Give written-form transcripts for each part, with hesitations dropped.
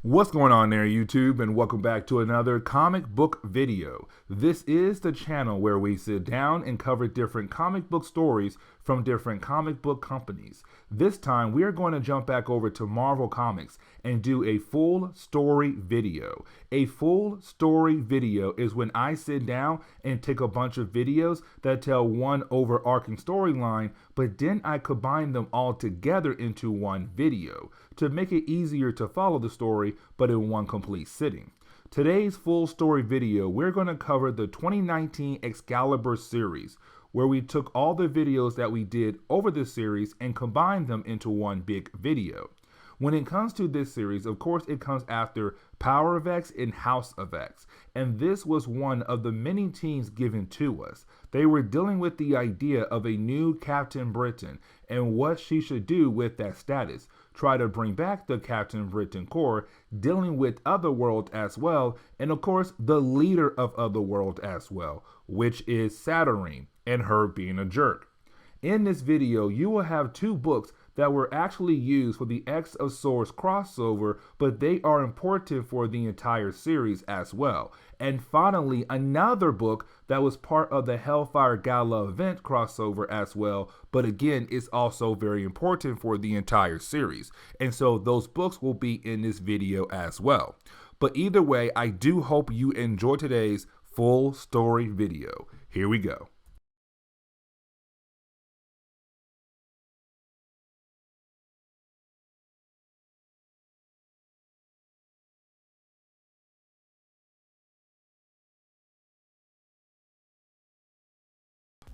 What's going on there, YouTube, and welcome back to another comic book video. This is the channel where we sit down and cover different comic book stories from different comic book companies. This time, we are going to jump back over to Marvel Comics and do a full story video. A full story video is when I sit down and take a bunch of videos that tell one overarching storyline, but then I combine them all together into one video to make it easier to follow the story, but in one complete sitting. Today's full story video, we're going to cover the 2019 Excalibur series, where we took all the videos that we did over this series and combined them into one big video. When it comes to this series, of course, it comes after Power of X and House of X, and this was one of the many teams given to us. They were dealing with the idea of a new Captain Britain and what she should do with that status. Try to bring back the Captain Britain Corps, dealing with Otherworld as well, and of course the leader of Otherworld as well, which is Saturnyne, and her being a jerk. In this video, you will have two books that were actually used for the X of Swords crossover, but they are important for the entire series as well. And finally, another book that was part of the Hellfire Gala event crossover as well, but again, it's also very important for the entire series. And so those books will be in this video as well. But either way, I do hope you enjoy today's full story video. Here we go.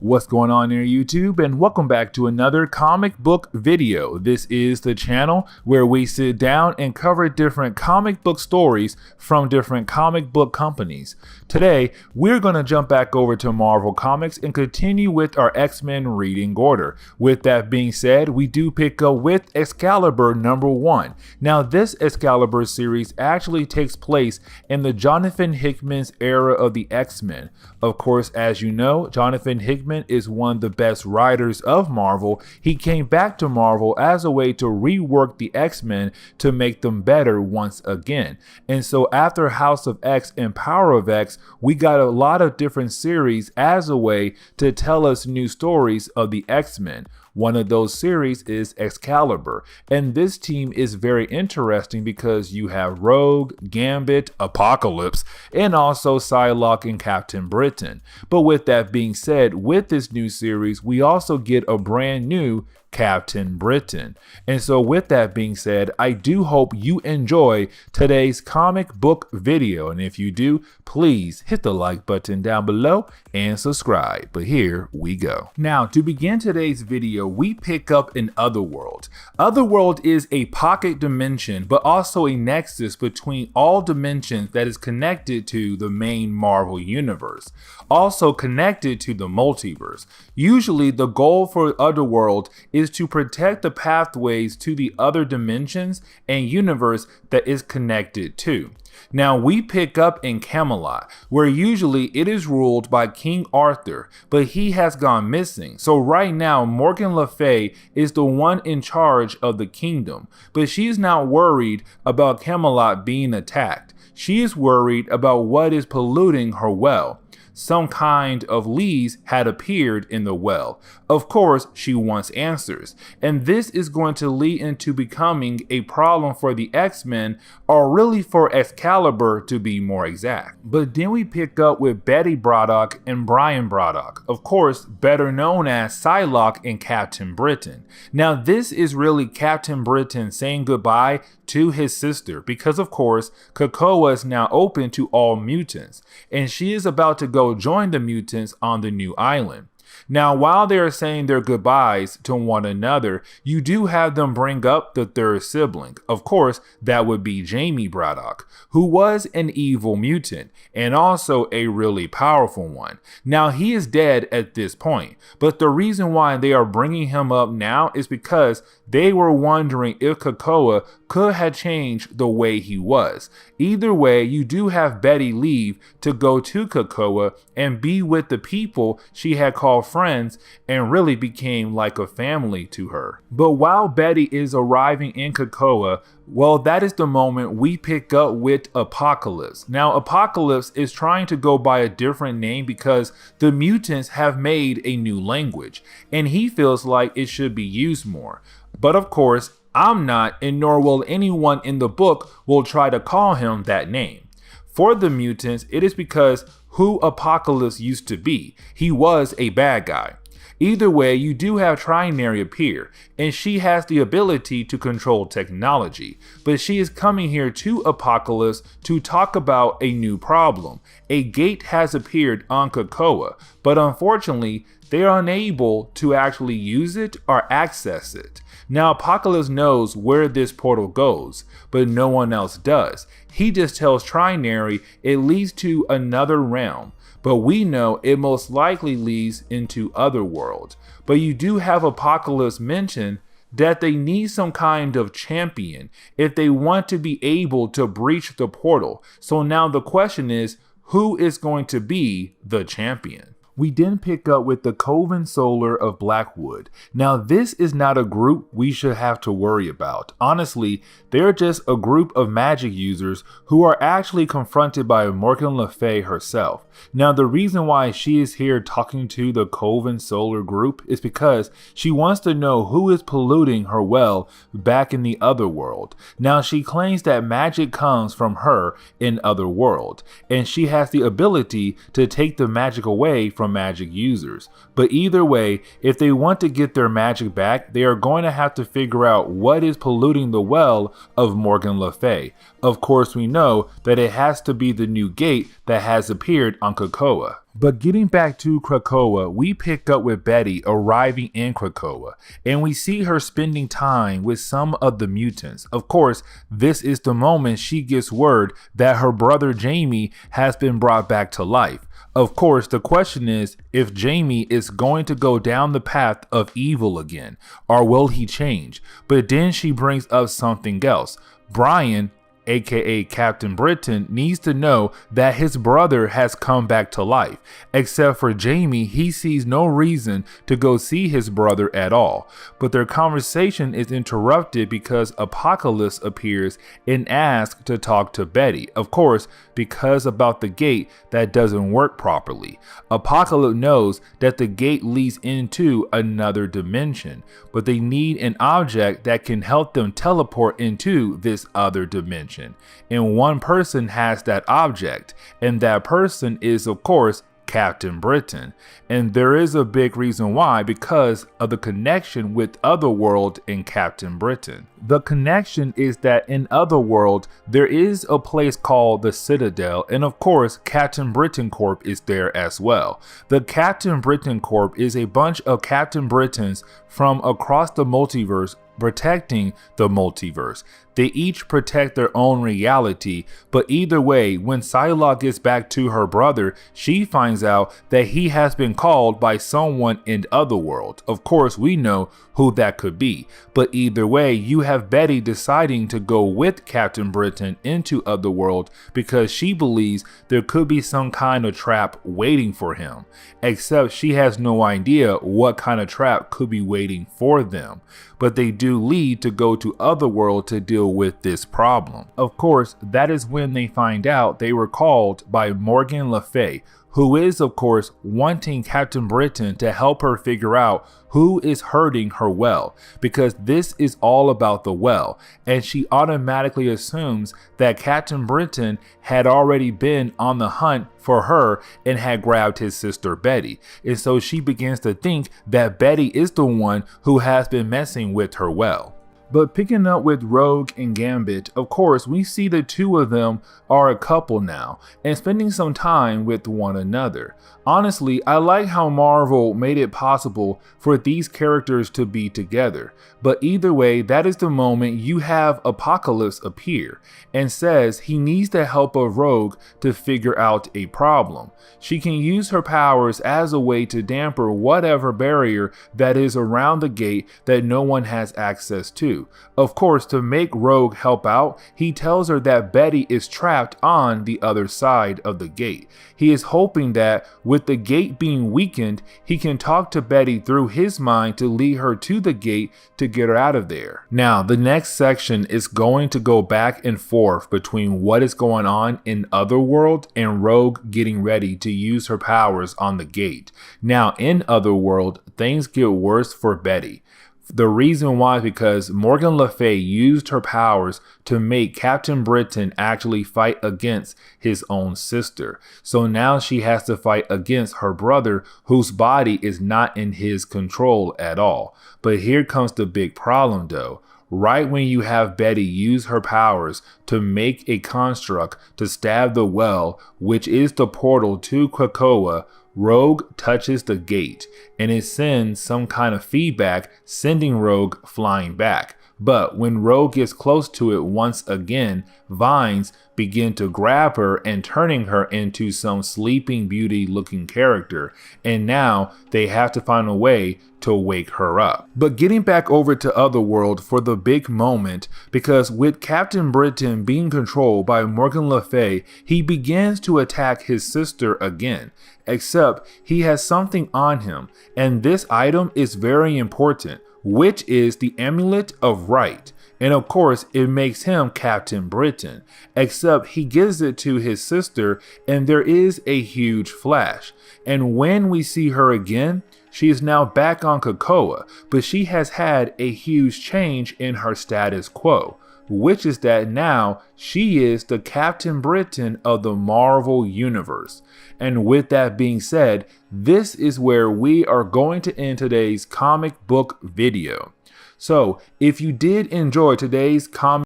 What's going on there, YouTube, and welcome back to another comic book video. This is the channel where we sit down and cover different comic book stories from different comic book companies. Today, we're going to jump back over to Marvel Comics and continue with our X-Men reading order. With that being said, we do pick up with Excalibur #1. Now, this Excalibur series actually takes place in the Jonathan Hickman's era of the X-Men. Of course, as you know, Jonathan Hickman is one of the best writers of Marvel. He came back to Marvel as a way to rework the X-Men to make them better once again. And so after House of X and Power of X, we got a lot of different series as a way to tell us new stories of the X-Men. One of those series is Excalibur, and this team is very interesting because you have Rogue, Gambit, Apocalypse, and also Psylocke and Captain Britain. But with that being said, with this new series, we also get a brand new Captain Britain. And so with that being said, I do hope you enjoy today's comic book video. And if you do, please hit the like button down below and subscribe. But here we go. Now, to begin today's video, we pick up in Otherworld. Otherworld is a pocket dimension, but also a nexus between all dimensions that is connected to the main Marvel universe, also connected to the multiverse. Usually, the goal for Otherworld is to protect the pathways to the other dimensions and universe that is connected to. Now, we pick up in Camelot, where usually it is ruled by King Arthur, but he has gone missing. So right now, Morgan Le Fay is the one in charge of the kingdom, but she's not worried about Camelot being attacked. She is worried about what is polluting her well. Some kind of lees had appeared in the well. Of course, she wants answers, and this is going to lead into becoming a problem for the X-Men, or really for Excalibur to be more exact. But then we pick up with Betsy Braddock and Brian Braddock, of course, better known as Psylocke and Captain Britain. Now, this is really Captain Britain saying goodbye to his sister, because of course, Krakoa is now open to all mutants, and she is about to go join the mutants on the new island. Now, while they are saying their goodbyes to one another, you do have them bring up the third sibling. Of course, that would be Jamie Braddock, who was an evil mutant and also a really powerful one. Now, he is dead at this point, but the reason why they are bringing him up now is because they were wondering if Krakoa could have changed the way he was. Either way, you do have Betty leave to go to Krakoa and be with the people she had called all friends and really became like a family to her. But while Betty is arriving in Krakoa, well, that is the moment we pick up with Apocalypse. Now, Apocalypse is trying to go by a different name because the mutants have made a new language, and he feels like it should be used more. But of course, I'm not, and nor will anyone in the book will try to call him that name. For the mutants, it is because who Apocalypse used to be. He was a bad guy. Either way, you do have Saturnyne appear, and she has the ability to control technology, but she is coming here to Apocalypse to talk about a new problem. A gate has appeared on Krakoa, but unfortunately, they are unable to actually use it or access it. Now, Apocalypse knows where this portal goes, but no one else does. He just tells Saturnyne it leads to another realm, but we know it most likely leads into Otherworld. But you do have Apocalypse mention that they need some kind of champion if they want to be able to breach the portal. So now the question is, who is going to be the champion? We then pick up with the Coven Solar of Blackwood. Now, this is not a group we should have to worry about. Honestly, they're just a group of magic users who are actually confronted by Morgan Le Fay herself. Now, the reason why she is here talking to the Coven Solar group is because she wants to know who is polluting her well back in the Otherworld. Now, she claims that magic comes from her in Otherworld, and she has the ability to take the magic away from magic users. But either way, if they want to get their magic back, they are going to have to figure out what is polluting the well of Morgan Le Fay. Of course, we know that it has to be the new gate that has appeared on Krakoa. But getting back to Krakoa, we pick up with Betty arriving in Krakoa, and we see her spending time with some of the mutants. Of course, this is the moment she gets word that her brother Jamie has been brought back to life. Of course, the question is if Jamie is going to go down the path of evil again, or will he change? But then she brings up something else. Brian, aka Captain Britain, needs to know that his brother has come back to life. Except for Jamie, he sees no reason to go see his brother at all. But their conversation is interrupted because Apocalypse appears and asks to talk to Betty. Of course, because about the gate that doesn't work properly. Apocalypse knows that the gate leads into another dimension, but they need an object that can help them teleport into this other dimension. And one person has that object, and that person is, of course, Captain Britain. And there is a big reason why, because of the connection with Otherworld and Captain Britain. The connection is that in Otherworld, there is a place called the Citadel, and of course, Captain Britain Corp is there as well. The Captain Britain Corp is a bunch of Captain Britons from across the multiverse protecting the multiverse. They each protect their own reality, but either way, when Psylocke gets back to her brother, she finds out that he has been called by someone in Otherworld. Of course, we know who that could be, but either way, you have Betty deciding to go with Captain Britain into Otherworld because she believes there could be some kind of trap waiting for him, except she has no idea what kind of trap could be waiting for them. But they do lead to go to Otherworld to deal with this problem. Of course, that is when they find out they were called by Morgan Le Fay, who is, of course, wanting Captain Britain to help her figure out who is hurting her well, because this is all about the well, and she automatically assumes that Captain Britain had already been on the hunt for her and had grabbed his sister Betty, and so she begins to think that Betty is the one who has been messing with her well. But picking up with Rogue and Gambit, of course, we see the two of them are a couple now and spending some time with one another. Honestly, I like how Marvel made it possible for these characters to be together. But either way, that is the moment you have Apocalypse appear and says he needs the help of Rogue to figure out a problem. She can use her powers as a way to damper whatever barrier that is around the gate that no one has access to. do. Of course, to make Rogue help out, he tells her that Betty is trapped on the other side of the gate. He is hoping that with the gate being weakened, he can talk to Betty through his mind to lead her to the gate to get her out of there. Now, the next section is going to go back and forth between what is going on in Otherworld and Rogue getting ready to use her powers on the gate. Now, in Otherworld, things get worse for Betty. The reason why is because Morgan Le Fay used her powers to make Captain Britain actually fight against his own sister. So now she has to fight against her brother, whose body is not in his control at all. But here comes the big problem though. Right when you have Betty use her powers to make a construct to stab the well, which is the portal to Krakoa, Rogue touches the gate and it sends some kind of feedback, sending Rogue flying back. But when Rogue gets close to it once again, vines begin to grab her and turning her into some Sleeping Beauty looking character. And now they have to find a way to wake her up. But getting back over to Otherworld for the big moment, because with Captain Britain being controlled by Morgan Le Fay, he begins to attack his sister again. Except he has something on him, and this item is very important, which is the Amulet of Right. And of course, it makes him Captain Britain, except he gives it to his sister and there is a huge flash. And when we see her again, she is now back on Krakoa, but she has had a huge change in her status quo, which is that now she is the Captain Britain of the Marvel Universe. And with that being said, this is where we are going to end today's comic book video. So if you did enjoy today's comic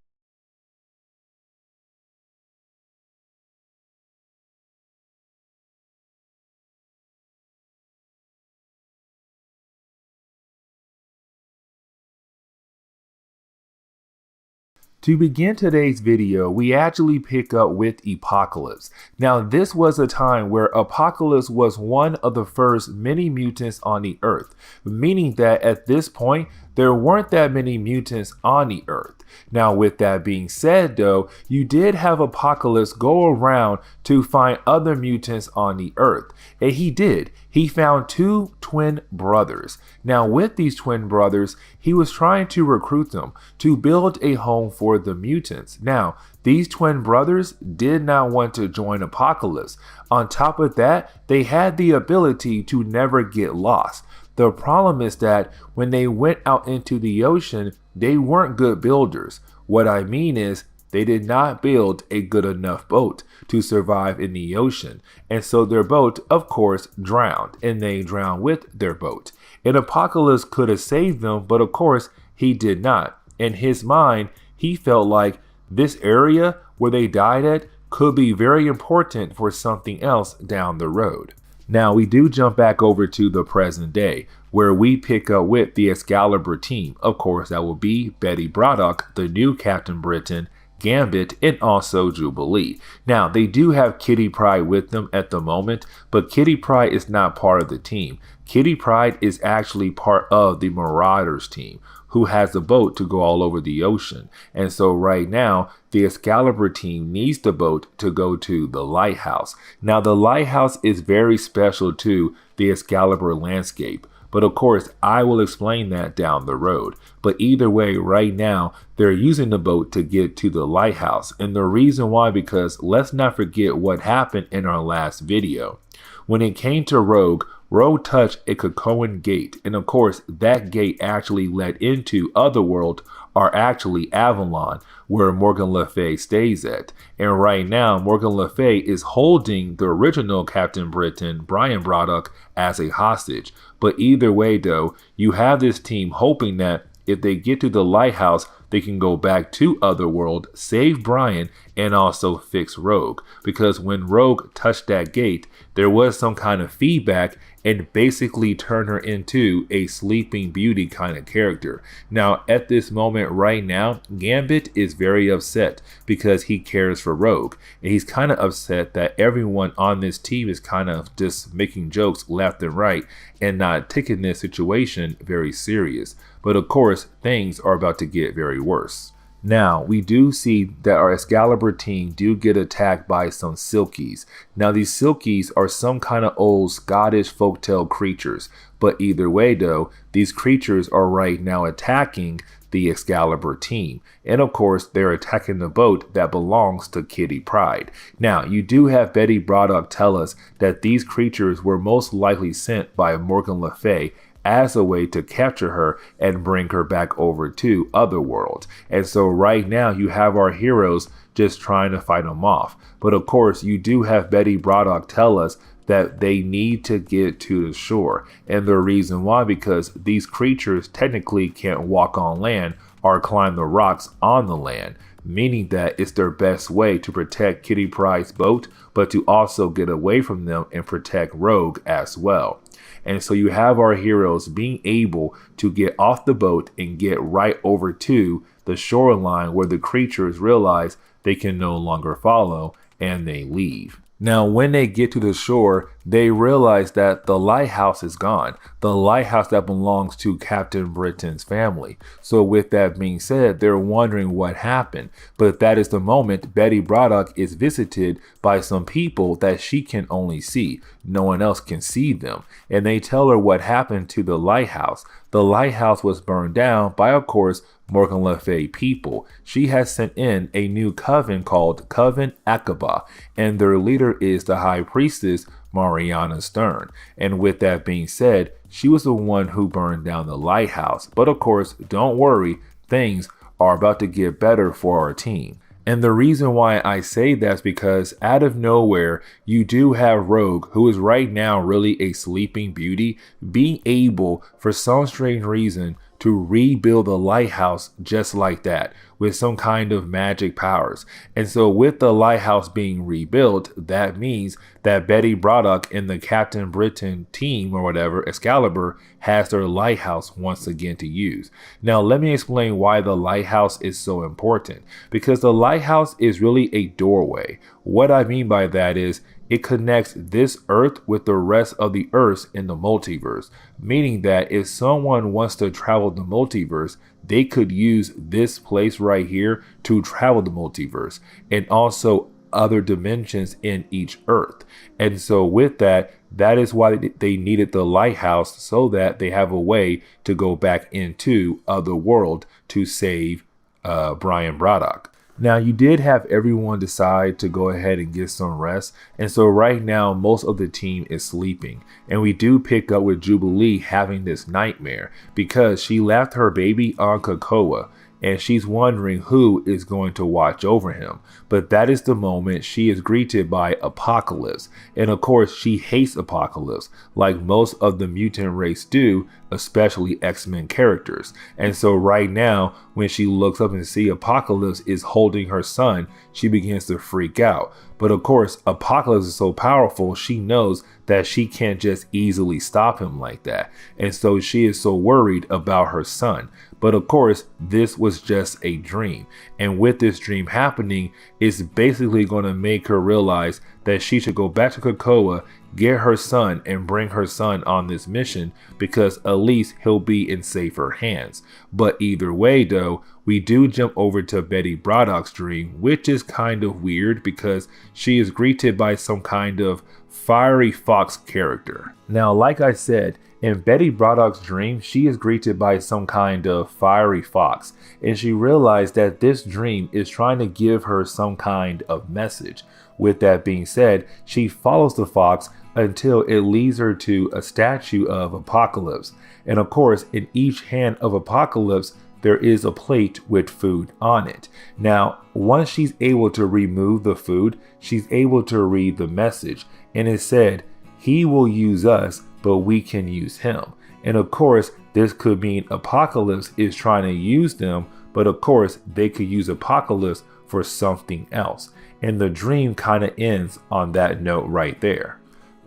To begin today's video, we actually pick up with Apocalypse. Now, this was a time where Apocalypse was one of the first many mutants on the Earth, meaning that at this point, there weren't that many mutants on the Earth. Now, with that being said though, you did have Apocalypse go around to find other mutants on the Earth. And he did. He found two twin brothers. Now, with these twin brothers, he was trying to recruit them to build a home for the mutants. Now, these twin brothers did not want to join Apocalypse. On top of that, they had the ability to never get lost. The problem is that when they went out into the ocean, they weren't good builders. What I mean is, they did not build a good enough boat to survive in the ocean. And so their boat, of course, drowned, and they drowned with their boat. And Apocalypse could have saved them, but of course, he did not. In his mind, he felt like this area where they died at could be very important for something else down the road. Now, we do jump back over to the present day, where we pick up with the Excalibur team. Of course, that will be Betsy Braddock, the new Captain Britain, Gambit, and also Jubilee. Now, they do have Kitty Pryde with them at the moment, but Kitty Pryde is not part of the team. Kitty Pryde is actually part of the Marauders team, who has a boat to go all over the ocean. And so right now, the Excalibur team needs the boat to go to the lighthouse. Now, the lighthouse is very special to the Excalibur landscape. But of course, I will explain that down the road. But either way, right now, they're using the boat to get to the lighthouse. And the reason why, because let's not forget what happened in our last video. When it came to Rogue, Rogue touched a Krakoan gate. And of course, that gate actually led into Otherworld, or actually Avalon, where Morgan Le Fay stays at. And right now, Morgan Le Fay is holding the original Captain Britain, Brian Braddock, as a hostage. But either way though, you have this team hoping that if they get to the lighthouse, they can go back to Otherworld, save Brian, and also fix Rogue. Because when Rogue touched that gate, there was some kind of feedback and basically turned her into a Sleeping Beauty kind of character. Now, at this moment right now, Gambit is very upset because he cares for Rogue. And he's kind of upset that everyone on this team is kind of just making jokes left and right and not taking this situation very serious. but of course, things are about to get very worse. Now, we do see that our Excalibur team do get attacked by some Silkies. Now, these Silkies are some kind of old Scottish folktale creatures, but either way though, these creatures are right now attacking the Excalibur team. And of course, they're attacking the boat that belongs to Kitty Pryde. Now, you do have Betsy Braddock tell us that these creatures were most likely sent by Morgan Le Fay as a way to capture her and bring her back over to Otherworld. And so right now you have our heroes just trying to fight them off. But of course, you do have Betsy Braddock tell us that they need to get to the shore. And the reason why, because these creatures technically can't walk on land or climb the rocks on the land, meaning that it's their best way to protect Kitty Pryde's boat, but to also get away from them and protect Rogue as well. And so you have our heroes being able to get off the boat and get right over to the shoreline where the creatures realize they can no longer follow, and they leave. Now, when they get to the shore, they realize that the lighthouse is gone. The lighthouse that belongs to Captain Britain's family. So with that being said, they're wondering what happened. But that is the moment Betsy Braddock is visited by some people that she can only see. No one else can see them. And they tell her what happened to the lighthouse. The lighthouse was burned down by, of course, Morgan Le Fay people. She has sent in a new coven called Coven Akkaba, and their leader is the High Priestess Mariana Stern. And with that being said, she was the one who burned down the lighthouse. But of course, don't worry, things are about to get better for our team. And the reason why I say that is because out of nowhere, you do have Rogue, who is right now really a sleeping beauty, being able, for some strange reason, to rebuild the lighthouse just like that, with some kind of magic powers. And so with the lighthouse being rebuilt, that means that Betsy Braddock and the Captain Britain team, or whatever, Excalibur, has their lighthouse once again to use. Now let me explain why the lighthouse is so important. Because the lighthouse is really a doorway. What I mean by that is, it connects this Earth with the rest of the Earths in the multiverse, meaning that if someone wants to travel the multiverse, they could use this place right here to travel the multiverse, and also other dimensions in each Earth. And so with that, that is why they needed the lighthouse, so that they have a way to go back into Otherworld to save Brian Braddock. Now, you did have everyone decide to go ahead and get some rest, and so right now most of the team is sleeping, and we do pick up with Jubilee having this nightmare because she left her baby on Krakoa, and she's wondering who is going to watch over him. But that is the moment she is greeted by Apocalypse, and of course she hates Apocalypse, like most of the mutant race do, especially X-Men characters. And so right now, when she looks up and sees Apocalypse is holding her son, she begins to freak out. But of course, Apocalypse is so powerful, she knows that she can't just easily stop him like that. And so she is so worried about her son. But of course, this was just a dream. And with this dream happening, it's basically going to make her realize that she should go back to Krakoa, get her son, and bring her son on this mission, because at least he'll be in safer hands. But either way though, we do jump over to Betsy Braddock's dream, which is kind of weird because she is greeted by some kind of fiery fox character. Now, like I said, in Betsy Braddock's dream, she is greeted by some kind of fiery fox, and she realized that this dream is trying to give her some kind of message. With that being said, she follows the fox until it leads her to a statue of Apocalypse. And of course, in each hand of Apocalypse, there is a plate with food on it. Now, once she's able to remove the food, she's able to read the message. And it said, "He will use us, but we can use him." And of course, this could mean Apocalypse is trying to use them, but of course, they could use Apocalypse for something else. And the dream kind of ends on that note right there.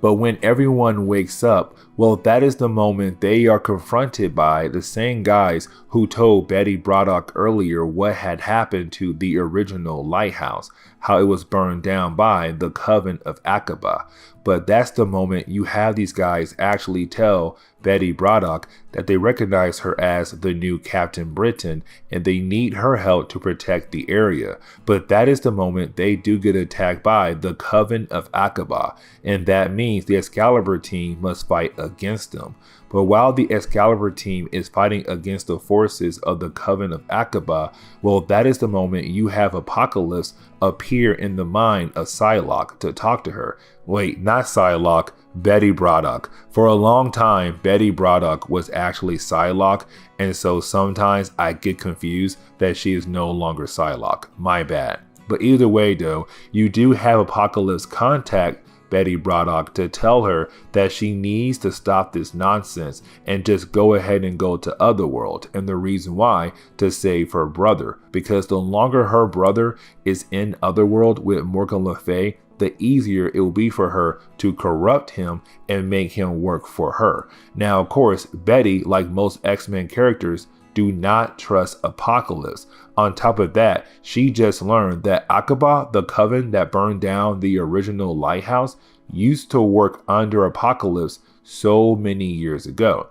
But when everyone wakes up, Well, that is the moment they are confronted by the same guys who told Betsy Braddock earlier what had happened to the original lighthouse, how it was burned down by the Coven of Akkaba. But that's the moment you have these guys actually tell Betsy Braddock that they recognize her as the new Captain Britain and they need her help to protect the area. But that is the moment they do get attacked by the Coven of Akkaba, and that means the Excalibur team must fight against them. But while the Excalibur team is fighting against the forces of the Coven of Akkaba, well, that is the moment you have Apocalypse appear in the mind of Psylocke to talk to her. Wait, not Psylocke, Betsy Braddock. For a long time, Betsy Braddock was actually Psylocke, and so sometimes I get confused that she is no longer Psylocke. My bad. But either way though, you do have Apocalypse contact Betsy Braddock to tell her that she needs to stop this nonsense and just go ahead and go to Otherworld, and the reason why, to save her brother, because the longer her brother is in Otherworld with Morgan Le Fay, the easier it will be for her to corrupt him and make him work for her. Now of course, Betsy, like most X-Men characters, do not trust Apocalypse. On top of that, she just learned that Akkaba, the coven that burned down the original lighthouse, used to work under Apocalypse so many years ago.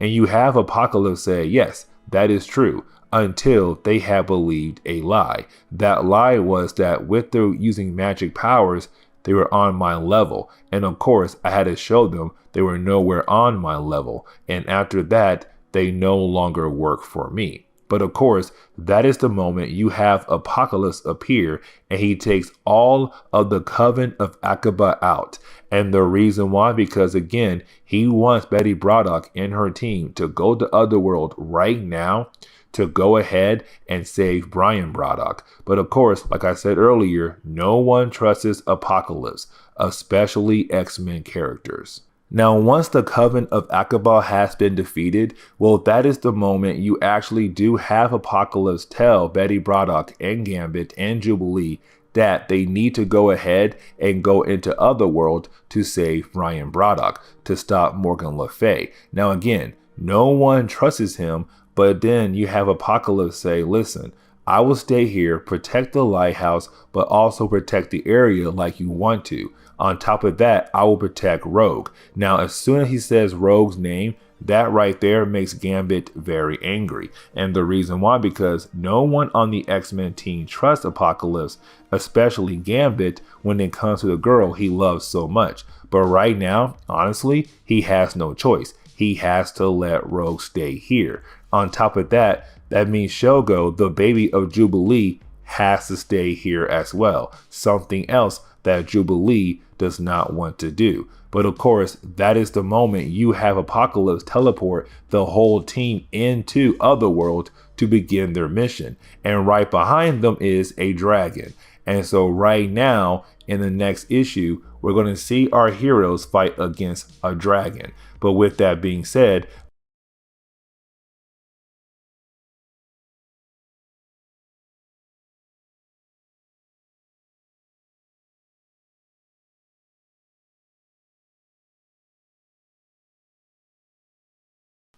And you have Apocalypse say, yes, that is true, until they had believed a lie. That lie was that with their using magic powers, they were on my level. And of course, I had to show them they were nowhere on my level. And after that, they no longer work for me. But of course, that is the moment you have Apocalypse appear and he takes all of the Coven of Akkaba out. And the reason why, because again, he wants Betsy Braddock and her team to go to Otherworld right now to go ahead and save Brian Braddock. But of course, like I said earlier, no one trusts Apocalypse, especially X-Men characters. Now, once the Coven of Akkaba has been defeated, well, that is the moment you actually do have Apocalypse tell Betsy Braddock and Gambit and Jubilee that they need to go ahead and go into Otherworld to save Brian Braddock, to stop Morgan Le Fay. Now, again, no one trusts him, but then you have Apocalypse say, listen, I will stay here, protect the lighthouse, but also protect the area like you want to. On top of that, I will protect Rogue. Now, as soon as he says Rogue's name, that right there makes Gambit very angry. And the reason why, because no one on the X-Men team trusts Apocalypse, especially Gambit, when it comes to the girl he loves so much. But right now, honestly, he has no choice. He has to let Rogue stay here. On top of that, that means Shogo, the baby of Jubilee, has to stay here as well. Something else that Jubilee does not want to do. But of course, that is the moment you have Apocalypse teleport the whole team into Otherworld to begin their mission. And right behind them is a dragon. And so right now, in the next issue, we're going to see our heroes fight against a dragon. But with that being said,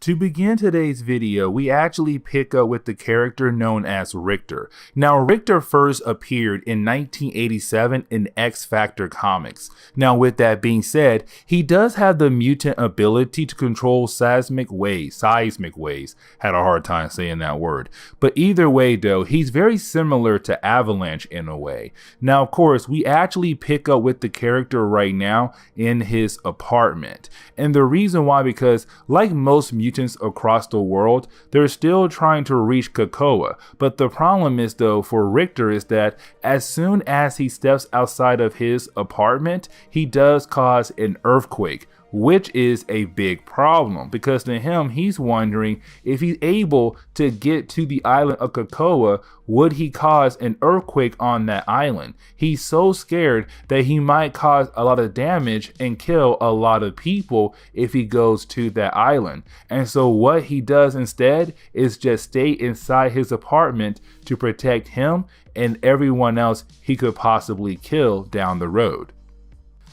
to begin today's video, we actually pick up with the character known as Richter. Now, Richter first appeared in 1987 in X Factor Comics. Now, with that being said, he does have the mutant ability to control seismic waves. Had a hard time saying that word. But either way though, he's very similar to Avalanche in a way. Now, of course, we actually pick up with the character right now in his apartment. And the reason why, because like most mutants across the world, they're still trying to reach Krakoa. But the problem is though for Richter is that as soon as he steps outside of his apartment, he does cause an earthquake, which is a big problem because to him, he's wondering if he's able to get to the island of Krakoa, would he cause an earthquake on that island? He's so scared that he might cause a lot of damage and kill a lot of people if he goes to that island. And so what he does instead is just stay inside his apartment to protect him and everyone else he could possibly kill down the road.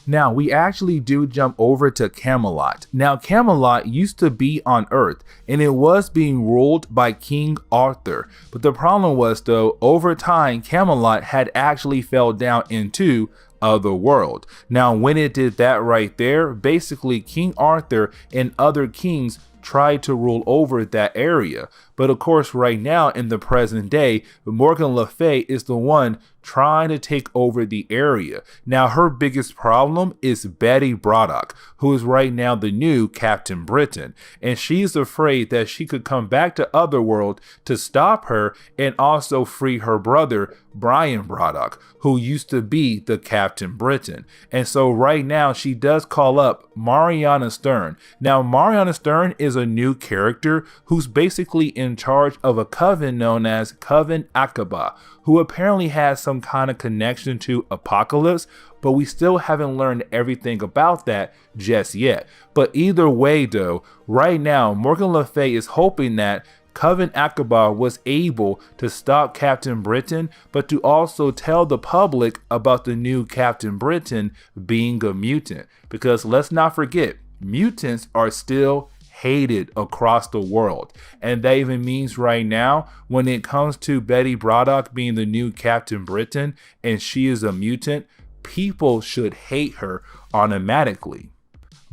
Now, we actually do jump over to Camelot. Now, Camelot used to be on Earth, and it was being ruled by King Arthur. But the problem was, though, over time, Camelot had actually fell down into other world. Now, when it did that right there, basically King Arthur and other kings tried to rule over that area. But of course, right now in the present day, Morgan Le Fay is the one trying to take over the area. Now, her biggest problem is Betty Braddock, who is right now the new Captain Britain, and she's afraid that she could come back to Otherworld to stop her and also free her brother Brian Braddock, who used to be the Captain Britain. And so right now she does call up Mariana Stern. Now, Mariana Stern is a new character who's basically in charge of a coven known as Coven Akkaba, who apparently has some kind of connection to Apocalypse, but we still haven't learned everything about that just yet. But either way though, right now Morgan Le Fay is hoping that Coven Akkaba was able to stop Captain Britain, but to also tell the public about the new Captain Britain being a mutant. Because let's not forget, mutants are still hated across the world. And that even means right now, when it comes to Betty Braddock being the new Captain Britain and she is a mutant, people should hate her automatically.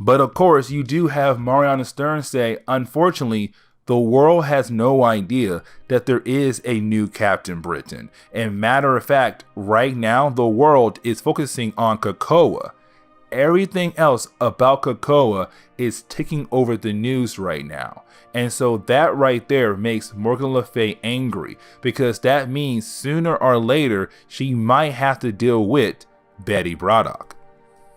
But of course, you do have Mariana Stern say, unfortunately, the world has no idea that there is a new Captain Britain. And matter of fact, right now, the world is focusing on Krakoa. Everything else about Krakoa is taking over the news right now. And so that right there makes Morgan Le Fay angry, because that means sooner or later she might have to deal with Betty Braddock.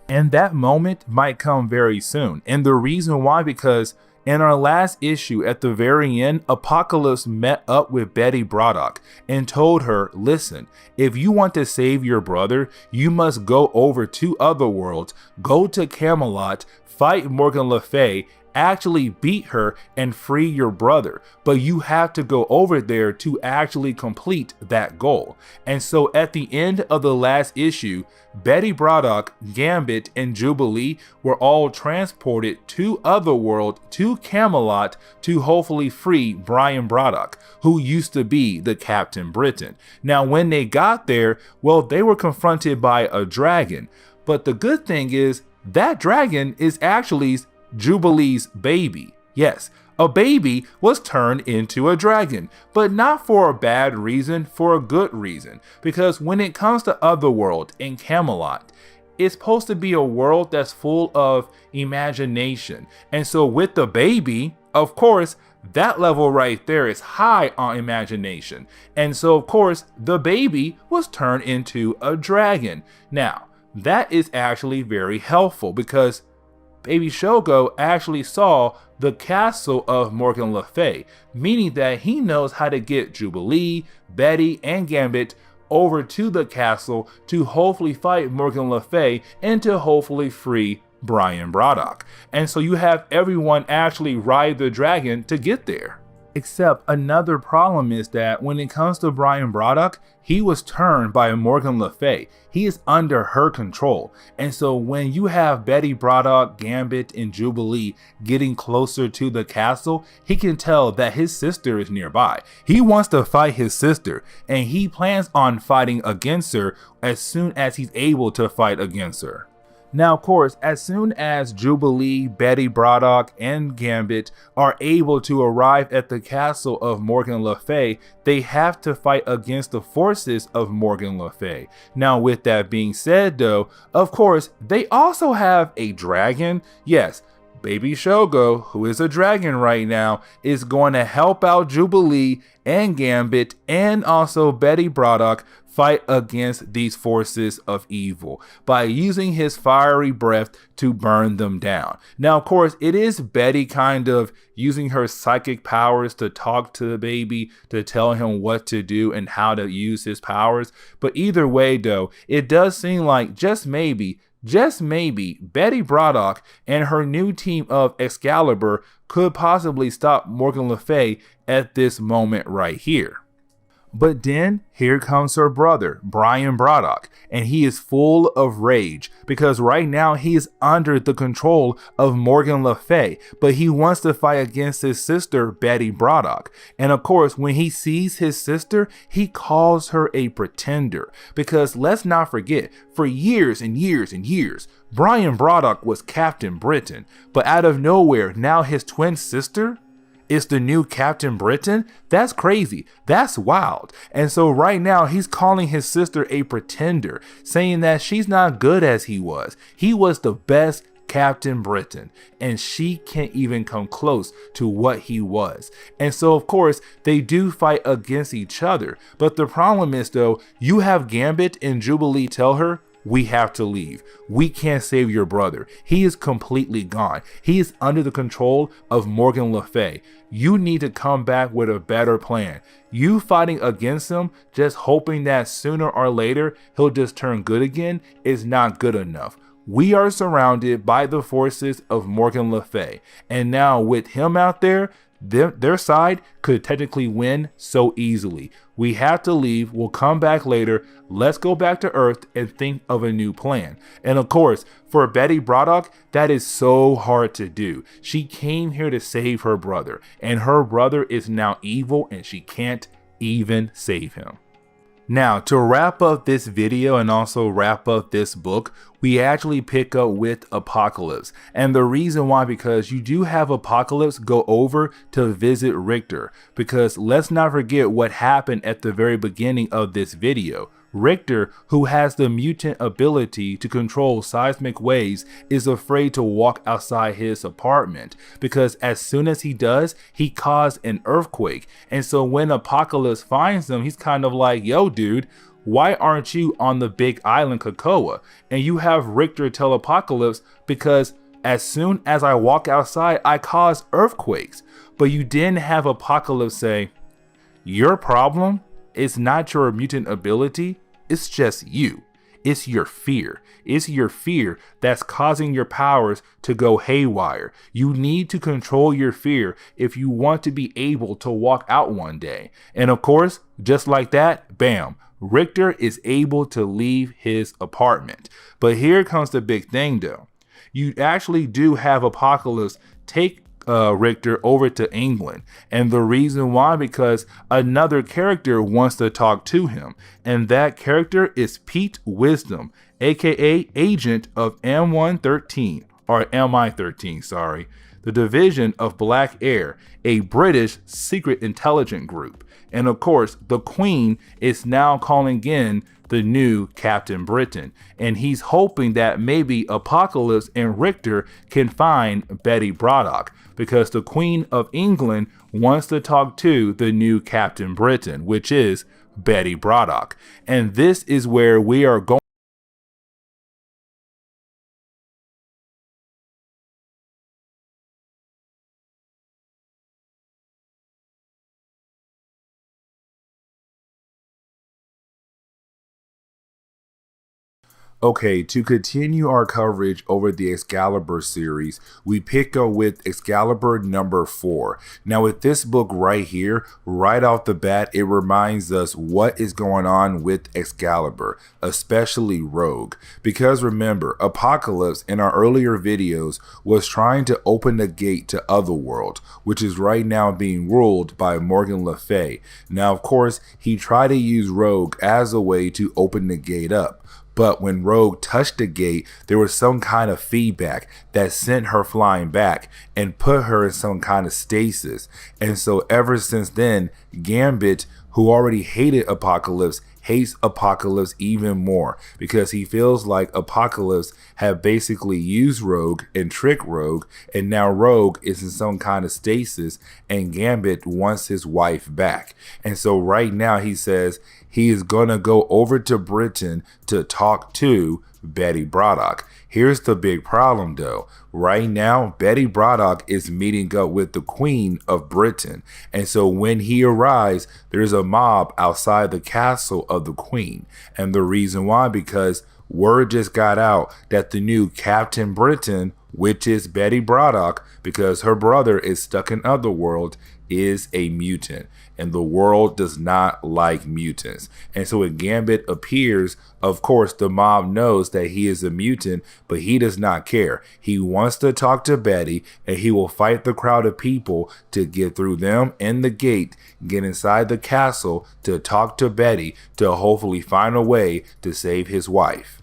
And that moment might come very soon. And the reason why, because in our last issue, at the very end, Apocalypse met up with Betty Braddock and told her, listen, if you want to save your brother, you must go over to Otherworld, go to Camelot, fight Morgan Le Fay, actually beat her and free your brother. But you have to go over there to actually complete that goal. And so at the end of the last issue, Betty Braddock, Gambit, and Jubilee were all transported to Otherworld, to Camelot, to hopefully free Brian Braddock, who used to be the Captain Britain. Now, when they got there, well, they were confronted by a dragon. But the good thing is, that dragon is actually Jubilee's baby. Yes, a baby was turned into a dragon, but not for a bad reason, for a good reason. Because when it comes to Otherworld and Camelot, it's supposed to be a world that's full of imagination. And so with the baby, of course, that level right there is high on imagination. And so of course, the baby was turned into a dragon. Now, that is actually very helpful, because Baby Shogo actually saw the castle of Morgan Le Fay, meaning that he knows how to get Jubilee, Betty, and Gambit over to the castle to hopefully fight Morgan Le Fay and to hopefully free Brian Braddock. And so you have everyone actually ride the dragon to get there. Except another problem is that when it comes to Brian Braddock, he was turned by Morgan Le Fay. He is under her control. And so when you have Betty Braddock, Gambit, and Jubilee getting closer to the castle, he can tell that his sister is nearby. He wants to fight his sister, and he plans on fighting against her as soon as he's able to fight against her. Now, of course, as soon as Jubilee, Betty Braddock, and Gambit are able to arrive at the castle of Morgan Le Fay, they have to fight against the forces of Morgan Le Fay. Now, with that being said, though, of course, they also have a dragon. Yes, Baby Shogo, who is a dragon right now, is going to help out Jubilee and Gambit and also Betty Braddock fight against these forces of evil by using his fiery breath to burn them down. Now, of course, it is Betty kind of using her psychic powers to talk to the baby, to tell him what to do and how to use his powers. But either way, though, it does seem like just maybe, Betty Braddock and her new team of Excalibur could possibly stop Morgan Le Fay at this moment right here. But then here comes her brother, Brian Braddock, and he is full of rage because right now he is under the control of Morgan Le Fay, but he wants to fight against his sister, Betty Braddock. And of course, when he sees his sister, he calls her a pretender because let's not forget, for years and years and years, Brian Braddock was Captain Britain, but out of nowhere, now his twin sister is the new Captain Britain? That's crazy. That's wild. And so right now he's calling his sister a pretender, saying that she's not good as he was. He was the best Captain Britain, and she can't even come close to what he was. And so of course they do fight against each other. But the problem is though, you have Gambit and Jubilee tell her, we have to leave. We can't save your brother. He is completely gone. He is under the control of Morgan Le Fay. You need to come back with a better plan. You fighting against him, just hoping that sooner or later he'll just turn good again, is not good enough. We are surrounded by the forces of Morgan Le Fay. And now with him out there, their side could technically win so easily. We have to leave. We'll come back later. Let's go back to Earth and think of a new plan. And of course, for Betty Braddock, that is so hard to do. She came here to save her brother, and her brother is now evil and she can't even save him. Now, to wrap up this video and also wrap up this book, we actually pick up with Apocalypse. And the reason why, because you do have Apocalypse go over to visit Richter, because let's not forget what happened at the very beginning of this video. Richter, who has the mutant ability to control seismic waves, is afraid to walk outside his apartment because as soon as he does, he caused an earthquake. And so when Apocalypse finds him, he's kind of like, yo dude, why aren't you on the big island Krakoa? And you have Richter tell Apocalypse, because as soon as I walk outside, I cause earthquakes. But you didn't have Apocalypse say, your problem is not your mutant ability, it's just you. It's your fear. It's your fear that's causing your powers to go haywire. You need to control your fear if you want to be able to walk out one day. And of course, just like that, bam, Richter is able to leave his apartment. But here comes the big thing though. You actually do have Apocalypse take Richter over to England, and the reason why, because another character wants to talk to him, and that character is Pete Wisdom, aka agent of M113 or MI13, sorry, the division of Black Air, a British secret intelligence group. And of course, the Queen is now calling in the new Captain Britain, and he's hoping that maybe Apocalypse and Richter can find Betty Braddock, because the Queen of England wants to talk to the new Captain Britain, which is Betty Braddock. And this is where we are going. Okay, to continue our coverage over the Excalibur series, we pick up with Excalibur number 4. Now with this book right here, right off the bat, it reminds us what is going on with Excalibur, especially Rogue. Because remember, Apocalypse in our earlier videos was trying to open the gate to Otherworld, which is right now being ruled by Morgan Le Fay. Now of course, he tried to use Rogue as a way to open the gate up. But when Rogue touched the gate, there was some kind of feedback that sent her flying back and put her in some kind of stasis. And so ever since then, Gambit, who already hated Apocalypse, hates Apocalypse even more, because he feels like Apocalypse had basically used Rogue and tricked Rogue, and now Rogue is in some kind of stasis and Gambit wants his wife back. And so right now he says he is gonna go over to Britain to talk to Betty Braddock. Here's the big problem though. Right now, Betty Braddock is meeting up with the Queen of Britain. And so when he arrives, there's a mob outside the castle of the Queen. And the reason why, because word just got out that the new Captain Britain, which is Betty Braddock, because her brother is stuck in Otherworld, is a mutant, and the world does not like mutants. And so when Gambit appears, of course, the mob knows that he is a mutant, but he does not care. He wants to talk to Betty, and he will fight the crowd of people to get through them and the gate, get inside the castle to talk to Betty to hopefully find a way to save his wife.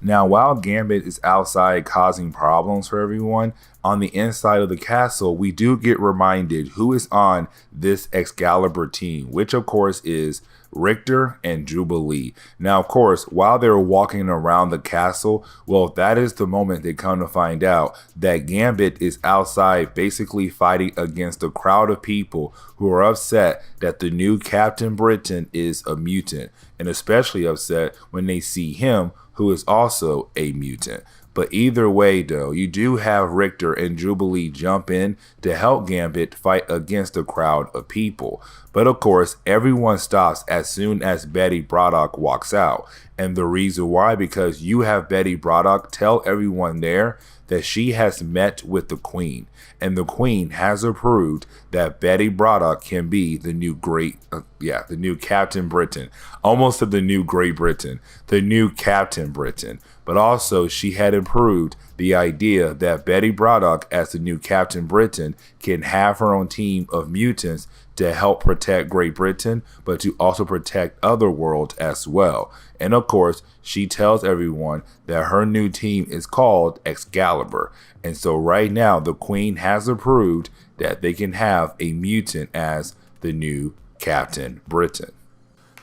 Now, while Gambit is outside causing problems for everyone, on the inside of the castle, we do get reminded who is on this Excalibur team, which of course is Richter and Jubilee. Now, of course, while they're walking around the castle, well, that is the moment they come to find out that Gambit is outside basically fighting against a crowd of people who are upset that the new Captain Britain is a mutant, and especially upset when they see him, who is also a mutant. But either way, though, you do have Richter and Jubilee jump in to help Gambit fight against a crowd of people. But of course, everyone stops as soon as Betsy Braddock walks out. And the reason why, because you have Betsy Braddock tell everyone there that she has met with the Queen. And the Queen has approved that Betsy Braddock can be the new the new Captain Britain. Almost to the new Great Britain, the new Captain Britain. But also she had approved the idea that Betsy Braddock as the new Captain Britain can have her own team of mutants to help protect Great Britain, but to also protect other worlds as well. And of course, she tells everyone that her new team is called Excalibur. And so right now, the Queen has approved that they can have a mutant as the new Captain Britain.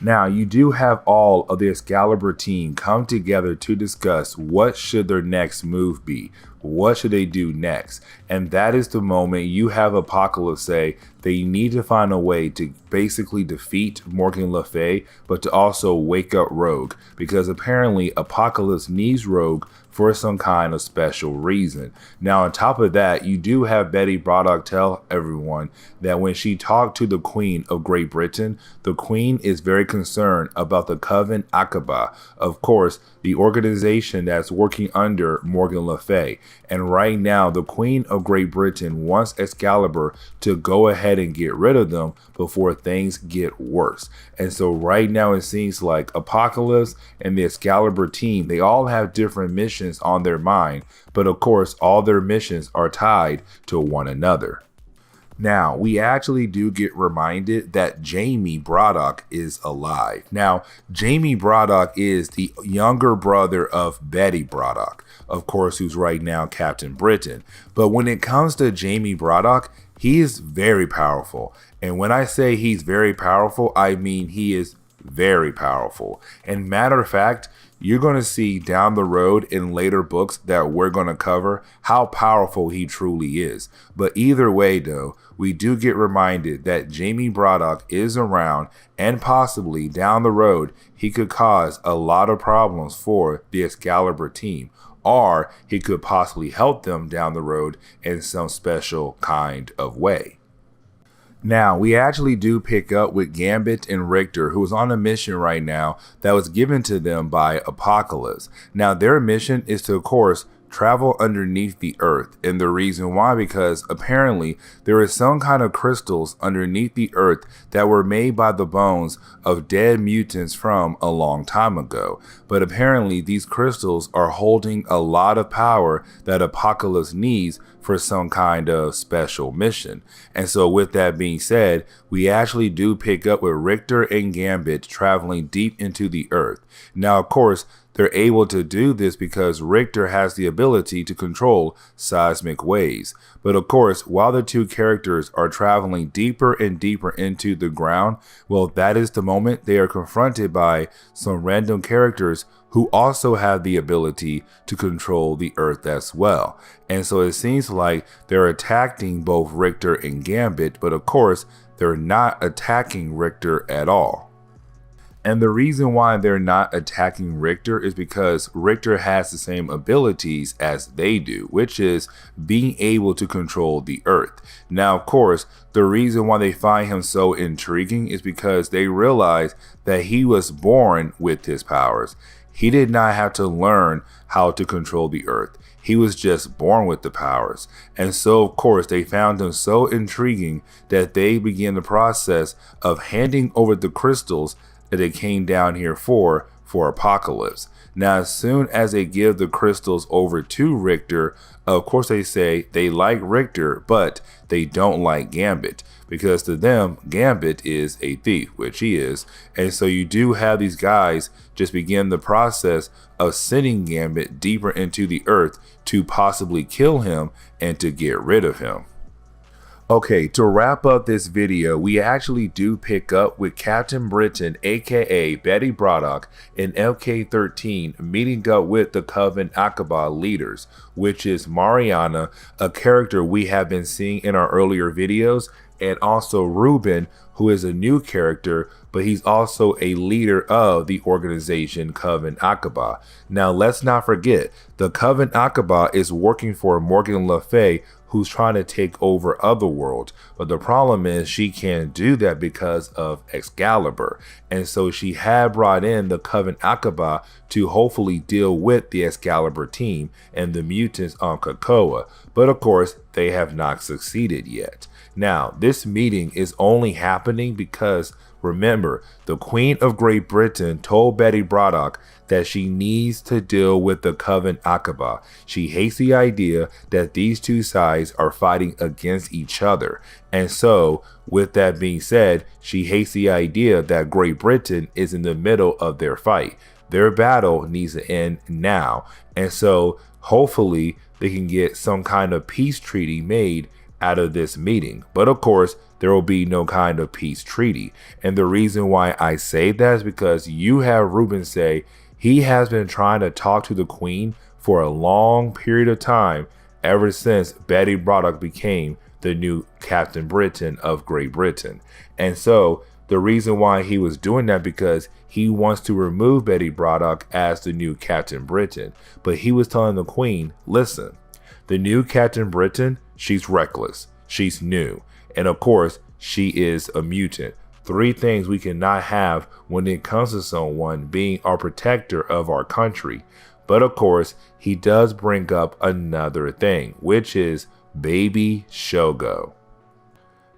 Now, you do have all of the Excalibur team come together to discuss what should their next move be. What should they do next? And that is the moment you have Apocalypse say they need to find a way to basically defeat Morgan Le Fay, but to also wake up Rogue, because apparently Apocalypse needs Rogue for some kind of special reason. Now, on top of that, you do have Betsy Braddock tell everyone that when she talked to the Queen of Great Britain, the Queen is very concerned about the Coven Akkaba, of course, the organization that's working under Morgan Le Fay. And right now, the Queen of Great Britain wants Excalibur to go ahead and get rid of them before things get worse. And so right now, it seems like Apocalypse and the Excalibur team, they all have different missions on their mind, but of course, all their missions are tied to one another. Now, we actually do get reminded that Jamie Braddock is alive. Now, Jamie Braddock is the younger brother of Betsy Braddock, of course, who's right now Captain Britain. But when it comes to Jamie Braddock, he is very powerful. And when I say he's very powerful, I mean he is very powerful. And matter of fact, you're going to see down the road in later books that we're going to cover how powerful he truly is. But either way, though, we do get reminded that Jamie Braddock is around, and possibly down the road, he could cause a lot of problems for the Excalibur team, or he could possibly help them down the road in some special kind of way. Now, we actually do pick up with Gambit and Richter, who is on a mission right now that was given to them by Apocalypse. Now, their mission is to, of course, travel underneath the earth. And the reason why, because apparently there is some kind of crystals underneath the earth that were made by the bones of dead mutants from a long time ago. But apparently these crystals are holding a lot of power that Apocalypse needs for some kind of special mission. And so with that being said, we actually do pick up with Richter and Gambit traveling deep into the earth. Now, of course, they're able to do this because Richter has the ability to control seismic waves. But of course, while the two characters are traveling deeper and deeper into the ground, well, that is the moment they are confronted by some random characters who also have the ability to control the earth as well. And so it seems like they're attacking both Richter and Gambit, but of course, they're not attacking Richter at all. And the reason why they're not attacking Richter is because Richter has the same abilities as they do, which is being able to control the earth. Now, of course, the reason why they find him so intriguing is because they realize that he was born with his powers. he did not have to learn how to control the earth. He was just born with the powers. And so, of course, they found him so intriguing that they began the process of handing over the crystals that they came down here for Apocalypse. Now, as soon as they give the crystals over to Richter, of course they say they like Richter, but they don't like Gambit, because to them, Gambit is a thief, which he is. And so you do have these guys just begin the process of sending Gambit deeper into the earth to possibly kill him and to get rid of him. Okay, to wrap up this video, we actually do pick up with Captain Britain, aka Betsy Braddock, and MK13 meeting up with the Coven Akkaba leaders, which is Mariana, a character we have been seeing in our earlier videos, and also Ruben, who is a new character, but he's also a leader of the organization Coven Akkaba. Now, let's not forget, the Coven Akkaba is working for Morgan Le Fay, who's trying to take over Otherworld. But the problem is she can't do that because of Excalibur. And so she had brought in the Coven Akkaba to hopefully deal with the Excalibur team and the mutants on Krakoa. But of course, they have not succeeded yet. Now, this meeting is only happening because, remember, the Queen of Great Britain told Betsy Braddock that she needs to deal with the Coven Akkaba. She hates the idea that these two sides are fighting against each other. And so, with that being said, she hates the idea that Great Britain is in the middle of their fight. Their battle needs to end now. And so, hopefully, they can get some kind of peace treaty made out of this meeting. But of course, there will be no kind of peace treaty. And the reason why I say that is because you have Ruben say he has been trying to talk to the Queen for a long period of time, ever since Betsy Braddock became the new Captain Britain of Great Britain. And so the reason why he was doing that because he wants to remove Betsy Braddock as the new Captain Britain. But he was telling the Queen, listen, the new Captain Britain, she's reckless, she's new, and of course, she is a mutant. Three things we cannot have when it comes to someone being our protector of our country. But of course, he does bring up another thing, which is baby Shogo.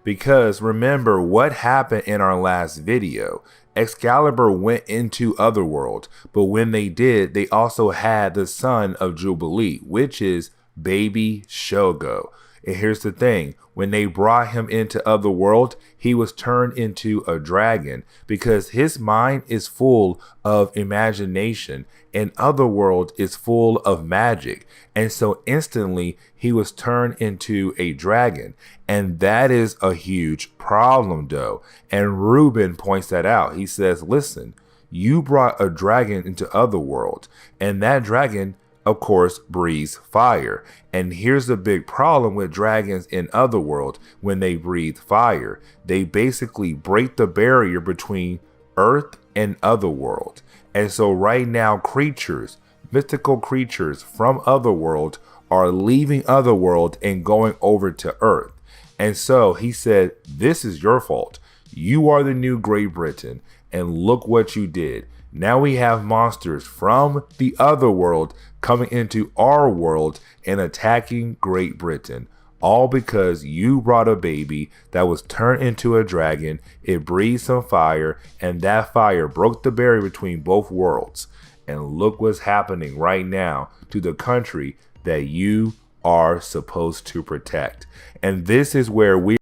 Because remember what happened in our last video. Excalibur went into Otherworld, but when they did, they also had the son of Jubilee, which is baby Shogo. And here's the thing, when they brought him into Otherworld, he was turned into a dragon because his mind is full of imagination and Otherworld is full of magic. And so instantly he was turned into a dragon. And that is a huge problem though. And Ruben points that out. He says, listen, you brought a dragon into Otherworld, and that dragon of course breathes fire. And here's the big problem with dragons in Otherworld. When they breathe fire, they basically break the barrier between Earth and Otherworld. And so right now creatures, mythical creatures from Otherworld are leaving Otherworld and going over to Earth. And so he said, this is your fault. You are the new Great Britain, and look what you did. Now we have monsters from the Otherworld coming into our world and attacking Great Britain. All because you brought a baby that was turned into a dragon. It breathed some fire, and that fire broke the barrier between both worlds. And look what's happening right now to the country that you are supposed to protect. And this is where we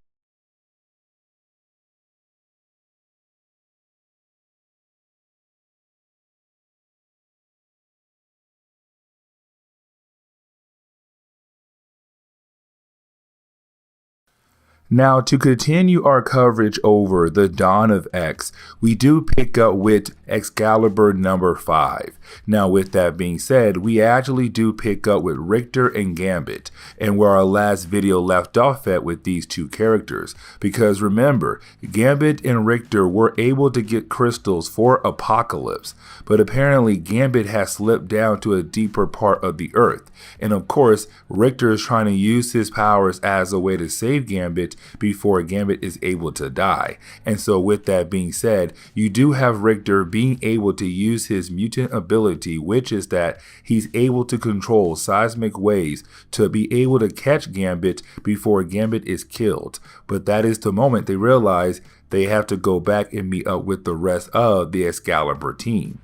Now, to continue our coverage over the Dawn of X, we do pick up with Excalibur number 5. Now, with that being said, we actually do pick up with Richter and Gambit, and where our last video left off at with these two characters. Because remember, Gambit and Richter were able to get crystals for Apocalypse, but apparently Gambit has slipped down to a deeper part of the earth. And of course, Richter is trying to use his powers as a way to save Gambit, before Gambit is able to die. And so with that being said, you do have Richter being able to use his mutant ability, which is that he's able to control seismic waves to be able to catch Gambit before Gambit is killed. But that is the moment they realize they have to go back and meet up with the rest of the Excalibur team.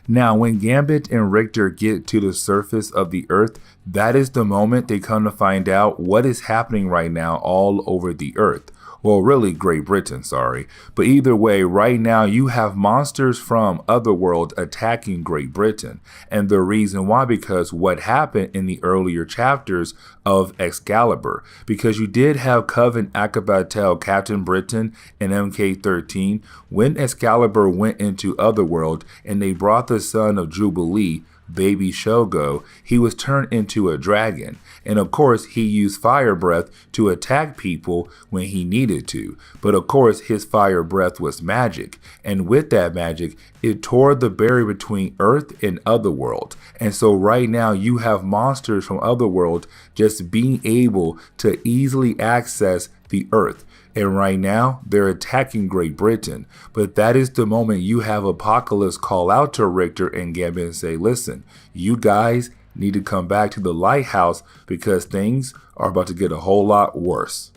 Now, when Gambit and Richter get to the surface of the Earth, that is the moment they come to find out what is happening right now all over the Earth. Well, really Great Britain, sorry. But either way, right now you have monsters from Otherworld attacking Great Britain. And the reason why, because what happened in the earlier chapters of Excalibur. Because you did have Coven Akkaba tell Captain Britain and MK13 when Excalibur went into Otherworld and they brought the son of Jubilee, baby Shogo, he was turned into a dragon. And of course, he used fire breath to attack people when he needed to. But of course, his fire breath was magic. And with that magic, it tore the barrier between Earth and Otherworld. And so right now, you have monsters from Otherworld just being able to easily access the Earth. And right now, they're attacking Great Britain. But that is the moment you have Apocalypse call out to Richter and Gambit and say, listen, you guys need to come back to the lighthouse because things are about to get a whole lot worse.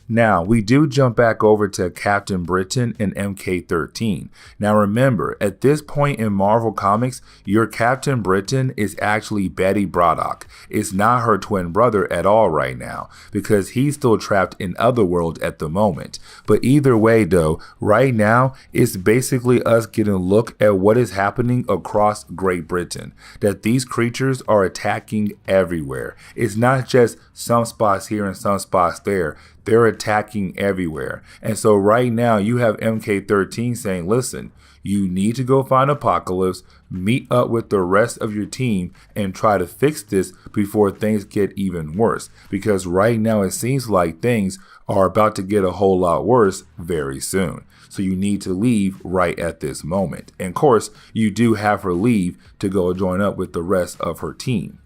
Now, we do jump back over to Captain Britain and MK13. Now remember, at this point in Marvel Comics, your Captain Britain is actually Betsy Braddock. It's not her twin brother at all right now, because he's still trapped in Otherworld at the moment. But either way though, right now, it's basically us getting a look at what is happening across Great Britain. That these creatures are attacking everywhere. It's not just some spots here and some spots there. They're attacking everywhere. And so right now you have MK13 saying, listen, you need to go find Apocalypse, meet up with the rest of your team and try to fix this before things get even worse. Because right now it seems like things are about to get a whole lot worse very soon. So you need to leave right at this moment. And of course, you do have her leave to go join up with the rest of her team.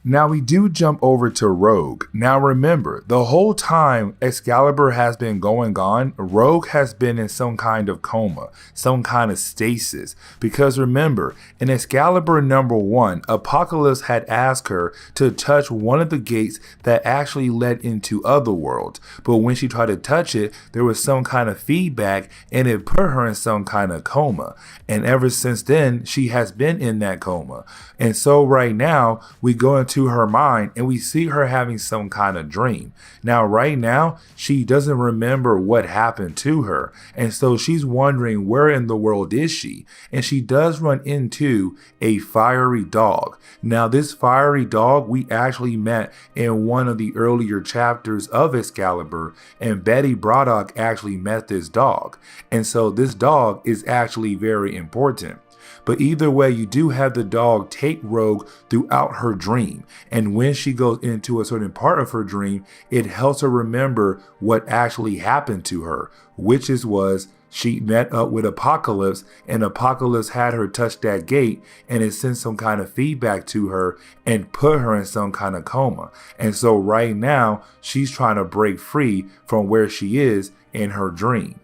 Now we do jump over to Rogue. Now remember, the whole time Excalibur has been going on, Rogue has been in some kind of coma, some kind of stasis. Because remember, in Excalibur #1, Apocalypse had asked her to touch one of the gates that actually led into Otherworld. But when she tried to touch it, there was some kind of feedback and it put her in some kind of coma. And ever since then, she has been in that coma. And so right now, we go into her mind and we see her having some kind of dream. Now right now she doesn't remember what happened to her, and so she's wondering where in the world is she. And she does run into a fiery dog. Now this fiery dog we actually met in one of the earlier chapters of Excalibur, and Betsy Braddock actually met this dog. And so this dog is actually very important. But either way, you do have the dog take Rogue throughout her dream. And when she goes into a certain part of her dream, it helps her remember what actually happened to her, which was she met up with Apocalypse, and Apocalypse had her touch that gate, and it sent some kind of feedback to her and put her in some kind of coma. And so right now, she's trying to break free from where she is in her dream.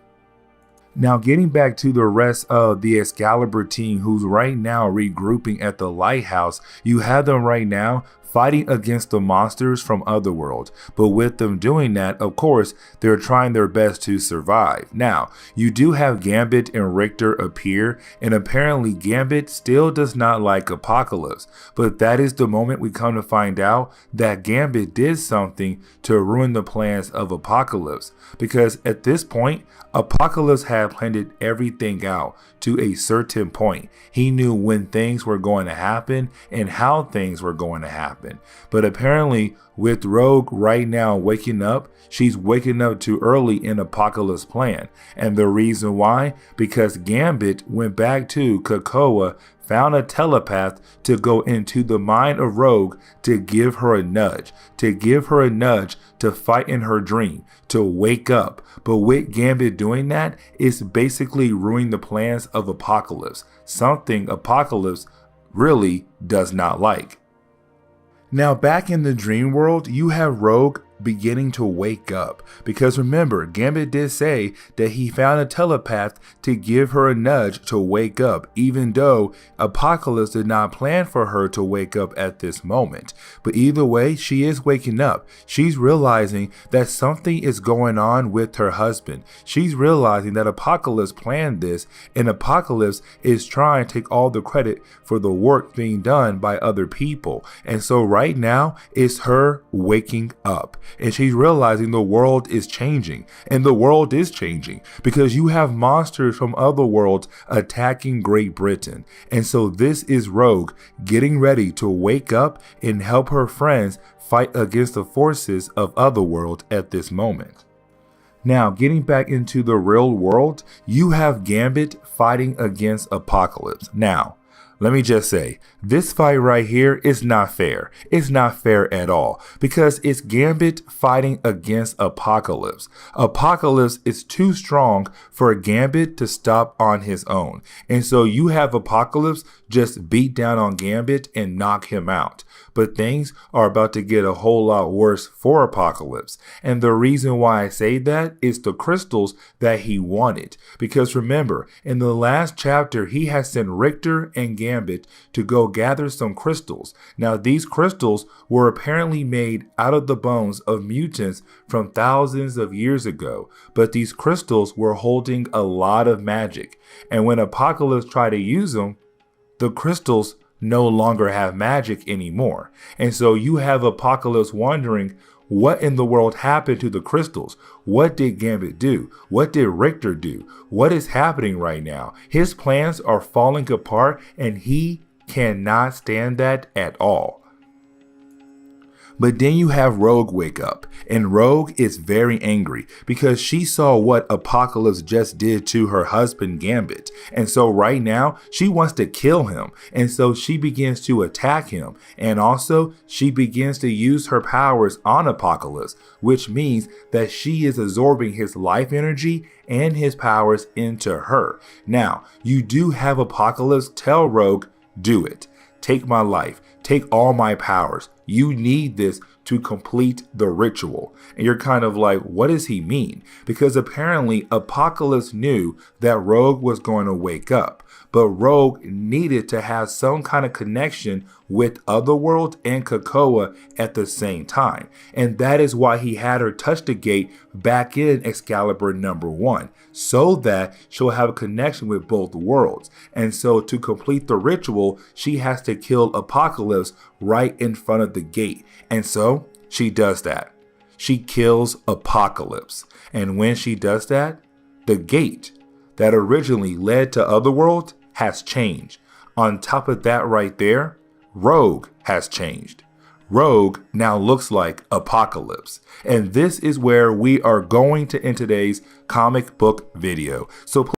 Now getting back to the rest of the Excalibur team who's right now regrouping at the lighthouse, you have them right now fighting against the monsters from Otherworld. But with them doing that, of course, they're trying their best to survive. Now, you do have Gambit and Richter appear, and apparently Gambit still does not like Apocalypse. But that is the moment we come to find out that Gambit did something to ruin the plans of Apocalypse. Because at this point, Apocalypse had planned everything out to a certain point. He knew when things were going to happen and how things were going to happen. But apparently with Rogue right now waking up, she's waking up too early in Apocalypse's plan. And the reason why? Because Gambit went back to Krakoa, found a telepath to go into the mind of Rogue to give her a nudge, to fight in her dream, to wake up. But with Gambit doing that, it's basically ruining the plans of Apocalypse, something Apocalypse really does not like. Now back in the dream world, you have Rogue beginning to wake up. Because remember, Gambit did say that he found a telepath to give her a nudge to wake up, even though Apocalypse did not plan for her to wake up at this moment. But either way, she is waking up. She's realizing that something is going on with her husband. She's realizing that Apocalypse planned this, and Apocalypse is trying to take all the credit for the work being done by other people. And so right now, it's her waking up. And she's realizing the world is changing, and the world is changing because you have monsters from other worlds attacking Great Britain. And so this is Rogue getting ready to wake up and help her friends fight against the forces of Otherworld at this moment. Now, getting back into the real world, you have Gambit fighting against Apocalypse. Now, let me just say, this fight right here is not fair. It's not fair at all because it's Gambit fighting against Apocalypse. Apocalypse is too strong for Gambit to stop on his own. And so you have Apocalypse just beat down on Gambit and knock him out. But things are about to get a whole lot worse for Apocalypse. And the reason why I say that is the crystals that he wanted. Because remember, in the last chapter, he has sent Richter and Gambit to go gather some crystals. Now, these crystals were apparently made out of the bones of mutants from thousands of years ago. But these crystals were holding a lot of magic. And when Apocalypse tried to use them, the crystals no longer have magic anymore. And so you have Apocalypse wondering, what in the world happened to the crystals? What did Gambit do? What did Richter do? What is happening right now? His plans are falling apart and he cannot stand that at all. But then you have Rogue wake up, and Rogue is very angry because she saw what Apocalypse just did to her husband Gambit. And so right now she wants to kill him. And so she begins to attack him. And also she begins to use her powers on Apocalypse, which means that she is absorbing his life energy and his powers into her. Now, you do have Apocalypse tell Rogue, do it. Take my life. Take all my powers. You need this to complete the ritual. And you're kind of like, what does he mean? Because apparently Apocalypse knew that Rogue was going to wake up. But Rogue needed to have some kind of connection with Otherworld and Krakoa at the same time. And that is why he had her touch the gate back in Excalibur #1, so that she'll have a connection with both worlds. And so to complete the ritual, she has to kill Apocalypse right in front of the gate. And so she does that. She kills Apocalypse. And when she does that, the gate that originally led to Otherworld has changed. On top of that right there, Rogue has changed. Rogue now looks like Apocalypse. And this is where we are going to end today's comic book video. So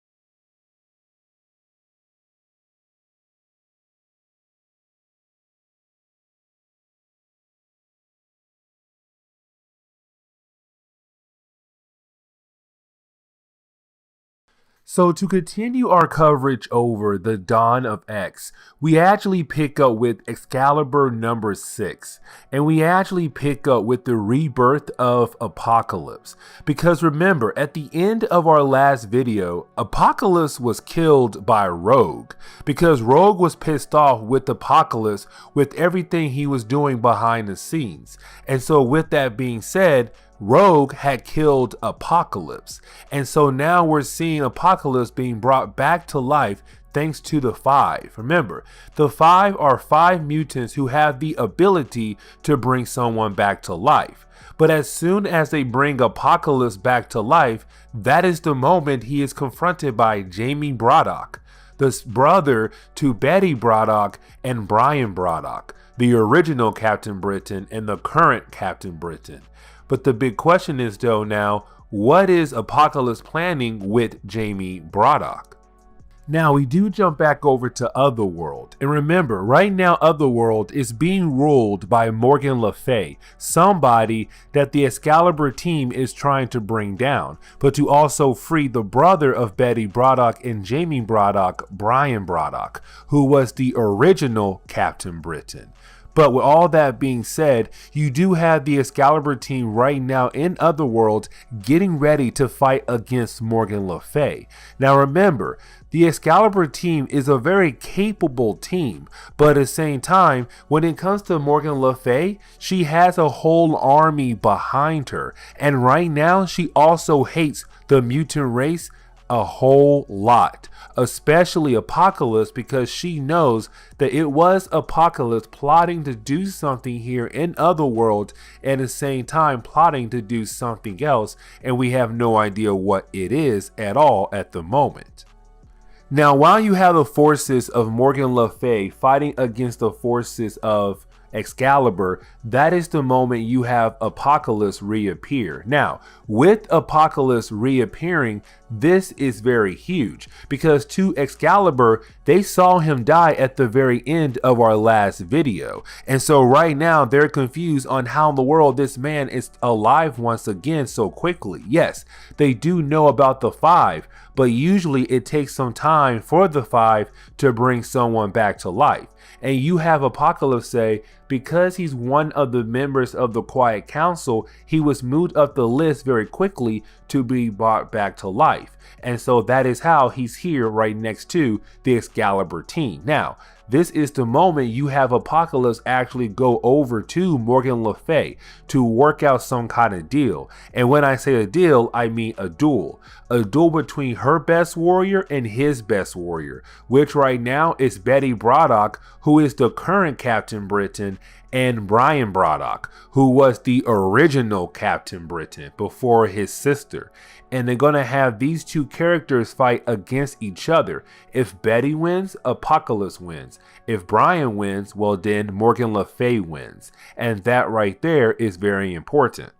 So to continue our coverage over the Dawn of X, we actually pick up with Excalibur #6, and we actually pick up with the rebirth of Apocalypse. Because remember, at the end of our last video, Apocalypse was killed by Rogue, because Rogue was pissed off with Apocalypse with everything he was doing behind the scenes. And so with that being said, Rogue had killed Apocalypse, and so now we're seeing Apocalypse being brought back to life thanks to the Five. Remember, the Five are 5 mutants who have the ability to bring someone back to life. But as soon as they bring Apocalypse back to life, that is the moment he is confronted by Jamie Braddock, the brother to Betty Braddock and Brian Braddock, the original Captain Britain and the current Captain Britain. But the big question is though now, what is Apocalypse planning with Jamie Braddock? Now we do jump back over to Otherworld. And remember, right now Otherworld is being ruled by Morgan Le Fay, somebody that the Excalibur team is trying to bring down, but to also free the brother of Betty Braddock and Jamie Braddock, Brian Braddock, who was the original Captain Britain. But with all that being said, you do have the Excalibur team right now in Otherworld getting ready to fight against Morgan Le Fay. Now remember, the Excalibur team is a very capable team, but at the same time, when it comes to Morgan Le Fay, she has a whole army behind her. And right now, she also hates the mutant race a whole lot, especially Apocalypse, because she knows that it was Apocalypse plotting to do something here in Otherworld and at the same time plotting to do something else, and we have no idea what it is at all at the moment. Now, while you have the forces of Morgan Le Fay fighting against the forces of Excalibur, that is the moment you have Apocalypse reappear. Now, with Apocalypse reappearing, this is very huge because to Excalibur, they saw him die at the very end of our last video. And so right now they're confused on how in the world this man is alive once again so quickly. Yes, they do know about the 5, but usually it takes some time for the 5 to bring someone back to life. And you have Apocalypse say, because he's one of the members of the Quiet Council, he was moved up the list very quickly to be brought back to life. And so that is how he's here right next to the Excalibur team. Now, this is the moment you have Apocalypse actually go over to Morgan Le Fay to work out some kind of deal. And when I say a deal, I mean a duel. A duel between her best warrior and his best warrior, which right now is Betsy Braddock, who is the current Captain Britain, and Brian Braddock, who was the original Captain Britain before his sister. And they're going to have these two characters fight against each other. If Betty wins, Apocalypse wins. If Brian wins, well then Morgan Le Fay wins. And that right there is very important.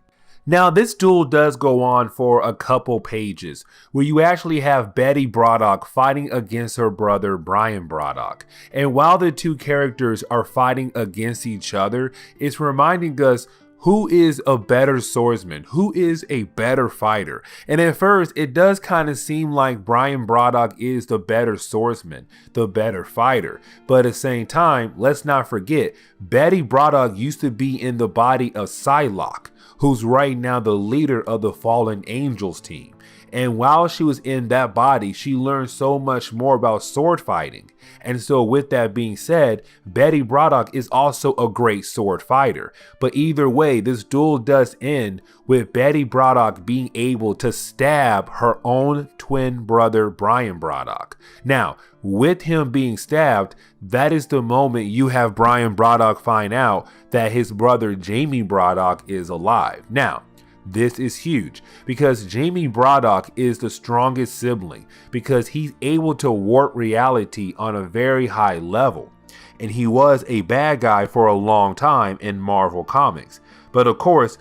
Now, this duel does go on for a couple pages, where you actually have Betsy Braddock fighting against her brother Brian Braddock. And while the two characters are fighting against each other, it's reminding us who is a better swordsman, who is a better fighter. And at first, it does kind of seem like Brian Braddock is the better swordsman, the better fighter. But at the same time, let's not forget, Betsy Braddock used to be in the body of Psylocke, who's right now the leader of the Fallen Angels team. And while she was in that body, she learned so much more about sword fighting. And so with that being said, Betsy Braddock is also a great sword fighter. But either way, this duel does end with Betsy Braddock being able to stab her own twin brother Brian Braddock. Now, with him being stabbed, that is the moment you have Brian Braddock find out that his brother Jamie Braddock is alive. Now, this is huge because Jamie Braddock is the strongest sibling because he's able to warp reality on a very high level. And he was a bad guy for a long time in Marvel Comics. But of course,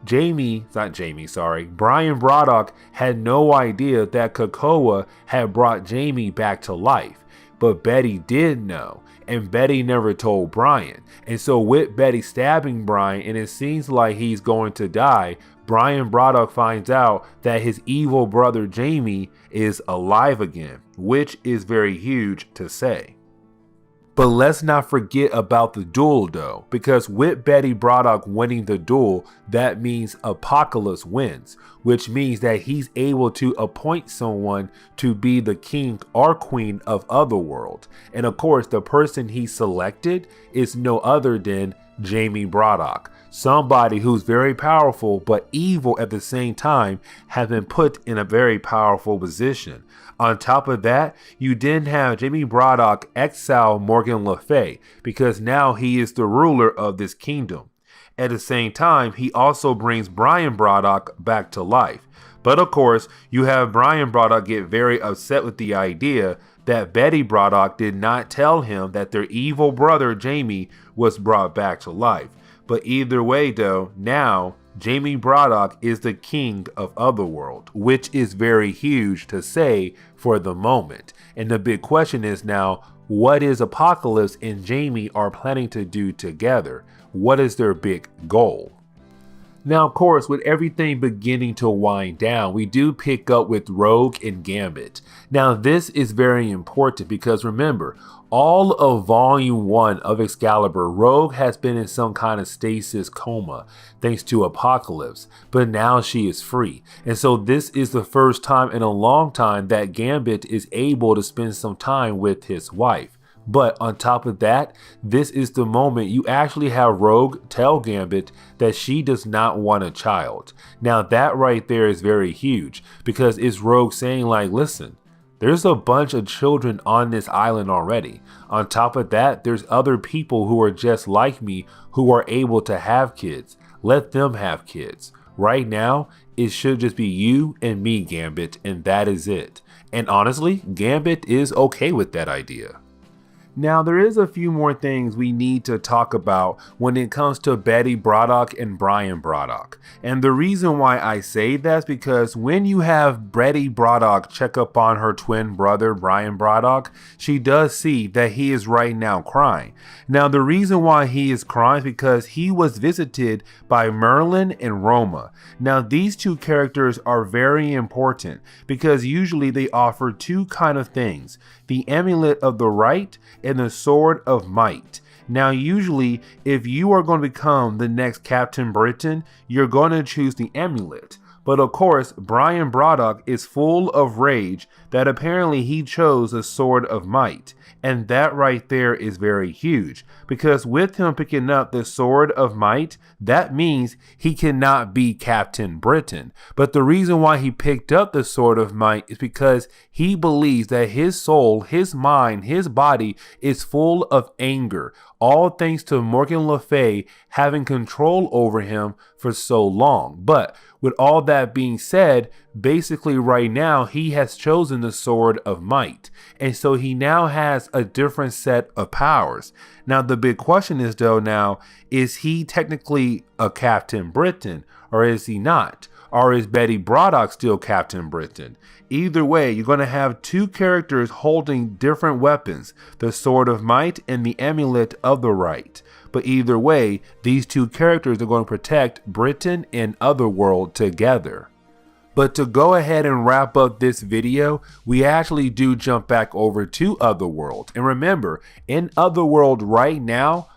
Brian Braddock had no idea that Krakoa had brought Jamie back to life. But Betty did know, and Betty never told Brian. And so with Betty stabbing Brian, and it seems like he's going to die, Brian Braddock finds out that his evil brother Jamie is alive again, which is very huge to say. But let's not forget about the duel though, because with Betsy Braddock winning the duel, that means Apocalypse wins, which means that he's able to appoint someone to be the king or queen of Otherworld. And of course, the person he selected is no other than Jamie Braddock, somebody who's very powerful but evil at the same time, have been put in a very powerful position. On top of that, you then have Jamie Braddock exile Morgan Le Fay because now he is the ruler of this kingdom. At the same time, he also brings Brian Braddock back to life. But of course, you have Brian Braddock get very upset with the idea that Betsy Braddock did not tell him that their evil brother Jamie was brought back to life. But either way though, now Jamie Braddock is the king of Otherworld, which is very huge to say for the moment. And the big question is now, what is Apocalypse and Jamie are planning to do together? What is their big goal? Now, of course, with everything beginning to wind down, we do pick up with Rogue and Gambit. Now, this is very important because remember, all of Volume 1 of Excalibur, Rogue has been in some kind of stasis coma thanks to Apocalypse, but now she is free. And so this is the first time in a long time that Gambit is able to spend some time with his wife. But on top of that, this is the moment you actually have Rogue tell Gambit that she does not want a child. Now that right there is very huge, because it's Rogue saying like, listen, there's a bunch of children on this island already. On top of that, there's other people who are just like me who are able to have kids. Let them have kids. Right now, it should just be you and me, Gambit, and that is it. And honestly, Gambit is okay with that idea. Now, there is a few more things we need to talk about when it comes to Betty Braddock and Brian Braddock. And the reason why I say that is because when you have Betty Braddock check up on her twin brother, Brian Braddock, she does see that he is right now crying. Now, the reason why he is crying is because he was visited by Merlin and Roma. Now, these two characters are very important because usually they offer two kind of things: the amulet of the right and the sword of might. Now, usually, if you are going to become the next Captain Britain, you're going to choose the amulet. But of course, Brian Braddock is full of rage that apparently he chose the sword of might. And that right there is very huge, because with him picking up the sword of might, that means he cannot be Captain Britain. But the reason why he picked up the sword of might is because he believes that his soul, his mind, his body is full of anger, all thanks to Morgan Le Fay having control over him for so long. But with all that being said, basically right now he has chosen the sword of might, and so he now has a different set of powers. Now the big question is though, now is he technically a Captain Britain or is he not? Or is Betty Braddock still Captain Britain? Either way, you're going to have two characters holding different weapons, the sword of might and the amulet of the right. But either way, these two characters are going to protect Britain and Otherworld together. But to go ahead and wrap up this video, we actually do jump back over to Otherworld. And remember, in Otherworld right now,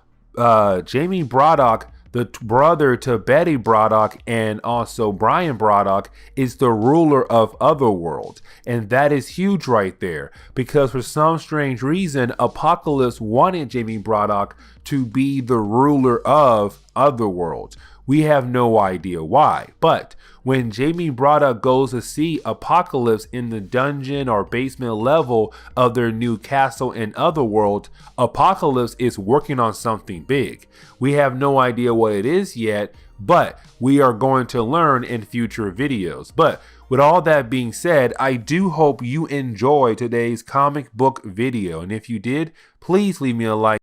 Jamie Braddock, the brother to Betty Braddock and also Brian Braddock, is the ruler of Otherworld. And that is huge right there, because for some strange reason, Apocalypse wanted Jamie Braddock to be the ruler of Otherworld. We have no idea why, but when Jamie Braddock goes to see Apocalypse in the dungeon or basement level of their new castle in Otherworld, Apocalypse is working on something big. We have no idea what it is yet, but we are going to learn in future videos. But with all that being said, I do hope you enjoyed today's comic book video, and if you did, please leave me a like.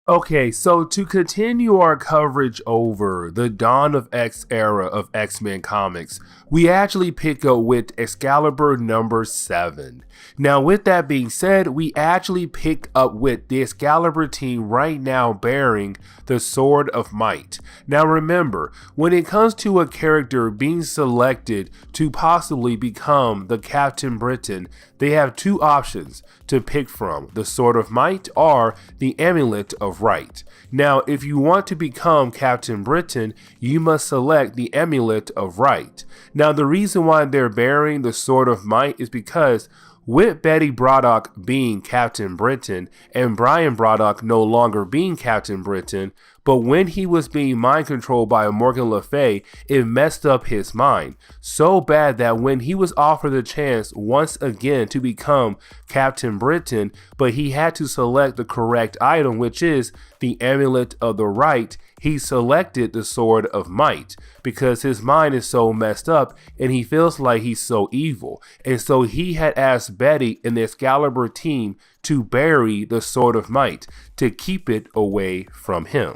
Okay, so to continue our coverage over the Dawn of X era of X-Men comics, we actually pick up with Excalibur number 7. Now, with that being said, we actually pick up with the Excalibur team right now bearing the Sword of Might. Now remember, when it comes to a character being selected to possibly become the Captain Britain, they have two options to pick from: the Sword of Might or the Amulet of Right. Now, if you want to become Captain Britain, you must select the Amulet of Right. Now, the reason why they're bearing the Sword of Might is because with Betty Braddock being Captain Britain and Brian Braddock no longer being Captain Britain, but when he was being mind controlled by Morgan Le Fay, it messed up his mind so bad that when he was offered the chance once again to become Captain Britain, but he had to select the correct item, which is the Amulet of the Right, he selected the Sword of Might because his mind is so messed up and he feels like he's so evil. And so he had asked Betty and the Excalibur team to bury the Sword of Might to keep it away from him.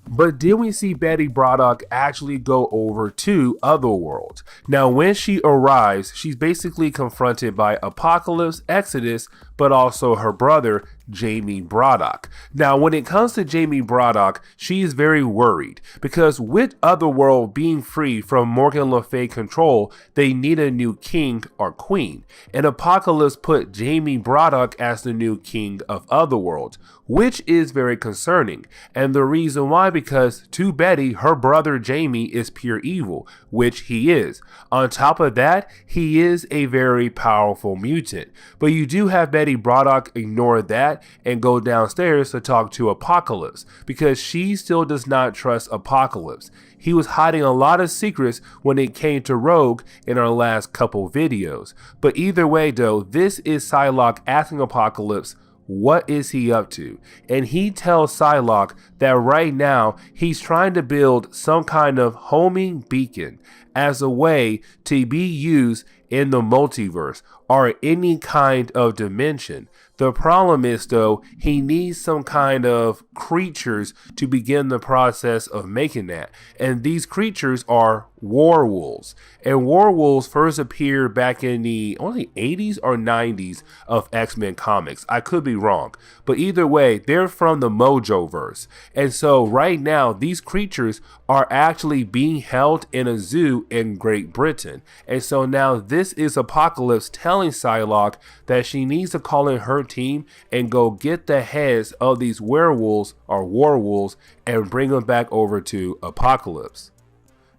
But did we see Betty Braddock actually go over to Otherworld? Now, when she arrives, she's basically confronted by Apocalypse, Exodus, but also her brother, Jamie Braddock. Now, when it comes to Jamie Braddock, she is very worried because with Otherworld being free from Morgan Le Fay control, they need a new king or queen. And Apocalypse put Jamie Braddock as the new king of Otherworld, which is very concerning. And the reason why, because to Betty, her brother Jamie is pure evil, which he is. On top of that, he is a very powerful mutant. But you do have Betty Braddock ignore that and go downstairs to talk to Apocalypse, because she still does not trust Apocalypse. He was hiding a lot of secrets when it came to Rogue in our last couple videos. But either way though, this is Psylocke asking Apocalypse, what is he up to? And he tells Psylocke that right now he's trying to build some kind of homing beacon as a way to be used in the multiverse or any kind of dimension. The problem is though, he needs some kind of creatures to begin the process of making that. And these creatures are werewolves. And werewolves first appeared back in the only 80s or 90s of X-Men comics. I could be wrong. But either way, they're from the Mojoverse. And so right now, these creatures are actually being held in a zoo in Great Britain. And so now this is Apocalypse telling Psylocke that she needs to call in her team and go get the heads of these werewolves or warwolves and bring them back over to Apocalypse.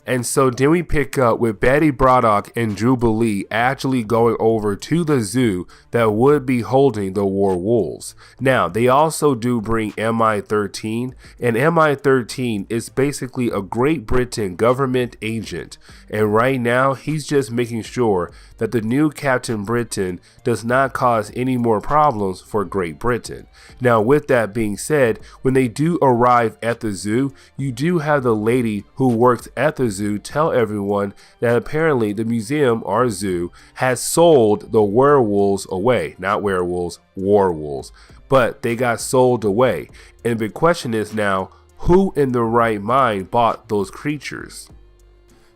And so then we pick up with Betty Braddock and Jubilee actually going over to the zoo that would be holding the werewolves. Now, they also do bring MI-13, and MI-13 is basically a Great Britain government agent. And right now, he's just making sure that the new Captain Britain does not cause any more problems for Great Britain. Now, with that being said, when they do arrive at the zoo, you do have the lady who works at the zoo tell everyone that apparently the museum or zoo has sold the werewolves away. Not werewolves, werewolves. But they got sold away. And the question is now, who in their right mind bought those creatures?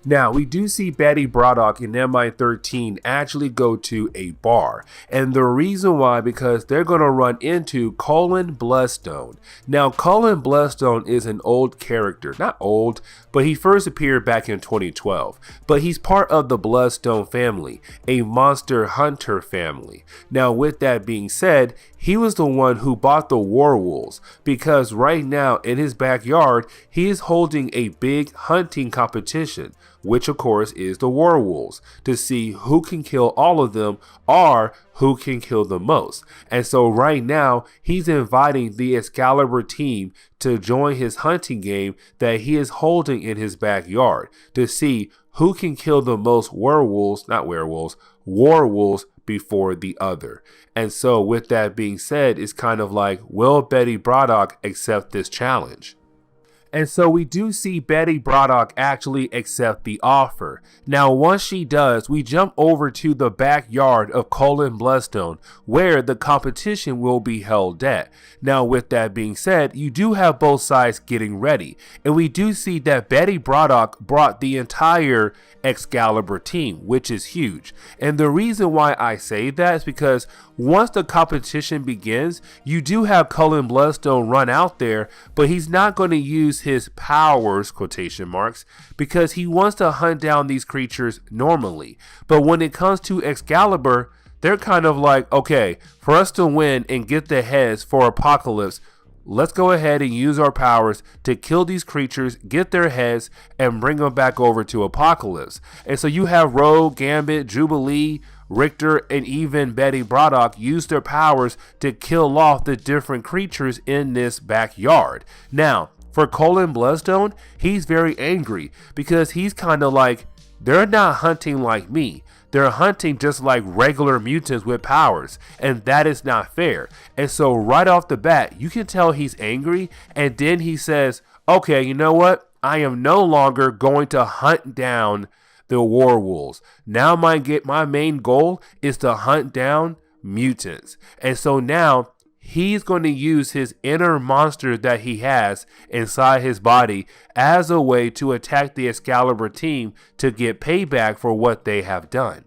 Now, we do see Betty Braddock and MI-13 actually go to a bar. And the reason why, because they're going to run into Cullen Bloodstone. Now, Cullen Bloodstone is an old character. Not old, but he first appeared back in 2012. But he's part of the Bloodstone family, a monster hunter family. Now, with that being said, he was the one who bought the werewolves, because right now in his backyard, he is holding a big hunting competition, which of course is the werewolves, to see who can kill all of them or who can kill the most. And so right now, he's inviting the Excalibur team to join his hunting game that he is holding in his backyard to see who can kill the most werewolves, not werewolves, werewolves before the other. And so with that being said, it's kind of like, will Betty Braddock accept this challenge? And so we do see Betty Braddock actually accept the offer. Now, once she does, we jump over to the backyard of Cullen Bloodstone, where the competition will be held at. Now, with that being said, you do have both sides getting ready. And we do see that Betty Braddock brought the entire Excalibur team, which is huge. And the reason why I say that is because once the competition begins, you do have Cullen Bloodstone run out there, but he's not going to use his powers, quotation marks, because he wants to hunt down these creatures normally. But when it comes to Excalibur, they're kind of like, okay, for us to win and get the heads for Apocalypse, let's go ahead and use our powers to kill these creatures, get their heads, and bring them back over to Apocalypse. And so you have Rogue, Gambit, Jubilee, Richter, and even Betty Braddock use their powers to kill off the different creatures in this backyard. Now, for Cullen Bloodstone, he's very angry because he's kind of like, they're not hunting like me. They're hunting just like regular mutants with powers, and that is not fair. And so right off the bat, you can tell he's angry, and then he says, okay, you know what? I am no longer going to hunt down the werewolves. Now my main goal is to hunt down mutants. And so now he's going to use his inner monster that he has inside his body as a way to attack the Excalibur team to get payback for what they have done.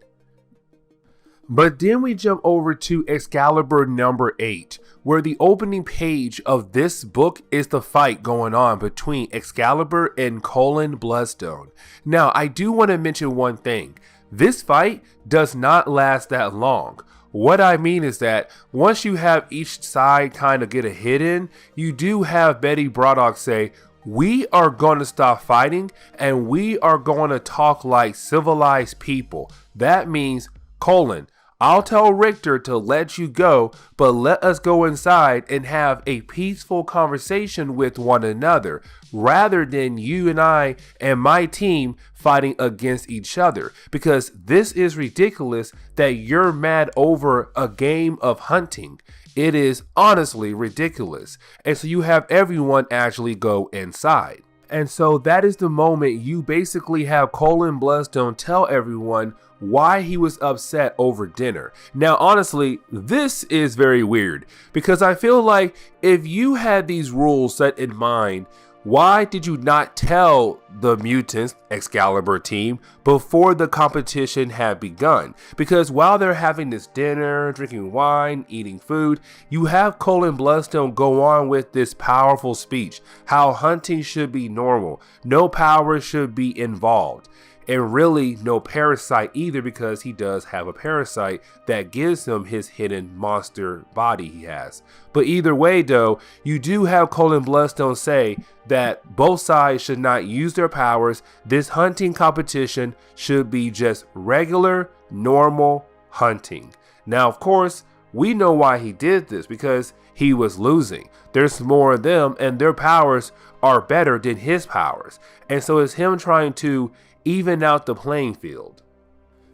But then we jump over to Excalibur number 8, where the opening page of this book is the fight going on between Excalibur and Colin Bloodstone. Now, I do want to mention one thing. This fight does not last that long. What I mean is that once you have each side kind of get a hit in, you do have Betsy Braddock say, "We are going to stop fighting and we are going to talk like civilized people." That means, Colin, I'll tell Richter to let you go, but let us go inside and have a peaceful conversation with one another, rather than you and I and my team fighting against each other. Because this is ridiculous that you're mad over a game of hunting. It is honestly ridiculous. And so you have everyone actually go inside. And so that is the moment you basically have Colin Bloodstone tell everyone why he was upset over dinner. Now, honestly, this is very weird because I feel like if you had these rules set in mind, why did you not tell the mutants Excalibur team before the competition had begun? Because while they're having this dinner, drinking wine, eating food, you have Colin Bloodstone go on with this powerful speech, how hunting should be normal, no power should be involved. And really no parasite either, because he does have a parasite that gives him his hidden monster body he has. But either way though, you do have Colin Bloodstone say that both sides should not use their powers. This hunting competition should be just regular, normal hunting. Now, of course, we know why he did this, because he was losing. There's more of them and their powers are better than his powers. And so it's him trying to even out the playing field.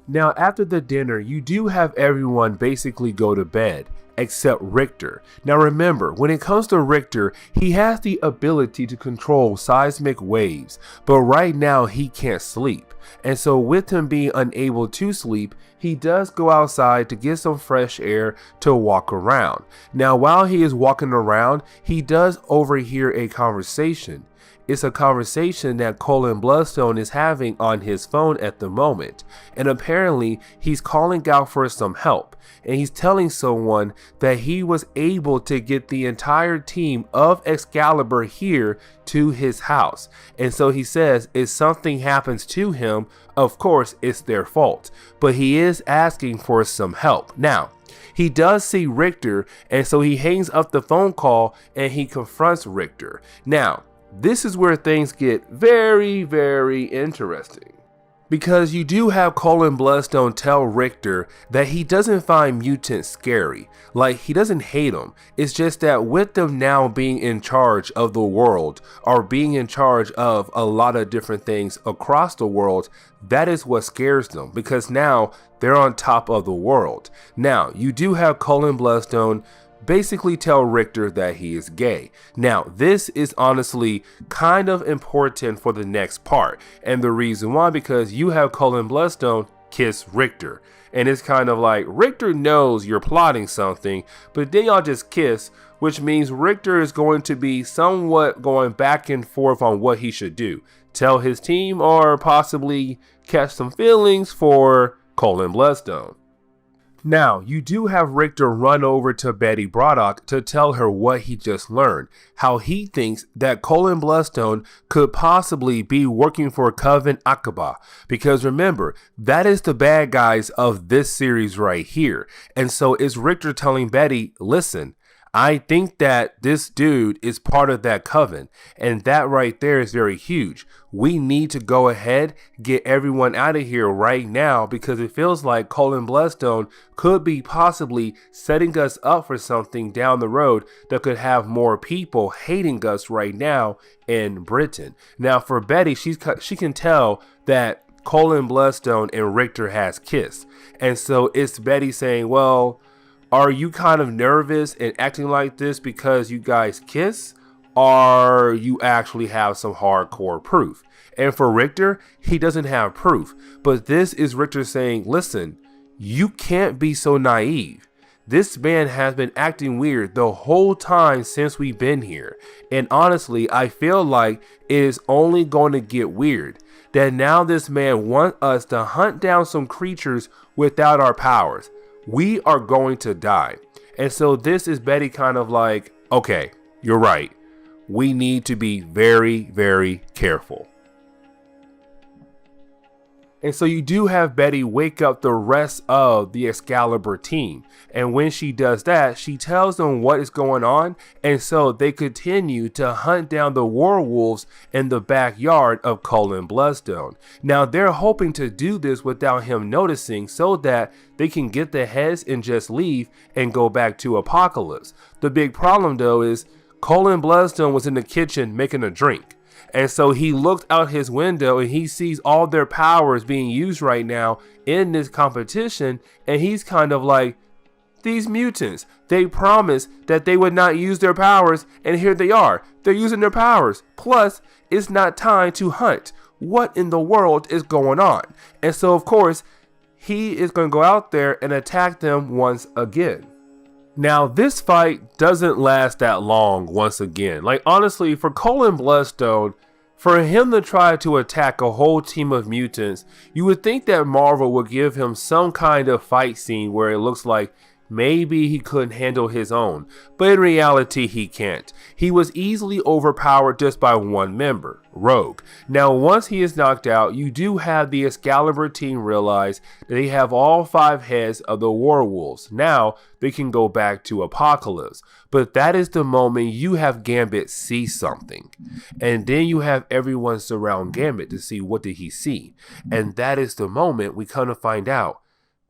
Now, after the dinner, you do have everyone basically go to bed, except Richter. Now remember, when it comes to Richter, he has the ability to control seismic waves, but right now he can't sleep. And so with him being unable to sleep, he does go outside to get some fresh air to walk around. Now, while he is walking around, he does overhear a conversation. It's a conversation that Colin Bloodstone is having on his phone at the moment. And apparently he's calling out for some help. And he's telling someone that he was able to get the entire team of Excalibur here to his house. And so he says if something happens to him, of course it's their fault. But he is asking for some help. Now, he does see Richter, and so he hangs up the phone call and he confronts Richter. Now, this is where things get very, very interesting, because you do have Colin Bloodstone tell Richter that he doesn't find mutants scary. Like, he doesn't hate them. It's just that with them now being in charge of the world, or being in charge of a lot of different things across the world, that is what scares them, because now they're on top of the world. Now, you do have Colin Bloodstone basically tell Richter that he is gay. Now, this is honestly kind of important for the next part. And the reason why, because you have Colin Bloodstone kiss Richter. And it's kind of like, Richter knows you're plotting something, but then y'all just kiss, which means Richter is going to be somewhat going back and forth on what he should do. Tell his team, or possibly catch some feelings for Colin Bloodstone. Now, you do have Richter run over to Betsy Braddock to tell her what he just learned, how he thinks that Colin Bloodstone could possibly be working for Coven Akkaba, because remember, that is the bad guys of this series right here. And so it's Richter telling Betsy, listen, I think that this dude is part of that coven, and that right there is very huge. We need to go ahead, get everyone out of here right now, because it feels like Colin Bloodstone could be possibly setting us up for something down the road that could have more people hating us right now in Britain. Now, for Betsy, she can tell that Colin Bloodstone and Richter has kissed, and so it's Betsy saying, well, are you kind of nervous and acting like this because you guys kiss, or you actually have some hardcore proof? And for Richter, he doesn't have proof, but this is Richter saying, listen, you can't be so naive. This man has been acting weird the whole time since we've been here. And honestly, I feel like it is only going to get weird. That now this man wants us to hunt down some creatures without our powers. we are going to die. And so this is Betty kind of like, okay, you're right. We need to be very, very careful. And so you do have Betty wake up the rest of the Excalibur team. And when she does that, she tells them what is going on. And so they continue to hunt down the werewolves in the backyard of Cullen Bloodstone. Now they're hoping to do this without him noticing so that they can get the heads and just leave and go back to Apocalypse. The big problem though is Cullen Bloodstone was in the kitchen making a drink. And so he looked out his window and he sees all their powers being used right now in this competition. And he's kind of like, these mutants, they promised that they would not use their powers. And here they are. They're using their powers. Plus, it's not time to hunt. What in the world is going on? And so, of course, he is going to go out there and attack them once again. Now, this fight doesn't last that long once again. Like, honestly, for Cullen Bloodstone, for him to try to attack a whole team of mutants, you would think that Marvel would give him some kind of fight scene where it looks like maybe he couldn't handle his own. But in reality, he can't. He was easily overpowered just by one member, Rogue. Now, once he is knocked out, you do have the Excalibur team realize that they have all 5 heads of the werewolves. Now, they can go back to Apocalypse. But that is the moment you have Gambit see something. And then you have everyone surround Gambit to see what did he see. And that is the moment we kind of find out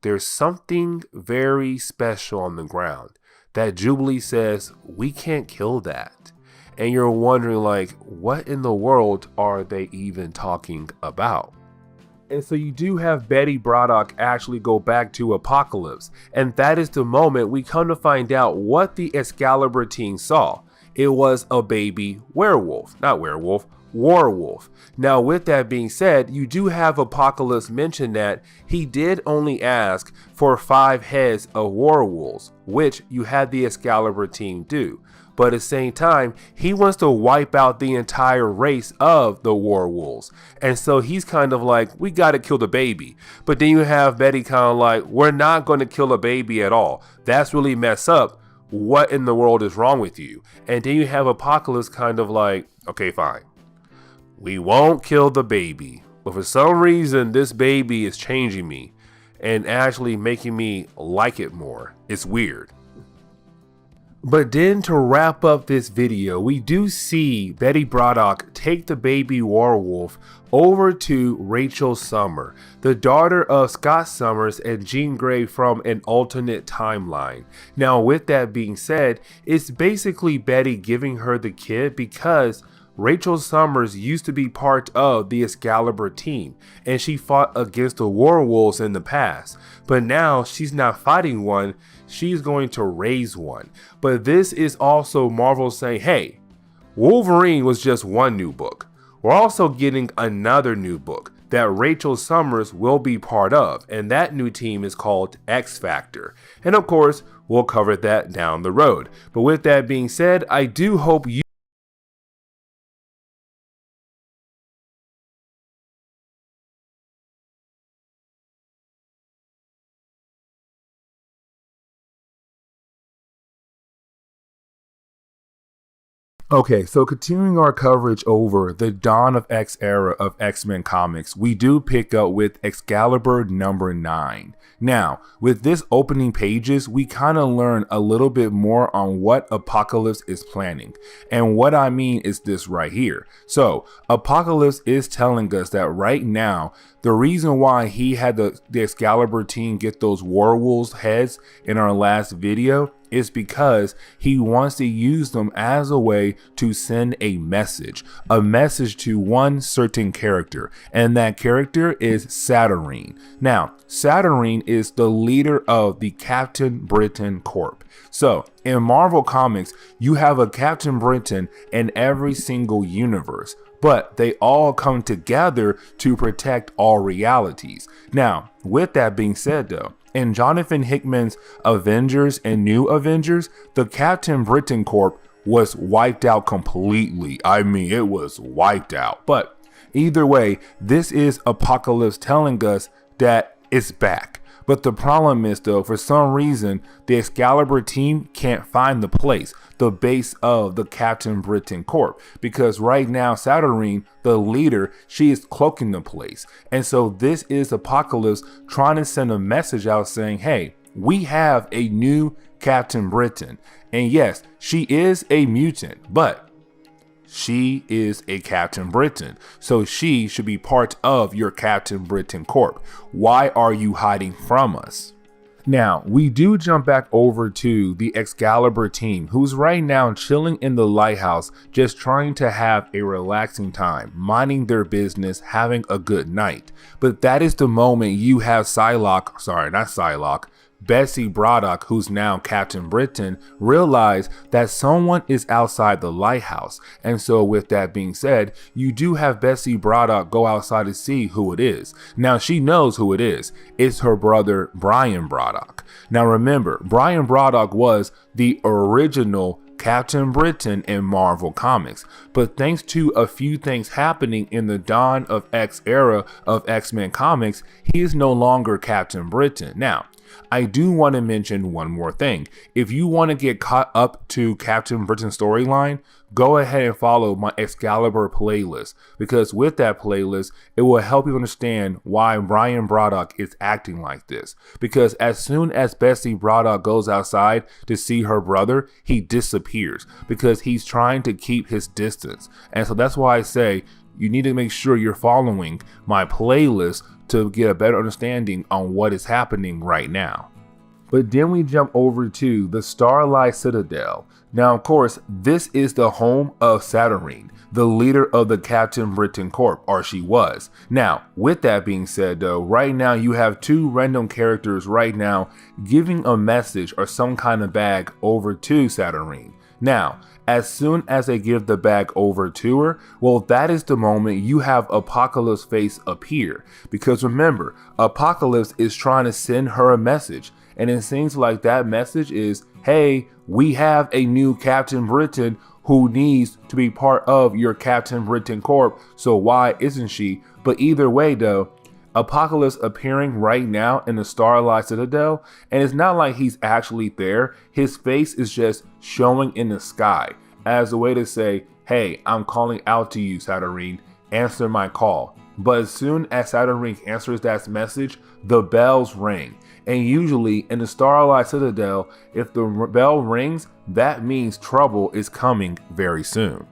there's something very special on the ground that Jubilee says, we can't kill that. And you're wondering like, what in the world are they even talking about? And so you do have Betsy Braddock actually go back to Apocalypse. And that is the moment we come to find out what the Excalibur team saw. It was a baby werewolf, not werewolf, werewolf. Now, with that being said, you do have Apocalypse mention that he did only ask for 5 heads of werewolves, which you had the Excalibur team do. But at the same time, he wants to wipe out the entire race of the werewolves. And so he's kind of like, we got to kill the baby. But then you have Betty kind of like, we're not going to kill a baby at all. That's really messed up. What in the world is wrong with you? And then you have Apocalypse kind of like, okay, fine. We won't kill the baby, but for some reason, this baby is changing me and actually making me like it more. It's weird. But then to wrap up this video, we do see Betsy Braddock take the baby werewolf over to Rachel Summer, the daughter of Scott Summers and Jean Grey from an alternate timeline. Now, with that being said, it's basically Betty giving her the kid because Rachel Summers used to be part of the Excalibur team, and she fought against the werewolves in the past. But now she's not fighting one, she's going to raise one. But this is also Marvel saying, hey, Wolverine was just one new book. We're also getting another new book that Rachel Summers will be part of, and that new team is called X Factor. And of course, we'll cover that down the road. But with that being said, I do hope you Okay, so continuing our coverage over the Dawn of X era of X-Men comics, we do pick up with Excalibur number 9. Now, with this opening pages, we kind of learn a little bit more on what Apocalypse is planning. And what I mean is this right here. So, Apocalypse is telling us that right now, the reason why he had the Excalibur team get those werewolves heads in our last video is because he wants to use them as a way to send a message to one certain character, and that character is Saturnyne. Now, Saturnyne is the leader of the Captain Britain Corp. So, in Marvel Comics, you have a Captain Britain in every single universe, but they all come together to protect all realities. Now, with that being said though, in Jonathan Hickman's Avengers and New Avengers, the Captain Britain Corp was wiped out completely. I mean, it was wiped out. But either way, this is Apocalypse telling us that it's back. But the problem is, though, for some reason, the Excalibur team can't find the place, the base of the Captain Britain Corp. Because right now, Saturnyne, the leader, she is cloaking the place. And so this is Apocalypse trying to send a message out saying, hey, we have a new Captain Britain. And yes, she is a mutant, but she is a Captain Britain, so she should be part of your Captain Britain Corp. Why are you hiding from us? Now, we do jump back over to the Excalibur team, who's right now chilling in the lighthouse, just trying to have a relaxing time, minding their business, having a good night. But that is the moment you have Betsy Braddock, who's now Captain Britain, realize that someone is outside the lighthouse. And so with that being said, you do have Betsy Braddock go outside to see who it is. Now she knows who it is. It's her brother, Brian Braddock. Now remember, Brian Braddock was the original Captain Britain in Marvel Comics, but thanks to a few things happening in the Dawn of X era of X-Men Comics, he is no longer Captain Britain. Now, I do want to mention one more thing. If you want to get caught up to Captain Britain's storyline, go ahead and follow my Excalibur playlist, because with that playlist, it will help you understand why Brian Braddock is acting like this. Because as soon as Betsy Braddock goes outside to see her brother, he disappears because he's trying to keep his distance. And so that's why I say you need to make sure you're following my playlist to get a better understanding on what is happening right now. But then we jump over to the Starlight Citadel. Now, of course, this is the home of Saturnyne, the leader of the Captain Britain Corp, or she was. Now, with that being said, though, right now you have two random characters right now giving a message or some kind of bag over to Saturnyne. Now, as soon as they give the bag over to her, well, that is the moment you have Apocalypse's face appear. Because remember, Apocalypse is trying to send her a message. And it seems like that message is, hey, we have a new Captain Britain who needs to be part of your Captain Britain Corp. So why isn't she? But either way, though, Apocalypse appearing right now in the Starlight Citadel, and it's not like he's actually there. His face is just showing in the sky as a way to say, hey, I'm calling out to you, Saturnyne, answer my call. But as soon as Saturnyne answers that message, the bells ring. And usually in the Starlight Citadel, if the bell rings, that means trouble is coming very soon.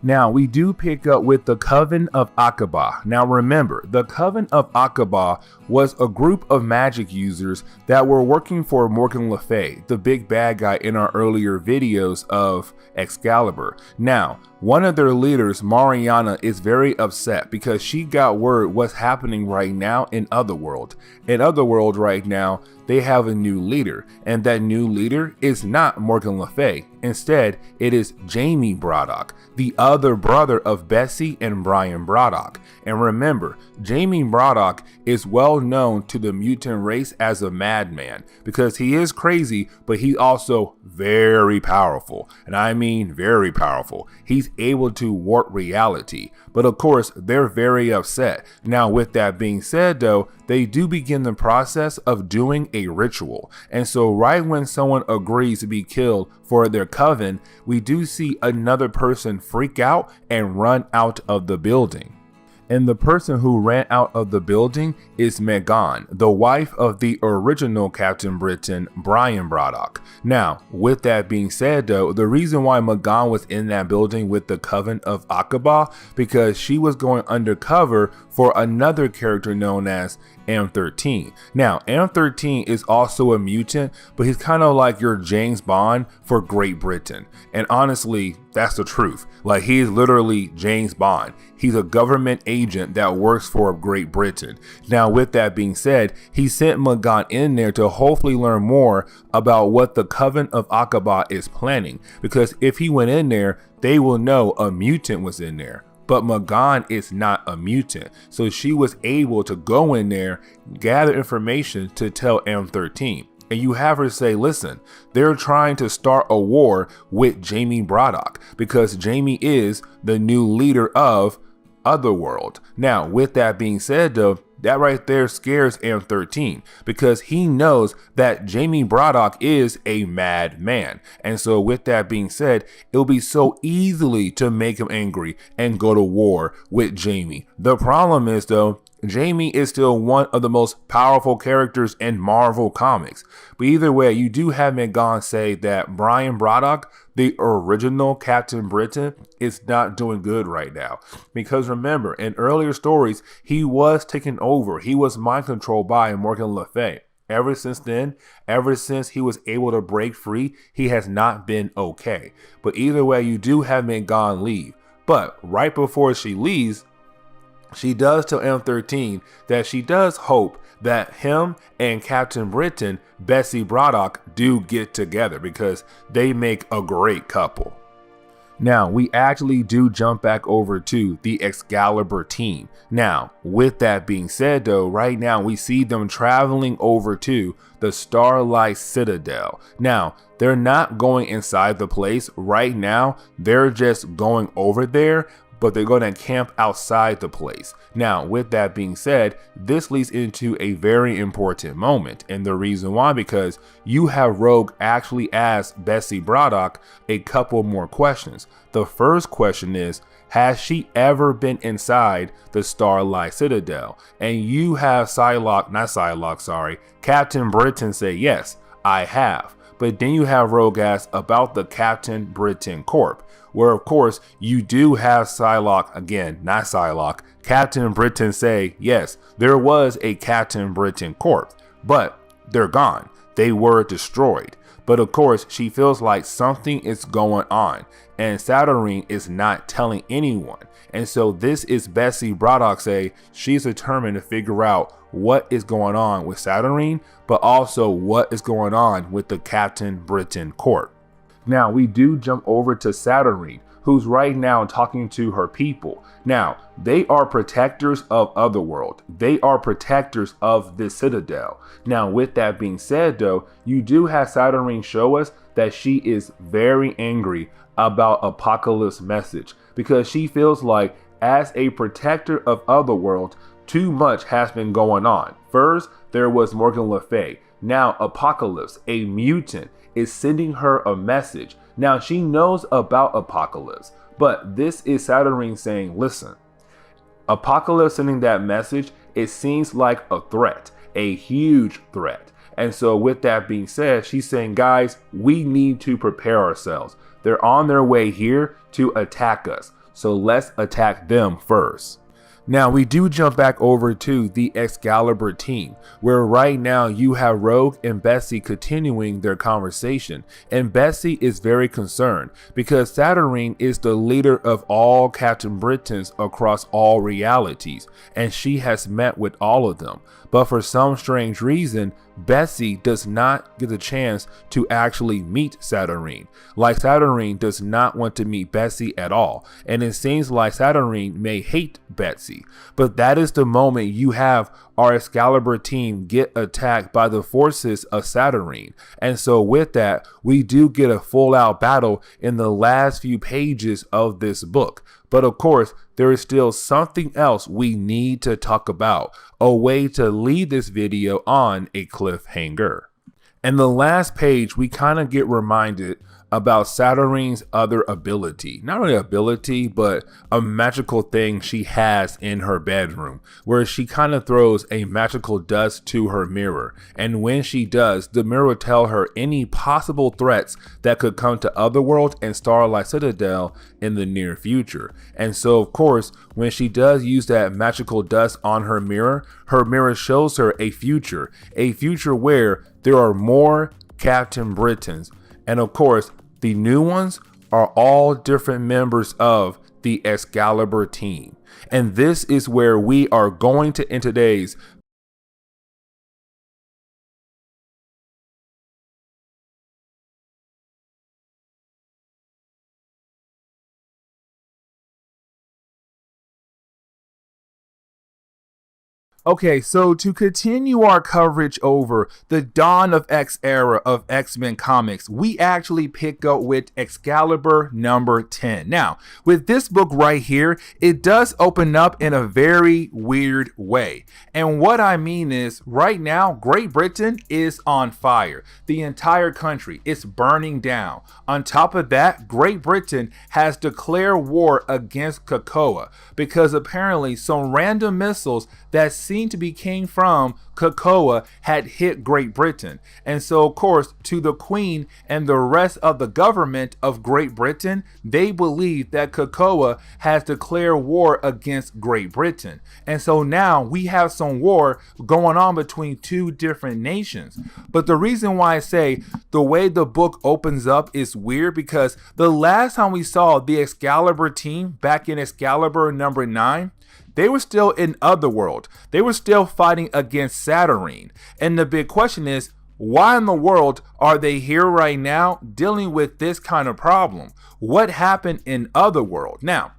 Now, we do pick up with the Coven Akkaba. Now remember, the Coven Akkaba was a group of magic users that were working for Morgan Le Fay, the big bad guy in our earlier videos of Excalibur. Now, one of their leaders, Mariana, is very upset because she got word what's happening right now in Otherworld. In Otherworld right now, they have a new leader, and that new leader is not Morgan Le Fay. Instead, it is Jamie Braddock, the other brother of Betsy and Brian Braddock. And remember, Jamie Braddock is well known to the mutant race as a madman because he is crazy, but he's also very powerful. And I mean very powerful. He's able to warp reality. But of course, they're very upset. Now, with that being said, though, they do begin the process of doing a ritual. And so right when someone agrees to be killed for their coven, we do see another person freak out and run out of the building. And the person who ran out of the building is Megan, the wife of the original Captain Britain, Brian Braddock. Now, with that being said, though, the reason why Megan was in that building with the Coven Akkaba, because she was going undercover for another character known as M13. Now, M13 is also a mutant, but he's kind of like your James Bond for Great Britain. And honestly, that's the truth. Like, he's literally James Bond. He's a government agent that works for Great Britain. Now, with that being said, he sent Megan in there to hopefully learn more about what the Coven Akkaba is planning. Because if he went in there, they will know a mutant was in there. But Megan is not a mutant, so she was able to go in there, gather information to tell M13. And you have her say, listen, they're trying to start a war with Jamie Braddock because Jamie is the new leader of Otherworld. Now, with that being said, though, That right there scares M13 because he knows that Jamie Braddock is a madman. And so with that being said, it'll be so easily to make him angry and go to war with Jamie. The problem is though, Jamie is still one of the most powerful characters in Marvel Comics. But either way, you do have McGon say that Brian Braddock, the original Captain Britain, is not doing good right now. Because remember, in earlier stories, he was taken over. He was mind controlled by Morgan Le Fay. Ever since then, ever since he was able to break free, he has not been okay. But either way, you do have McGon leave. But right before she leaves, she does tell M13 that she does hope that him and Captain Britain, Betsy Braddock, do get together because they make a great couple. Now, we actually do jump back over to the Excalibur team. Now, with that being said though, right now we see them traveling over to the Starlight Citadel. Now, they're not going inside the place right now. They're just going over there, but they're going to camp outside the place. Now, with that being said, this leads into a very important moment. And the reason why, because you have Rogue actually ask Betsy Braddock a couple more questions. The first question is, has she ever been inside the Starlight Citadel? And you have Captain Britain say, yes, I have. But then you have Rogue ask about the Captain Britain Corp, where of course you do have Captain Britain say, yes, there was a Captain Britain Corp, but they're gone. They were destroyed. But of course, she feels like something is going on, and Saturnyne is not telling anyone. And so this is Betsy Braddock say she's determined to figure out what is going on with Saturnyne, but also what is going on with the Captain Britain Corp. Now, we do jump over to Saturnyne, who's right now talking to her people. Now, they are protectors of Otherworld. They are protectors of this citadel. Now, with that being said, though, you do have Saturnyne show us that she is very angry about Apocalypse's message because she feels like, as a protector of Otherworld, too much has been going on. First, there was Morgan Le Fay. Now, Apocalypse, a mutant, is sending her a message. Now, she knows about Apocalypse, but this is Saturnyne saying, listen, Apocalypse sending that message, it seems like a threat, a huge threat. And so with that being said, she's saying, guys, we need to prepare ourselves. They're on their way here to attack us. So let's attack them first. Now, we do jump back over to the Excalibur team, where right now you have Rogue and Betsy continuing their conversation, and Betsy is very concerned because Saturnyne is the leader of all Captain Britons across all realities, and she has met with all of them. But for some strange reason, Betsy does not get the chance to actually meet Saturnyne. Like, Saturnyne does not want to meet Betsy at all, and it seems like Saturnyne may hate Betsy. But that is the moment you have our Excalibur team get attacked by the forces of Saturnyne. And so with that, we do get a full-out battle in the last few pages of this book. But of course, there is still something else we need to talk about, a way to leave this video on a cliffhanger. In the last page, we kind of get reminded about Saturnyne's other ability. Not really ability, but a magical thing she has in her bedroom, where she kind of throws a magical dust to her mirror. And when she does, the mirror will tell her any possible threats that could come to Otherworld and Starlight Citadel in the near future. And so, of course, when she does use that magical dust on her mirror shows her a future where there are more Captain Britons. And of course, the new ones are all different members of the Excalibur team. And this is where we are going to end today's Okay, so to continue our coverage over the Dawn of X era of X-Men comics, we actually pick up with Excalibur number 10. Now, with this book right here, it does open up in a very weird way. And what I mean is, right now, Great Britain is on fire. The entire country is burning down. On top of that, Great Britain has declared war against COPPA because apparently some random missiles that seem to be came from COPPA had hit Great Britain. And so, of course, to the Queen and the rest of the government of Great Britain, they believe that COPPA has declared war against Great Britain. And so now we have some war going on between two different nations. But the reason why I say the way the book opens up is weird because the last time we saw the Excalibur team back in Excalibur number 9, they were still in Otherworld. They were still fighting against Saturnyne. And the big question is, why in the world are they here right now dealing with this kind of problem? What happened in Otherworld? Now,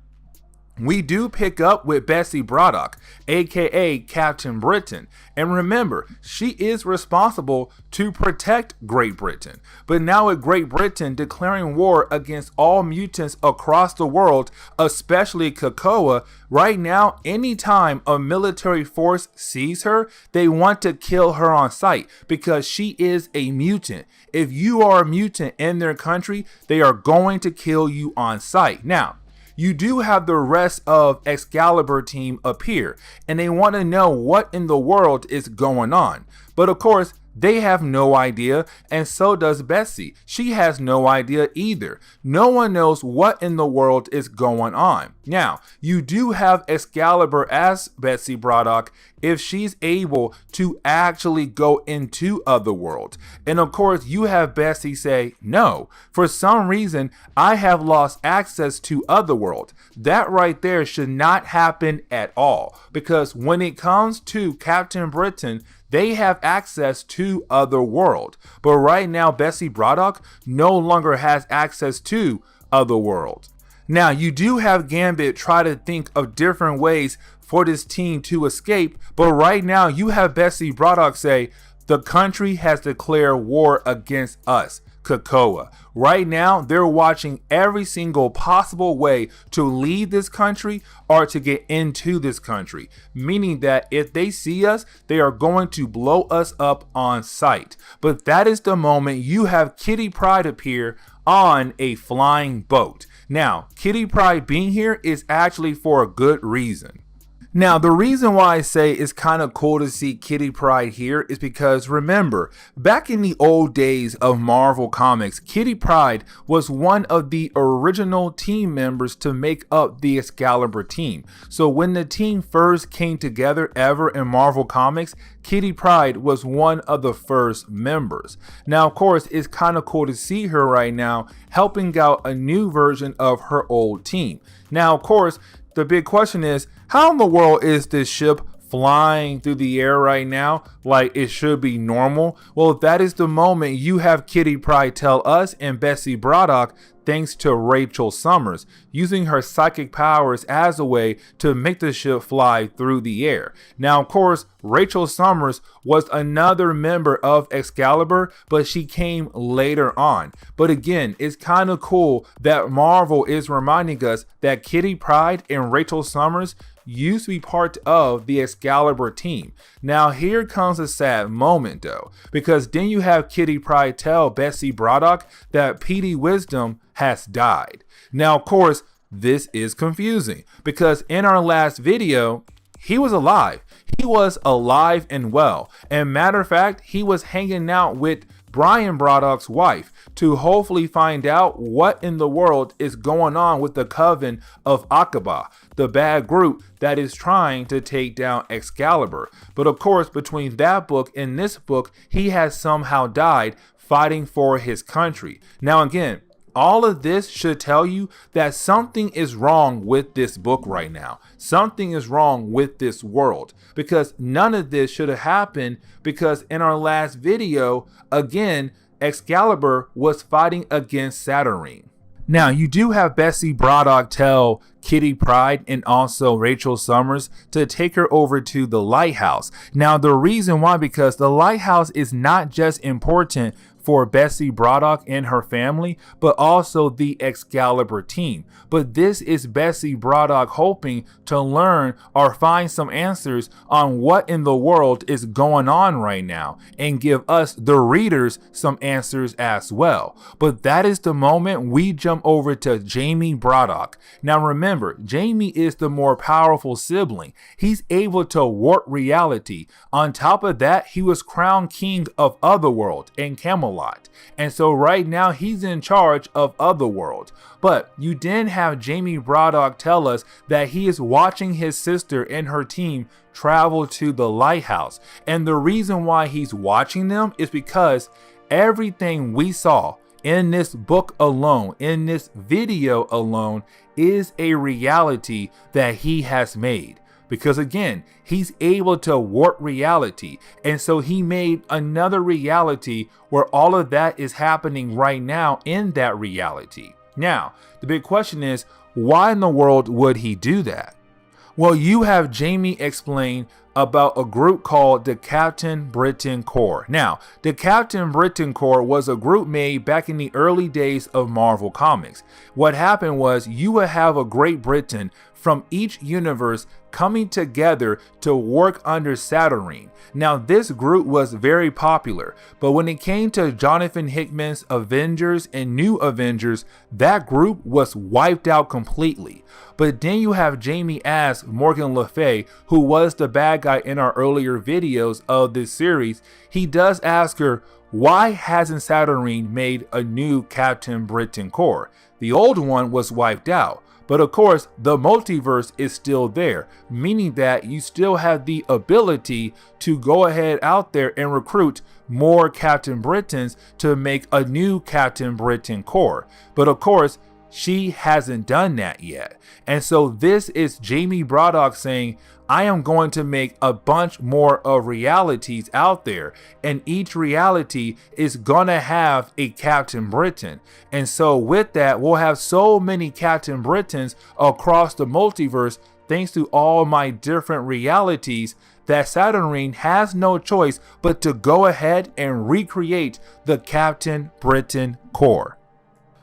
we do pick up with Betsy Braddock, aka Captain Britain. And remember, she is responsible to protect Great Britain. But now with Great Britain declaring war against all mutants across the world, especially COPPA, right now, anytime a military force sees her, they want to kill her on sight because she is a mutant. If you are a mutant in their country, they are going to kill you on sight. Now, you do have the rest of Excalibur team appear, and they want to know what in the world is going on. But of course, they have no idea, and so does Betsy. She has no idea either. No one knows what in the world is going on. Now, you do have Excalibur as Betsy Braddock if she's able to actually go into Otherworld. And of course, you have Betsy say, no, for some reason, I have lost access to Otherworld. That right there should not happen at all. Because when it comes to Captain Britain, they have access to Otherworld. But right now, Betsy Braddock no longer has access to Otherworld. Now, you do have Gambit try to think of different ways for this team to escape. But right now, you have Betsy Braddock say, the country has declared war against us, COPPA. Right now, they're watching every single possible way to leave this country or to get into this country. Meaning that if they see us, they are going to blow us up on sight. But that is the moment you have Kitty Pryde appear on a flying boat. Now, Kitty Pryde being here is actually for a good reason. Now, the reason why I say it's kind of cool to see Kitty Pryde here is because remember, back in the old days of Marvel Comics, Kitty Pryde was one of the original team members to make up the Excalibur team. So when the team first came together ever in Marvel Comics, Kitty Pryde was one of the first members. Now, of course, it's kind of cool to see her right now helping out a new version of her old team. Now, of course, the big question is, how in the world is this ship flying through the air right now like it should be normal? Well, that is the moment you have Kitty Pryde tell us and Betsy Braddock, thanks to Rachel Summers, using her psychic powers as a way to make the ship fly through the air. Now, of course, Rachel Summers was another member of Excalibur, but she came later on. But again, it's kind of cool that Marvel is reminding us that Kitty Pryde and Rachel Summers used to be part of the Excalibur team. Now here comes a sad moment though, because then you have Kitty Pryde tell Betsy Braddock that Petey Wisdom has died. Now of course, this is confusing because in our last video, he was alive. He was alive and well. And matter of fact, he was hanging out with Brian Braddock's wife to hopefully find out what in the world is going on with the Coven Akkaba, the bad group that is trying to take down Excalibur. But of course, between that book and this book, he has somehow died fighting for his country. Now again, all of this should tell you that something is wrong with this book right now. Something is wrong with this world because none of this should have happened because in our last video, again, Excalibur was fighting against Saturnyne. Now, you do have Betsy Braddock tell Kitty Pryde and also Rachel Summers to take her over to the lighthouse. Now, the reason why, because the lighthouse is not just important for Betsy Braddock and her family, but also the Excalibur team. But this is Betsy Braddock hoping to learn or find some answers on what in the world is going on right now and give us, the readers, some answers as well. But that is the moment we jump over to Jamie Braddock. Now remember, Jamie is the more powerful sibling. He's able to warp reality. On top of that, he was crowned king of Otherworld and Camelot. And so right now he's in charge of Otherworld. But you then have Jamie Braddock tell us that he is watching his sister and her team travel to the lighthouse. And the reason why he's watching them is because everything we saw in this book alone, in this video alone, is a reality that he has made. Because again, he's able to warp reality. And so he made another reality where all of that is happening right now in that reality. Now, the big question is, why in the world would he do that? Well, you have Jamie explain about a group called the Captain Britain Corps. Now, the Captain Britain Corps was a group made back in the early days of Marvel Comics. What happened was you would have a Great Britain from each universe coming together to work under Saturnyne. Now, this group was very popular, but when it came to Jonathan Hickman's Avengers and New Avengers, that group was wiped out completely. But then you have Jamie ask Morgan Le Fay, who was the bad guy in our earlier videos of this series, he does ask her, why hasn't Saturnyne made a new Captain Britain Corps? The old one was wiped out. But of course, the multiverse is still there, meaning that you still have the ability to go ahead out there and recruit more Captain Britons to make a new Captain Britain Corps. But of course, she hasn't done that yet. And so this is Jamie Braddock saying, I am going to make a bunch more of realities out there, and each reality is gonna have a Captain Britain. And so with that, we'll have so many Captain Britons across the multiverse thanks to all my different realities that Saturnyne has no choice but to go ahead and recreate the Captain Britain Corps.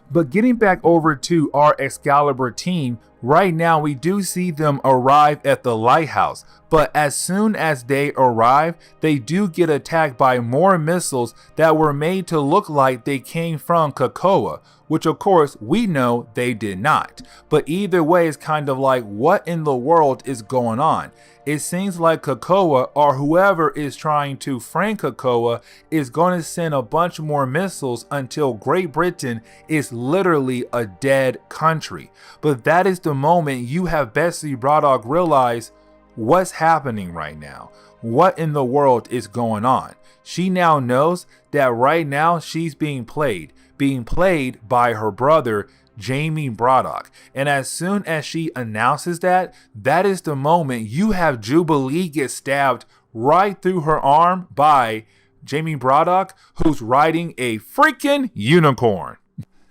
But getting back over to our Excalibur team, right now we do see them arrive at the lighthouse, but as soon as they arrive, they do get attacked by more missiles that were made to look like they came from Krakoa, which of course we know they did not. But either way, it's kind of like, what in the world is going on? It seems like Krakoa, or whoever is trying to frame Krakoa, is going to send a bunch more missiles until Great Britain is literally a dead country. But that is the moment you have Betsy Braddock realize what's happening right now. What in the world is going on? She now knows that right now she's being played by her brother, Jamie Braddock. And as soon as she announces that, that is the moment you have Jubilee get stabbed right through her arm by Jamie Braddock, who's riding a freaking unicorn.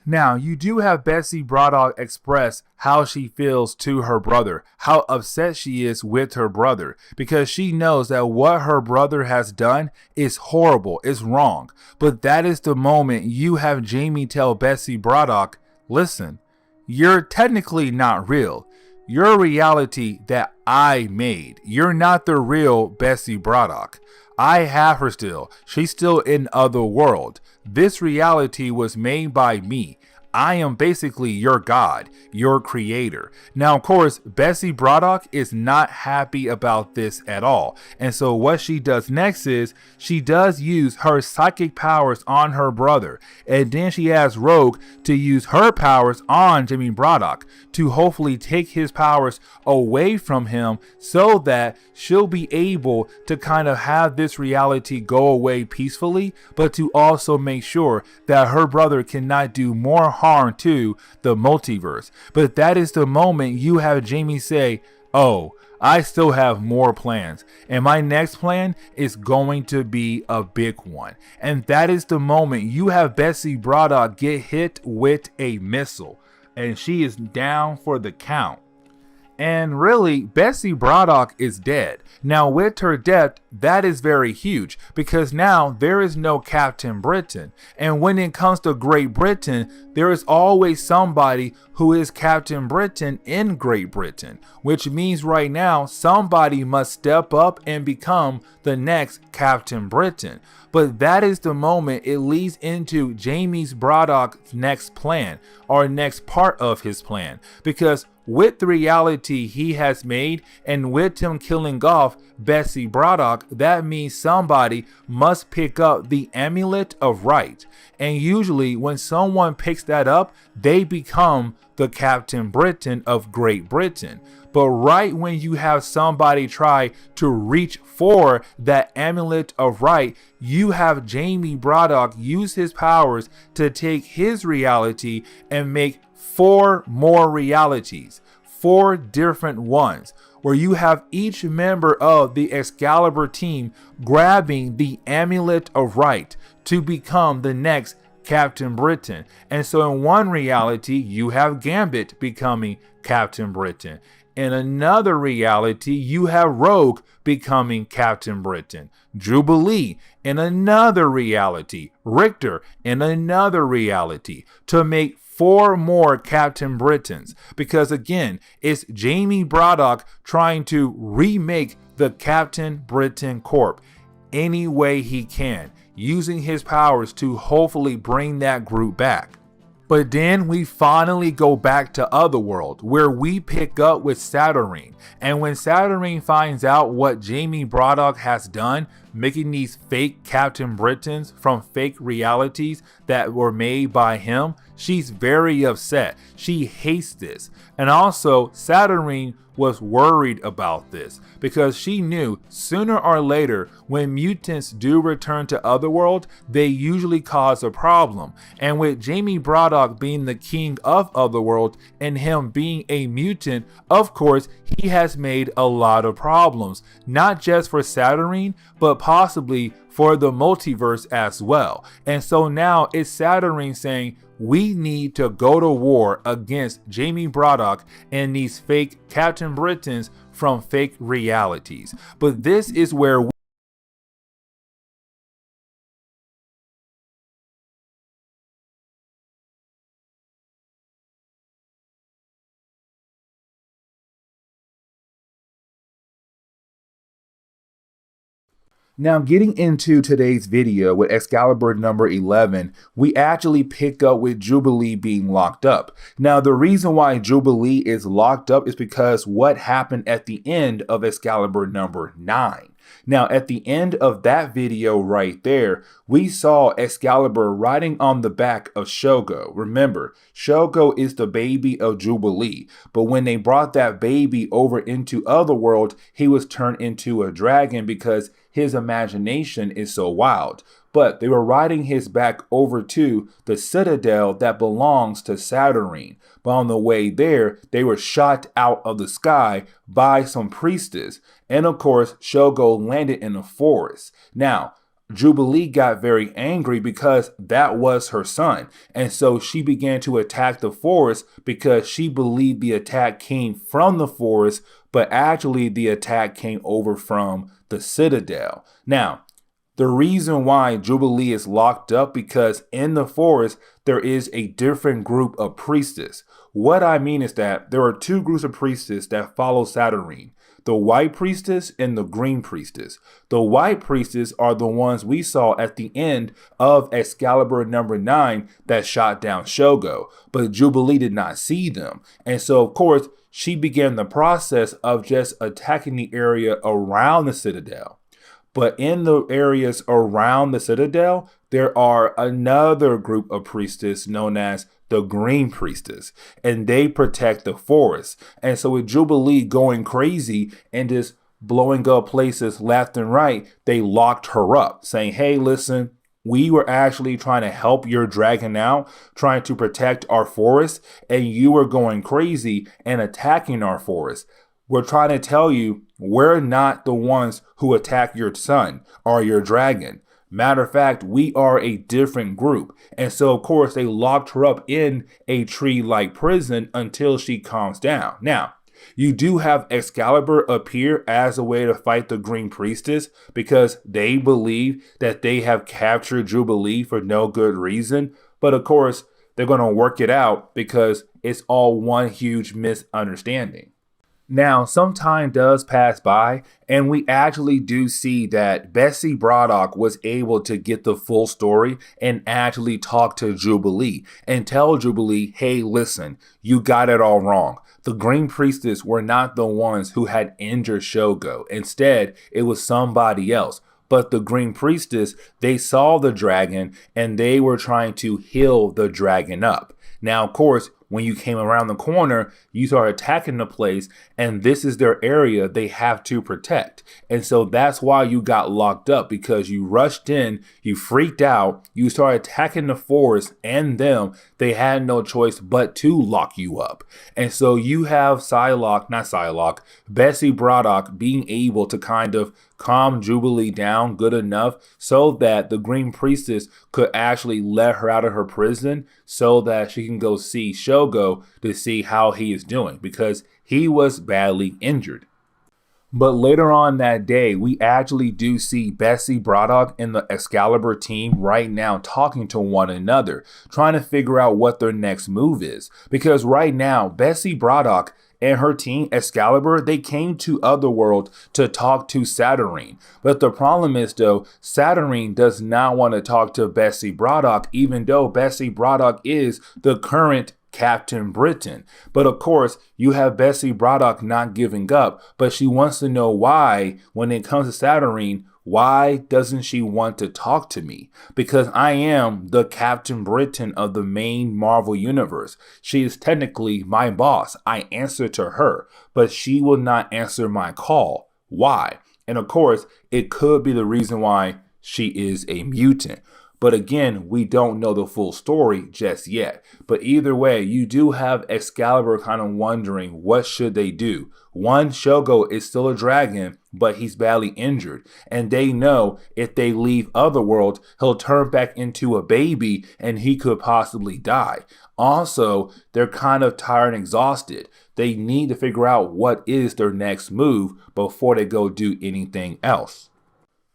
Now, you do have Betsy Braddock express how she feels to her brother, how upset she is with her brother, because she knows that what her brother has done is horrible, is wrong. But that is the moment you have Jamie tell Betsy Braddock, listen, you're technically not real. You're a reality that I made. You're not the real Betsy Braddock. I have her still. She's still in Otherworld. This reality was made by me. I am basically your God, your creator. Now, of course, Betsy Braddock is not happy about this at all. And so what she does next is she does use her psychic powers on her brother. And then she asks Rogue to use her powers on Jamie Braddock to hopefully take his powers away from him so that she'll be able to kind of have this reality go away peacefully, but to also make sure that her brother cannot do more harm to the multiverse. But that is the moment you have Jamie say, oh, I still have more plans, and my next plan is going to be a big one. And that is the moment you have Betsy Braddock get hit with a missile, and she is down for the count. And really, Betsy Braddock is dead. Now, with her death, that is very huge because now there is no Captain Britain. And when it comes to Great Britain, there is always somebody who is Captain Britain in Great Britain, which means right now somebody must step up and become the next Captain Britain. But that is the moment it leads into Jamie Braddock's next plan, or next part of his plan, because with the reality he has made and with him killing off Betsy Braddock, that means somebody must pick up the amulet of right. And usually when someone picks that up, they become the Captain Britain of Great Britain. But right when you have somebody try to reach for that amulet of right, you have Jamie Braddock use his powers to take his reality and make 4 more realities, 4 different ones, where you have each member of the Excalibur team grabbing the amulet of right to become the next Captain Britain. And so in one reality, you have Gambit becoming Captain Britain. In another reality, you have Rogue becoming Captain Britain. Jubilee in another reality. Richter in another reality. To make 4 more Captain Britons. Because again, it's Jamie Braddock trying to remake the Captain Britain Corp any way he can, using his powers to hopefully bring that group back. But then we finally go back to Otherworld, where we pick up with Saturnyne. And when Saturnyne finds out what Jamie Braddock has done, making these fake Captain Britons from fake realities that were made by him, she's very upset. She hates this. And also, Saturnyne was worried about this because she knew sooner or later when mutants do return to Otherworld, they usually cause a problem. And with Jamie Braddock being the king of Otherworld and him being a mutant, of course, he has made a lot of problems, not just for Saturnyne, but possibly for the multiverse as well. And so now it's Saturnyne saying, we need to go to war against Jamie Braddock and these fake Captain Britons from fake realities. But this is where Now, getting into today's video with Excalibur number 11, we actually pick up with Jubilee being locked up. Now, the reason why Jubilee is locked up is because what happened at the end of Excalibur number 9. Now, at the end of that video right there, we saw Excalibur riding on the back of Shogo. Remember, Shogo is the baby of Jubilee, but when they brought that baby over into Otherworld, he was turned into a dragon because his imagination is so wild. But they were riding his back over to the citadel that belongs to Saturnyne. But on the way there, they were shot out of the sky by some priestess. And of course, Shogo landed in a forest. Now, Jubilee got very angry because that was her son. And so she began to attack the forest because she believed the attack came from the forest, but actually the attack came over from the citadel. Now, the reason why Jubilee is locked up because in the forest, there is a different group of priestess. What I mean is that there are 2 groups of priestess that follow Saturnyne. The white priestess and the green priestess. The white priestess are the ones we saw at the end of Excalibur number 9 that shot down Shogo, but Jubilee did not see them. And so, of course, she began the process of just attacking the area around the citadel. But in the areas around the citadel, there are another group of priestess known as the Green Priestess, and they protect the forest. And so with Jubilee going crazy and just blowing up places left and right, they locked her up, saying, hey, listen, we were actually trying to help your dragon out, trying to protect our forest, and you were going crazy and attacking our forest. we're trying to tell you we're not the ones who attack your son or your dragon. Matter of fact, we are a different group. And so, of course, they locked her up in a tree-like prison until she calms down. Now, you do have Excalibur appear as a way to fight the Green Priestess because they believe that they have captured Jubilee for no good reason. But of course, they're going to work it out because it's all one huge misunderstanding. Now, some time does pass by, and we actually do see that Betsy Braddock was able to get the full story and actually talk to Jubilee and tell Jubilee, hey, listen, you got it all wrong. The Green Priestess were not the ones who had injured Shogo. Instead, it was somebody else. But the Green Priestess, they saw the dragon and they were trying to heal the dragon up. Now, of course, when you came around the corner, you started attacking the place, and this is their area they have to protect. And so that's why you got locked up, because you rushed in, you freaked out, you started attacking the forest and them. They had no choice but to lock you up. And so you have Betsy Braddock being able to kind of calm Jubilee down good enough so that the Green Priestess could actually let her out of her prison so that she can go see Shogo to see how he is doing, because he was badly injured. But later on that day, we actually do see Betsy Braddock and the Excalibur team right now talking to one another, trying to figure out what their next move is. Because right now, Betsy Braddock and her team, Excalibur, they came to Otherworld to talk to Saturnyne. But the problem is, though, Saturnyne does not want to talk to Betsy Braddock, even though Betsy Braddock is the current Captain Britain. But of course, you have Betsy Braddock not giving up, but she wants to know why, when it comes to Saturnyne, why doesn't she want to talk to me? Because I am the Captain Britain of the main Marvel universe. She is technically my boss. I answer to her, but she will not answer my call. Why? And of course, it could be the reason why she is a mutant. But again, we don't know the full story just yet. But either way, you do have Excalibur kind of wondering, what should they do? One, Shogo is still a dragon, but he's badly injured. And they know if they leave Otherworld, he'll turn back into a baby and he could possibly die. Also, they're kind of tired and exhausted. They need to figure out what is their next move before they go do anything else.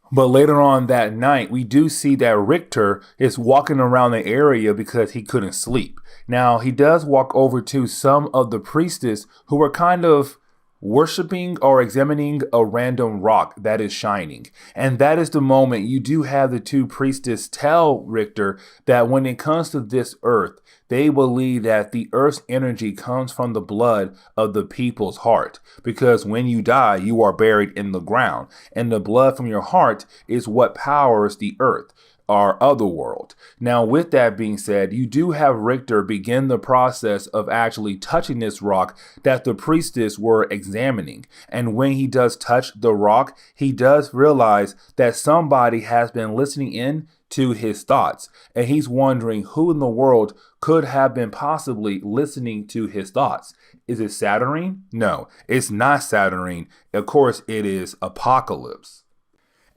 But later on that night, we do see that Richter is walking around the area because he couldn't sleep. Now, he does walk over to some of the priestess who are kind of worshipping or examining a random rock that is shining. And that is the moment you do have the two priestess tell Richter that when it comes to this earth, they believe that the earth's energy comes from the blood of the people's heart. Because when you die, you are buried in the ground. And the blood from your heart is what powers the earth, our Otherworld. Now, with that being said, you do have Richter begin the process of actually touching this rock that the priestess were examining. And when he does touch the rock, he does realize that somebody has been listening in to his thoughts. And he's wondering who in the world could have been possibly listening to his thoughts. Is it Saturnyne? No, it's not Saturnyne. Of course, it is Apocalypse.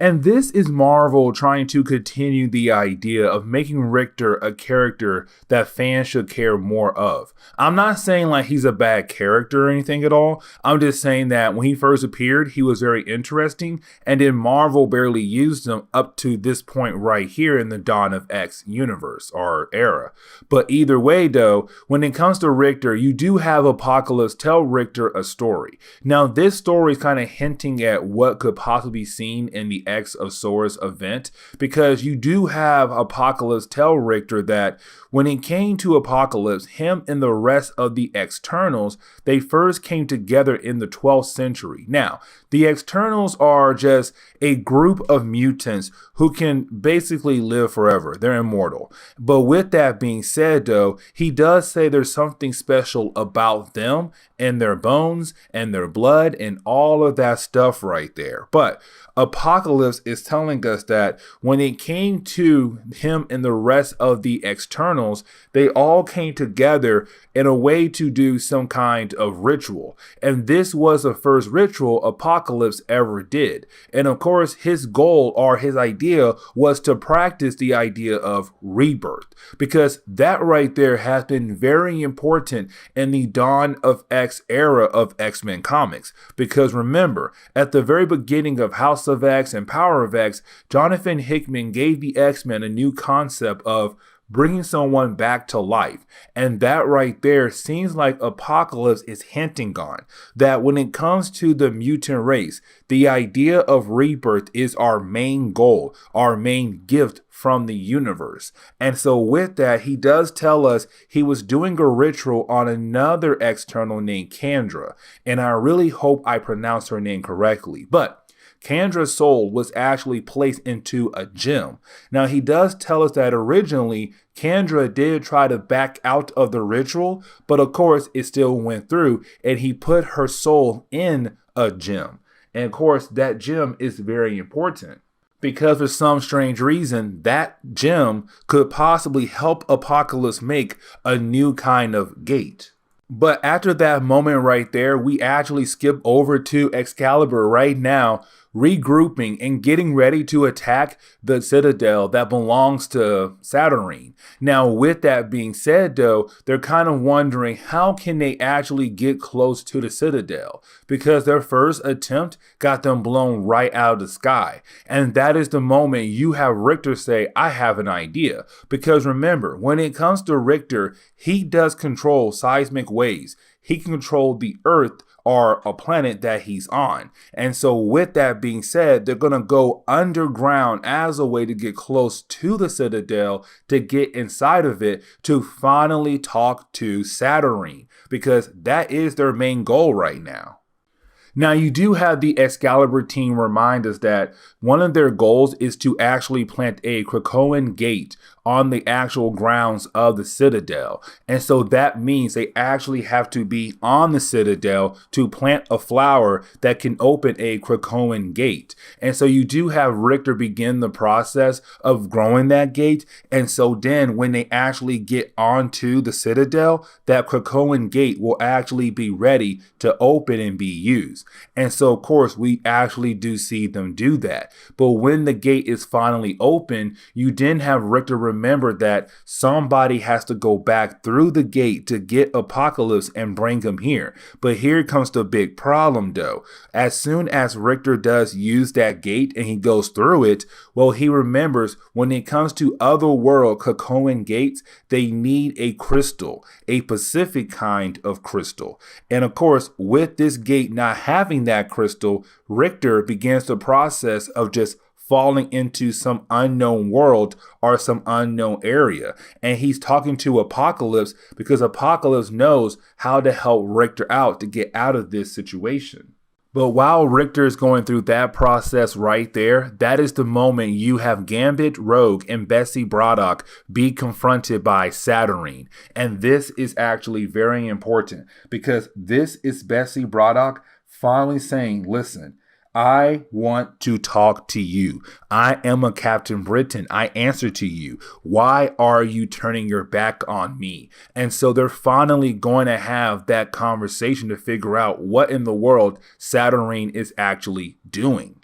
And this is Marvel trying to continue the idea of making Richter a character that fans should care more of. I'm not saying like he's a bad character or anything at all. I'm just saying that when he first appeared, he was very interesting, and then Marvel barely used him up to this point right here in the Dawn of X universe or era. But either way, though, when it comes to Richter, you do have Apocalypse tell Richter a story. Now, this story is kind of hinting at what could possibly be seen in the X of Swords event, because you do have Apocalypse tell Richter that when it came to Apocalypse, him and the rest of the Externals, they first came together in the 12th century. Now, the Externals are just a group of mutants who can basically live forever. They're immortal. But with that being said, though, he does say there's something special about them, in their bones and their blood and all of that stuff right there. But Apocalypse is telling us that when it came to him and the rest of the externals, they all came together in a way to do some kind of ritual. And this was the first ritual Apocalypse ever did. And of course, his goal or his idea was to practice the idea of rebirth, because that right there has been very important in the Dawn of X era of X-Men comics. Because remember, at the very beginning of House of X and Power of X, Jonathan Hickman gave the X-Men a new concept of bringing someone back to life. And that right there seems like Apocalypse is hinting on that when it comes to the mutant race, the idea of rebirth is our main goal, our main gift from the universe. And so with that, he does tell us he was doing a ritual on another external named Kendra. And I really hope I pronounced her name correctly. But Kendra's soul was actually placed into a gem. Now, he does tell us that originally Kendra did try to back out of the ritual, but of course it still went through, and he put her soul in a gem. And of course, that gem is very important, because for some strange reason, that gem could possibly help Apocalypse make a new kind of gate. But after that moment right there, we actually skip over to Excalibur right now, regrouping and getting ready to attack the Citadel that belongs to Saturnyne. Now, with that being said, though, they're kind of wondering how can they actually get close to the Citadel, because their first attempt got them blown right out of the sky. And that is the moment you have Richter say, I have an idea. Because remember, when it comes to Richter, he does control seismic waves. He can control the Earth or a planet that he's on. And so with that being said, they're going to go underground as a way to get close to the Citadel, to get inside of it, to finally talk to Saturnyne, because that is their main goal right now. Now, you do have the Excalibur team remind us that one of their goals is to actually plant a Krakoan gate on the actual grounds of the Citadel. And so that means they actually have to be on the Citadel to plant a flower that can open a Krakoan gate. And so you do have Richter begin the process of growing that gate. And so then when they actually get onto the Citadel, that Krakoan gate will actually be ready to open and be used. And so, of course, we actually do see them do that. But when the gate is finally open, you then have Richter remember that somebody has to go back through the gate to get Apocalypse and bring him here. But here comes the big problem, though. As soon as Richter does use that gate and he goes through it, well, he remembers when it comes to otherworld Krakoan gates, they need a crystal, a specific kind of crystal. And of course, with this gate not having that crystal, Richter begins the process of just falling into some unknown world or some unknown area. And he's talking to Apocalypse because Apocalypse knows how to help Richter out to get out of this situation. But while Richter is going through that process right there, that is the moment you have Gambit, Rogue, and Betsy Braddock be confronted by Saturnyne. And this is actually very important because this is Betsy Braddock finally saying, listen, I want to talk to you. I am a Captain Britain. I answer to you. Why are you turning your back on me? And so they're finally going to have that conversation to figure out what in the world Saturnyne is actually doing.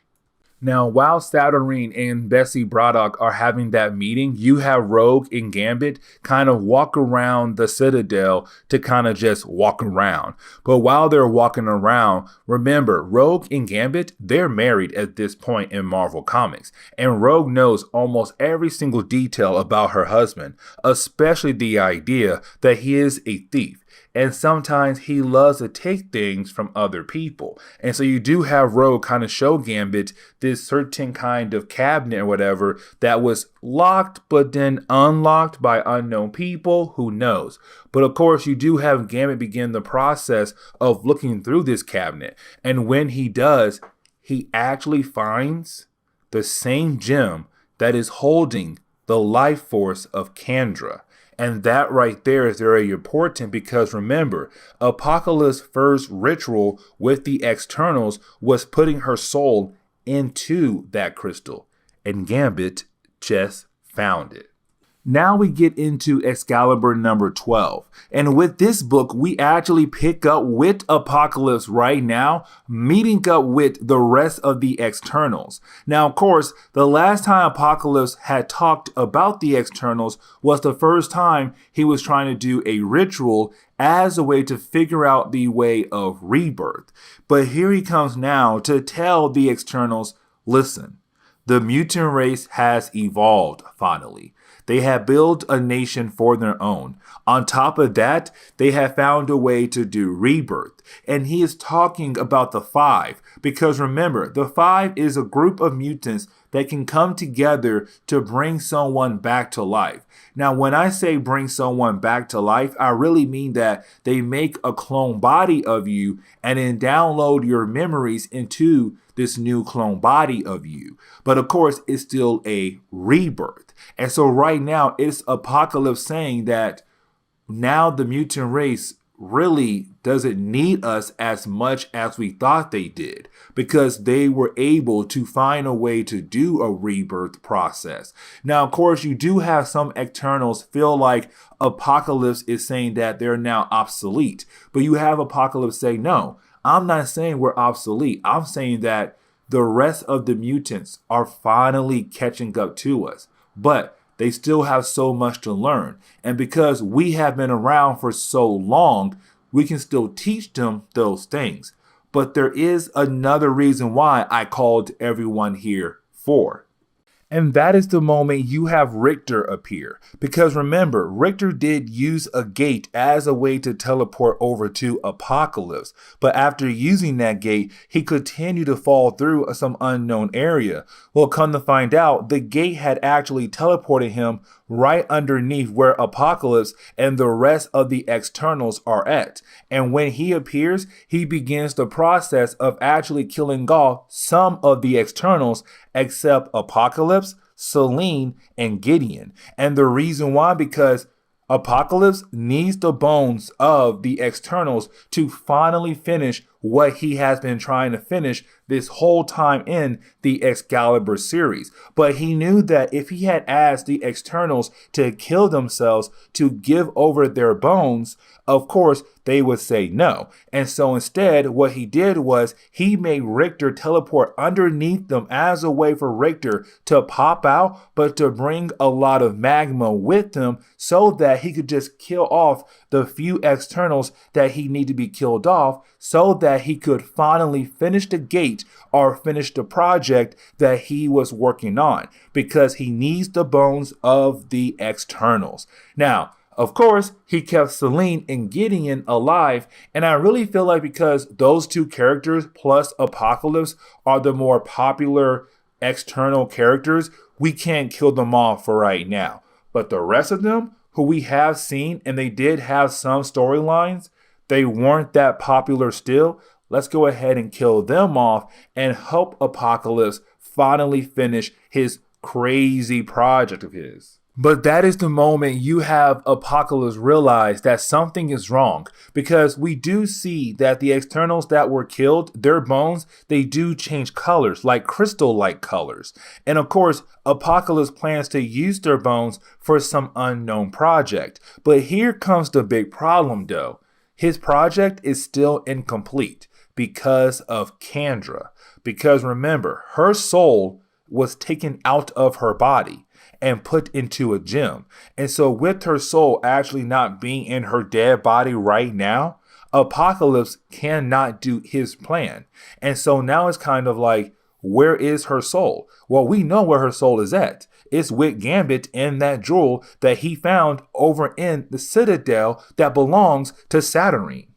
Now, while Saturnyne and Betsy Braddock are having that meeting, you have Rogue and Gambit kind of walk around the Citadel to kind of just walk around. But while they're walking around, remember, Rogue and Gambit, they're married at this point in Marvel Comics. And Rogue knows almost every single detail about her husband, especially the idea that he is a thief. And sometimes he loves to take things from other people. And so you do have Rogue kind of show Gambit this certain kind of cabinet or whatever that was locked but then unlocked by unknown people. Who knows? But of course, you do have Gambit begin the process of looking through this cabinet. And when he does, he actually finds the same gem that is holding the life force of Kendra. And that right there is very important because remember, Apocalypse's first ritual with the externals was putting her soul into that crystal. And Gambit just found it. Now we get into Excalibur number 12. And with this book, we actually pick up with Apocalypse right now, meeting up with the rest of the externals. Now, of course, the last time Apocalypse had talked about the externals was the first time he was trying to do a ritual as a way to figure out the way of rebirth. But here he comes now to tell the externals, listen, the mutant race has evolved finally. They have built a nation for their own. On top of that, they have found a way to do rebirth. And he is talking about the Five, because remember, the Five is a group of mutants that can come together to bring someone back to life. Now, when I say bring someone back to life, I really mean that they make a clone body of you and then download your memories into this new clone body of you. But of course, it's still a rebirth. And so right now, it's Apocalypse saying that now the mutant race really doesn't need us as much as we thought they did, because they were able to find a way to do a rebirth process. Now, of course, you do have some externals feel like Apocalypse is saying that they're now obsolete, but you have Apocalypse say, no, I'm not saying we're obsolete. I'm saying that the rest of the mutants are finally catching up to us, but they still have so much to learn. And because we have been around for so long, we can still teach them those things. But there is another reason why I called everyone here for. And that is the moment you have Richter appear. Because remember, Richter did use a gate as a way to teleport over to Apocalypse. But after using that gate, he continued to fall through some unknown area. Well, come to find out, the gate had actually teleported him right underneath where Apocalypse and the rest of the externals are at. And when he appears, he begins the process of actually killing off some of the externals except Apocalypse, Selene, and Gideon. And the reason why, because Apocalypse needs the bones of the externals to finally finish what he has been trying to finish this whole time in the Excalibur series. But he knew that if he had asked the externals to kill themselves to give over their bones, of course, they would say no. And so instead, what he did was he made Richter teleport underneath them as a way for Richter to pop out, but to bring a lot of magma with him so that he could just kill off the few externals that he needed to be killed off, so that he could finally finish the gate or finish the project that he was working on, because he needs the bones of the externals. Now, of course, he kept Selene and Gideon alive, and I really feel like because those two characters plus Apocalypse are the more popular external characters, we can't kill them all for right now. But the rest of them, who we have seen, and they did have some storylines, they weren't that popular still. Let's go ahead and kill them off and help Apocalypse finally finish his crazy project of his. But that is the moment you have Apocalypse realize that something is wrong, because we do see that the externals that were killed, their bones, they do change colors, like crystal-like colors. And of course, Apocalypse plans to use their bones for some unknown project. But here comes the big problem though. His project is still incomplete because of Kandra. Because remember, her soul was taken out of her body and put into a gem. And so with her soul actually not being in her dead body right now, Apocalypse cannot do his plan. And so now it's kind of like, where is her soul? Well, we know where her soul is at. It's with Gambit in that jewel that he found over in the Citadel that belongs to Saturnyne.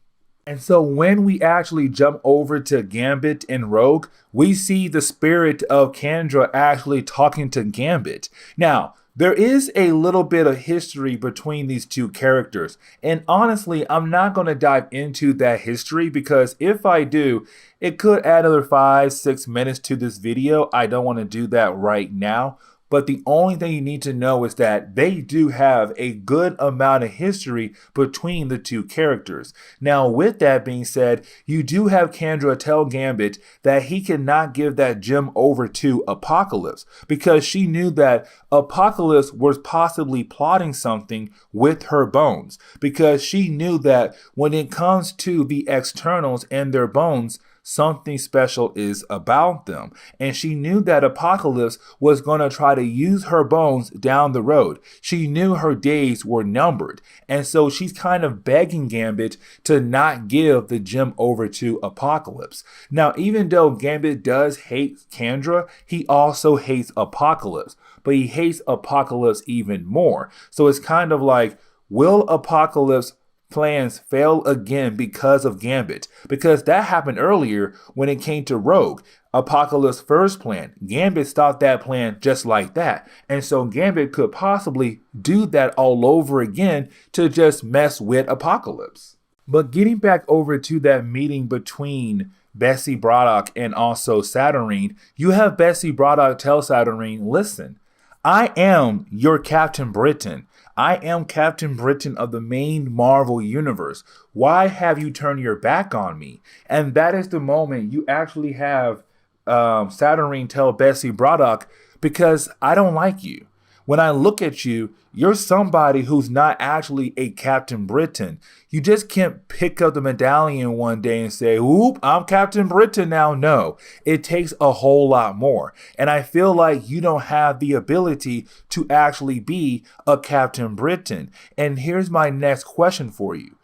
And so when we actually jump over to Gambit and Rogue, we see the spirit of Kandra actually talking to Gambit. Now, there is a little bit of history between these two characters. And honestly, I'm not going to dive into that history, because if I do, it could add another 5-6 minutes to this video. I don't want to do that right now. But the only thing you need to know is that they do have a good amount of history between the two characters. Now, with that being said, you do have Kendra tell Gambit that he cannot give that gem over to Apocalypse because she knew that Apocalypse was possibly plotting something with her bones, because she knew that when it comes to the externals and their bones, something special is about them. And she knew that Apocalypse was going to try to use her bones down the road. She knew her days were numbered. And so she's kind of begging Gambit to not give the gem over to Apocalypse. Now, even though Gambit does hate Kendra, he also hates Apocalypse. But he hates Apocalypse even more. So it's kind of like, will Apocalypse plans fail again because of Gambit? Because that happened earlier when it came to Rogue. Apocalypse's first plan, Gambit stopped that plan just like that. And so Gambit could possibly do that all over again to just mess with Apocalypse. But getting back over to that meeting between Betsy Braddock and also Saturnyne, you have Betsy Braddock tell Saturnyne, listen, I am your Captain Britain. I am Captain Britain of the main Marvel universe. Why have you turned your back on me? And that is the moment you actually have Saturnyne tell Betsy Braddock, because I don't like you. When I look at you, you're somebody who's not actually a Captain Britain. You just can't pick up the medallion one day and say, "Oop, I'm Captain Britain now." No, it takes a whole lot more. And I feel like you don't have the ability to actually be a Captain Britain. And here's my next question for you.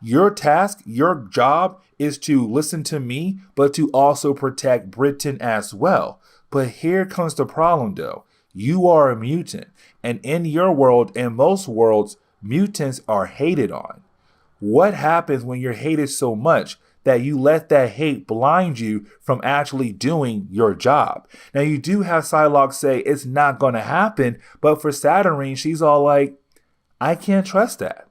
Your task, your job is to listen to me, but to also protect Britain as well. But here comes the problem though. You are a mutant, and in your world and most worlds, mutants are hated on. What happens when you're hated so much that you let that hate blind you from actually doing your job? Now, you do have Psylocke say it's not going to happen, but for Saturnyne, she's all like, I can't trust that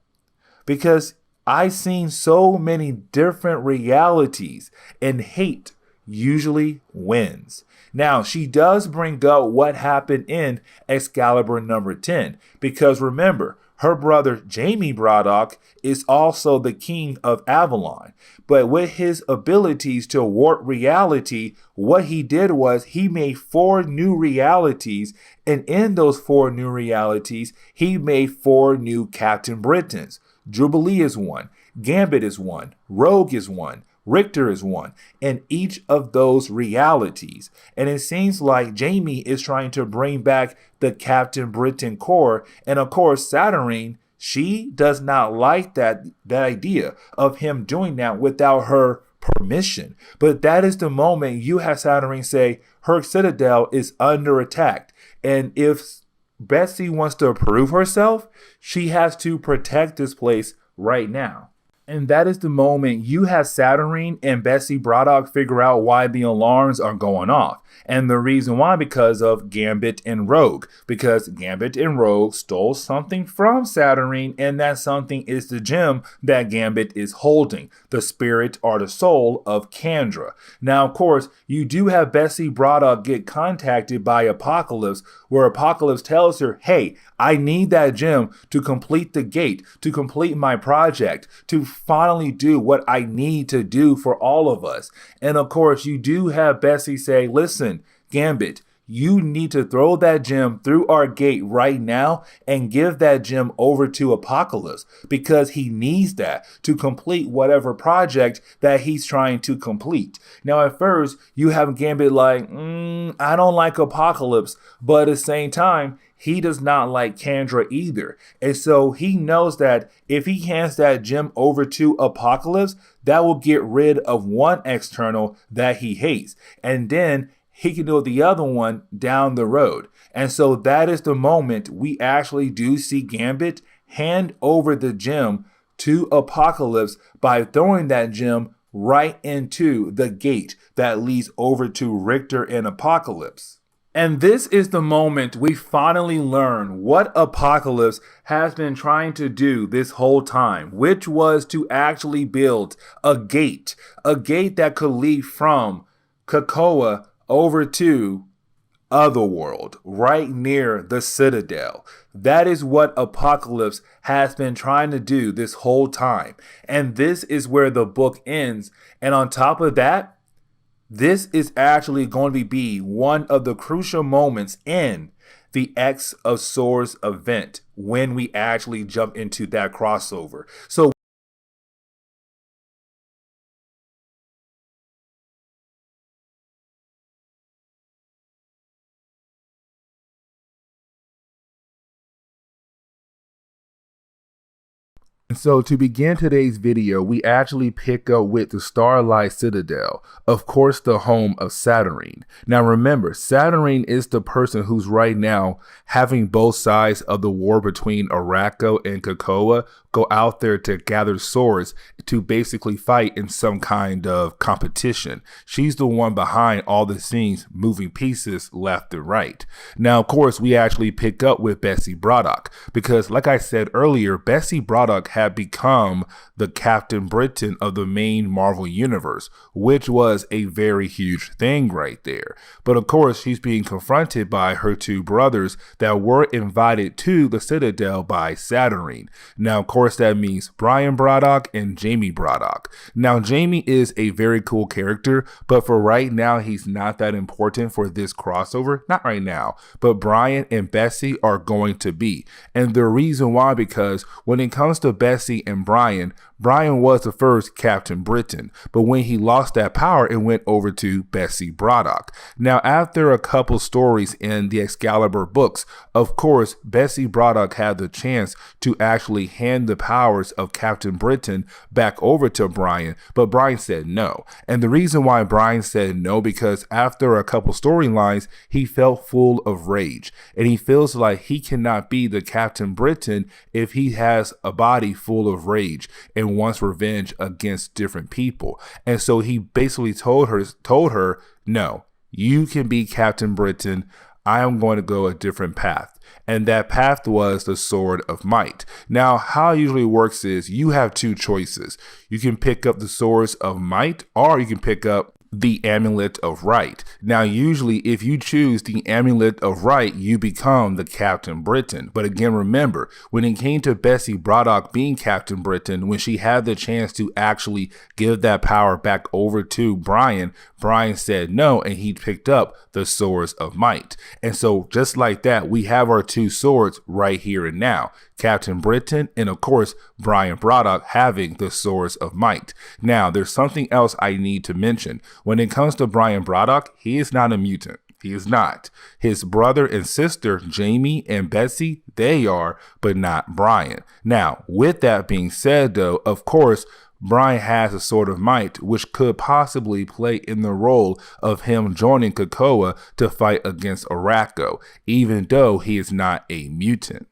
because I've seen so many different realities, and hate usually wins. Now, she does bring up what happened in Excalibur number 10, because remember, her brother Jamie Braddock is also the king of Avalon. But with his abilities to warp reality, what he did was he made 4 new realities, and in those 4 new realities, he made 4 new Captain Britons. Jubilee is one, Gambit is one, Rogue is one, Richter is one, in each of those realities. And it seems like Jamie is trying to bring back the Captain Britain core. And of course, Saturnyne, she does not like that idea of him doing that without her permission. But that is the moment you have Saturnyne say her citadel is under attack. And if Betsy wants to prove herself, she has to protect this place right now. And that is the moment you have Saturnyne and Betsy Braddock figure out why the alarms are going off. And the reason why, because of Gambit and Rogue. Because Gambit and Rogue stole something from Saturnyne, and that something is the gem that Gambit is holding. The spirit or the soul of Kendra. Now, of course, you do have Betsy Braddock get contacted by Apocalypse, where Apocalypse tells her, hey, I need that gem to complete the gate, to complete my project, to finally do what I need to do for all of us. And of course, you do have Betsy say, listen, Gambit, you need to throw that gem through our gate right now and give that gem over to Apocalypse, because he needs that to complete whatever project that he's trying to complete. Now, at first, you have Gambit like, I don't like Apocalypse, but at the same time, he does not like Kendra either. And so he knows that if he hands that gem over to Apocalypse, that will get rid of one external that he hates. And then he can do the other one down the road. And so that is the moment we actually do see Gambit hand over the gem to Apocalypse by throwing that gem right into the gate that leads over to Richter and Apocalypse. And this is the moment we finally learn what Apocalypse has been trying to do this whole time, which was to actually build a gate that could lead from Krakoa over to otherworld, right near the Citadel. That is what Apocalypse has been trying to do this whole time. And this is where the book ends. And on top of that, this is actually going to be one of the crucial moments in the X of Swords event when we actually jump into that crossover. So And so to begin today's video, we actually pick up with the Starlight Citadel, of course the home of Saturnyne. Now remember, Saturnyne is the person who's right now having both sides of the war between Arako and Krakoa go out there to gather swords to basically fight in some kind of competition. She's the one behind all the scenes, moving pieces left and right. Now, of course, we actually pick up with Betsy Braddock because, like I said earlier, Betsy Braddock had become the Captain Britain of the main Marvel universe, which was a very huge thing right there. But of course, she's being confronted by her two brothers that were invited to the Citadel by Saturnyne. Now, of course, that means Brian Braddock and Jamie Braddock. Now, Jamie is a very cool character, but for right now, he's not that important for this crossover. Not right now, but Brian and Betsy are going to be. And the reason why, because when it comes to Betsy and Brian was the first Captain Britain, but when he lost that power, it went over to Betsy Braddock. Now, after a couple stories in the Excalibur books, of course, Betsy Braddock had the chance to actually hand the powers of Captain Britain back over to Brian, but Brian said no. And the reason why Brian said no, because after a couple storylines, he felt full of rage, and he feels like he cannot be the Captain Britain if he has a body full of rage and wants revenge against different people. And so he basically told her, no, you can be Captain Britain. I am going to go a different path. And that path was the Sword of Might. Now, how it usually works is you have two choices. You can pick up the Swords of Might, or you can pick up the Amulet of Right. Now, usually if you choose the Amulet of Right, you become the Captain Britain. But again, remember, when it came to Betsy Braddock being Captain Britain, when she had the chance to actually give that power back over to Brian, Brian said no, and he picked up the Swords of Might. And so just like that, we have our two swords right here and now. Captain Britain and, of course, Brian Braddock having the Swords of Might. Now, there's something else I need to mention. When it comes to Brian Braddock, he is not a mutant. He is not. His brother and sister, Jamie and Betsy, they are, but not Brian. Now, with that being said, though, of course, Brian has a Sword of Might, which could possibly play in the role of him joining Krakoa to fight against Arako, even though he is not a mutant.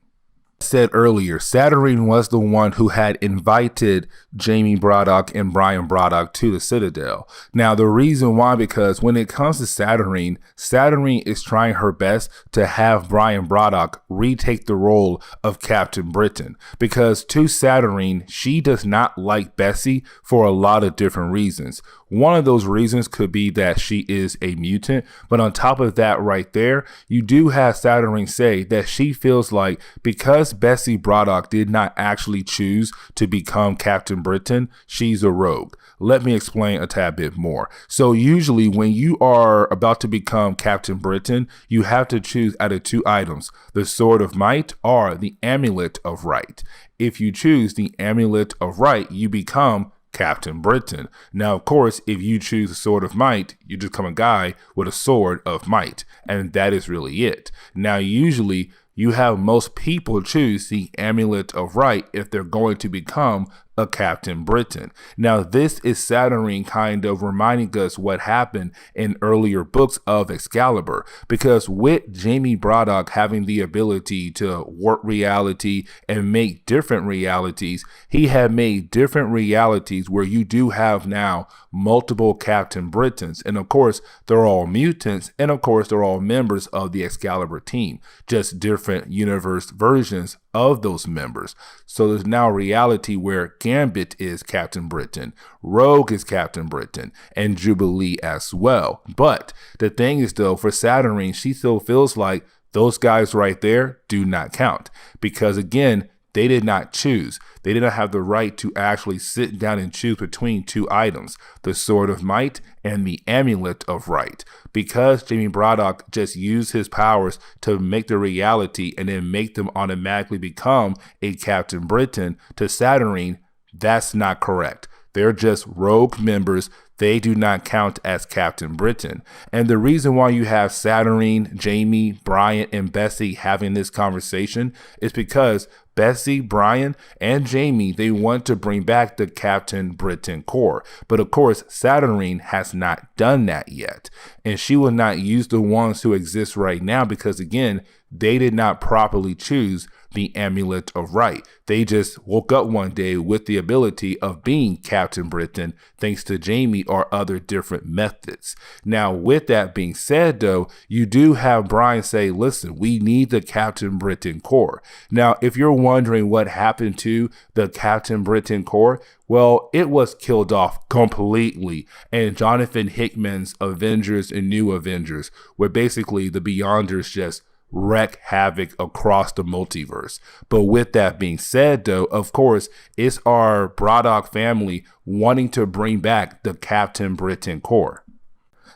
Said earlier, Saturnyne was the one who had invited Jamie Braddock and Brian Braddock to the Citadel. Now, the reason why, because when it comes to Saturnyne, Saturnyne is trying her best to have Brian Braddock retake the role of Captain Britain, because to Saturnyne, she does not like Betsy for a lot of different reasons. One of those reasons could be that she is a mutant, but on top of that right there, you do have Saturnyne say that she feels like because Betsy Braddock did not actually choose to become Captain Britain, she's a rogue. Let me explain a tad bit more. So usually when you are about to become Captain Britain, you have to choose out of two items, the Sword of Might or the Amulet of Right. If you choose the Amulet of Right, you become Captain Britain. Now, of course, if you choose the Sword of Might, you just become a guy with a Sword of Might, and that is really it. Now, usually you have most people choose the Amulet of Right if they're going to become a Captain Britain. Now, this is Saturnyne kind of reminding us what happened in earlier books of Excalibur, because with Jamie Braddock having the ability to warp reality and make different realities, he had made different realities where you do have now multiple Captain Britons. And of course, they're all mutants. And of course, they're all members of the Excalibur team, just different universe versions of those members. So there's now a reality where Gambit is Captain Britain, Rogue is Captain Britain, and Jubilee as well. But the thing is though, for Saturnyne, she still feels like those guys right there do not count because again, they did not choose. They did not have the right to actually sit down and choose between two items, the Sword of Might and the Amulet of Right. Because Jamie Braddock just used his powers to make the reality and then make them automatically become a Captain Britain, to Saturnyne, that's not correct. They're just rogue members. They do not count as Captain Britain. And the reason why you have Saturnyne, Jamie, Brian, and Betsy having this conversation is because Betsy, Brian, and Jamie, they want to bring back the Captain Britain core. But of course, Saturnyne has not done that yet. And she will not use the ones who exist right now because, again, they did not properly choose the Amulet of Right. They just woke up one day with the ability of being Captain Britain thanks to Jamie or other different methods. Now, with that being said, though, you do have Brian say, listen, we need the Captain Britain core. Now, if you're wondering what happened to the Captain Britain core, well, it was killed off completely. And Jonathan Hickman's Avengers and New Avengers, where basically the Beyonders just wreak havoc across the multiverse. But with that being said, though, of course, it's our Braddock family wanting to bring back the Captain Britain core.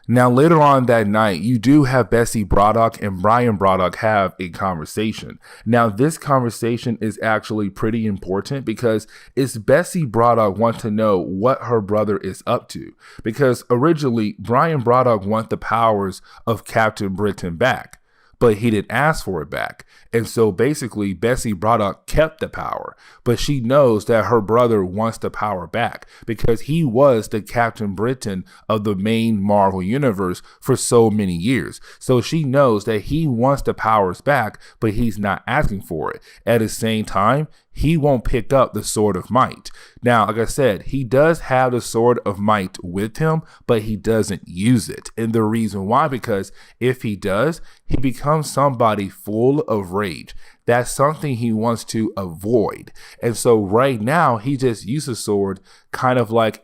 Now, later on that night, you do have Betsy Braddock and Brian Braddock have a conversation. Now, this conversation is actually pretty important because it's Betsy Braddock wants to know what her brother is up to. Because originally, Brian Braddock wants the powers of Captain Britain back, but he didn't ask for it back. And so basically, Betsy Braddock kept the power, but she knows that her brother wants the power back because he was the Captain Britain of the main Marvel universe for so many years. So she knows that he wants the powers back, but he's not asking for it. At the same time, he won't pick up the Sword of Might. Now, like I said, he does have the Sword of Might with him, but he doesn't use it. And the reason why, because if he does, he becomes somebody full of rage. That's something he wants to avoid. And so right now, he just uses sword kind of like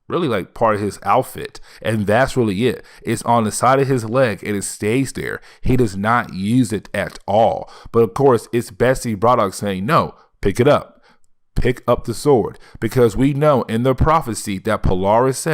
really like part of his outfit. And that's really it. It's on the side of his leg and it stays there. He does not use it at all. But of course, it's Betsy Braddock saying, no, pick it up. Pick up the sword, because we know in the prophecy that Polaris,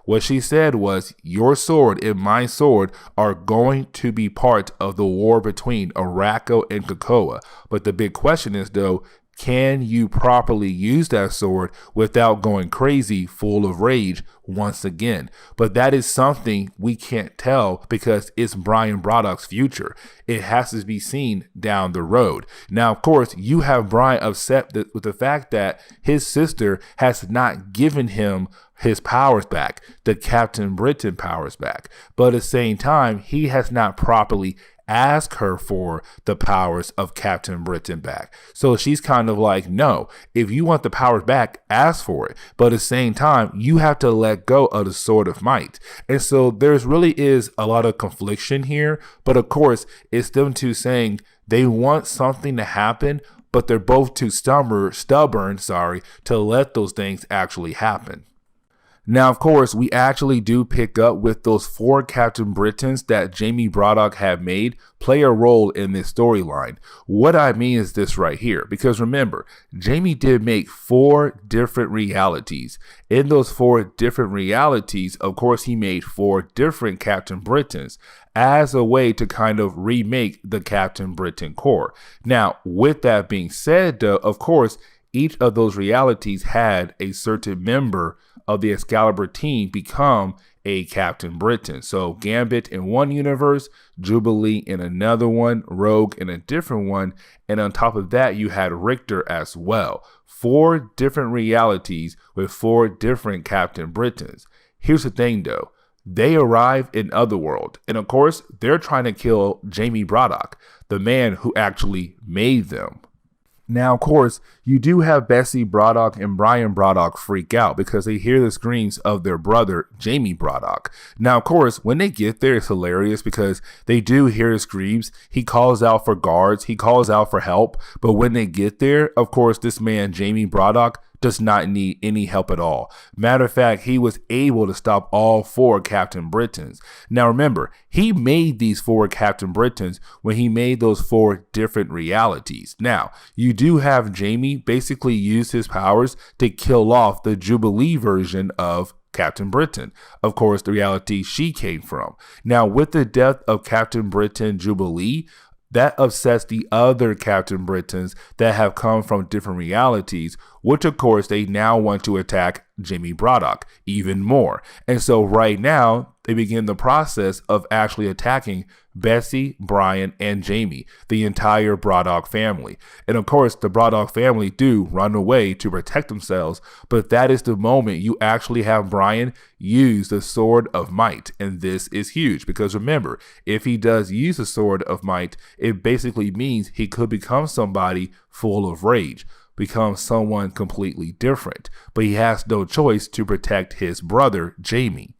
what she said was, your sword and my sword are going to be part of the war between Arakko and Krakoa. But the big question is, though, can you properly use that sword without going crazy, full of rage once again? But that is something we can't tell because it's Brian Braddock's future. It has to be seen down the road. Now, of course, you have Brian upset with the fact that his sister has not given him his powers back, the Captain Britain powers back. But at the same time, he has not properly ask her for the powers of Captain Britain back. So she's kind of like, no, if you want the powers back, ask for it. But at the same time, you have to let go of the Sword of Might. And so there's really is a lot of confliction here. But of course, it's them two saying they want something to happen, but they're both too stubborn, to let those things actually happen. Now, of course, we actually do pick up with those 4 Captain Britons that Jamie Braddock had made play a role in this storyline. What I mean is this right here, because remember, Jamie did make 4 different realities. In those 4 different realities, of course, he made 4 different Captain Britons as a way to kind of remake the Captain Britain core. Now, with that being said, though, of course, each of those realities had a certain member of the Excalibur team become a Captain Britain. So Gambit in one universe, Jubilee in another one, Rogue in a different one, and on top of that, you had Richter as well. 4 different realities with 4 different Captain Britons. Here's the thing, though. They arrive in Otherworld, and of course, they're trying to kill Jamie Braddock, the man who actually made them. Now, of course, you do have Betsy Braddock and Brian Braddock freak out because they hear the screams of their brother, Jamie Braddock. Now, of course, when they get there, it's hilarious because they do hear his screams. He calls out for guards. He calls out for help. But when they get there, of course, this man, Jamie Braddock, does not need any help at all. Matter of fact, he was able to stop all 4 Captain Britons. Now remember, he made these 4 Captain Britons when he made those 4 different realities. Now, you do have Jamie basically use his powers to kill off the Jubilee version of Captain Britain. Of course, the reality she came from. Now, with the death of Captain Britain Jubilee, that upsets the other Captain Britons that have come from different realities, which of course they now want to attack Jamie Braddock even more. And so right now they begin the process of actually attacking Betsy, Brian, and Jamie, the entire Braddock family. And of course, the Braddock family do run away to protect themselves, but that is the moment you actually have Brian use the Sword of Might. And this is huge because remember, if he does use the Sword of Might, it basically means he could become somebody full of rage, become someone completely different, but he has no choice to protect his brother, Jamie.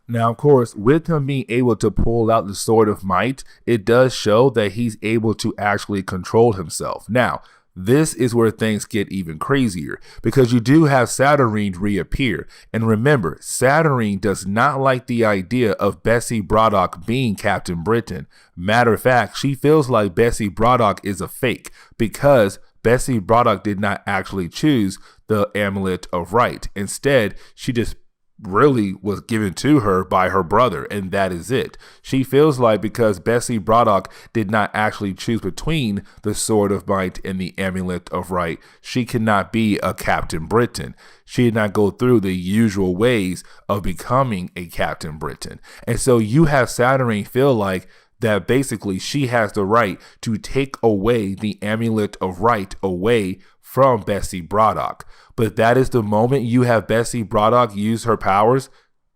Now, of course, with him being able to pull out the Sword of Might, it does show that he's able to actually control himself. Now, this is where things get even crazier because you do have Saturnyne reappear. And remember, Saturnyne does not like the idea of Betsy Braddock being Captain Britain. Matter of fact, she feels like Betsy Braddock is a fake because Betsy Braddock did not actually choose the Amulet of Right. Instead, she just really was given to her by her brother, and that is it. She feels like because Betsy Braddock did not actually choose between the Sword of Might and the Amulet of Right, she cannot be a Captain Britain. She did not go through the usual ways of becoming a Captain Britain. And so you have Saturnyne feel like that basically she has the right to take away the Amulet of Right away from Betsy Braddock. But that is the moment you have Betsy Braddock use her powers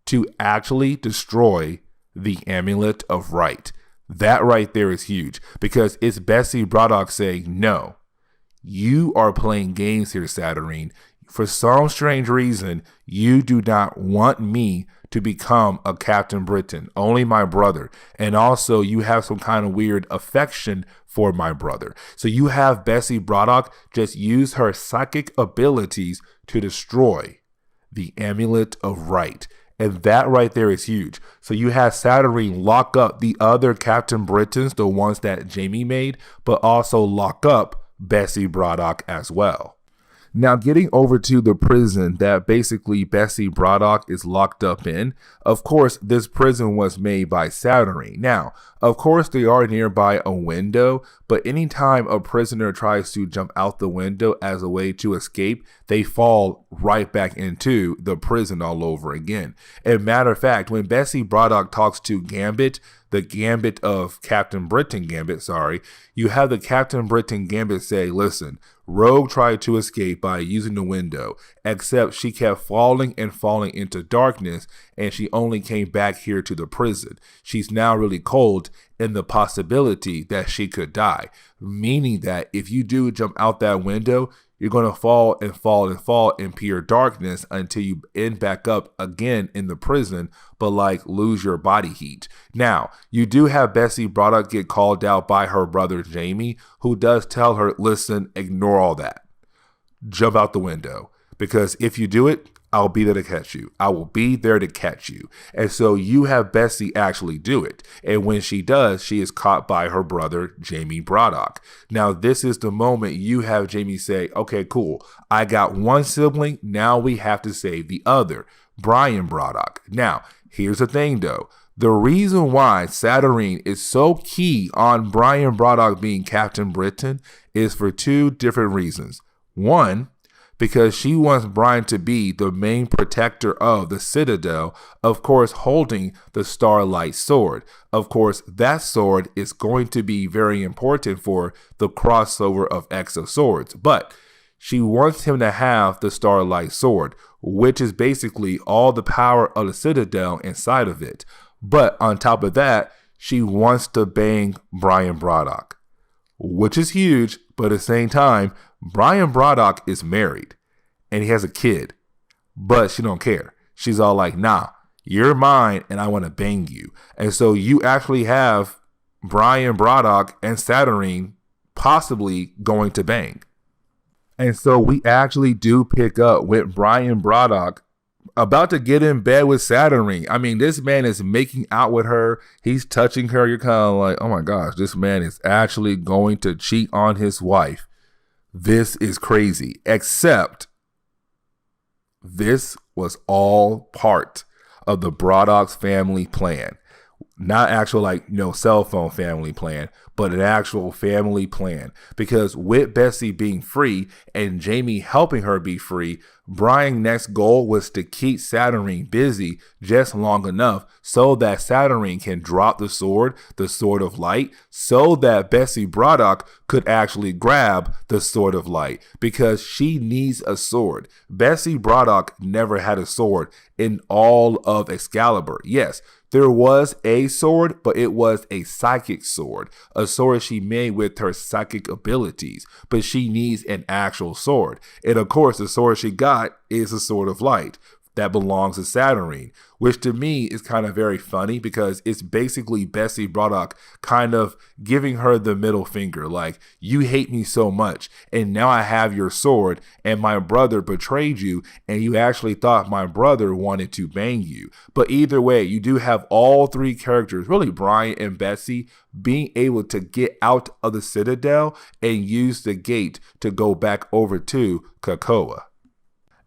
to actually destroy the Amulet of Right. That right there is huge because it's Betsy Braddock saying, no, you are playing games here, Saturnyne. For some strange reason, you do not want me to become a Captain Britain, only my brother. And also you have some kind of weird affection for my brother. So you have Betsy Braddock just use her psychic abilities to destroy the Amulet of Right. And that right there is huge. So you have Saturnyne lock up the other Captain Britons, the ones that Jamie made, but also lock up Betsy Braddock as well. Now, getting over to the prison that basically Betsy Braddock is locked up in, of course, this prison was made by Saturnyne. Now, of course, they are nearby a window, but anytime a prisoner tries to jump out the window as a way to escape, they fall right back into the prison all over again. And matter of fact, when Betsy Braddock talks to Gambit, the Gambit of Captain Britain Gambit, you have the Captain Britain Gambit say, listen, Rogue tried to escape by using the window, except she kept falling and falling into darkness, and she only came back here to the prison. She's now really cold in the possibility that she could die, meaning that if you do jump out that window, you're going to fall and fall and fall in pure darkness until you end back up again in the prison, but like lose your body heat. Now, you do have Betsy Braddock get called out by her brother Jamie, who does tell her, listen, ignore all that. Jump out the window. Because if you do it, I'll be there to catch you. I will be there to catch you. And so you have Betsy actually do it. And when she does, she is caught by her brother, Jamie Braddock. Now, this is the moment you have Jamie say, okay, cool. I got one sibling. Now we have to save the other, Brian Braddock. Now, here's the thing, though. The reason why Saturnyne is so key on Brian Braddock being Captain Britain is for two different reasons. One, because she wants Brian to be the main protector of the Citadel, of course, holding the Starlight Sword. Of course, that sword is going to be very important for the crossover of X of Swords, but she wants him to have the Starlight Sword, which is basically all the power of the Citadel inside of it. But on top of that, she wants to bang Brian Braddock. which is huge, but at the same time, Brian Braddock is married and he has a kid, but she don't care. She's all like, nah, you're mine and I want to bang you. And so you actually have Brian Braddock and Saturnyne possibly going to bang. And so we actually do pick up with Brian Braddock about to get in bed with Saturnyne. I mean, this man is making out with her. He's touching her. You're kind of like, oh my gosh, this man is actually going to cheat on his wife. This is crazy. Except this was all part of the Braddock's family plan. Not actual cell phone family plan, but an actual family plan. Because with Betsy being free and Jamie helping her be free, Brian's next goal was to keep Saturnyne busy just long enough so that Saturnyne can drop the sword of light, so that Betsy Braddock could actually grab the sword of light, because she needs a sword. Betsy Braddock never had a sword in all of Excalibur. Yes, there was a sword, but it was a psychic sword, a sword she made with her psychic abilities, but she needs an actual sword. And of course, the sword she got is a sword of light that belongs to Saturnyne, which to me is kind of very funny because it's basically Betsy Braddock kind of giving her the middle finger, like, you hate me so much and now I have your sword and my brother betrayed you and you actually thought my brother wanted to bang you. But either way, you do have all three characters, really Brian and Betsy, being able to get out of the Citadel and use the gate to go back over to COPPA.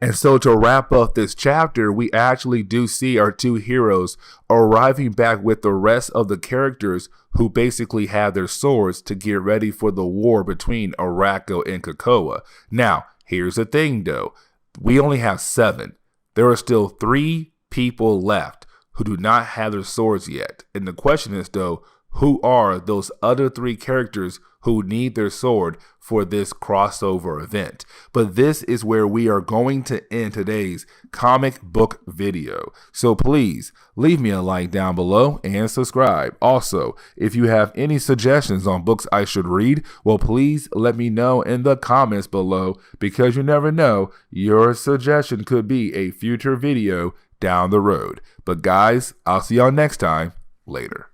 And so to wrap up this chapter, we actually do see our two heroes arriving back with the rest of the characters who basically have their swords to get ready for the war between Arakko and COPPA. Now, here's the thing though. We only have 7. There are still 3 people left who do not have their swords yet. And the question is though, who are those other 3 characters who need their sword for this crossover event? But this is where we are going to end today's comic book video. So please leave me a like down below and subscribe. Also, if you have any suggestions on books I should read, well, please let me know in the comments below, because you never know, your suggestion could be a future video down the road. But guys, I'll see y'all next time. Later.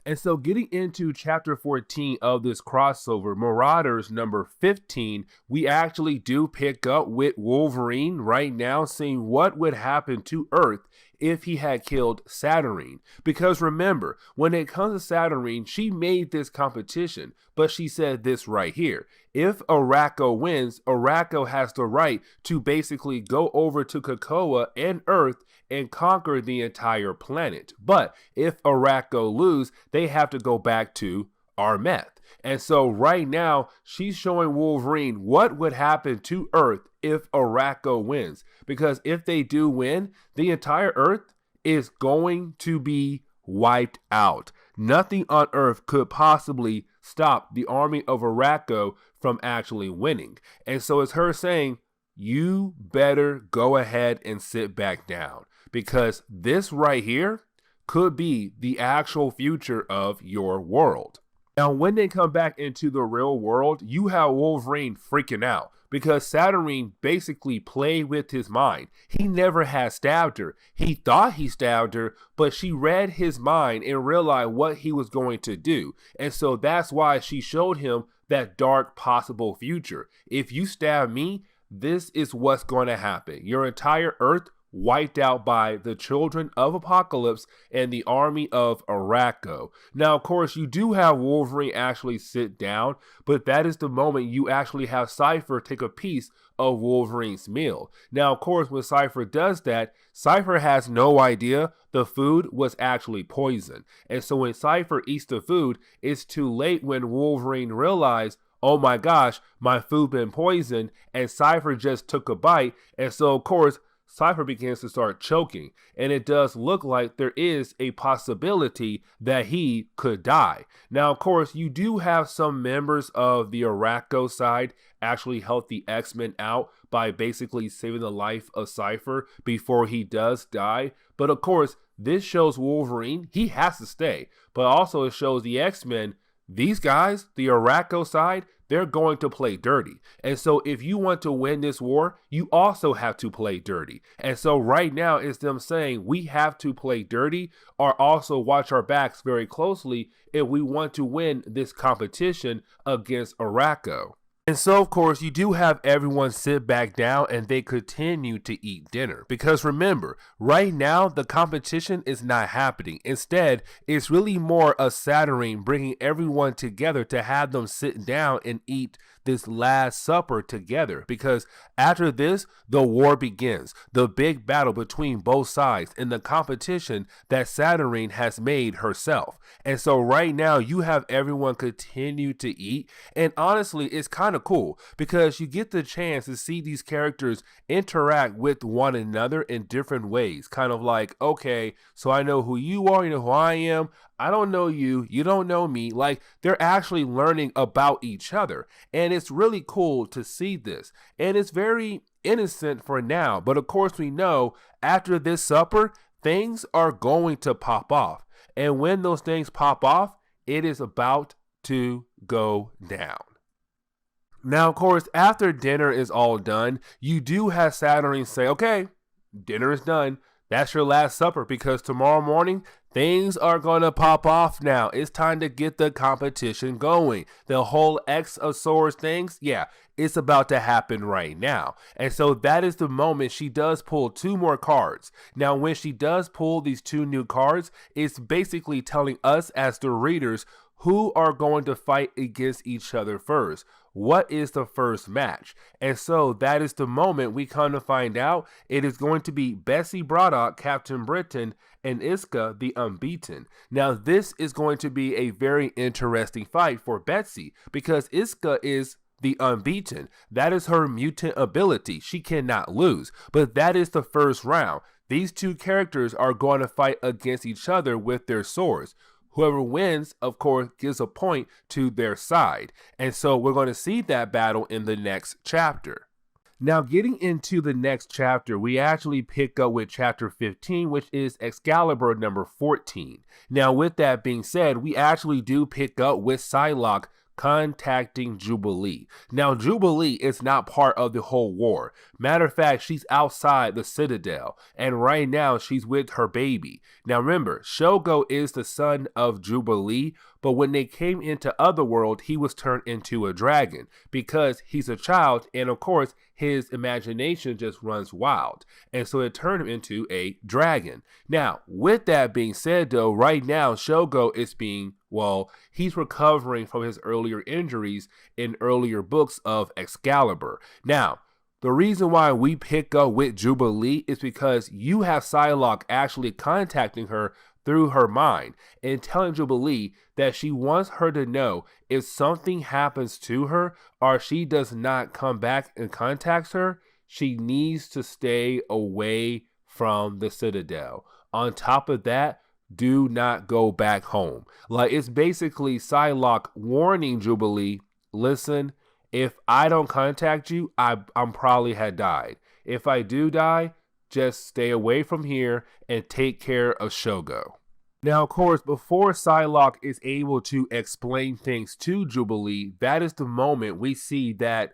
And so getting into chapter 14 of this crossover, Marauders number 15, we actually do pick up with Wolverine right now, seeing what would happen to Earth if he had killed Saturnyne. Because remember, when it comes to Saturnyne, she made this competition, but she said this right here. If Arakko wins, Arakko has the right to basically go over to COPPA and Earth and conquer the entire planet. But if Arakko lose, they have to go back to Armeth. And so right now, she's showing Wolverine what would happen to Earth if Arakko wins. Because if they do win, the entire Earth is going to be wiped out. Nothing on Earth could possibly stop the army of Arakko from actually winning. And so it's her saying, you better go ahead and sit back down, because this right here could be the actual future of your world. Now, when they come back into the real world, you have Wolverine freaking out because Saturnyne basically played with his mind. He never had stabbed her. He thought he stabbed her, but she read his mind and realized what he was going to do. And so that's why she showed him that dark possible future. If you stab me, this is what's going to happen. Your entire Earth wiped out by the children of Apocalypse and the army of Arakko. Now, of course, you do have Wolverine actually sit down, but that is the moment you actually have Cypher take a piece of Wolverine's meal. Now, of course, when Cypher does that, Cypher has no idea the food was actually poison. And so when Cypher eats the food, it's too late when Wolverine realized, oh my gosh, my food been poisoned, and Cypher just took a bite. And so, of course, Cypher begins to start choking, and it does look like there is a possibility that he could die. Now, of course, you do have some members of the Arakko side actually help the X-Men out by basically saving the life of Cypher before he does die. But of course, this shows Wolverine, he has to stay. But also it shows the X-Men, these guys, the Arakko side, they're going to play dirty. And so if you want to win this war, you also have to play dirty. And so right now it's them saying we have to play dirty or also watch our backs very closely if we want to win this competition against Arakko. And so, of course, you do have everyone sit back down and they continue to eat dinner. Because remember, right now, the competition is not happening. Instead, it's really more a Saturnyne bringing everyone together to have them sit down and eat this last supper together. Because after this, the war begins. The big battle between both sides in the competition that Saturnyne has made herself. And so right now, you have everyone continue to eat. And honestly, it's kind of cool because you get the chance to see these characters interact with one another in different ways. Kind of like, okay, so I know who you are, you know who I am. I don't know you, you don't know me. Like, they're actually learning about each other. And it's really cool to see this. And it's very innocent for now. But of course, we know after this supper, things are going to pop off. And when those things pop off, it is about to go down. Now, of course, after dinner is all done, you do have Saturnyne say, okay, dinner is done. That's your last supper because tomorrow morning, things are going to pop off now. It's time to get the competition going. The whole X of Swords things, yeah, it's about to happen right now. And so that is the moment she does pull 2 more cards. Now, when she does pull these 2 new cards, it's basically telling us as the readers who are going to fight against each other first. What is the first match? And so that is the moment we come to find out it is going to be Betsy Braddock, Captain Britain, and Iska, the Unbeaten. Now, this is going to be a very interesting fight for Betsy because Iska is the Unbeaten. That is her mutant ability. She cannot lose. But that is the first round. These 2 characters are going to fight against each other with their swords. Whoever wins, of course, gives a point to their side. And so we're going to see that battle in the next chapter. Now, getting into the next chapter, we actually pick up with chapter 15, which is Excalibur number 14. Now, with that being said, we actually do pick up with Psylocke contacting Jubilee. Now, Jubilee is not part of the whole war. Matter of fact, she's outside the Citadel, and right now she's with her baby. Now, remember, Shogo is the son of Jubilee, but when they came into Otherworld, he was turned into a dragon because he's a child, and of course, his imagination just runs wild. And so it turned him into a dragon. Now, with that being said, though, right now, Shogo is being, well, he's recovering from his earlier injuries in earlier books of Excalibur. Now, the reason why we pick up with Jubilee is because you have Psylocke actually contacting her through her mind and telling Jubilee that she wants her to know if something happens to her or she does not come back and contacts her, she needs to stay away from the Citadel. On top of that, do not go back home. Like, it's basically Psylocke warning Jubilee, listen, if I don't contact you, I'm probably had died. If I do die, just stay away from here and take care of Shogo. Now, of course, before Psylocke is able to explain things to Jubilee, that is the moment we see that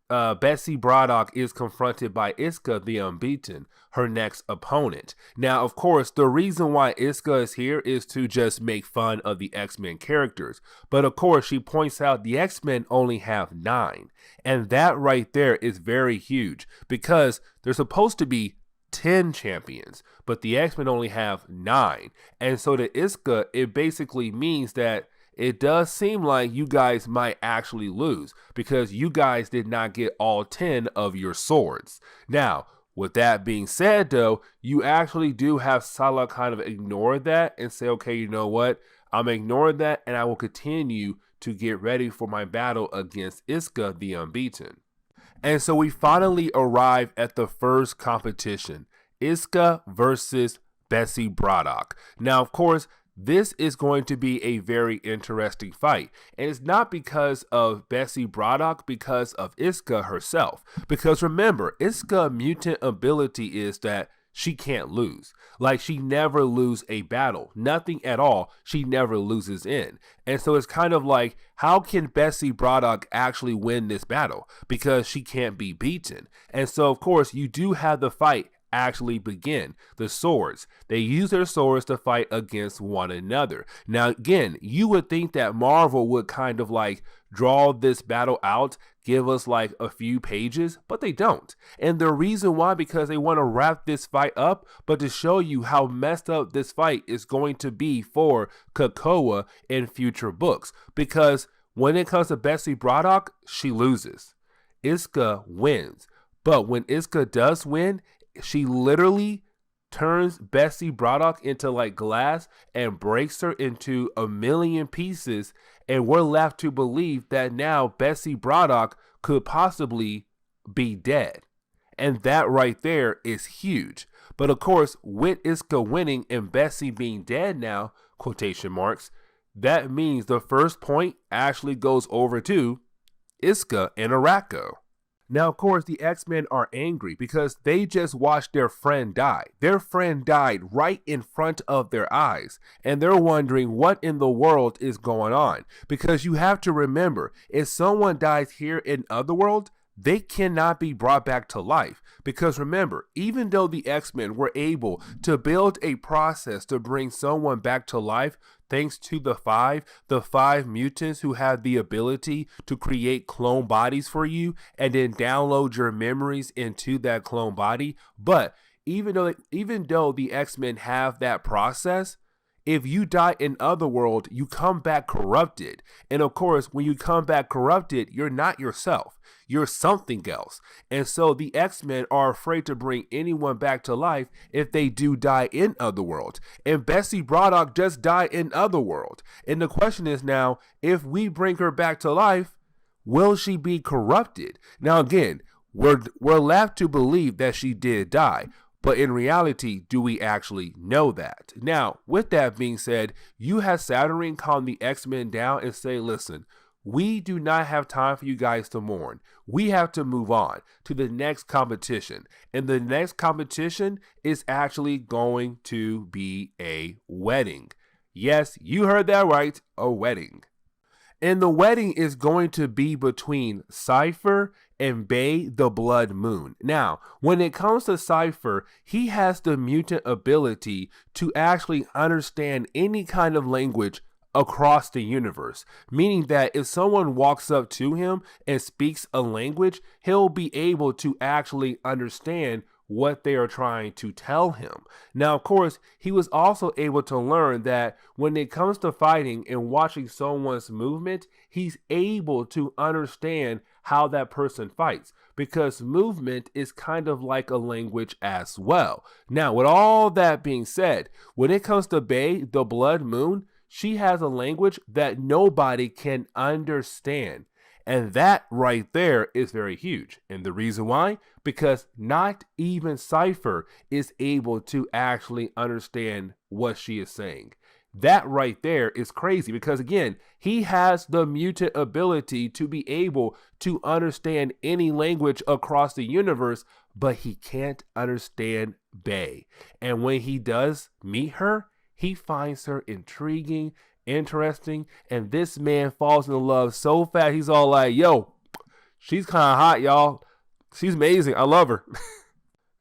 Betsy Braddock is confronted by Iska, the Unbeaten, her next opponent. Now, of course, the reason why Iska is here is to just make fun of the X-Men characters. But of course, she points out the X-Men only have 9. And that right there is very huge because there's supposed to be 10 champions, but the X-Men only have 9. And so to Iska, it basically means that it does seem like you guys might actually lose because you guys did not get all 10 of your swords. Now, with that being said, though, you actually do have Psylocke kind of ignore that and say, okay, you know what? I'm ignoring that and I will continue to get ready for my battle against Iska, the Unbeaten. And so we finally arrive at the first competition, Iska versus Betsy Braddock. Now, of course, this is going to be a very interesting fight. And it's not because of Betsy Braddock, because of Iska herself. Because remember, Iska's mutant ability is that she can't lose. Like, she never loses a battle. Nothing at all. She never loses in. And so it's kind of like, how can Betsy Braddock actually win this battle? Because she can't be beaten. And so, of course, you do have the fight actually begin. The swords. They use their swords to fight against one another. Now, again, you would think that Marvel would kind of like draw this battle out, give us like a few pages, but they don't. And the reason why, because they want to wrap this fight up, but to show you how messed up this fight is going to be for Krakoa in future books. Because when it comes to Betsy Braddock, she loses. Iska wins. But when Iska does win, she literally turns Betsy Braddock into like glass and breaks her into a million pieces. And we're left to believe that now Betsy Braddock could possibly be dead. And that right there is huge. But of course, with Iska winning and Betsy being dead now, quotation marks, that means the first point actually goes over to Iska and Arakko. Now, of course, the X-Men are angry because they just watched their friend die. Their friend died right in front of their eyes, and they're wondering what in the world is going on. Because you have to remember, if someone dies here in Otherworld, they cannot be brought back to life. Because remember, even though the X-Men were able to build a process to bring someone back to life, thanks to the five mutants who have the ability to create clone bodies for you and then download your memories into that clone body. But even though the X-Men have that process, if you die in Otherworld, you come back corrupted. And of course, when you come back corrupted, you're not yourself. You're something else. And so the X-Men are afraid to bring anyone back to life if they do die in Otherworld. And Betsy Braddock just died in Otherworld. And the question is now, if we bring her back to life, will she be corrupted? Now again, we're left to believe that she did die. But in reality, do we actually know that? Now, with that being said, you have Saturnyne calm the X-Men down and say, listen, we do not have time for you guys to mourn. We have to move on to the next competition. And the next competition is actually going to be a wedding. Yes, you heard that right, a wedding. And the wedding is going to be between Cypher and Bay the Blood Moon. Now, when it comes to Cypher, he has the mutant ability to actually understand any kind of language across the universe, meaning that if someone walks up to him and speaks a language, he'll be able to actually understand what they are trying to tell him. Now, of course, he was also able to learn that when it comes to fighting and watching someone's movement, he's able to understand how that person fights, because movement is kind of like a language as well. Now, with all that being said, when it comes to Bay, the Blood Moon, she has a language that nobody can understand. And that right there is very huge. And the reason why? Because not even Cypher is able to actually understand what she is saying. That right there is crazy because, again, he has the mutant ability to be able to understand any language across the universe, but he can't understand Bay. And when he does meet her, he finds her intriguing, interesting, and this man falls in love so fast. He's all like, yo, she's kind of hot, y'all. She's amazing. I love her.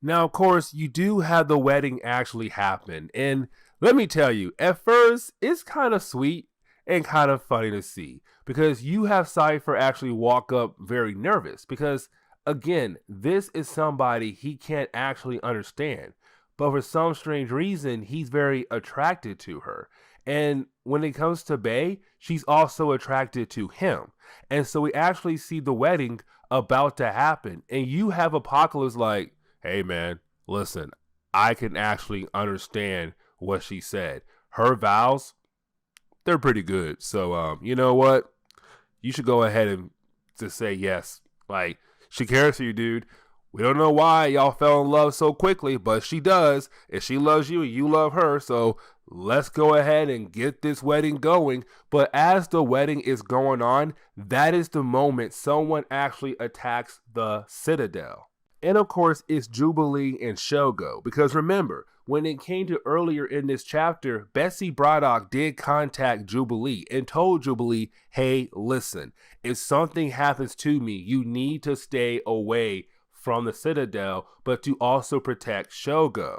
Now, of course, you do have the wedding actually happen. And let me tell you, at first, it's kind of sweet and kind of funny to see because you have Cypher actually walk up very nervous because, again, this is somebody he can't actually understand. But for some strange reason, he's very attracted to her. And when it comes to Bay, she's also attracted to him. And so we actually see the wedding about to happen. And you have Apocalypse like, hey man, listen, I can actually understand what she said. Her vows, they're pretty good. So, you know what? You should go ahead and just say yes. Like, She cares for you, dude. We don't know why y'all fell in love so quickly, but she does. And she loves you and you love her. So let's go ahead and get this wedding going. But as the wedding is going on, that is the moment someone actually attacks the Citadel. And of course, it's Jubilee and Shogo. Because remember, when it came to earlier in this chapter, Betsy Braddock did contact Jubilee and told Jubilee, hey, listen, if something happens to me, you need to stay away from the Citadel, but to also protect Shogo.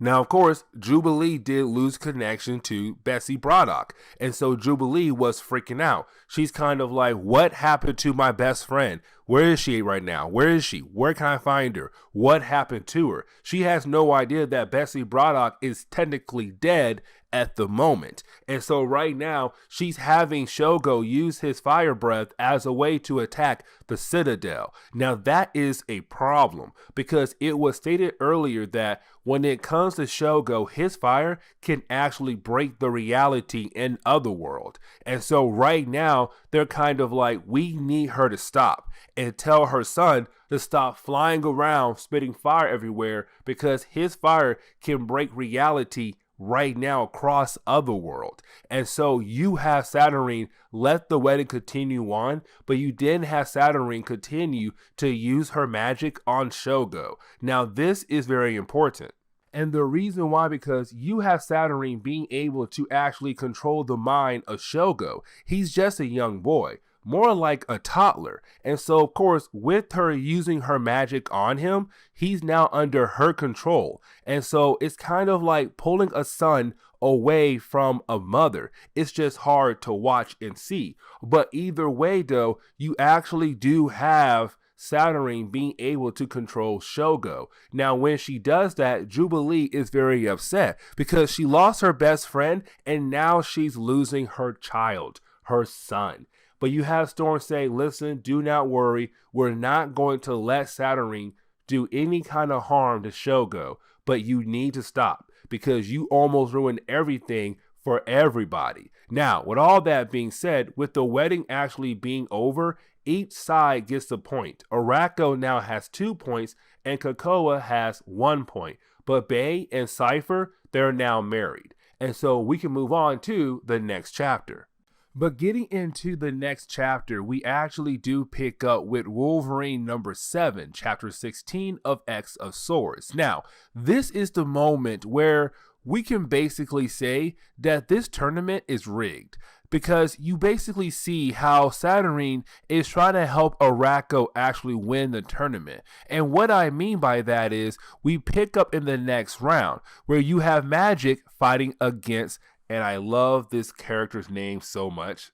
Now, of course, Jubilee did lose connection to Betsy Braddock, and so Jubilee was freaking out. She's kind of like, what happened to my best friend? Where is she right now? Where is she? Where can I find her? What happened to her? She has no idea that Betsy Braddock is technically dead at the moment. And so right now, she's having Shogo use his fire breath as a way to attack the Citadel. Now, that is a problem because it was stated earlier that when it comes to Shogo, his fire can actually break the reality in Otherworld. And so right now, they're kind of like, we need her to stop and tell her son to stop flying around, spitting fire everywhere because his fire can break reality right now across Otherworld. And so you have Saturnyne let the wedding continue on, but you didn't have Saturnyne continue to use her magic on Shogo. Now this is very important. And the reason why, because you have Saturnyne being able to actually control the mind of Shogo. He's just a young boy, more like a toddler. And so, of course, with her using her magic on him, he's now under her control. And so it's kind of like pulling a son away from a mother. It's just hard to watch and see. But either way, though, you actually do have Saturnyne being able to control Shogo. Now, when she does that, Jubilee is very upset because she lost her best friend and now she's losing her child, her son. But you have Storm say, listen, do not worry. We're not going to let Saturnyne do any kind of harm to Shogo, but you need to stop because you almost ruined everything for everybody. Now, with all that being said, with the wedding actually being over, each side gets a point. Orako now has 2 points and Cocoa has 1 point. But Bay and Cypher, they're now married. And so we can move on to the next chapter. But getting into the next chapter, we actually do pick up with Wolverine number 7, chapter 16 of X of Swords. Now, this is the moment where we can basically say that this tournament is rigged because you basically see how Saturnyne is trying to help Orako actually win the tournament. And what I mean by that is we pick up in the next round where you have Magic fighting against, and I love this character's name so much,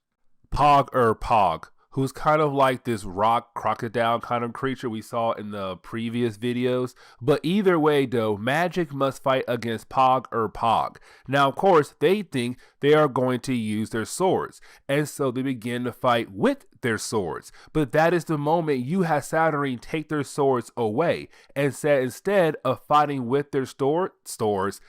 Pog, who's kind of like this rock crocodile kind of creature we saw in the previous videos. But either way, though, Magic must fight against Pog. Now, of course, they think they are going to use their swords, and so they begin to fight with their swords. But that is the moment you have Saturnyne take their swords away and said instead of fighting with their swords,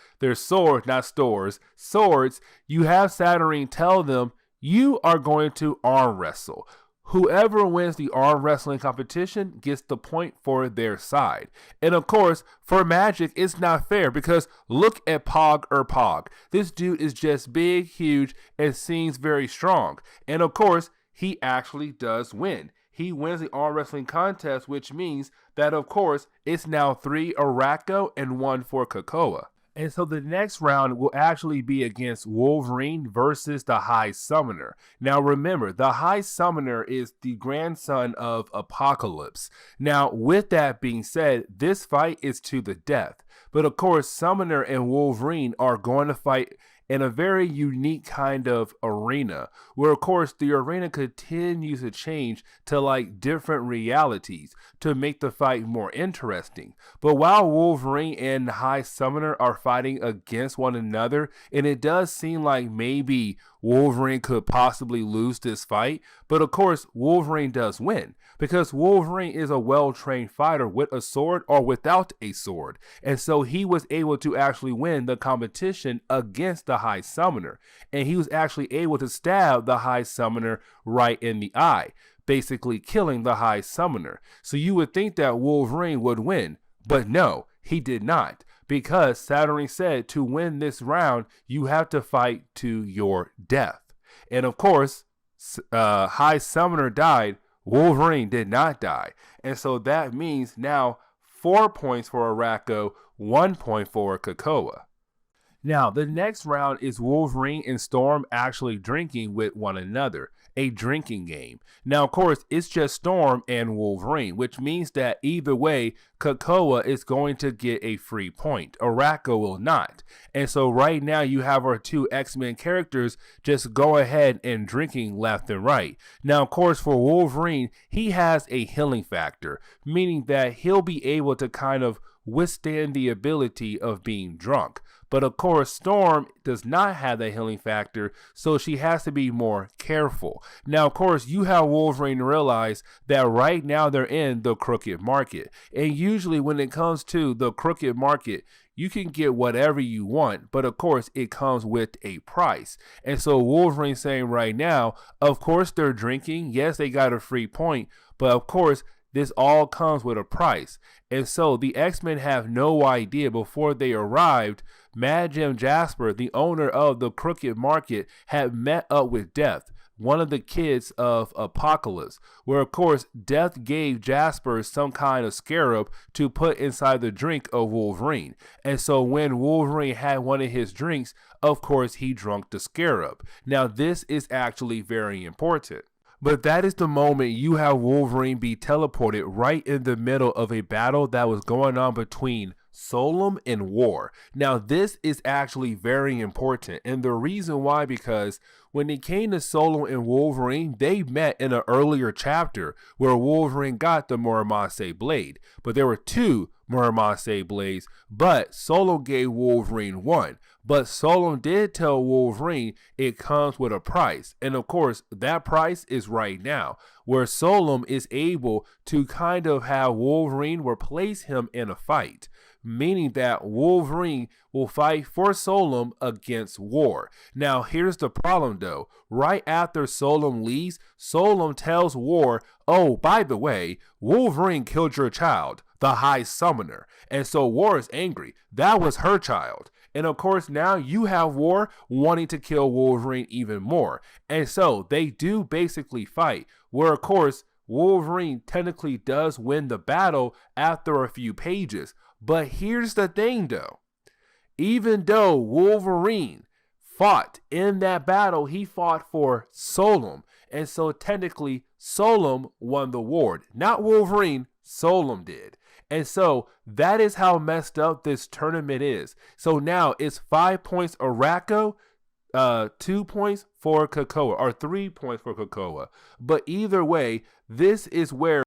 you have Saturnyne tell them, you are going to arm wrestle. Whoever wins the arm wrestling competition gets the point for their side. And of course, for Magic, it's not fair because look at Pog. This dude is just big, huge, and seems very strong. And of course, he actually does win. He wins the arm wrestling contest, which means that, of course, it's now 3 Orako and 1 for Cocoa. And so the next round will actually be against Wolverine versus the High Summoner. Now remember, the High Summoner is the grandson of Apocalypse. Now with that being said, this fight is to the death. But of course, Summoner and Wolverine are going to fight in a very unique kind of arena where, of course, the arena continues to change to like different realities to make the fight more interesting. But while Wolverine and the High Summoner are fighting against one another, and it does seem like maybe Wolverine could possibly lose this fight, but of course, Wolverine does win because Wolverine is a well-trained fighter with a sword or without a sword. And so he was able to actually win the competition against the High Summoner. And he was actually able to stab the High Summoner right in the eye. basically killing the High Summoner. So you would think that Wolverine would win, but no, he did not, because Saturnyne said to win this round, you have to fight to your death. And of course, High Summoner died, Wolverine did not die. And so that means now 4 points for Arakko, 1 point for Krakoa. Now, the next round is Wolverine and Storm actually drinking with one another, a drinking game. Now, of course, it's just Storm and Wolverine, which means that either way, Krakoa is going to get a free point. Arakko will not. And so right now you have our two X-Men characters just go ahead and drinking left and right. Now, of course, for Wolverine, he has a healing factor, meaning that he'll be able to kind of withstand the ability of being drunk. But of course, Storm does not have that healing factor, so she has to be more careful. Now, of course, you have Wolverine realize that right now they're in the crooked market. And usually when it comes to the crooked market, you can get whatever you want, but of course it comes with a price. And so Wolverine's saying right now, of course they're drinking. Yes, they got a free point, but of course this all comes with a price. And so the X-Men have no idea before they arrived. Mad Jim Jasper, the owner of the Crooked Market, had met up with Death, one of the kids of Apocalypse, where of course Death gave Jasper some kind of scarab to put inside the drink of Wolverine. And so when Wolverine had one of his drinks, of course he drank the scarab. Now this is actually very important. But that is the moment you have Wolverine be teleported right in the middle of a battle that was going on between Solem and War. Now this is actually very important, and the reason why, because when it came to Solem and Wolverine, they met in an earlier chapter where Wolverine got the Muramasa blade, but there were two Muramasa blades, but Solem gave Wolverine one. But Solem did tell Wolverine it comes with a price, and of course that price is right now, where Solem is able to kind of have Wolverine replace him in a fight, meaning that Wolverine will fight for Solem against War. Now here's the problem though. Right after Solem leaves, Solem tells War, oh, by the way, Wolverine killed your child, the High Summoner. And so War is angry. That was her child. And of course, now you have War wanting to kill Wolverine even more. And so they do basically fight, where of course Wolverine technically does win the battle after a few pages. But here's the thing though. Even though Wolverine fought in that battle, he fought for Solem. And so technically Solem won the award. Not Wolverine, Solem did. And so that is how messed up this tournament is. So now it's 5 points Arakko, 2 points for Krakoa, or 3 points for Krakoa. But either way, this is where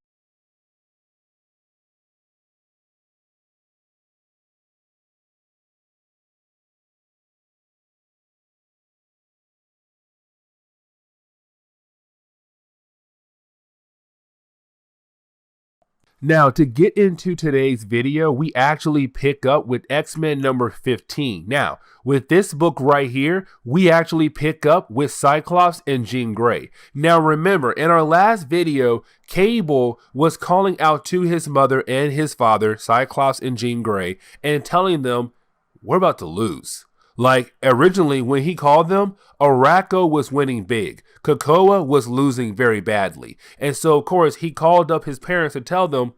Now, to get into today's video, we actually pick up with X-Men number 15. Now, with this book right here, we actually pick up with Cyclops and Jean Grey. Now, remember, in our last video, Cable was calling out to his mother and his father, Cyclops and Jean Grey, and telling them, we're about to lose. Like, originally, when he called them, Arakko was winning big. Krakoa was losing very badly. And so, of course, he called up his parents to tell them,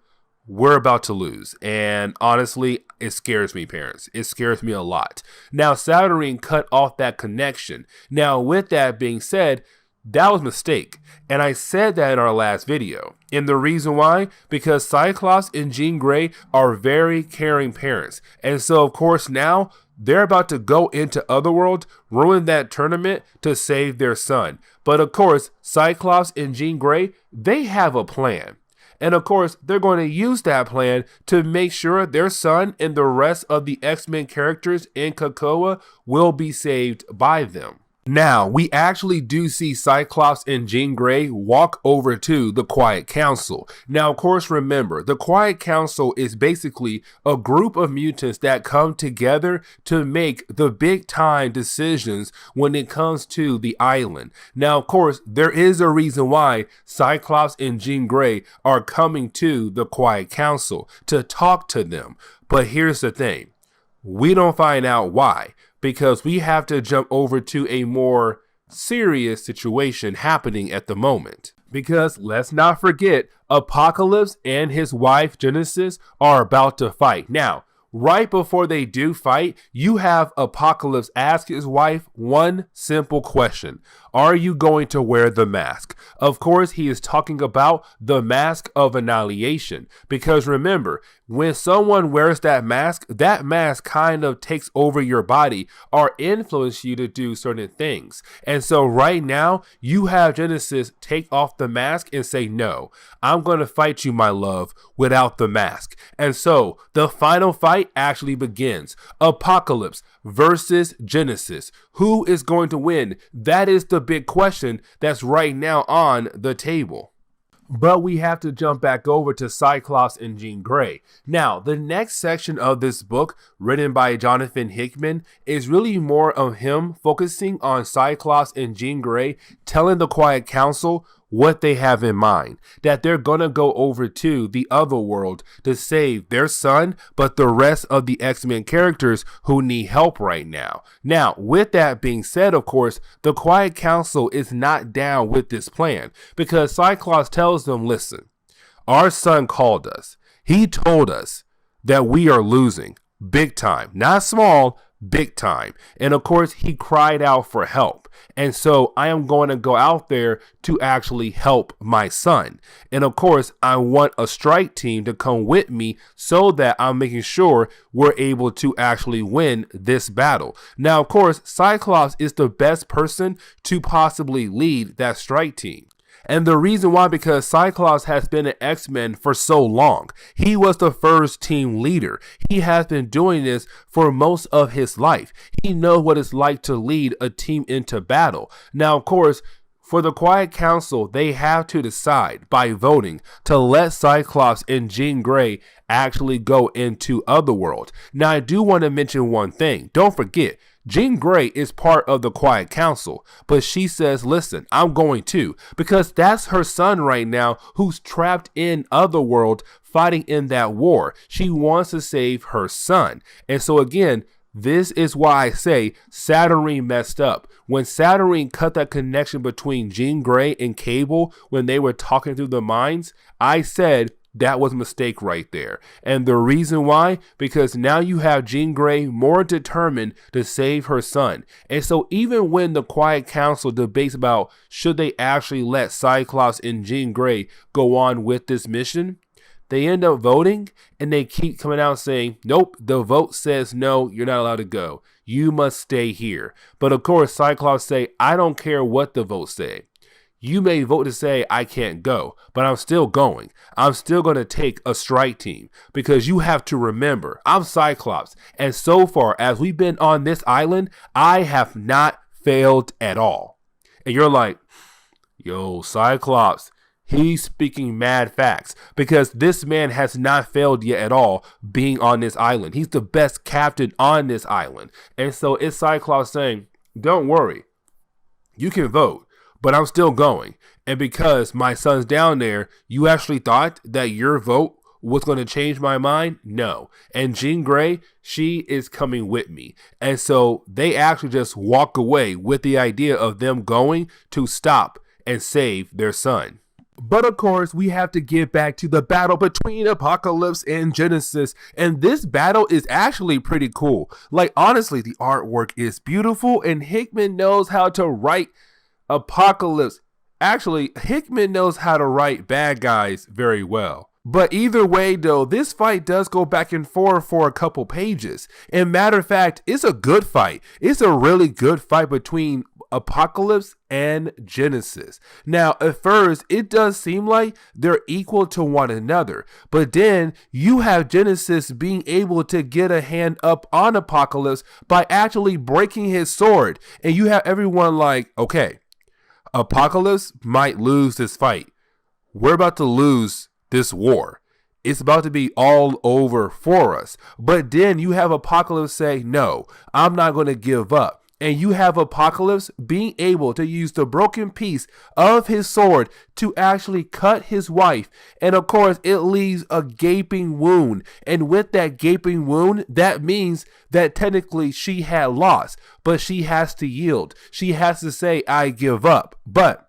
we're about to lose. And honestly, it scares me, parents. It scares me a lot. Now, Saturnyne cut off that connection. Now, with that being said, that was a mistake. And I said that in our last video. And the reason why? Because Cyclops and Jean Grey are very caring parents. And so, of course, now they're about to go into Otherworld, ruin that tournament to save their son. But of course, Cyclops and Jean Grey, they have a plan. And of course, they're going to use that plan to make sure their son and the rest of the X-Men characters in Krakoa will be saved by them. Now, we actually do see Cyclops and Jean Grey walk over to the Quiet Council. Now, of course, remember, the Quiet Council is basically a group of mutants that come together to make the big time decisions when it comes to the island. Now, of course, there is a reason why Cyclops and Jean Grey are coming to the Quiet Council to talk to them. But here's the thing. We don't find out why, because we have to jump over to a more serious situation happening at the moment. Because let's not forget, Apocalypse and his wife Genesis are about to fight. Now, right before they do fight, you have Apocalypse ask his wife one simple question. Are you going to wear the mask? Of course, he is talking about the mask of annihilation. Because remember, when someone wears that mask kind of takes over your body or influence you to do certain things. And so right now, you have Genesis take off the mask and say, no, I'm going to fight you, my love, without the mask. And so the final fight actually begins. Apocalypse versus Genesis. Who is going to win? That is the big question that's right now on the table. But we have to jump back over to Cyclops and Jean Grey. Now, the next section of this book, written by Jonathan Hickman, is really more of him focusing on Cyclops and Jean Grey, telling the Quiet Council what they have in mind, that they're gonna go over to the other world to save their son, but the rest of the X-Men characters who need help right now. Now, with that being said, of course, the Quiet Council is not down with this plan, because Cyclops tells them, listen, our son called us. He told us that we are losing big time, not small, big time. And of course, he cried out for help. And so I am going to go out there to actually help my son. And of course, I want a strike team to come with me so that I'm making sure we're able to actually win this battle. Now, of course, Cyclops is the best person to possibly lead that strike team. And the reason why, because Cyclops has been an X-Men for so long. He was the first team leader. He has been doing this for most of his life. He knows what it's like to lead a team into battle. Now, of course, for the Quiet Council, they have to decide by voting to let Cyclops and Jean Grey actually go into Otherworld. Now, I do want to mention one thing. Don't forget, Jean Grey is part of the Quiet Council, but she says, listen, I'm going to, because that's her son right now who's trapped in Otherworld fighting in that war. She wants to save her son. And so again, this is why I say Saturnyne messed up. When Saturnyne cut that connection between Jean Grey and Cable when they were talking through the minds, I said that was a mistake right there. And the reason why, because now you have Jean Grey more determined to save her son. And so even when the Quiet Council debates about should they actually let Cyclops and Jean Grey go on with this mission, they end up voting and they keep coming out saying, nope, the vote says no, you're not allowed to go. You must stay here. But of course, Cyclops say, I don't care what the votes say. You may vote to say I can't go, but I'm still going. I'm still going to take a strike team, because you have to remember, I'm Cyclops. And so far as we've been on this island, I have not failed at all. And you're like, yo, Cyclops, he's speaking mad facts, because this man has not failed yet at all being on this island. He's the best captain on this island. And so it's Cyclops saying, don't worry, you can vote, but I'm still going. And because my son's down there, you actually thought that your vote was going to change my mind? No. And Jean Grey, she is coming with me. And so they actually just walk away with the idea of them going to stop and save their son. But of course, we have to get back to the battle between Apocalypse and Genesis. And this battle is actually pretty cool. Like, honestly, the artwork is beautiful, and Hickman knows how to write Apocalypse. Actually, Hickman knows how to write bad guys very well. But either way, though, this fight does go back and forth for a couple pages. And matter of fact, it's a good fight. It's a really good fight between Apocalypse and Genesis. Now, at first, it does seem like they're equal to one another, but then you have Genesis being able to get a hand up on Apocalypse by actually breaking his sword, and you have everyone like, okay, Apocalypse might lose this fight. We're about to lose this war. It's about to be all over for us. But then you have Apocalypse say, no, I'm not going to give up. And you have Apocalypse being able to use the broken piece of his sword to actually cut his wife. And of course, it leaves a gaping wound. And with that gaping wound, that means that technically she had lost. But she has to yield. She has to say, I give up. But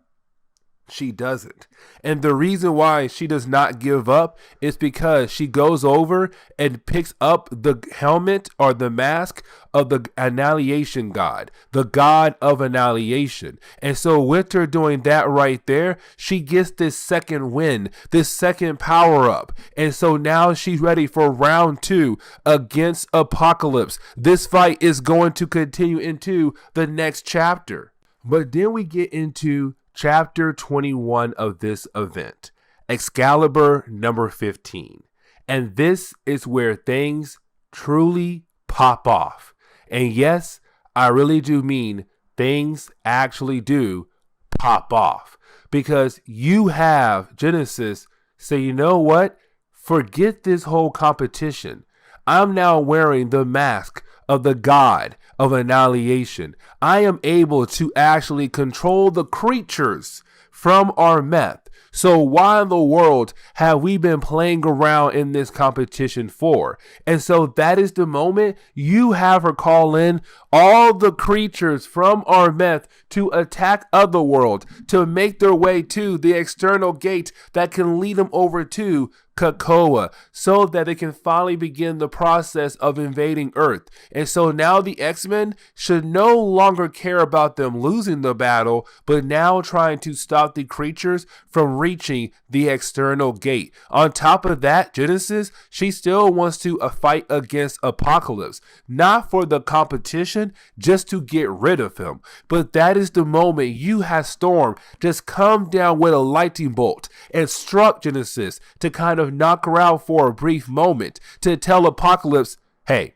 she doesn't. And the reason why she does not give up is because she goes over and picks up the helmet or the mask of the annihilation god, the god of annihilation. And so with her doing that right there, she gets this second win, this second power up. And so now she's ready for round 2 against Apocalypse. This fight is going to continue into the next chapter. But then we get into Chapter 21 of this event, Excalibur number 15. And this is where things truly pop off. And yes, I really do mean things actually do pop off. Because you have Genesis say, you know what? Forget this whole competition. I'm now wearing the mask of the god of annihilation. I am able to actually control the creatures from our meth. So why in the world have we been playing around in this competition for? And so that is the moment you have her call in all the creatures from our meth to attack Otherworld, to make their way to the external gate that can lead them over to Krakoa, so that they can finally begin the process of invading Earth. And so now the X-Men should no longer care about them losing the battle, but now trying to stop the creatures from reaching the external gate. On top of that, Genesis, she still wants to fight against Apocalypse, not for the competition, just to get rid of him. But that is the moment you have Storm just come down with a lightning bolt and struck Genesis to kind of knock her out for a brief moment, to tell Apocalypse, hey,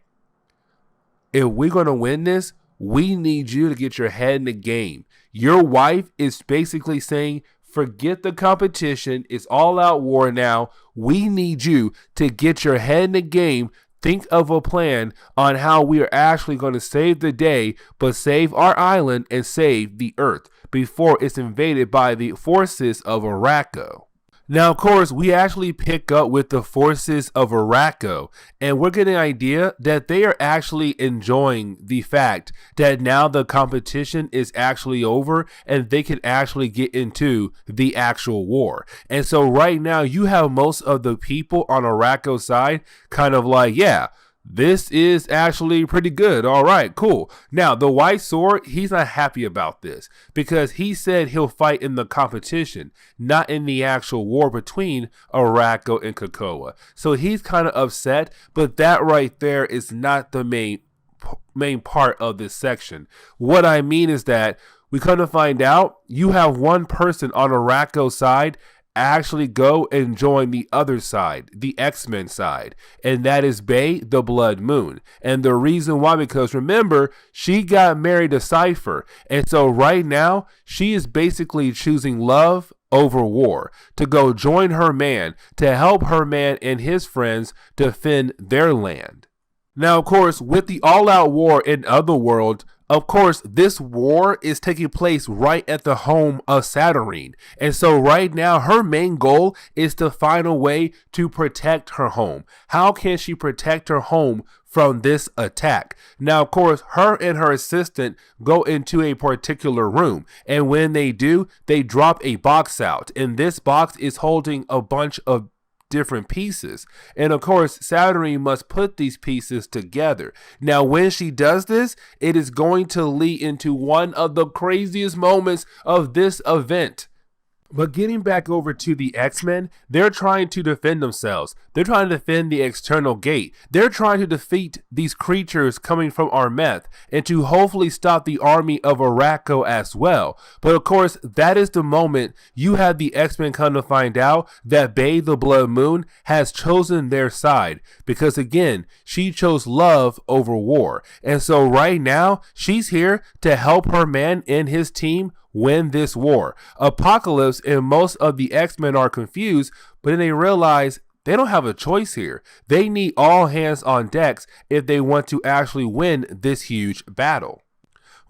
if we're going to win this, we need you to get your head in the game. Your wife is basically saying, forget the competition. It's all out war now. We need you to get your head in the game. Think of a plan on how we are actually going to save the day, but save our island and save the Earth before it's invaded by the forces of Arakko. Now, of course, we actually pick up with the forces of Arakko, and we're getting an idea that they are actually enjoying the fact that now the competition is actually over and they can actually get into the actual war. And so right now you have most of the people on Arakko's side kind of like, yeah, this is actually pretty good. All right, cool. Now, the White Sword, he's not happy about this because he said he'll fight in the competition, not in the actual war between Arakko and Krakoa. So he's kind of upset, but that right there is not the main part of this section. What I mean is that we come to find out you have one person on Arakko's side actually go and join the other side, the X-Men side, and that is Bay the Blood Moon. And the reason why, because remember, she got married to Cypher, and so right now she is basically choosing love over war, to go join her man, to help her man and his friends defend their land. Now, of course, with the all-out war in Otherworld, of course, this war is taking place right at the home of Saturnyne. And so right now, her main goal is to find a way to protect her home. How can she protect her home from this attack? Now, of course, her and her assistant go into a particular room. And when they do, they drop a box out. And this box is holding a bunch of different pieces, and of course Saturnyne must put these pieces together. Now when she does this, it is going to lead into one of the craziest moments of this event. But getting back over to the X-Men, they're trying to defend themselves. They're trying to defend the external gate. They're trying to defeat these creatures coming from Armeth and to hopefully stop the army of Arakko as well. But of course, that is the moment you have the X-Men come to find out that Bae the Blood Moon has chosen their side. Because again, she chose love over war. And so right now, she's here to help her man and his team win this war. Apocalypse and most of the X-Men are confused, but then they realize they don't have a choice here. They need all hands on decks if they want to actually win this huge battle.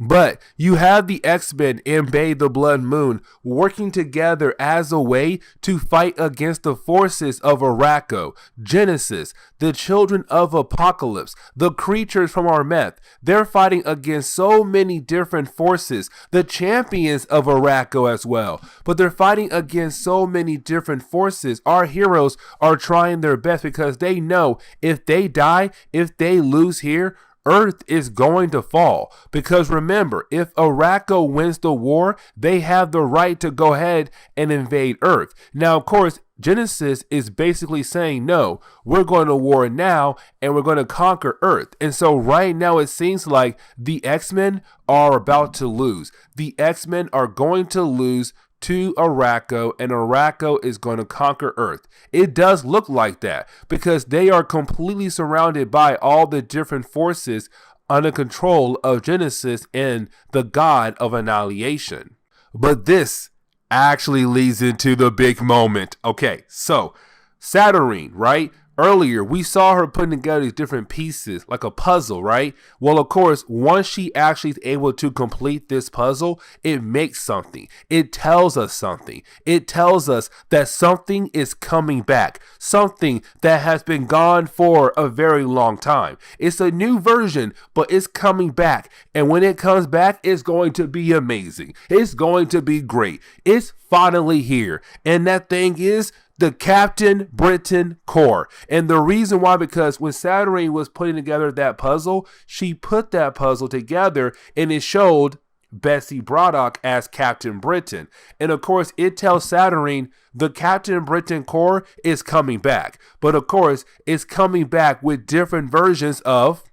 But you have the X-Men and Bae the Blood Moon working together as a way to fight against the forces of Arakko, Genesis, the children of Apocalypse, the creatures from Armeth. They're fighting against so many different forces, the champions of Arakko as well. But they're fighting against so many different forces. Our heroes are trying their best because they know if they die, if they lose here, Earth is going to fall. Because remember, if Arakko wins the war, they have the right to go ahead and invade Earth. Now, of course, Genesis is basically saying, no, we're going to war now and we're going to conquer Earth. And so right now it seems like the X-Men are about to lose. The X-Men are going to lose to Arakko, and Arakko is going to conquer Earth. It does look like that because they are completely surrounded by all the different forces under control of Genesis and the god of annihilation. But this actually leads into the big moment. Okay, so Saturnyne, right? Earlier, we saw her putting together these different pieces like a puzzle, right? Well, of course, once she actually is able to complete this puzzle, it makes something. It tells us something. It tells us that something is coming back. Something that has been gone for a very long time. It's a new version, but it's coming back. And when it comes back, it's going to be amazing. It's going to be great. It's finally here. And that thing is the Captain Britain Corps. And the reason why, because when Saturnyne was putting together that puzzle, she put that puzzle together and it showed Betsy Braddock as Captain Britain. And of course, it tells Saturnyne the Captain Britain Corps is coming back. But of course, it's coming back with different versions of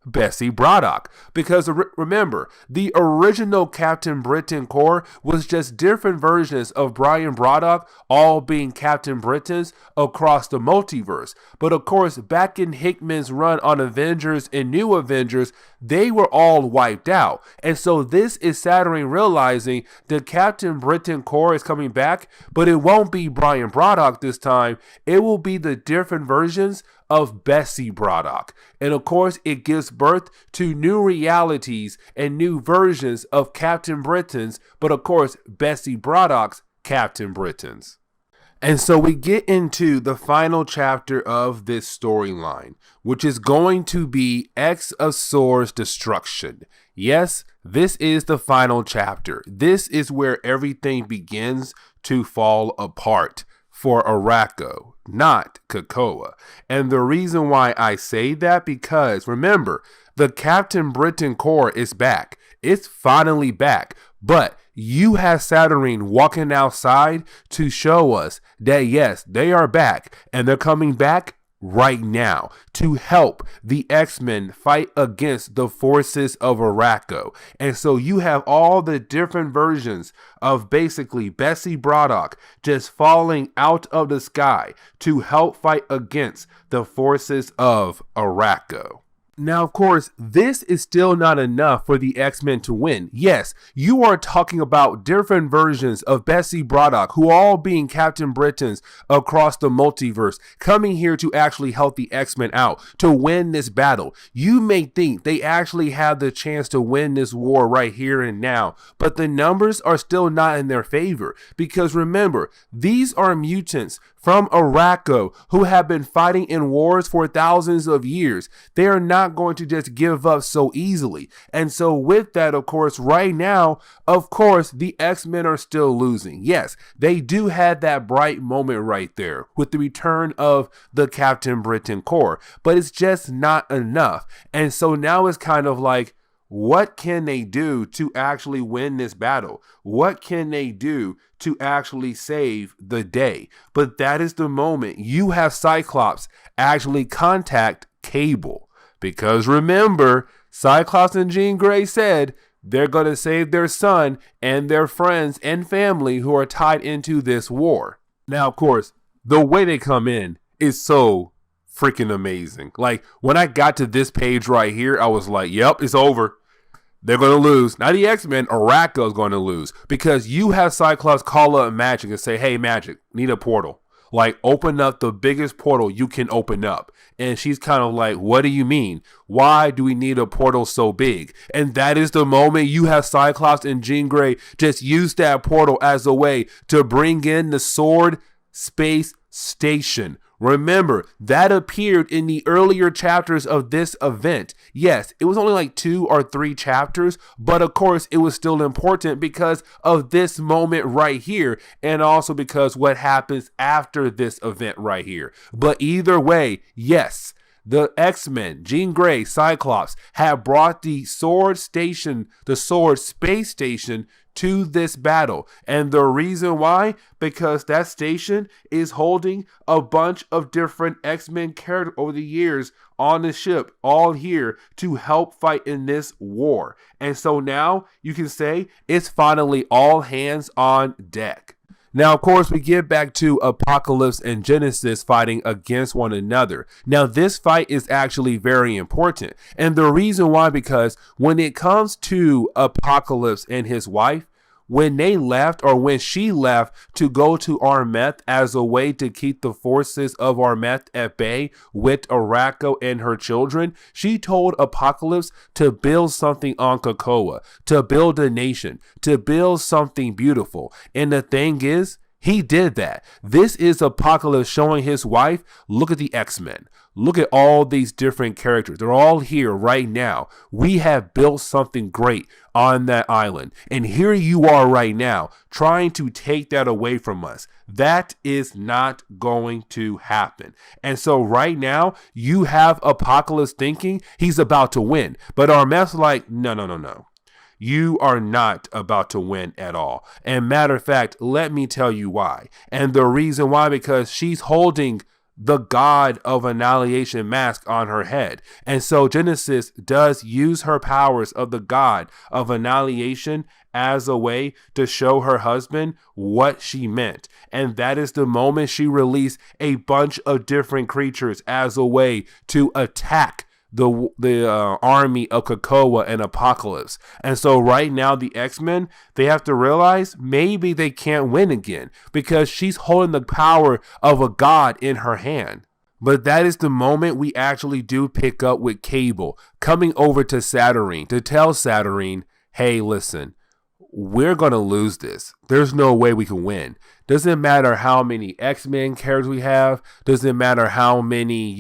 Betsy Braddock. Because remember, the original Captain Britain Corps was just different versions of Brian Braddock all being Captain Britons across the multiverse. But of course, back in Hickman's run on Avengers and New Avengers, they were all wiped out. And so this is Saturnyne realizing the Captain Britain Corps is coming back, but it won't be Brian Braddock this time. It will be the different versions of Betsy Braddock. And of course, it gives birth to new realities and new versions of Captain Britons, but of course, Betsy Braddock's Captain Britons. And so we get into the final chapter of this storyline, which is going to be X of Swords Destruction. Yes, this is the final chapter. This is where everything begins to fall apart for Arakko, not Krakoa. And the reason why I say that, because remember, the Captain Britain Corps is back. It's finally back. But you have Saturnyne walking outside to show us that yes, they are back and they're coming back right now to help the X-Men fight against the forces of Arakko. And so you have all the different versions of basically Betsy Braddock just falling out of the sky to help fight against the forces of Arakko. Now, of course, this is still not enough for the X-Men to win. Yes, you are talking about different versions of Betsy Braddock, who are all being Captain Britons across the multiverse, coming here to actually help the X-Men out, to win this battle. You may think they actually have the chance to win this war right here and now, but the numbers are still not in their favor. Because remember, these are mutants from Arakko who have been fighting in wars for thousands of years. They are not going to just give up so easily. And so with that, of course, right now, of course, the X-Men are still losing. Yes, they do have that bright moment right there with the return of the Captain Britain Corps, but it's just not enough. And so now it's kind of like, what can they do to actually win this battle? What can they do to actually save the day? But that is the moment you have Cyclops actually contact Cable. Because remember, Cyclops and Jean Grey said they're going to save their son and their friends and family who are tied into this war. Now, of course, the way they come in is so freaking amazing. Like, when I got to this page right here, I was like, yep, it's over. They're going to lose. Not the X-Men, Arakko is going to lose. Because you have Cyclops call up Magic and say, hey, Magic, need a portal. Like, open up the biggest portal you can open up. And she's kind of like, what do you mean? Why do we need a portal so big? And that is the moment you have Cyclops and Jean Grey just use that portal as a way to bring in the Sword Space Station. Remember, that appeared in the earlier chapters of this event. Yes, it was only like 2 or 3 chapters, but of course it was still important because of this moment right here, and also because what happens after this event right here. But either way, yes, the X-Men, Jean Grey, Cyclops, have brought the Sword Station, the Sword Space Station, to this battle. And the reason why, because that station is holding a bunch of different X-Men characters over the years on the ship, all here to help fight in this war. And so now you can say it's finally all hands on deck. Now, of course, we get back to Apocalypse and Genesis fighting against one another. Now, this fight is actually very important. And the reason why, because when it comes to Apocalypse and his wife, when they left, or when she left to go to Armeth as a way to keep the forces of Armeth at bay with Arakko and her children, she told Apocalypse to build something on Krakoa, to build a nation, to build something beautiful. And the thing is, he did that. This is Apocalypse showing his wife, look at the X-Men. Look at all these different characters. They're all here right now. We have built something great on that island. And here you are right now trying to take that away from us. That is not going to happen. And so right now you have Apocalypse thinking he's about to win. But Armeth's like, no. You are not about to win at all. And matter of fact, let me tell you why. And the reason why, because she's holding the god of annihilation mask on her head. And so Genesis does use her powers of the god of annihilation as a way to show her husband what she meant. And that is the moment she released a bunch of different creatures as a way to attack the army of Krakoa and Apocalypse. And so right now the X-Men, they have to realize maybe they can't win again because she's holding the power of a god in her hand. But that is the moment we actually do pick up with Cable coming over to Saturnyne to tell Saturnyne, hey, listen, we're going to lose this. There's no way we can win. Doesn't matter how many X-Men characters we have. Doesn't matter how many,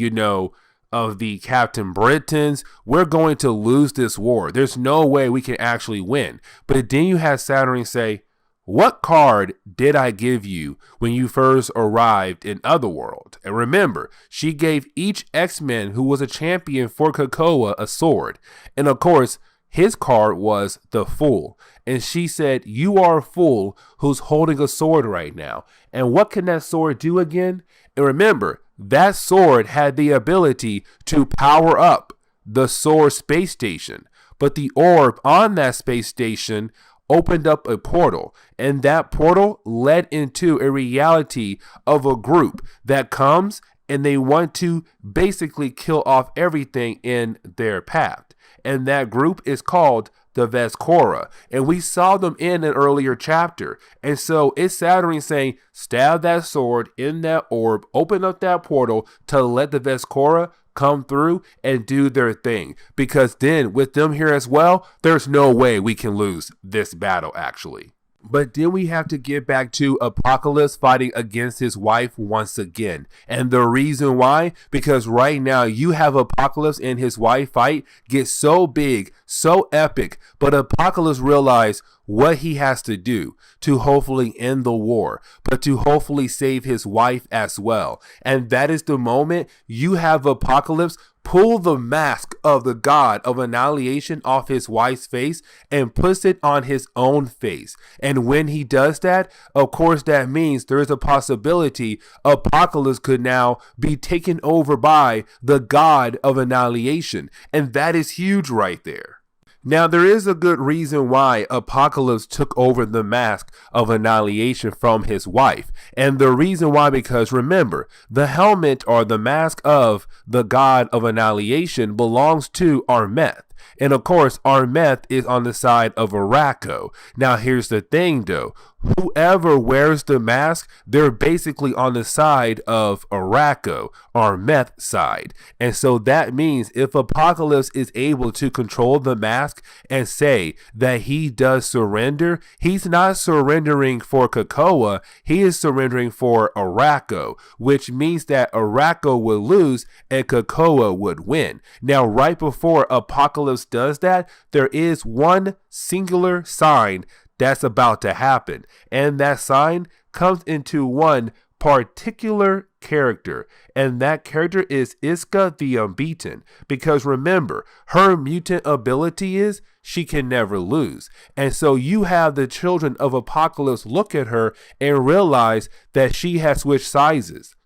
of the Captain Britons, we're going to lose this war. There's no way we can actually win. But then you have Saturnyne say, what card did I give you when you first arrived in Otherworld? And remember, she gave each X-Men who was a champion for Krakoa a sword. And of course, his card was the Fool. And she said, you are a fool who's holding a sword right now. And what can that sword do again? And remember, that sword had the ability to power up the Sword Space Station. But the orb on that space station opened up a portal. And that portal led into a reality of a group that comes and they want to basically kill off everything in their path. And that group is called the Vescora, and we saw them in an earlier chapter. And so it's Saturnyne saying, stab that sword in that orb, open up that portal to let the Vescora come through and do their thing. Because then with them here as well, there's no way we can lose this battle actually. But then we have to get back to Apocalypse fighting against his wife once again. And the reason why, because right now you have Apocalypse and his wife fight get so big, so epic, but Apocalypse realized what he has to do to hopefully end the war, but to hopefully save his wife as well. And that is the moment you have Apocalypse pull the mask of the god of annihilation off his wife's face and puts it on his own face. And when he does that, of course, that means there is a possibility Apocalypse could now be taken over by the god of annihilation. And that is huge right there. Now, there is a good reason why Apocalypse took over the mask of annihilation from his wife. And the reason why, because remember, the helmet or the mask of the god of annihilation belongs to Armeth. And of course, Armeth is on the side of Araco. Now, here's the thing though. Whoever wears the mask, they're basically on the side of Araco, Armeth's side. And so that means if Apocalypse is able to control the mask and say that he does surrender, he's not surrendering for Krakoa, he is surrendering for Araco, which means that Araco will lose and Krakoa would win. Now, right before Apocalypse does that, there is one singular sign that's about to happen. And that sign comes into one particular character. And that character is Iska the Unbeaten. Because remember, her mutant ability is she can never lose. And so you have the children of Apocalypse look at her and realize that she has switched sides.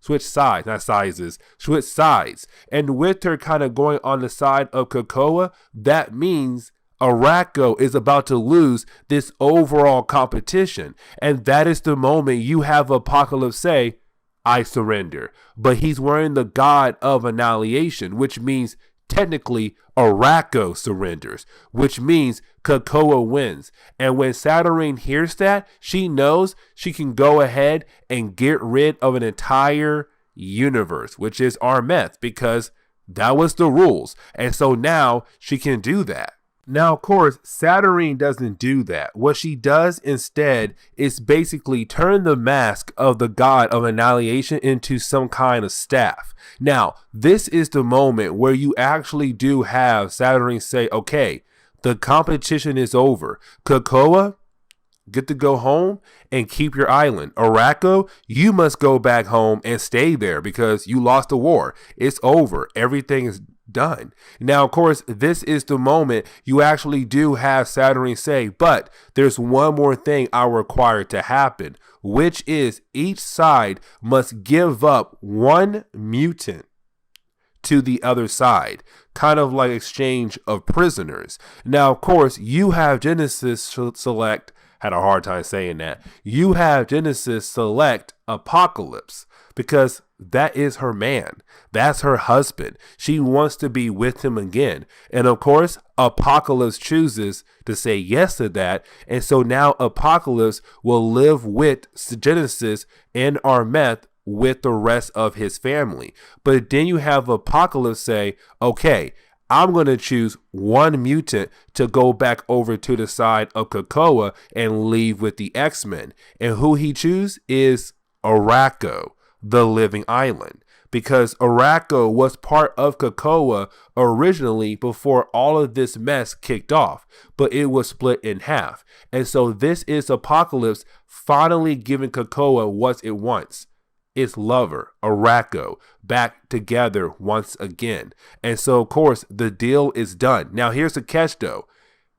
And with her kind of going on the side of Krakoa, that means Araco is about to lose this overall competition. And that is the moment you have Apocalypse say, I surrender. But he's wearing the god of annihilation, which means technically Araco surrenders, which means Krakoa wins. And when Saturnyne hears that, she knows she can go ahead and get rid of an entire universe, which is Armeth, because that was the rules. And so now she can do that. Now, of course, Saturnyne doesn't do that. What she does instead is basically turn the mask of the god of annihilation into some kind of staff. Now, this is the moment where you actually do have Saturnyne say, okay, the competition is over. Krakoa, get to go home and keep your island. Araco, you must go back home and stay there because you lost the war. It's over. Everything is done. Now, of course, this is the moment you actually do have Saturnyne say, but there's one more thing I require to happen, which is each side must give up one mutant to the other side, kind of like exchange of prisoners. Now, of course, you have Genesis select, had a hard time saying that, you have Genesis select Apocalypse because that is her man. That's her husband. She wants to be with him again. And of course, Apocalypse chooses to say yes to that. And so now Apocalypse will live with Genesis and Armeth with the rest of his family. But then you have Apocalypse say, okay, I'm going to choose one mutant to go back over to the side of Krakoa and leave with the X-Men. And who he chooses is Araco, the living island, because Araco was part of Krakoa originally before all of this mess kicked off, but it was split in half. And so this is Apocalypse finally giving Krakoa what it wants. Its lover, Araco, back together once again. And so, of course, the deal is done. Now, here's the catch, though.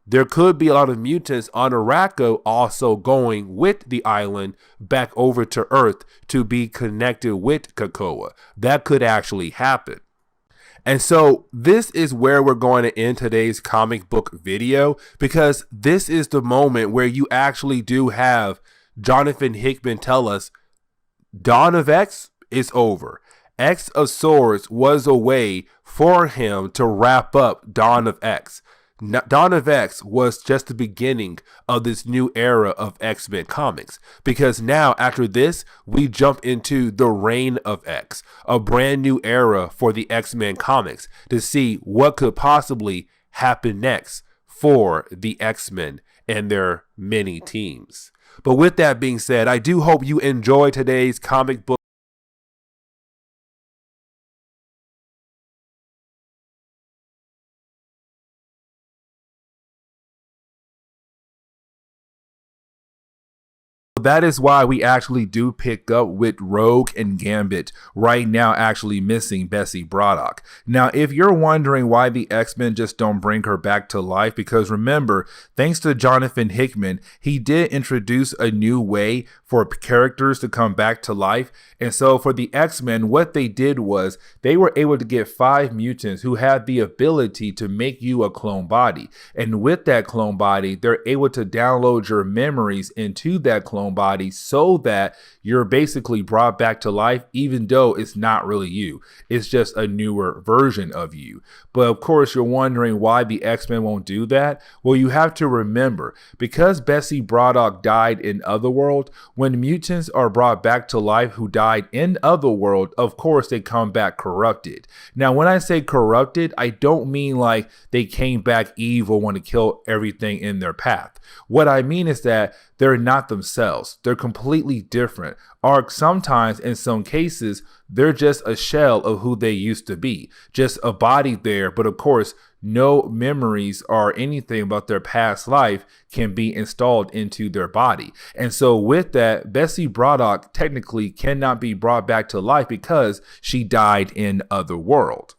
There could be a lot of mutants on Araco also going with the island back over to Earth to be connected with Krakoa. That could actually happen. And so this is where we're going to end today's comic book video, because this is the moment where you actually do have Jonathan Hickman tell us Dawn of X is over. X of Swords was a way for him to wrap up Dawn of X. Dawn of X was just the beginning of this new era of X-Men comics, because now after this we jump into the Reign of X, a brand new era for the X-Men comics to see what could possibly happen next for the X-Men and their many teams. But with that being said, I do hope you enjoyed today's comic book That is why we actually do pick up with Rogue and Gambit right now actually missing Betsy Braddock. Now, if you're wondering why the X-Men just don't bring her back to life, because remember, thanks to Jonathan Hickman, he did introduce a new way for characters to come back to life. And so for the X-Men, what they did was they were able to get 5 mutants who had the ability to make you a clone body. And with that clone body, they're able to download your memories into that clone body so that you're basically brought back to life, even though it's not really you. It's just a newer version of you. But of course, you're wondering why the X-Men won't do that. Well, you have to remember, because Betsy Braddock died in Otherworld, when mutants are brought back to life who died in Otherworld, of course, they come back corrupted. Now, when I say corrupted, I don't mean like they came back evil, want to kill everything in their path. What I mean is that they're not themselves. They're completely different. Or sometimes, in some cases, they're just a shell of who they used to be. Just a body there, but of course, no memories or anything about their past life can be installed into their body. And so with that, Betsy Braddock technically cannot be brought back to life because she died in Otherworld.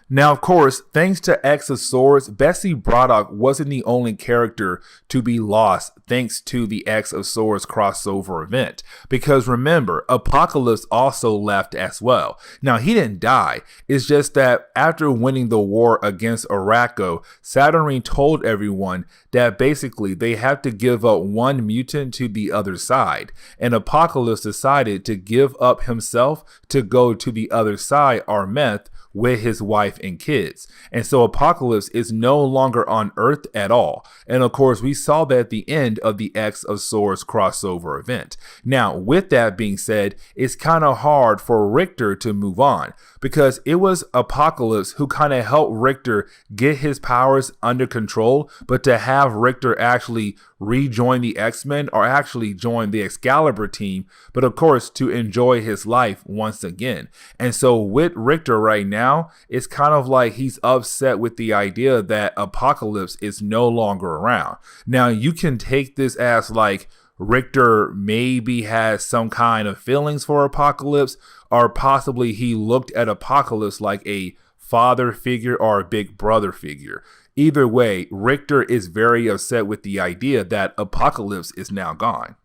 Now, of course, thanks to X of Swords, Betsy Braddock wasn't the only character to be lost thanks to the X of Swords crossover event. Because remember, Apocalypse also left as well. Now, he didn't die. It's just that after winning the war against Araco, Saturnyne told everyone that basically they have to give up one mutant to the other side. And Apocalypse decided to give up himself to go to the other side, Armeth, with his wife and kids. And so Apocalypse is no longer on Earth at all. And of course, we saw that at the end of the X of Swords crossover event. Now, with that being said, it's kind of hard for Richter to move on because it was Apocalypse who kind of helped Richter get his powers under control, but to have Richter actually rejoin the X-Men or actually join the Excalibur team, but of course to enjoy his life once again. And so with Richter right now, it's kind of like he's upset with the idea that Apocalypse is no longer around. Now you can take this as like Richter maybe has some kind of feelings for Apocalypse, or possibly he looked at Apocalypse like a father figure or a big brother figure. Either way, Richter is very upset with the idea that Apocalypse is now gone.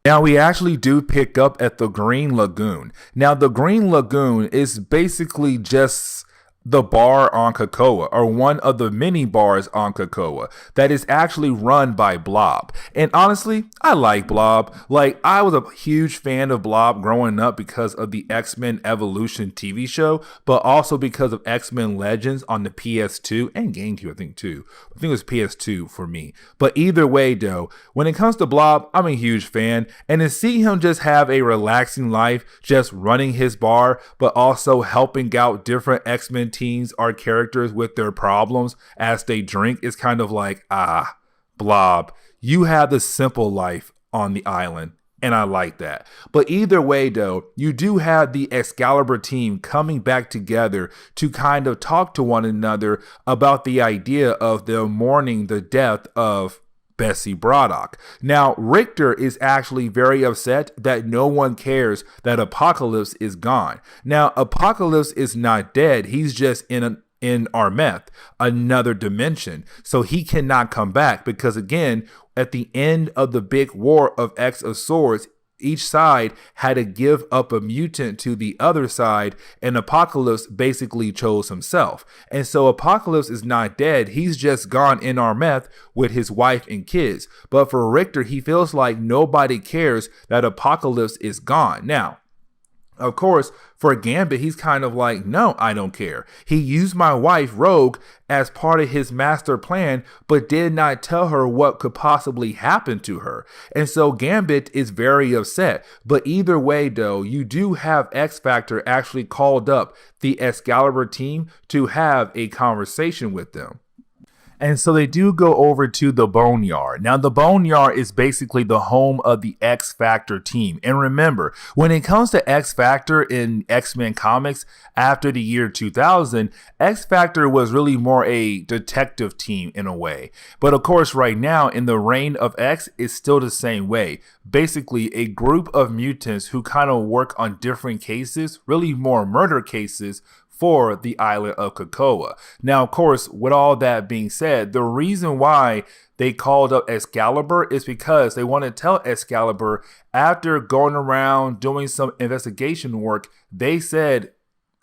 Now we actually do pick up at the Green Lagoon. Now the Green Lagoon is basically just the bar on Krakoa, or one of the many bars on Krakoa that is actually run by Blob. And honestly, I like Blob. Like, I was a huge fan of Blob growing up because of the X-Men Evolution TV show, but also because of X-Men Legends on the PS2 and GameCube, I think too. I think it was PS2 for me. But either way though, when it comes to Blob, I'm a huge fan, and to see him just have a relaxing life, just running his bar, but also helping out different X-Men teens or characters with their problems as they drink is kind of like, Blob, you have the simple life on the island, and I like that. But either way though, you do have the Excalibur team coming back together to kind of talk to one another about the idea of them mourning the death of Betsy Braddock. Now, Richter is actually very upset that no one cares that Apocalypse is gone. Now, Apocalypse is not dead. He's just in Armeth, another dimension. So he cannot come back because, again, at the end of the big war of X of Swords, each side had to give up a mutant to the other side, and Apocalypse basically chose himself. And so Apocalypse is not dead. He's just gone in Armeth with his wife and kids. But for Richter, he feels like nobody cares that Apocalypse is gone. Now, of course, for Gambit, he's kind of like, no, I don't care. He used my wife, Rogue, as part of his master plan, but did not tell her what could possibly happen to her. And so Gambit is very upset. But either way, though, you do have X-Factor actually called up the Excalibur team to have a conversation with them. And so they do go over to the Boneyard. Now, the Boneyard is basically the home of the X Factor team. And remember, when it comes to X Factor in X-Men comics after the year 2000, X Factor was really more a detective team in a way. But of course, right now, in the reign of X, it's still the same way. Basically, a group of mutants who kind of work on different cases, really more murder cases, for the island of Krakoa. Now, of course, with all that being said, the reason why they called up Excalibur is because they want to tell Excalibur, after going around doing some investigation work, they said,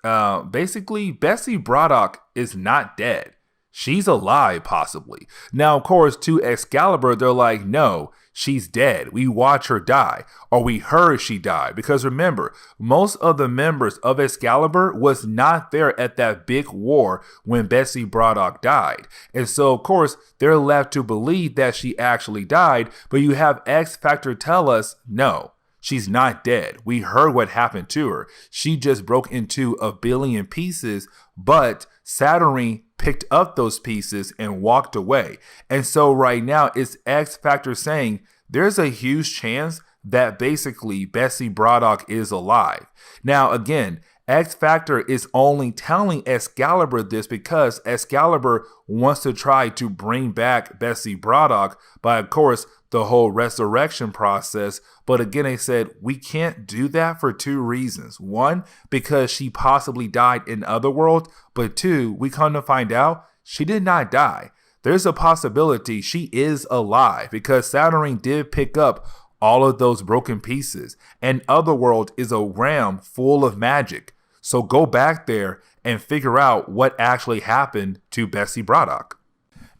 basically, Betsy Braddock is not dead. She's alive, possibly. Now, of course, to Excalibur, they're like, no, she's dead. We watch her die, or we heard she died. Because remember, most of the members of Excalibur was not there at that big war when Betsy Braddock died. And so, of course, they're left to believe that she actually died, but you have X Factor tell us, no, she's not dead. We heard what happened to her. She just broke into a billion pieces, but Saturnyne picked up those pieces and walked away. And so right now it's X Factor saying there's a huge chance that basically Betsy Braddock is alive. Now again, X Factor is only telling Excalibur this because Excalibur wants to try to bring back Betsy Braddock by, of course, the whole resurrection process. But again, they said we can't do that for two reasons. One, because she possibly died in Otherworld, but two, we come to find out she did not die. There's a possibility she is alive because Saturnyne did pick up all of those broken pieces, and Otherworld is a realm full of magic. So go back there and figure out what actually happened to Betsy Braddock.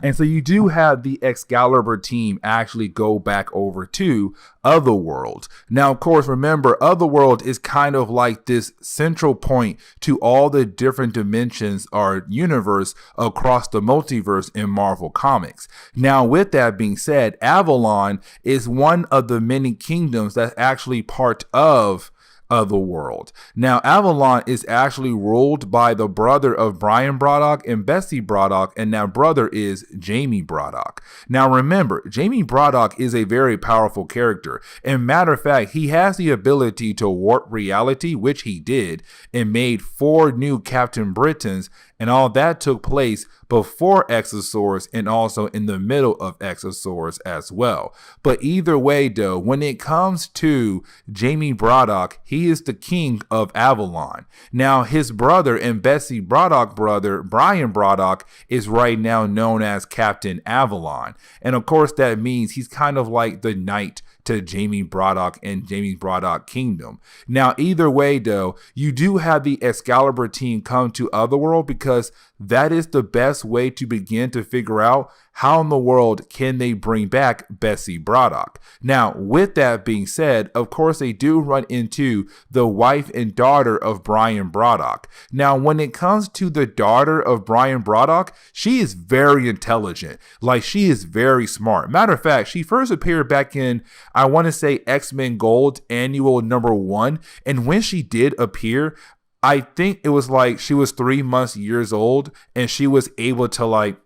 And so you do have the Excalibur team actually go back over to Otherworld. Now, of course, remember, Otherworld is kind of like this central point to all the different dimensions or universe across the multiverse in Marvel Comics. Now, with that being said, Avalon is one of the many kingdoms that's actually part of Otherworld. Now, Avalon is actually ruled by the brother of Brian Braddock and Betsy Braddock, and that brother is Jamie Braddock. Now, remember, Jamie Braddock is a very powerful character. And matter of fact, he has the ability to warp reality, which he did, and made 4 new Captain Britons, and all that took place before Exosaurus and also in the middle of Exosaurus as well. But either way, though, when it comes to Jamie Braddock, he is the king of Avalon. Now, his brother and Betsy Braddock brother, Brian Braddock, is right now known as Captain Avalon. And of course, that means he's kind of like the knight to Jamie Braddock and Jamie Braddock Kingdom. Now, either way, though, you do have the Excalibur team come to Otherworld because that is the best way to begin to figure out how in the world can they bring back Betsy Braddock. Now, with that being said, of course, they do run into the wife and daughter of Brian Braddock. Now, when it comes to the daughter of Brian Braddock, she is very intelligent. Like, she is very smart. Matter of fact, she first appeared back in, I want to say, X-Men Gold Annual #1. And when she did appear, I think it was like she was 3 months years old and she was able to like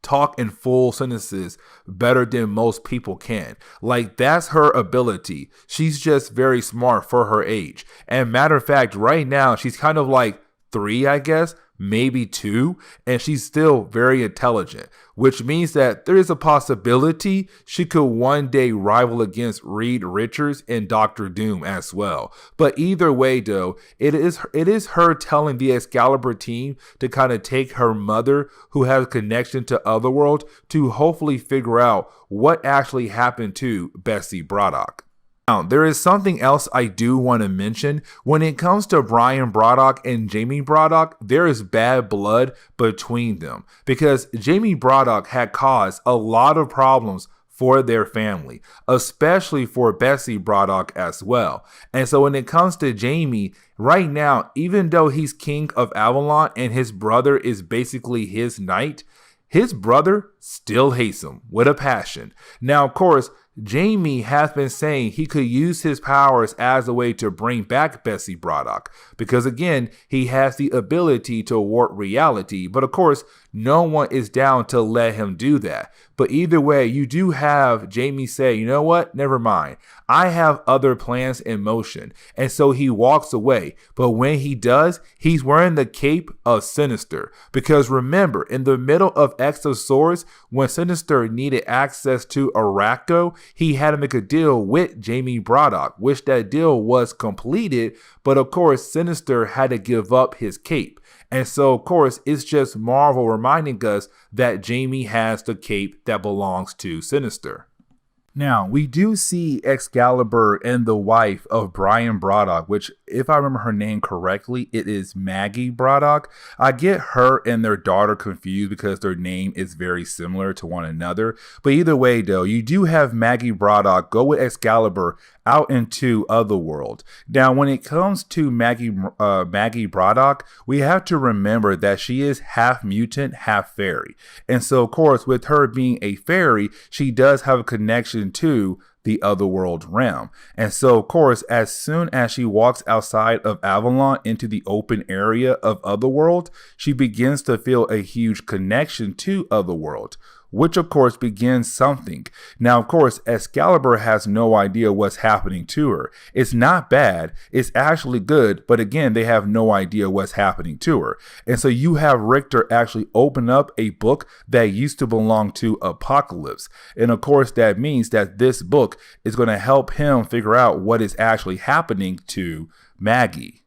talk in full sentences better than most people can. Like, that's her ability. She's just very smart for her age. And matter of fact, right now she's kind of like 3, I guess, maybe 2, and she's still very intelligent, which means that there is a possibility she could one day rival against Reed Richards and Doctor Doom as well. But either way, though, it is her telling the Excalibur team to kind of take her mother, who has a connection to Otherworld, to hopefully figure out what actually happened to Betsy Braddock. Now, there is something else I do want to mention. When it comes to Brian Braddock and Jamie Braddock, there is bad blood between them because Jamie Braddock had caused a lot of problems for their family, especially for Betsy Braddock as well. And so when it comes to Jamie, right now, even though he's king of Avalon and his brother is basically his knight, his brother still hates him with a passion. Now, of course, Jamie has been saying he could use his powers as a way to bring back Betsy Braddock because, again, he has the ability to warp reality. But of course, no one is down to let him do that. But either way, you do have Jamie say, you know what? Never mind. I have other plans in motion. And so he walks away. But when he does, he's wearing the cape of Sinister. Because remember, in the middle of X of Swords, when Sinister needed access to Arakko, he had to make a deal with Jamie Braddock, which that deal was completed. But of course, Sinister had to give up his cape. And so, of course, it's just Marvel reminding us that Jamie has the cape that belongs to Sinister. Now, we do see Excalibur and the wife of Brian Braddock, which, if I remember her name correctly, it is Maggie Braddock. I get her and their daughter confused because their name is very similar to one another. But either way, though, you do have Maggie Braddock go with Excalibur out into Otherworld. Now, when it comes to Maggie Braddock, we have to remember that she is half mutant, half fairy. And so, of course, with her being a fairy, she does have a connection to the Otherworld realm. And so, of course, as soon as she walks outside of Avalon into the open area of Otherworld, she begins to feel a huge connection to Otherworld, which of course begins something. Now, of course, Excalibur has no idea what's happening to her. It's not bad, it's actually good, but again, they have no idea what's happening to her. And so you have Richter actually open up a book that used to belong to Apocalypse. And of course, that means that this book is going to help him figure out what is actually happening to Maggie.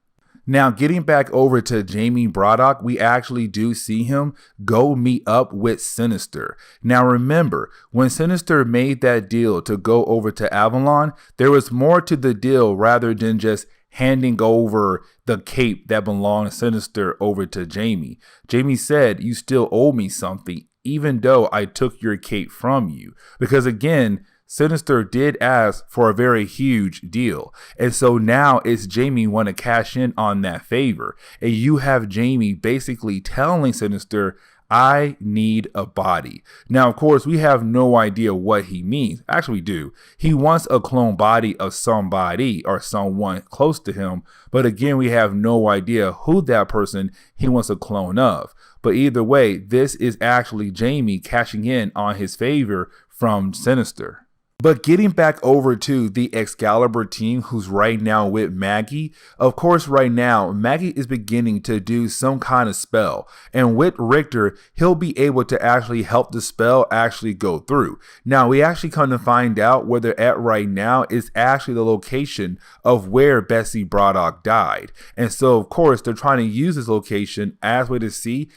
Now, getting back over to Jamie Braddock, we actually do see him go meet up with Sinister. Now, remember, when Sinister made that deal to go over to Avalon, there was more to the deal rather than just handing over the cape that belonged to Sinister over to Jamie. Jamie said, you still owe me something, even though I took your cape from you. Because again, Sinister did ask for a very huge deal. And so now it's Jamie want to cash in on that favor. And you have Jamie basically telling Sinister, I need a body. Now, of course, we have no idea what he means. Actually, we do. He wants a clone body of somebody or someone close to him. But again, we have no idea who that person he wants a clone of. But either way, this is actually Jamie cashing in on his favor from Sinister. But getting back over to the Excalibur team, who's right now with Maggie, of course right now, Maggie is beginning to do some kind of spell. And with Richter, he'll be able to actually help the spell actually go through. Now, we actually come to find out where they're at right now is actually the location of where Betsy Braddock died. And so, of course, they're trying to use this location as a way to see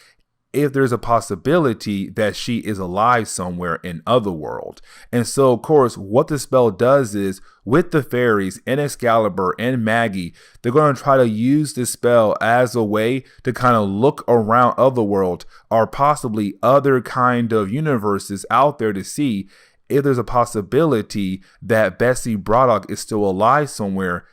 if there's a possibility that she is alive somewhere in Otherworld. And so, of course, what the spell does is, with the fairies and Excalibur and Maggie, they're going to try to use this spell as a way to kind of look around Otherworld or possibly other kind of universes out there to see if there's a possibility that Betsy Braddock is still alive somewhere.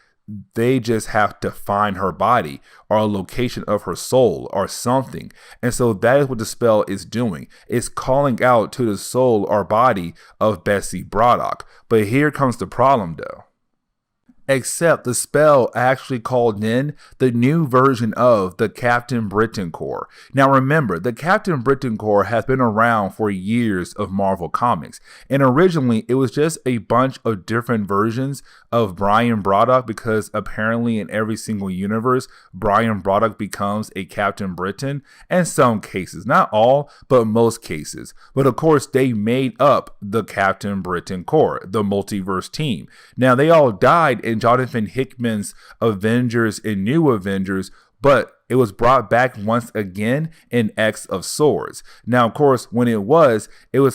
They just have to find her body or a location of her soul or something. And so that is what the spell is doing. It's calling out to the soul or body of Betsy Braddock. But here comes the problem though. Except the spell actually called in the new version of the Captain Britain Corps. Now remember, the Captain Britain Corps has been around for years of Marvel Comics. And originally it was just a bunch of different versions of Brian Braddock, because apparently in every single universe, Brian Braddock becomes a Captain Britain. In some cases, not all, but most cases. But of course, they made up the Captain Britain Corps, the multiverse team. Now they all died in Jonathan Hickman's Avengers and New Avengers, but it was brought back once again in X of Swords. Now, of course, when it was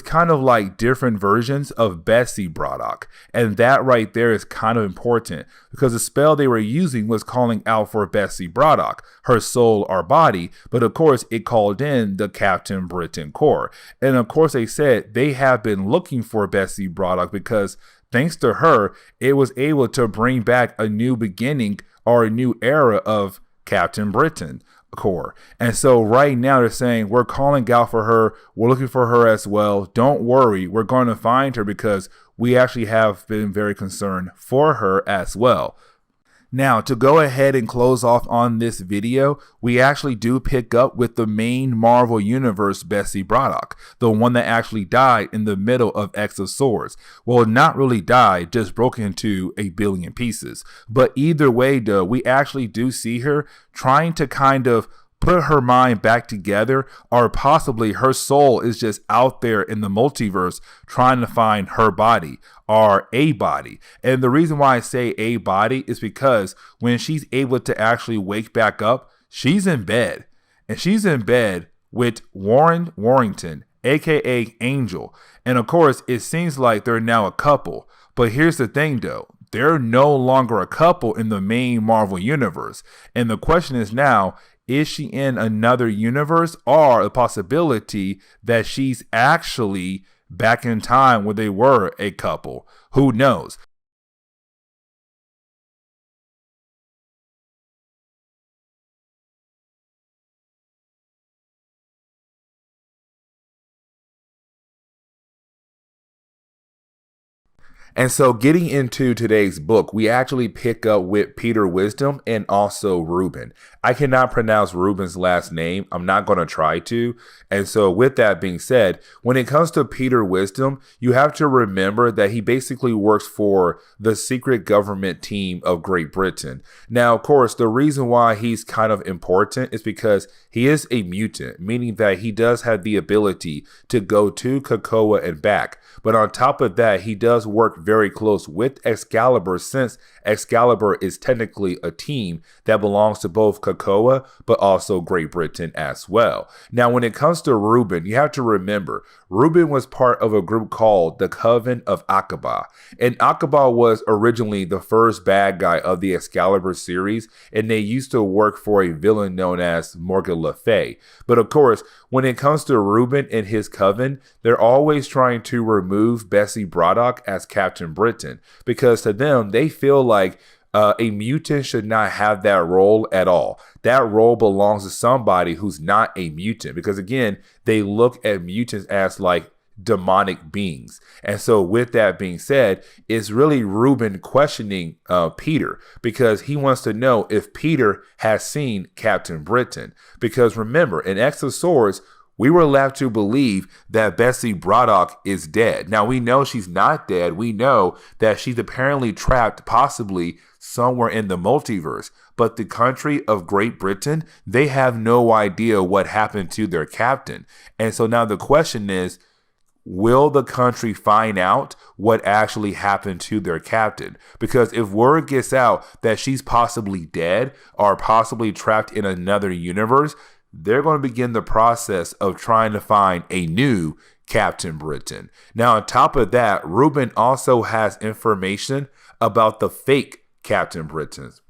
kind of like different versions of Betsy Braddock. And that right there is kind of important because the spell they were using was calling out for Betsy Braddock, her soul or body. But of course, it called in the Captain Britain Corps. And of course, they said they have been looking for Betsy Braddock because thanks to her, it was able to bring back a new beginning or a new era of Captain Britain Corps. And so right now they're saying, we're calling out for her. We're looking for her as well. Don't worry. We're going to find her because we actually have been very concerned for her as well. Now, to go ahead and close off on this video, we actually do pick up with the main Marvel Universe Betsy Braddock, the one that actually died in the middle of X of Swords. Well, not really died, just broke into a billion pieces. But either way, though, we actually do see her trying to kind of put her mind back together, or possibly her soul is just out there in the multiverse trying to find her body or a body. And the reason why I say a body is because when she's able to actually wake back up, she's in bed. And she's in bed with Warren Warrington, aka Angel. And of course, it seems like they're now a couple. But here's the thing though. They're no longer a couple in the main Marvel Universe. And the question is now, is she in another universe, or the possibility that she's actually back in time where they were a couple? Who knows? And so getting into today's book, we actually pick up with Peter Wisdom and also Ruben. I cannot pronounce Ruben's last name. I'm not going to try to. And so with that being said, when it comes to Peter Wisdom, you have to remember that he basically works for the secret government team of Great Britain. Now, of course, the reason why he's kind of important is because he is a mutant, meaning that he does have the ability to go to COPPA and back. But on top of that, he does work very close with Excalibur, since Excalibur is technically a team that belongs to both COPPA but also Great Britain as well. Now, when it comes to Ruben, you have to remember, Ruben was part of a group called the Coven Akkaba. And Akkaba was originally the first bad guy of the Excalibur series, and they used to work for a villain known as Morgan Le Fay. But of course, when it comes to Ruben and his coven, they're always trying to remove Betsy Braddock as Captain Britain, because to them, they feel like a mutant should not have that role at all. That role belongs to somebody who's not a mutant, because again, they look at mutants as like demonic beings. And so with that being said, it's really Ruben questioning Peter, because he wants to know if Peter has seen Captain Britain. Because remember, in X of Swords, we were left to believe that Betsy Braddock is dead. Now, we know she's not dead. We know that she's apparently trapped possibly somewhere in the multiverse. But the country of Great Britain, they have no idea what happened to their captain. And so now the question is, will the country find out what actually happened to their captain? Because if word gets out that she's possibly dead or possibly trapped in another universe, they're going to begin the process of trying to find a new Captain Britain. Now, on top of that, Ruben also has information about the fake Captain Britons.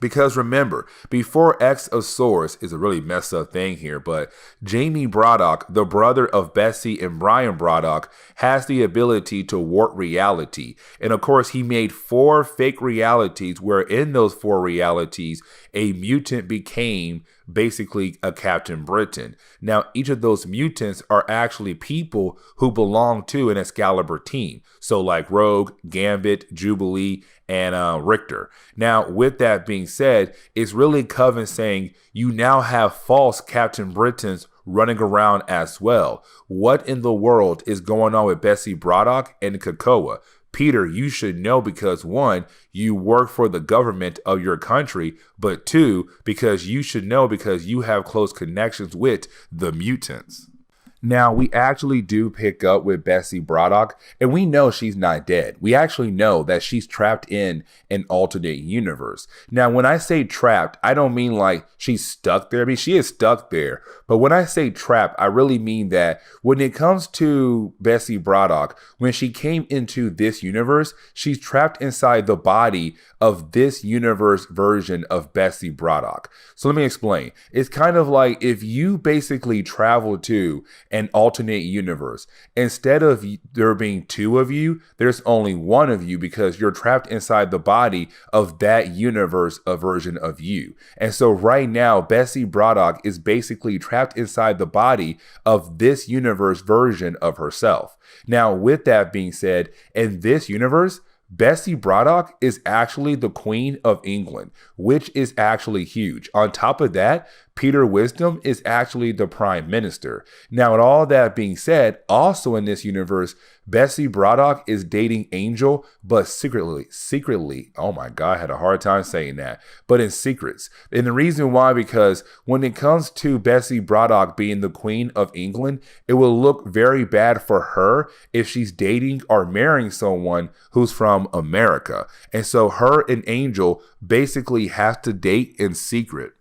Because remember, before X of Swords is a really messed up thing here, but Jamie Braddock, the brother of Betsy and Brian Braddock, has the ability to warp reality. And of course, he made 4 fake realities where in those 4 realities, a mutant became basically a Captain Britain. Now, each of those mutants are actually people who belong to an Excalibur team. So like Rogue, Gambit, Jubilee, and Richter. Now, with that being said, it's really Coven saying you now have false Captain Britons running around as well. What in the world is going on with Betsy Braddock and COPPA? Peter, you should know, because 1, you work for the government of your country, but 2, because you should know because you have close connections with the mutants. Now, we actually do pick up with Betsy Braddock, and we know she's not dead. We actually know that she's trapped in an alternate universe. Now, when I say trapped, I don't mean like she's stuck there. I mean, she is stuck there. But when I say trapped, I really mean that when it comes to Betsy Braddock, when she came into this universe, she's trapped inside the body of this universe version of Betsy Braddock. So let me explain. It's kind of like if you basically travel to an alternate universe, instead of there being 2 of you, there's only 1 of you, because you're trapped inside the body of that universe, a version of you. And so right now, Betsy Braddock is basically trapped inside the body of this universe version of herself. Now, with that being said, in this universe, Betsy Braddock is actually the Queen of England, which is actually huge. On top of that, Peter Wisdom is actually the Prime Minister. Now, with all that being said, also in this universe, Betsy Braddock is dating Angel, but secretly. Oh my God, I had a hard time saying that, but in secrets. And the reason why, because when it comes to Betsy Braddock being the Queen of England, it will look very bad for her if she's dating or marrying someone who's from America. And so her and Angel basically have to date in secret.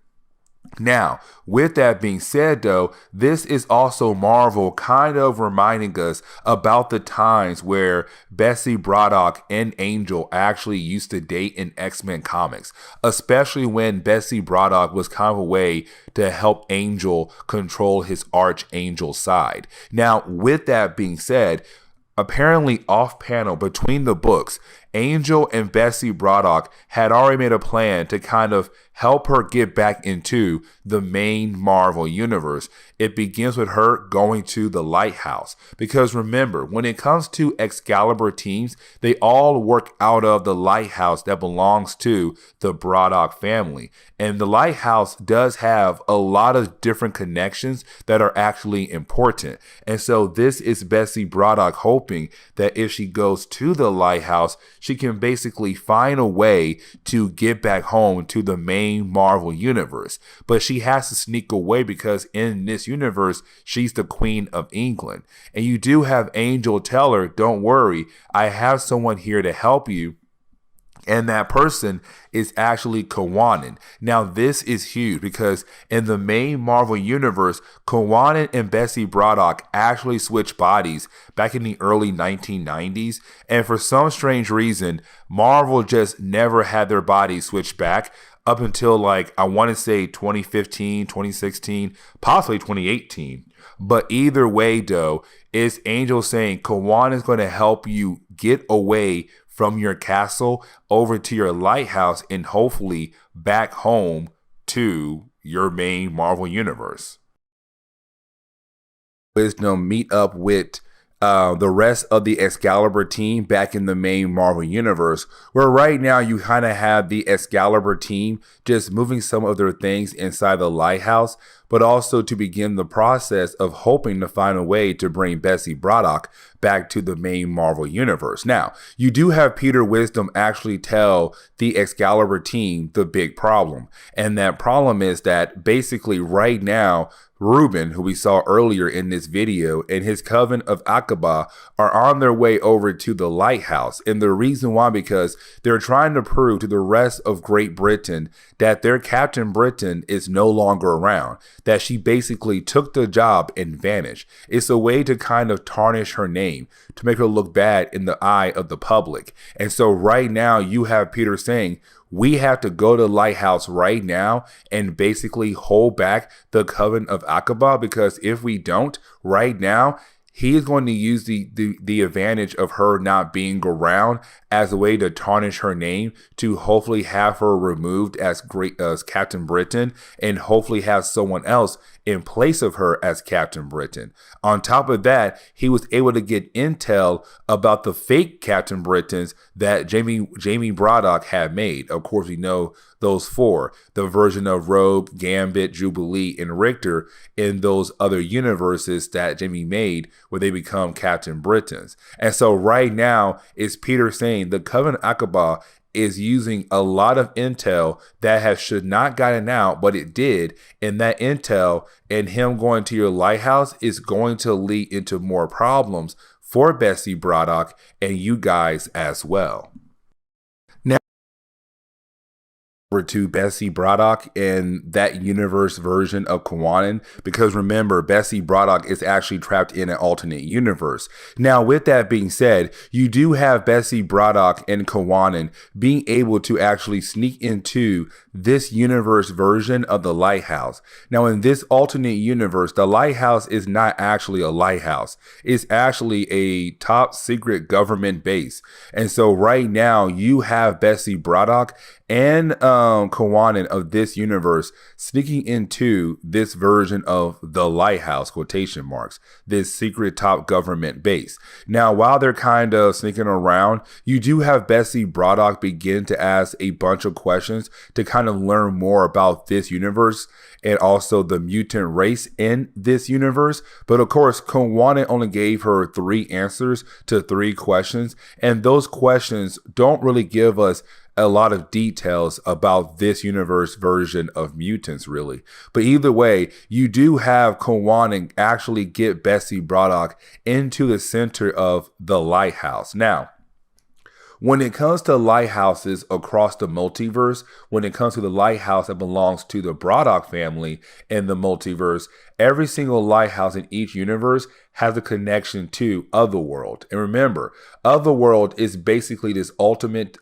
Now, with that being said, though, this is also Marvel kind of reminding us about the times where Betsy Braddock and Angel actually used to date in X-Men comics, especially when Betsy Braddock was kind of a way to help Angel control his archangel side. Now, with that being said, apparently off panel between the books, Angel and Betsy Braddock had already made a plan to kind of help her get back into the main Marvel universe. It begins with her going to the lighthouse. Because remember, when it comes to Excalibur teams, they all work out of the lighthouse that belongs to the Braddock family. And the lighthouse does have a lot of different connections that are actually important. And so this is Betsy Braddock hoping that if she goes to the lighthouse, she can basically find a way to get back home to the main Marvel universe. But she has to sneak away because in this universe, she's the Queen of England. And you do have Angel tell her, don't worry, I have someone here to help you. And that person is actually Kawanin. Now, this is huge because in the main Marvel universe, Kawanin and Betsy Braddock actually switched bodies back in the early 1990s. And for some strange reason, Marvel just never had their bodies switched back up until I want to say 2015, 2016, possibly 2018. But either way, though, it's Angel saying Kawanin is going to help you get away from your castle over to your lighthouse and hopefully back home to your main Marvel universe. Wisdom meet up with the rest of the Excalibur team back in the main Marvel universe, where right now you kind of have the Excalibur team just moving some of their things inside the lighthouse, but also to begin the process of hoping to find a way to bring Betsy Braddock back to the main Marvel universe. Now, you do have Peter Wisdom actually tell the Excalibur team the big problem, and that problem is that basically right now, Ruben, who we saw earlier in this video, and his Coven Akkaba are on their way over to the lighthouse. And the reason why, because they're trying to prove to the rest of Great Britain that their Captain Britain is no longer around, that she basically took the job and vanished. It's a way to kind of tarnish her name, to make her look bad in the eye of the public. And so right now you have Peter saying, we have to go to the lighthouse right now and basically hold back the Coven Akkaba, because if we don't right now, he is going to use the advantage of her not being around as a way to tarnish her name, to hopefully have her removed as Captain Britain, and hopefully have someone else in place of her as Captain Britain. On top of that, he was able to get intel about the fake Captain Britons that Jamie Braddock had made. Of course, we know those four, the version of Rogue, Gambit, Jubilee, and Richter in those other universes that Jamie made where they become Captain Britons. And so right now, it's Peter saying the Coven Akkaba is using a lot of intel that should not gotten out, but it did. And that intel and him going to your lighthouse is going to lead into more problems for Betsy Braddock and you guys as well. To Betsy Braddock in that universe version of Kawanin, because remember, Betsy Braddock is actually trapped in an alternate universe. Now, with that being said, you do have Betsy Braddock and Kawanin being able to actually sneak into this universe version of the lighthouse. Now, in this alternate universe, the lighthouse is not actually a lighthouse. It's actually a top secret government base. And so right now you have Betsy Braddock and Kawanin of this universe sneaking into this version of the lighthouse, quotation marks, this secret top government base. Now, while they're kind of sneaking around, you do have Betsy Braddock begin to ask a bunch of questions to kind of learn more about this universe and also the mutant race in this universe. But of course, Kawanin only gave her 3 answers to 3 questions, and those questions don't really give us a lot of details about this universe version of mutants, really. But either way, you do have Kawanin actually get Betsy Braddock into the center of the lighthouse. Now, when it comes to lighthouses across the multiverse, when it comes to the lighthouse that belongs to the Braddock family in the multiverse, every single lighthouse in each universe has a connection to Otherworld. And remember, Otherworld is basically this alternate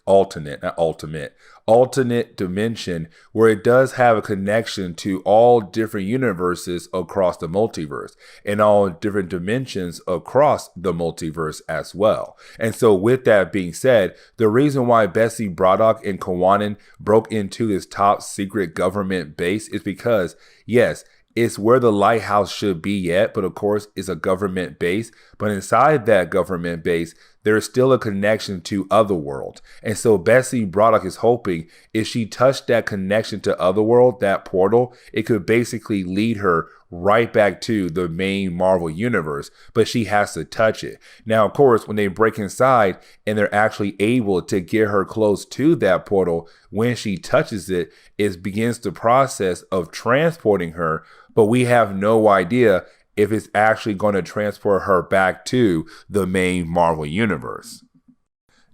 dimension where it does have a connection to all different universes across the multiverse and all different dimensions across the multiverse as well. And so with that being said, the reason why Betsy Braddock and Kawanin broke into this top secret government base is because, yes, it's where the lighthouse should be yet, but of course it's a government base. But inside that government base, there's still a connection to Otherworld. And so Betsy Braddock is hoping if she touched that connection to Otherworld, that portal, it could basically lead her right back to the main Marvel universe, but she has to touch it. Now, of course, when they break inside and they're actually able to get her close to that portal, when she touches it, it begins the process of transporting her, but we have no idea if it's actually going to transport her back to the main Marvel universe.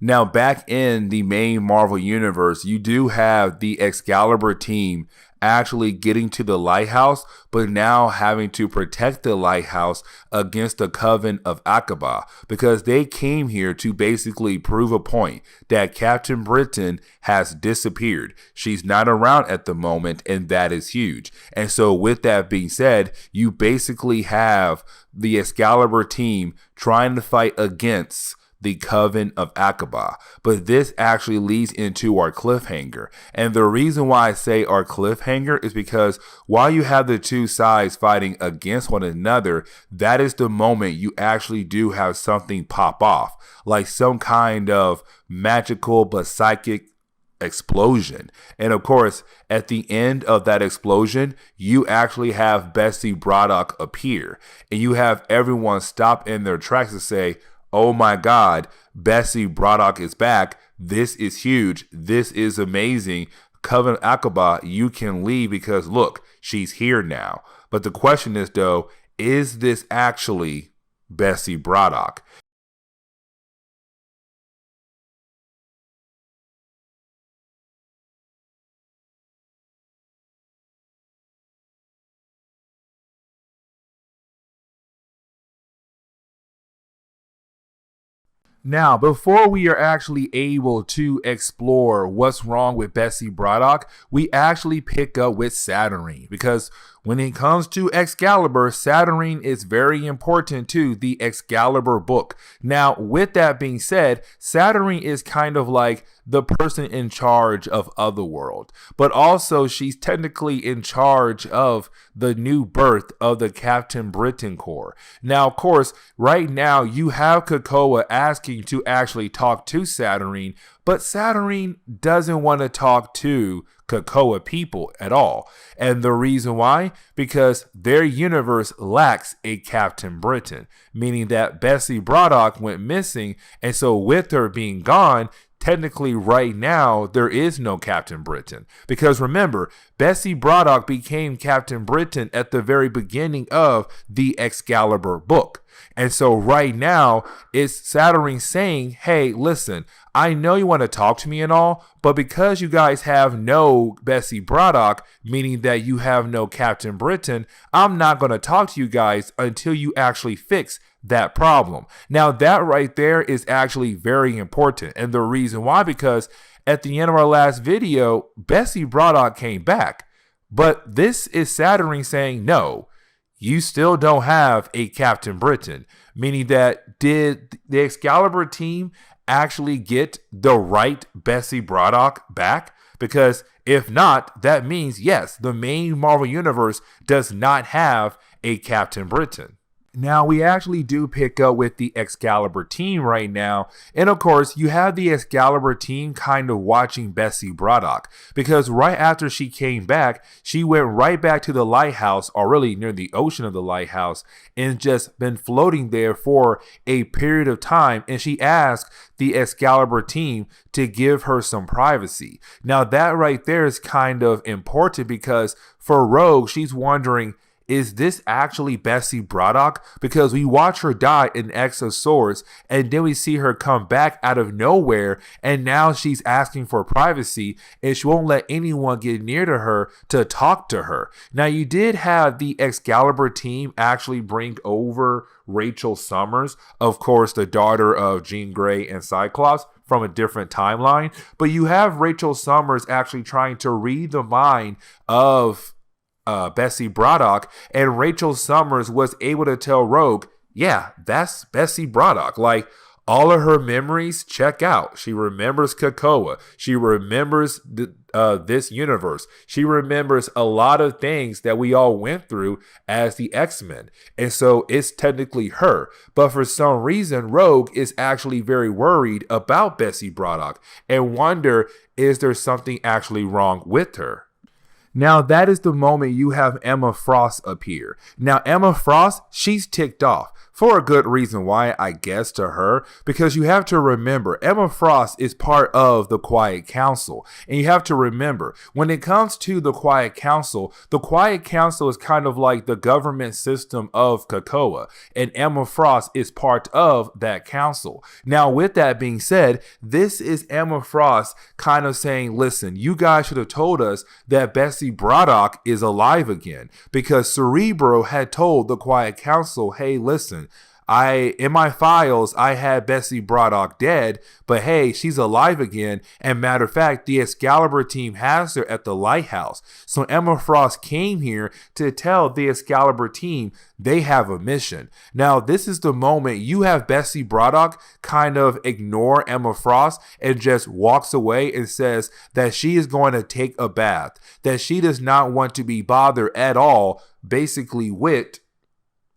Now, back in the main Marvel universe, you do have the Excalibur team actually getting to the lighthouse, but now having to protect the lighthouse against the Coven of Akkaba, because they came here to basically prove a point that Captain Britain has disappeared. She's not around at the moment, and that is huge. And so with that being said, you basically have the Excalibur team trying to fight against the Coven of Akkaba. But this actually leads into our cliffhanger. And the reason why I say our cliffhanger is because while you have the two sides fighting against one another, that is the moment you actually do have something pop off, like some kind of magical but psychic explosion. And of course, at the end of that explosion, you actually have Betsy Braddock appear, and you have everyone stop in their tracks to say, "Oh my God, Betsy Braddock is back. This is huge. This is amazing. Coven Akkaba, you can leave because look, she's here now." But the question is though, is this actually Betsy Braddock? Now, before we are actually able to explore what's wrong with Betsy Braddock, we actually pick up with Saturnyne, because when it comes to Excalibur, Saturnyne is very important to the Excalibur book. Now, with that being said, Saturnyne is kind of like the person in charge of Otherworld, but also she's technically in charge of the new birth of the Captain Britain Corps. Now, of course, right now you have COPPA asking to actually talk to Saturnyne, but Saturnyne doesn't want to talk to COPPA people at all. And the reason why? Because their universe lacks a Captain Britain, meaning that Betsy Braddock went missing, and so with her being gone, technically right now there is no Captain Britain. Because remember, Betsy Braddock became Captain Britain at the very beginning of the Excalibur book. And so right now it's Saturnyne saying, hey, listen, I know you want to talk to me and all, but because you guys have no Betsy Braddock, meaning that you have no Captain Britain, I'm not going to talk to you guys until you actually fix that problem. Now, that right there is actually very important. And the reason why, because at the end of our last video, Betsy Braddock came back. But this is Saturnyne saying, no, you still don't have a Captain Britain, meaning that did the Excalibur team actually get the right Betsy Braddock back? Because if not, that means, yes, the main Marvel Universe does not have a Captain Britain. Now, we actually do pick up with the Excalibur team right now. And of course, you have the Excalibur team kind of watching Betsy Braddock. Because right after she came back, she went right back to the lighthouse, or really near the ocean of the lighthouse, and just been floating there for a period of time. And she asked the Excalibur team to give her some privacy. Now, that right there is kind of important because for Rogue, she's wondering, is this actually Betsy Braddock? Because we watch her die in X of Swords, and then we see her come back out of nowhere, and now she's asking for privacy, and she won't let anyone get near to her to talk to her. Now, you did have the Excalibur team actually bring over Rachel Summers, of course, the daughter of Jean Grey and Cyclops, from a different timeline. But you have Rachel Summers actually trying to read the mind of Betsy Braddock, and Rachel Summers was able to tell Rogue, yeah, that's Betsy Braddock. Like, all of her memories check out. She remembers Krakoa. She remembers this universe. She remembers a lot of things that we all went through as the X-Men. And so it's technically her. But for some reason, Rogue is actually very worried about Betsy Braddock and wonder, is there something actually wrong with her? Now, that is the moment you have Emma Frost appear. Now, Emma Frost, she's ticked off. For a good reason why, I guess, to her. Because you have to remember, Emma Frost is part of the Quiet Council. And you have to remember, when it comes to the Quiet Council is kind of like the government system of Krakoa. And Emma Frost is part of that council. Now, with that being said, this is Emma Frost kind of saying, listen, you guys should have told us that Betsy Braddock is alive again. Because Cerebro had told the Quiet Council, hey, listen, in my files, I had Betsy Braddock dead, but hey, she's alive again. And matter of fact, the Excalibur team has her at the lighthouse. So Emma Frost came here to tell the Excalibur team they have a mission. Now, this is the moment you have Betsy Braddock kind of ignore Emma Frost and just walks away and says that she is going to take a bath, that she does not want to be bothered at all, basically with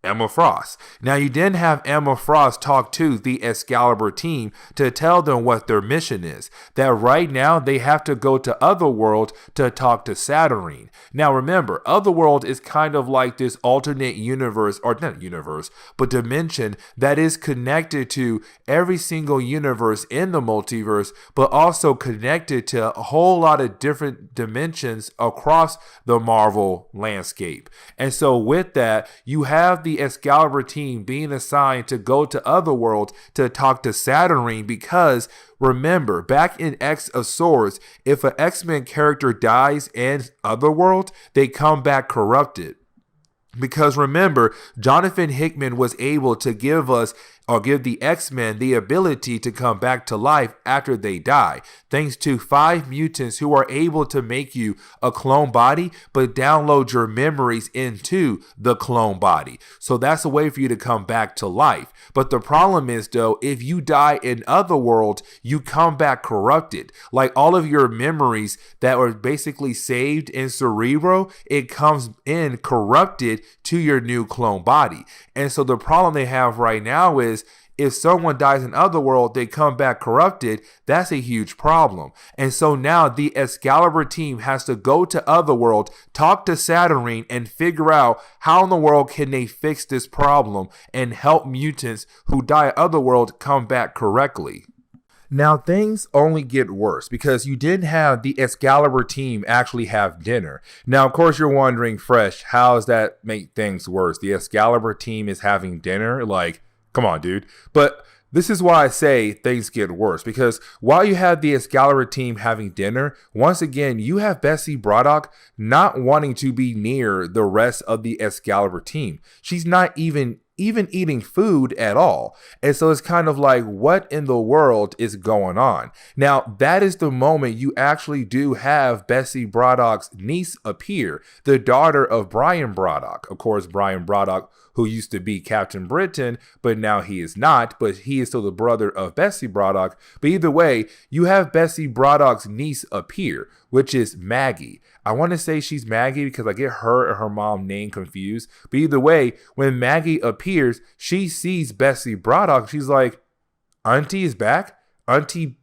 Emma Frost. Now, you didn't have Emma Frost talk to the Excalibur team to tell them what their mission is. That right now they have to go to Otherworld to talk to Saturnyne. Now, remember, Otherworld is kind of like this alternate universe, or not universe, but dimension that is connected to every single universe in the multiverse, but also connected to a whole lot of different dimensions across the Marvel landscape. And so with that, you have the Excalibur team being assigned to go to Otherworld to talk to Saturnyne, because remember, back in X of Swords, if an X-Men character dies in Otherworld, they come back corrupted. Because remember, Jonathan Hickman was able to give the X-Men the ability to come back to life after they die, thanks to 5 mutants who are able to make you a clone body, but download your memories into the clone body. So that's a way for you to come back to life. But the problem is, though, if you die in Otherworld, you come back corrupted. Like all of your memories that were basically saved in Cerebro, it comes in corrupted to your new clone body. And so the problem they have right now is, if someone dies in Otherworld, they come back corrupted. That's a huge problem. And so now the Excalibur team has to go to Otherworld, talk to Saturnyne, and figure out how in the world can they fix this problem and help mutants who die at Otherworld come back correctly. Now, things only get worse because you didn't have the Excalibur team actually have dinner. Now, of course, you're wondering, Fresh, how does that make things worse? The Excalibur team is having dinner? Like, come on, dude. But this is why I say things get worse, because while you have the Excalibur team having dinner, once again, you have Betsy Braddock not wanting to be near the rest of the Excalibur team. She's not even eating food at all. And so it's kind of like, what in the world is going on? Now, that is the moment you actually do have Betsy Braddock's niece appear, the daughter of Brian Braddock. Of course, Brian Braddock who used to be Captain Britain, but now he is not, but he is still the brother of Betsy Braddock. But either way, you have Betsy Braddock's niece appear, which is Maggie. I want to say she's Maggie because I get her and her mom name confused. But either way, when Maggie appears, she sees Betsy Braddock. She's like, Auntie is back? Auntie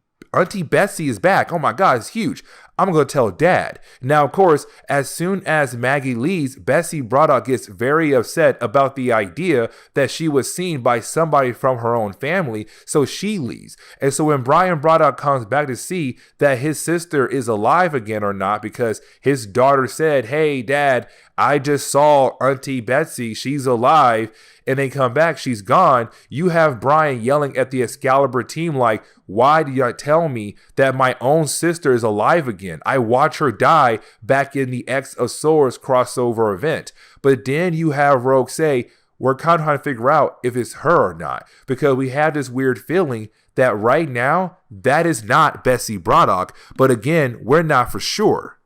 Betsy is back. Oh my God, it's huge. I'm going to tell Dad. Now, of course, as soon as Maggie leaves, Betsy Braddock gets very upset about the idea that she was seen by somebody from her own family, so she leaves. And so when Brian Braddock comes back to see that his sister is alive again or not, because his daughter said, hey, Dad, I just saw Auntie Betsy. She's alive. And they come back, she's gone. You have Brian yelling at the Excalibur team like, why do you not tell me that my own sister is alive again? I watch her die back in the X of Swords crossover event. But then you have Rogue say, we're kind of trying to figure out if it's her or not. Because we have this weird feeling that right now, that is not Betsy Braddock. But again, we're not for sure.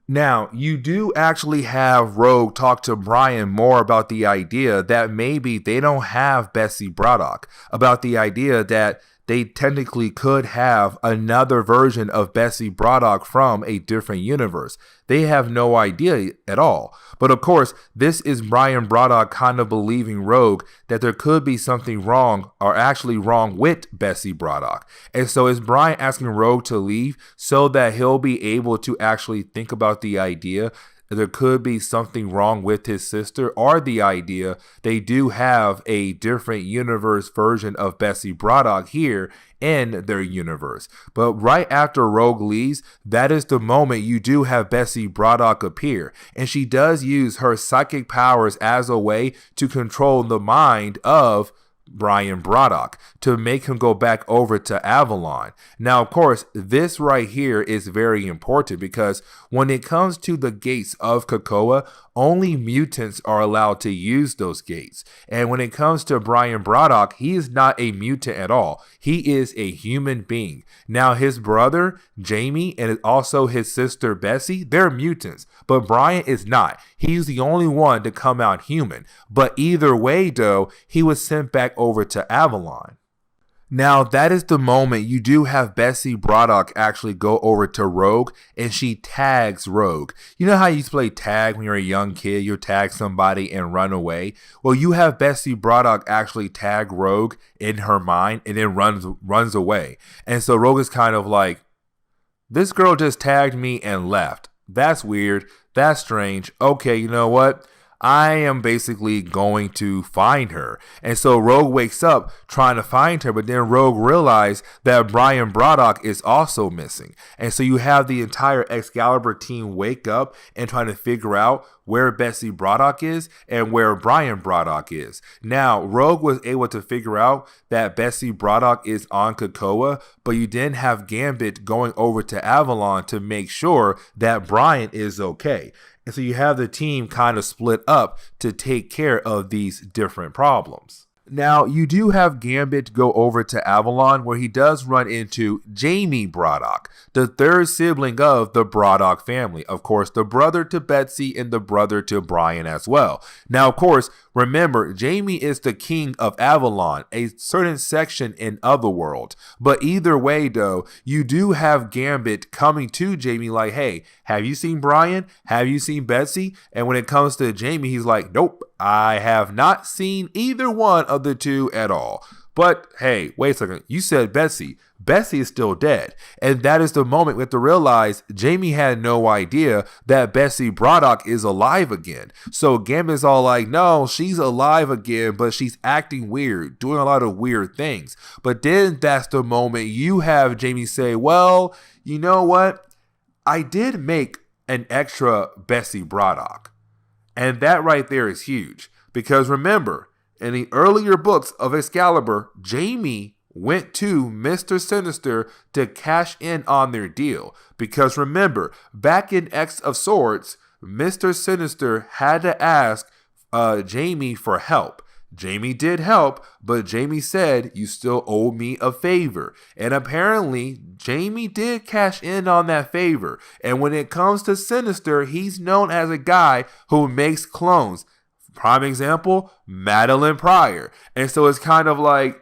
Now, you do actually have Rogue talk to Brian more about the idea that maybe they don't have Betsy Braddock, about the idea that they technically could have another version of Betsy Braddock from a different universe. They have no idea at all. But of course, this is Brian Braddock kind of believing Rogue that there could be something wrong or actually wrong with Betsy Braddock. And so is Brian asking Rogue to leave so that he'll be able to actually think about the idea there could be something wrong with his sister, or the idea they do have a different universe version of Betsy Braddock here in their universe. But right after Rogue leaves, that is the moment you do have Betsy Braddock appear. And she does use her psychic powers as a way to control the mind of Brian Braddock to make him go back over to Avalon. Now, of course, this right here is very important because when it comes to the gates of Krakoa, only mutants are allowed to use those gates. And when it comes to Brian Braddock, he is not a mutant at all. He is a human being. Now, his brother, Jamie, and also his sister, Betsy, they're mutants. But Brian is not. He's the only one to come out human. But either way, though, he was sent back over to Avalon. Now, that is the moment you do have Betsy Braddock actually go over to Rogue, and she tags Rogue. You know how you used to play tag when you're a young kid? You tag somebody and run away. Well, you have Betsy Braddock actually tag Rogue in her mind and then runs away. And so Rogue is kind of like, this girl just tagged me and left. That's weird. That's strange. Okay, you know what? I am basically going to find her. And so Rogue wakes up trying to find her, but then Rogue realizes that Brian Braddock is also missing. And so you have the entire Excalibur team wake up and trying to figure out where Betsy Braddock is and where Brian Braddock is. Now, Rogue was able to figure out that Betsy Braddock is on Krakoa, but you then have Gambit going over to Avalon to make sure that Brian is okay. And so you have the team kind of split up to take care of these different problems. Now, you do have Gambit go over to Avalon, where he does run into Jamie Braddock, the third sibling of the Braddock family. Of course, the brother to Betsy and the brother to Brian as well. Now, of course, remember, Jamie is the king of Avalon, a certain section in Otherworld. But either way, though, you do have Gambit coming to Jamie like, hey, have you seen Brian? Have you seen Betsy? And when it comes to Jamie, he's like, nope, I have not seen either one of the two at all. But hey, wait a second. You said Betsy. Betsy is still dead. And that is the moment we have to realize Jamie had no idea that Betsy Braddock is alive again. So Gambit's all like, no, she's alive again, but she's acting weird, doing a lot of weird things. But then that's the moment you have Jamie say, well, you know what? I did make an extra Betsy Braddock. And that right there is huge. Because remember, in the earlier books of Excalibur, Jamie went to Mr. Sinister to cash in on their deal. Because remember, back in X of Swords, Mr. Sinister had to ask Jamie for help. Jamie did help, but Jamie said, you still owe me a favor. And apparently, Jamie did cash in on that favor. And when it comes to Sinister, he's known as a guy who makes clones. Prime example, Madeline Pryor. And so it's kind of like,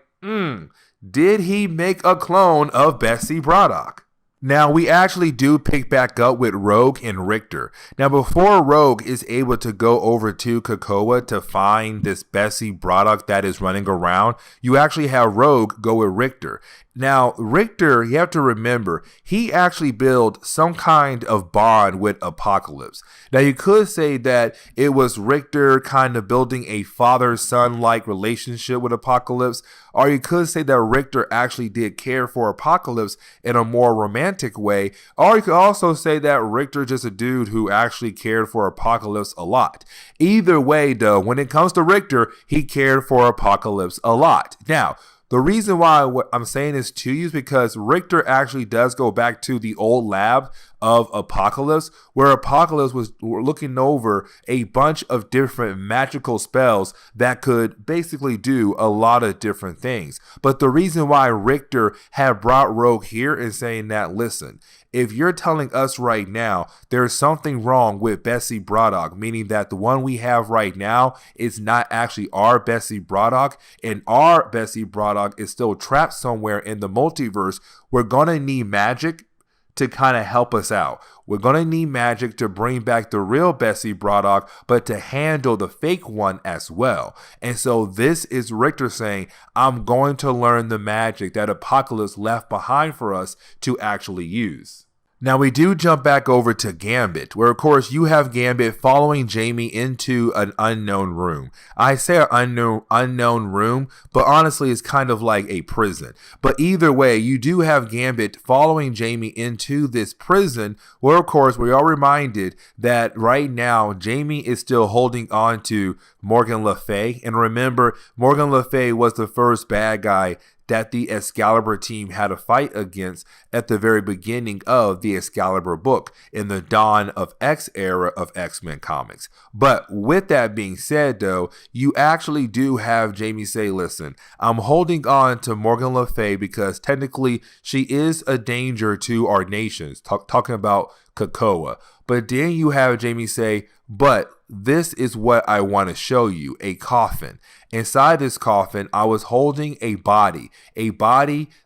did he make a clone of Betsy Braddock? Now, we actually do pick back up with Rogue and Richter. Now, before Rogue is able to go over to Krakoa to find this Betsy Braddock that is running around, you actually have Rogue go with Richter. Now, Richter, you have to remember, he actually built some kind of bond with Apocalypse. Now, you could say that it was Richter kind of building a father-son-like relationship with Apocalypse, or you could say that Richter actually did care for Apocalypse in a more romantic way, or you could also say that Richter just a dude who actually cared for Apocalypse a lot. Either way, though, when it comes to Richter, he cared for Apocalypse a lot. Now, the reason why I'm saying this to you is because Richter actually does go back to the old lab of Apocalypse, where Apocalypse was looking over a bunch of different magical spells that could basically do a lot of different things. But the reason why Richter had brought Rogue here is saying that, listen, if you're telling us right now there's something wrong with Betsy Braddock, meaning that the one we have right now is not actually our Betsy Braddock, and our Betsy Braddock is still trapped somewhere in the multiverse, we're going to need magic to kind of help us out. We're going to need magic to bring back the real Betsy Braddock, but to handle the fake one as well. And so this is Richter saying, I'm going to learn the magic that Apocalypse left behind for us to actually use. Now, we do jump back over to Gambit, where, of course, you have Gambit following Jamie into an unknown room. I say an unknown room, but honestly, it's kind of like a prison. But either way, you do have Gambit following Jamie into this prison, where, of course, we are reminded that right now, Jamie is still holding on to Morgan Le Fay. And remember, Morgan Le Fay was the first bad guy that the Excalibur team had a fight against at the very beginning of the Excalibur book in the Dawn of X era of X-Men comics. But with that being said, though, you actually do have Jamie say, listen, I'm holding on to Morgan Le Fay because technically she is a danger to our nations, talking about Krakoa. But then you have Jamie say, but this is what I want to show you, a coffin. Inside this coffin, I was holding a body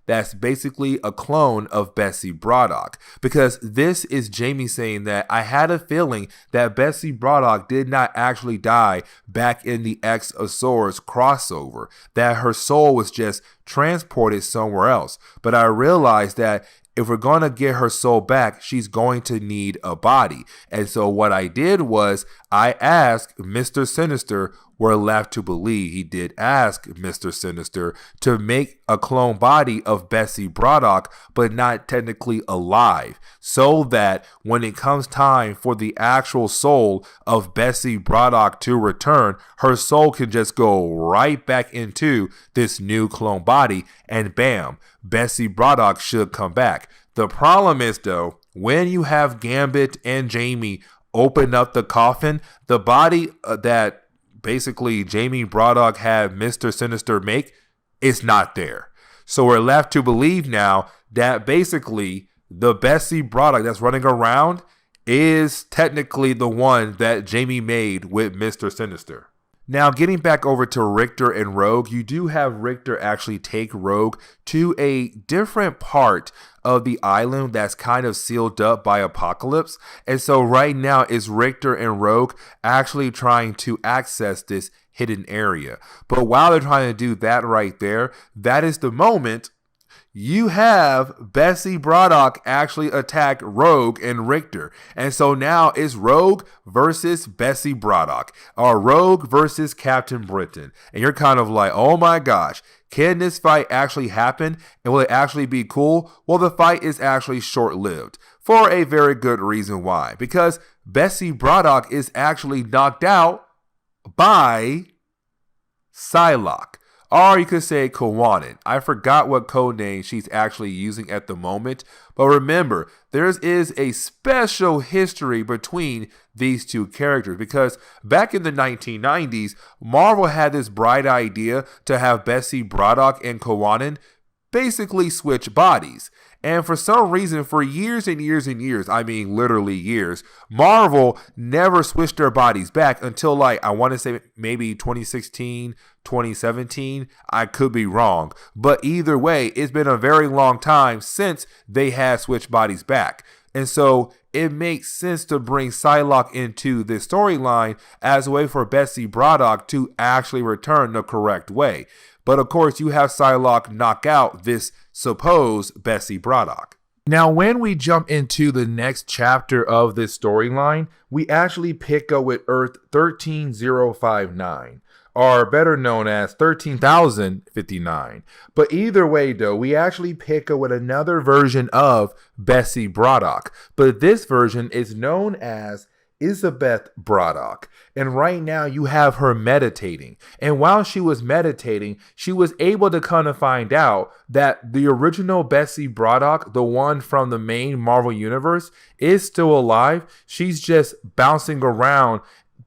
that's basically a clone of Betsy Braddock. Because this is Jamie saying that I had a feeling that Betsy Braddock did not actually die back in the X of Swords crossover, that her soul was just transported somewhere else. But I realized that if we're going to get her soul back, she's going to need a body. And so what I did was I asked Mr. Sinister, we're left to believe he did ask Mr. Sinister to make a clone body of Betsy Braddock, but not technically alive, so that when it comes time for the actual soul of Betsy Braddock to return, her soul can just go right back into this new clone body, and bam, Betsy Braddock should come back. The problem is, though, when you have Gambit and Jamie open up the coffin, the body that basically Jamie Braddock had Mr. Sinister make is not there. So we're left to believe now that basically the Betsy Braddock that's running around is technically the one that Jamie made with Mr. Sinister. Now, getting back over to Richter and Rogue, you do have Richter actually take Rogue to a different part of the island that's kind of sealed up by Apocalypse. And so right now is Richter and Rogue actually trying to access this hidden area. But while they're trying to do that right there, that is the moment you have Betsy Braddock actually attack Rogue and Richter. And so now it's Rogue versus Betsy Braddock, or Rogue versus Captain Britain. And you're kind of like, oh my gosh, can this fight actually happen? And will it actually be cool? Well, the fight is actually short-lived for a very good reason why. Because Betsy Braddock is actually knocked out by Psylocke. Or you could say Kawanin. I forgot what code name she's actually using at the moment. But remember, there is a special history between these two characters. Because back in the 1990s, Marvel had this bright idea to have Betsy Braddock and Kawanin basically switch bodies. And for some reason, for years and years and years, I mean literally years, Marvel never switched their bodies back until like, I want to say maybe 2016, 2017. I could be wrong. But either way, it's been a very long time since they had switched bodies back. And so it makes sense to bring Psylocke into this storyline as a way for Betsy Braddock to actually return the correct way. But of course, you have Psylocke knock out this supposed Betsy Braddock. Now, when we jump into the next chapter of this storyline, we actually pick up with Earth 13059. Or better known as 13,059. But either way, though, we actually pick up with another version of Betsy Braddock. But this version is known as Elizabeth Braddock. And right now you have her meditating. And while she was meditating, she was able to kind of find out that the original Betsy Braddock, the one from the main Marvel Universe, is still alive. She's just bouncing around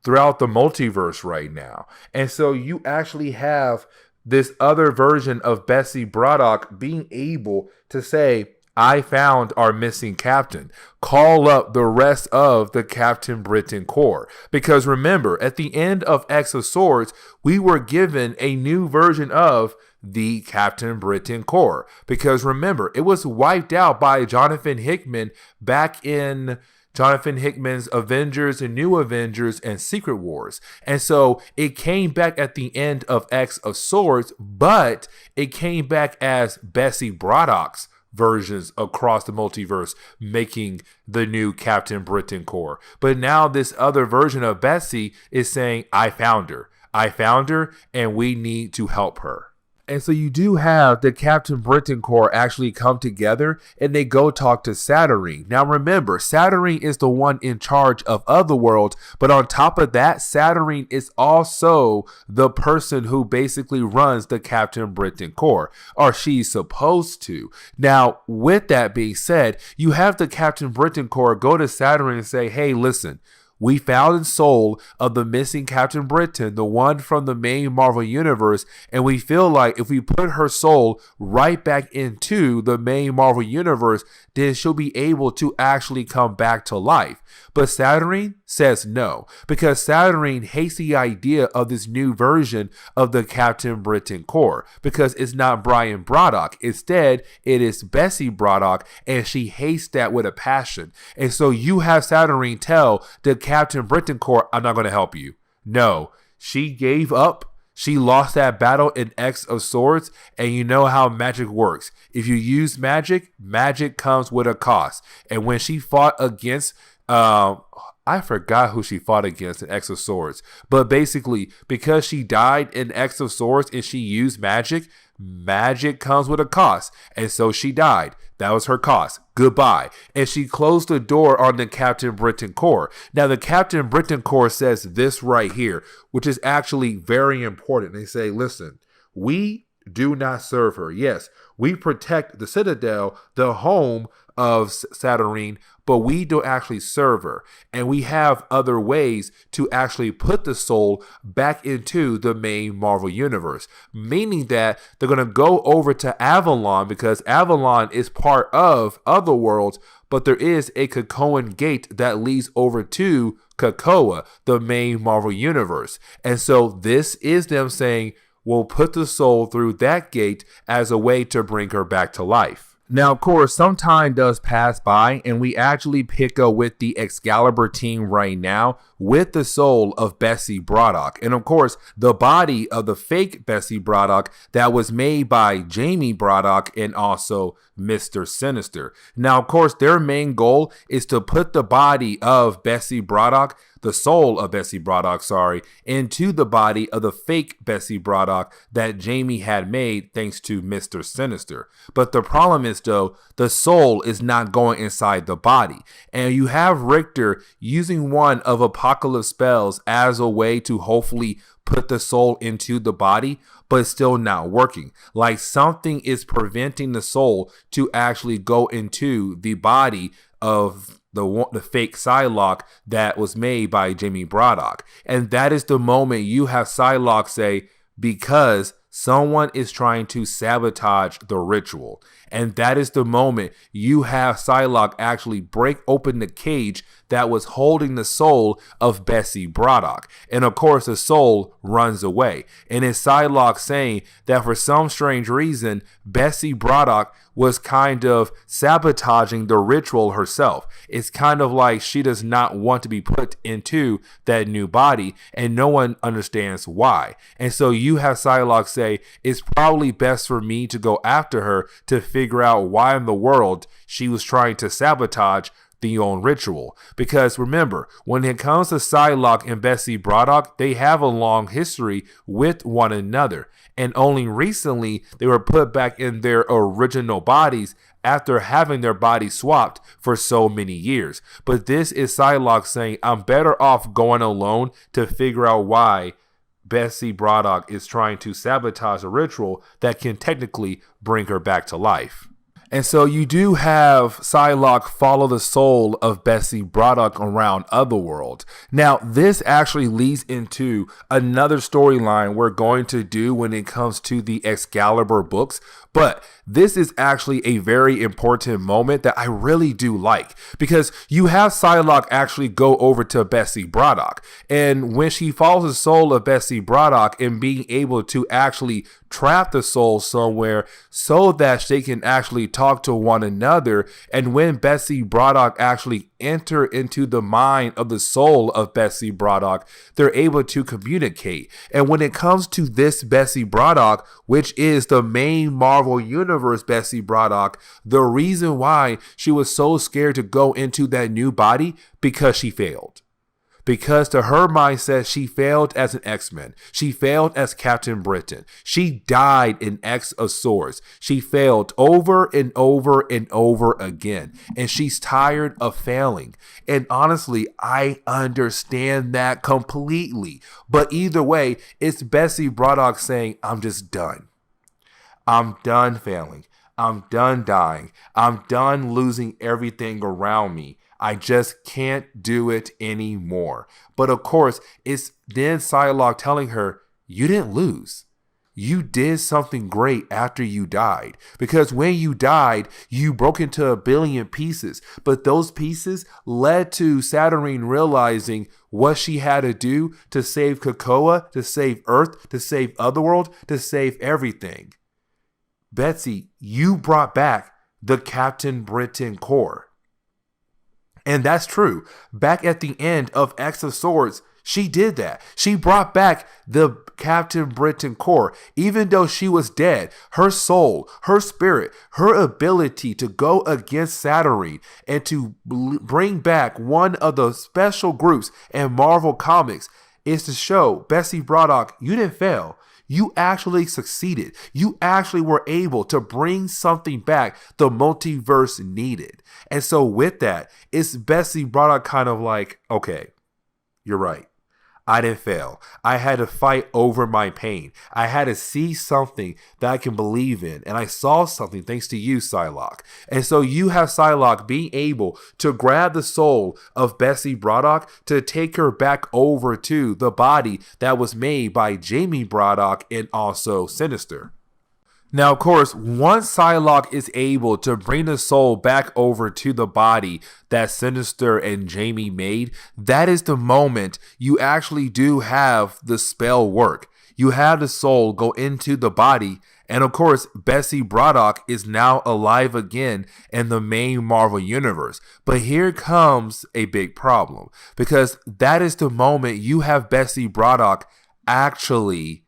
throughout the multiverse right now. And so you actually have this other version of Betsy Braddock being able to say, I found our missing captain. Call up the rest of the Captain Britain Corps. Because remember, at the end of X of Swords, we were given a new version of the Captain Britain Corps. Because remember, it was wiped out by Jonathan Hickman back in Jonathan Hickman's Avengers and New Avengers and Secret Wars. And so it came back at the end of X of Swords, but it came back as Betsy Braddock's versions across the multiverse, making the new Captain Britain Corps. But now this other version of Betsy is saying, I found her, and we need to help her. And so you do have the Captain Britain Corps actually come together and they go talk to Saturnyne. Now remember, Saturnyne is the one in charge of Otherworld, but on top of that, Saturnyne is also the person who basically runs the Captain Britain Corps, or she's supposed to. Now, with that being said, you have the Captain Britain Corps go to Saturnyne and say, hey, listen, we found the soul of the missing Captain Britain, the one from the main Marvel Universe, and we feel like if we put her soul right back into the main Marvel Universe, then she'll be able to actually come back to life. But Saturnyne says no, because Saturnyne hates the idea of this new version of the Captain Britain Corps, because it's not Brian Braddock. Instead, it is Betsy Braddock, and she hates that with a passion. And so you have Saturnyne tell the Captain Britain Corps, I'm not going to help you. No, she gave up. She lost that battle in X of Swords, and you know how magic works. If you use magic, magic comes with a cost. And when she fought against, I forgot who she fought against in X of Swords, but basically, because she died in X of Swords and she used magic, magic comes with a cost. And so she died. That was her cost. Goodbye. And she closed the door on the Captain Britain Corps. Now, the Captain Britain Corps says this right here, which is actually very important. They say, listen, we do not serve her. Yes, we protect the Citadel, the home of Saturnyne, but we don't actually serve her. And we have other ways to actually put the soul back into the main Marvel Universe, meaning that they're going to go over to Avalon, because Avalon is part of Otherworlds, but there is a Krakoan gate that leads over to Krakoa, the main Marvel Universe. And so this is them saying, we'll put the soul through that gate as a way to bring her back to life. Now, of course, some time does pass by, and we actually pick up with the Excalibur team right now with the soul of Betsy Braddock. And of course, the body of the fake Betsy Braddock that was made by Jamie Braddock and also Mr. Sinister. Now, of course, their main goal is to put the body of Betsy Braddock, the soul of Betsy Braddock, into the body of the fake Betsy Braddock that Jamie had made thanks to Mr. Sinister. But the problem is, though, the soul is not going inside the body. And you have Richter using one of Apocalypse spells as a way to hopefully put the soul into the body, but it's still not working. Like something is preventing the soul to actually go into the body of the fake Psylocke that was made by Jamie Braddock. And that is the moment you have Psylocke say, because someone is trying to sabotage the ritual. And that is the moment you have Psylocke actually break open the cage that was holding the soul of Betsy Braddock. And of course, the soul runs away. And it's Psylocke saying that for some strange reason, Betsy Braddock was kind of sabotaging the ritual herself. It's kind of like she does not want to be put into that new body, and no one understands why. And so you have Psylocke say, it's probably best for me to go after her to figure out why in the world she was trying to sabotage the own ritual. Because remember, when it comes to Psylocke and Betsy Braddock, they have a long history with one another. And only recently they were put back in their original bodies after having their bodies swapped for so many years. But this is Psylocke saying, I'm better off going alone to figure out why Betsy Braddock is trying to sabotage a ritual that can technically bring her back to life. And so you do have Psylocke follow the soul of Betsy Braddock around Otherworld. Now, this actually leads into another storyline we're going to do when it comes to the Excalibur books. But this is actually a very important moment that I really do like, because you have Psylocke actually go over to Betsy Braddock. And when she follows the soul of Betsy Braddock and being able to actually trap the soul somewhere so that they can actually talk to one another. And when Betsy Braddock actually enter into the mind of the soul of Betsy Braddock, they're able to communicate. And when it comes to this Betsy Braddock, which is the main Marvel Universe Betsy Braddock, the reason why she was so scared to go into that new body, because she failed. Because to her mindset, she failed as an X-Men. She failed as Captain Britain. She died in X of Swords. She failed over and over and over again. And she's tired of failing. And honestly, I understand that completely. But either way, it's Betsy Braddock saying, I'm just done. I'm done failing. I'm done dying. I'm done losing everything around me. I just can't do it anymore. But of course, it's then Psylocke telling her, you didn't lose. You did something great after you died. Because when you died, you broke into a billion pieces. But those pieces led to Saturnyne realizing what she had to do to save Krakoa, to save Earth, to save Otherworld, to save everything. Betsy, you brought back the Captain Britain core. And that's true. Back at the end of X of Swords, she did that. She brought back the Captain Britain core. Even though she was dead, her soul, her spirit, her ability to go against Saturnyne and to bring back one of the special groups in Marvel Comics is to show Betsy Braddock, you didn't fail. You actually succeeded. You actually were able to bring something back the multiverse needed. And so with that, it's Betsy Braddock kind of like, okay, you're right. I didn't fail. I had to fight over my pain. I had to see something that I can believe in. And I saw something thanks to you, Psylocke. And so you have Psylocke being able to grab the soul of Betsy Braddock to take her back over to the body that was made by Jamie Braddock and also Sinister. Now, of course, once Psylocke is able to bring the soul back over to the body that Sinister and Jamie made, that is the moment you actually do have the spell work. You have the soul go into the body, and of course, Betsy Braddock is now alive again in the main Marvel Universe. But here comes a big problem, because that is the moment you have Betsy Braddock actually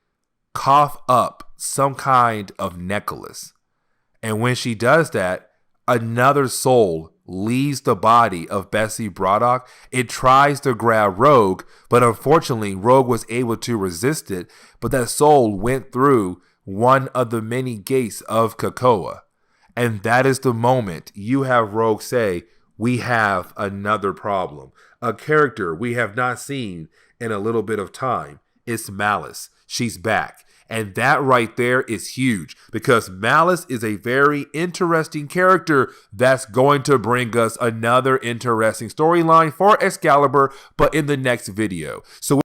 cough up some kind of necklace. And when she does that, another soul leaves the body of Betsy Braddock. It tries to grab Rogue, but unfortunately Rogue was able to resist it, but that soul went through one of the many gates of Krakoa. And that is the moment you have Rogue say, we have another problem. A character we have not seen in a little bit of time. It's Malice. She's back. And that right there is huge, because Malice is a very interesting character that's going to bring us another interesting storyline for Excalibur, but in the next video. So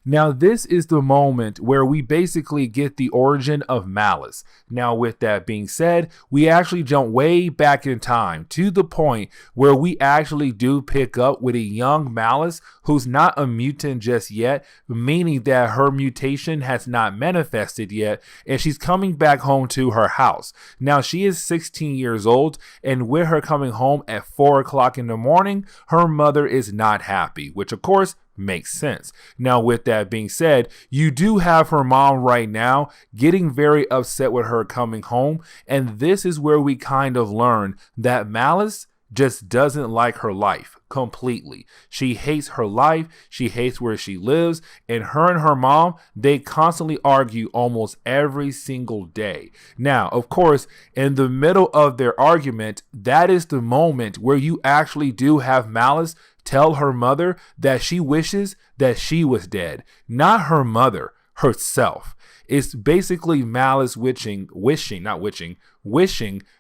Now, this is the moment where we basically get the origin of malice. Now, with that being said, we actually jump way back in time to the point where we actually do pick up with a young Malice who's not a mutant just yet, meaning that her mutation has not manifested yet, and she's coming back home to her house. Now, she is 16 years old, and with her coming home at 4 o'clock in the morning, her mother is not happy, which of course makes sense. Now, with that being said, you do have her mom right now getting very upset with her coming home, and this is where we kind of learn that Malice just doesn't like her life completely. She hates her life, she hates where she lives, and her mom, they constantly argue almost every single day. Now, of course, in the middle of their argument, that is the moment where you actually do have Malice tell her mother that she wishes that she was dead. Not her mother, herself. It's basically Malice wishing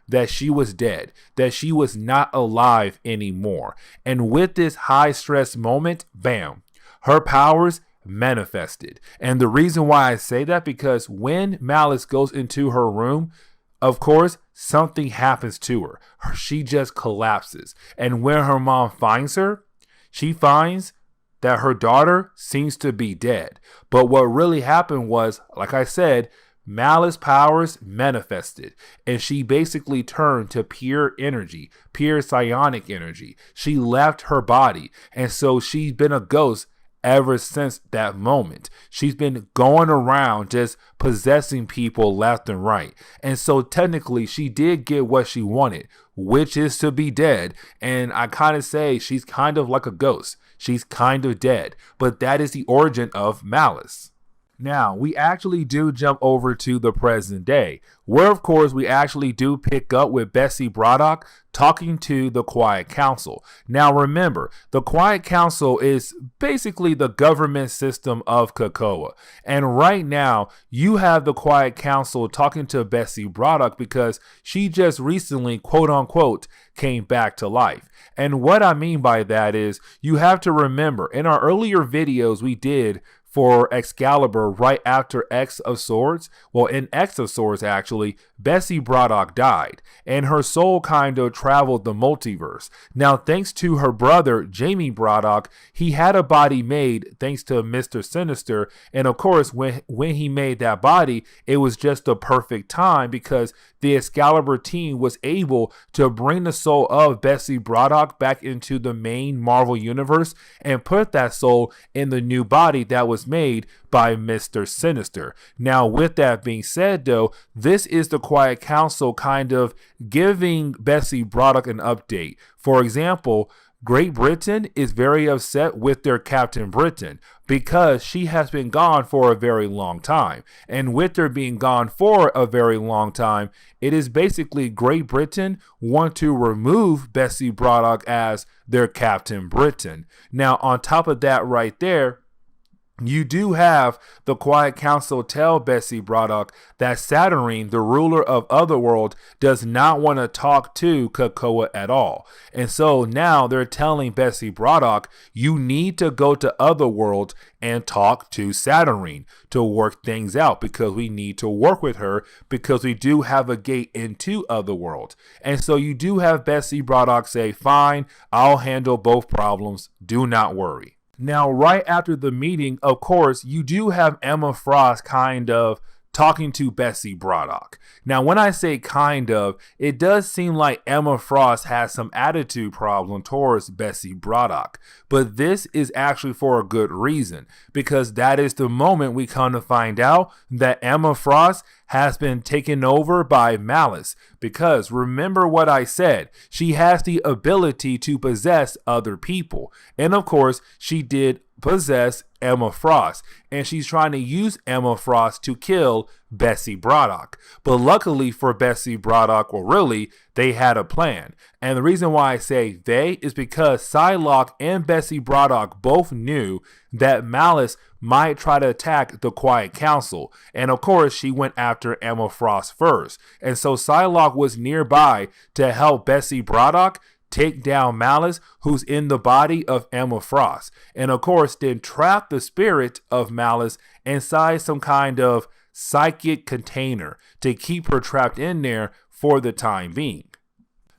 that she was dead, that she was not alive anymore. And with this high stress moment, bam, her powers manifested. And the reason why I say that, because when Malice goes into her room, of course, something happens to her. She just collapses. And when her mom finds her, she finds that her daughter seems to be dead. But what really happened was, like I said, Malice powers manifested, and she basically turned to pure energy, pure psionic energy. She left her body, and so she's been a ghost ever since that moment. She's been going around just possessing people left and right. And so technically she did get what she wanted, which is to be dead. And I kind of say she's kind of like a ghost. She's kind of dead. But that is the origin of Malice. Now, we actually do jump over to the present day, where, of course, we actually do pick up with Betsy Braddock talking to the Quiet Council. Now, remember, the Quiet Council is basically the government system of Akkaba. And right now, you have the Quiet Council talking to Betsy Braddock because she just recently, quote unquote, came back to life. And what I mean by that is you have to remember, in our earlier videos we did for Excalibur right after X of Swords, well, in X of Swords actually, Betsy Braddock died and her soul kind of traveled the multiverse. Now, thanks to her brother Jamie Braddock, he had a body made thanks to Mr. Sinister, and of course when he made that body, it was just the perfect time because the Excalibur team was able to bring the soul of Betsy Braddock back into the main Marvel universe and put that soul in the new body that was made by Mr. Sinister. Now, with that being said, though, this is the Quiet Council kind of giving Betsy Braddock an update. For example, Great Britain is very upset with their Captain Britain because she has been gone for a very long time. And with her being gone for a very long time, it is basically Great Britain want to remove Betsy Braddock as their Captain Britain. Now, on top of that right there, you do have the Quiet Council tell Betsy Braddock that Saturnyne, the ruler of Otherworld, does not want to talk to Akkaba at all. And so now they're telling Betsy Braddock, you need to go to Otherworld and talk to Saturnyne to work things out because we need to work with her because we do have a gate into Otherworld. And so you do have Betsy Braddock say, fine, I'll handle both problems. Do not worry. Now, right after the meeting, of course, you do have Emma Frost kind of talking to Betsy Braddock. Now, when I say kind of, it does seem like Emma Frost has some attitude problem towards Betsy Braddock. But this is actually for a good reason, because that is the moment we come to find out that Emma Frost has been taken over by Malice. Because remember what I said, she has the ability to possess other people. And of course, she did possess Emma Frost, and she's trying to use Emma Frost to kill Betsy Braddock. But luckily for Betsy Braddock, well, really, they had a plan. And the reason why I say they is because Psylocke and Betsy Braddock both knew that Malice might try to attack the Quiet Council. And of course, she went after Emma Frost first. And so Psylocke was nearby to help Betsy Braddock take down Malice, who's in the body of Emma Frost, and of course then trap the spirit of Malice inside some kind of psychic container to keep her trapped in there for the time being.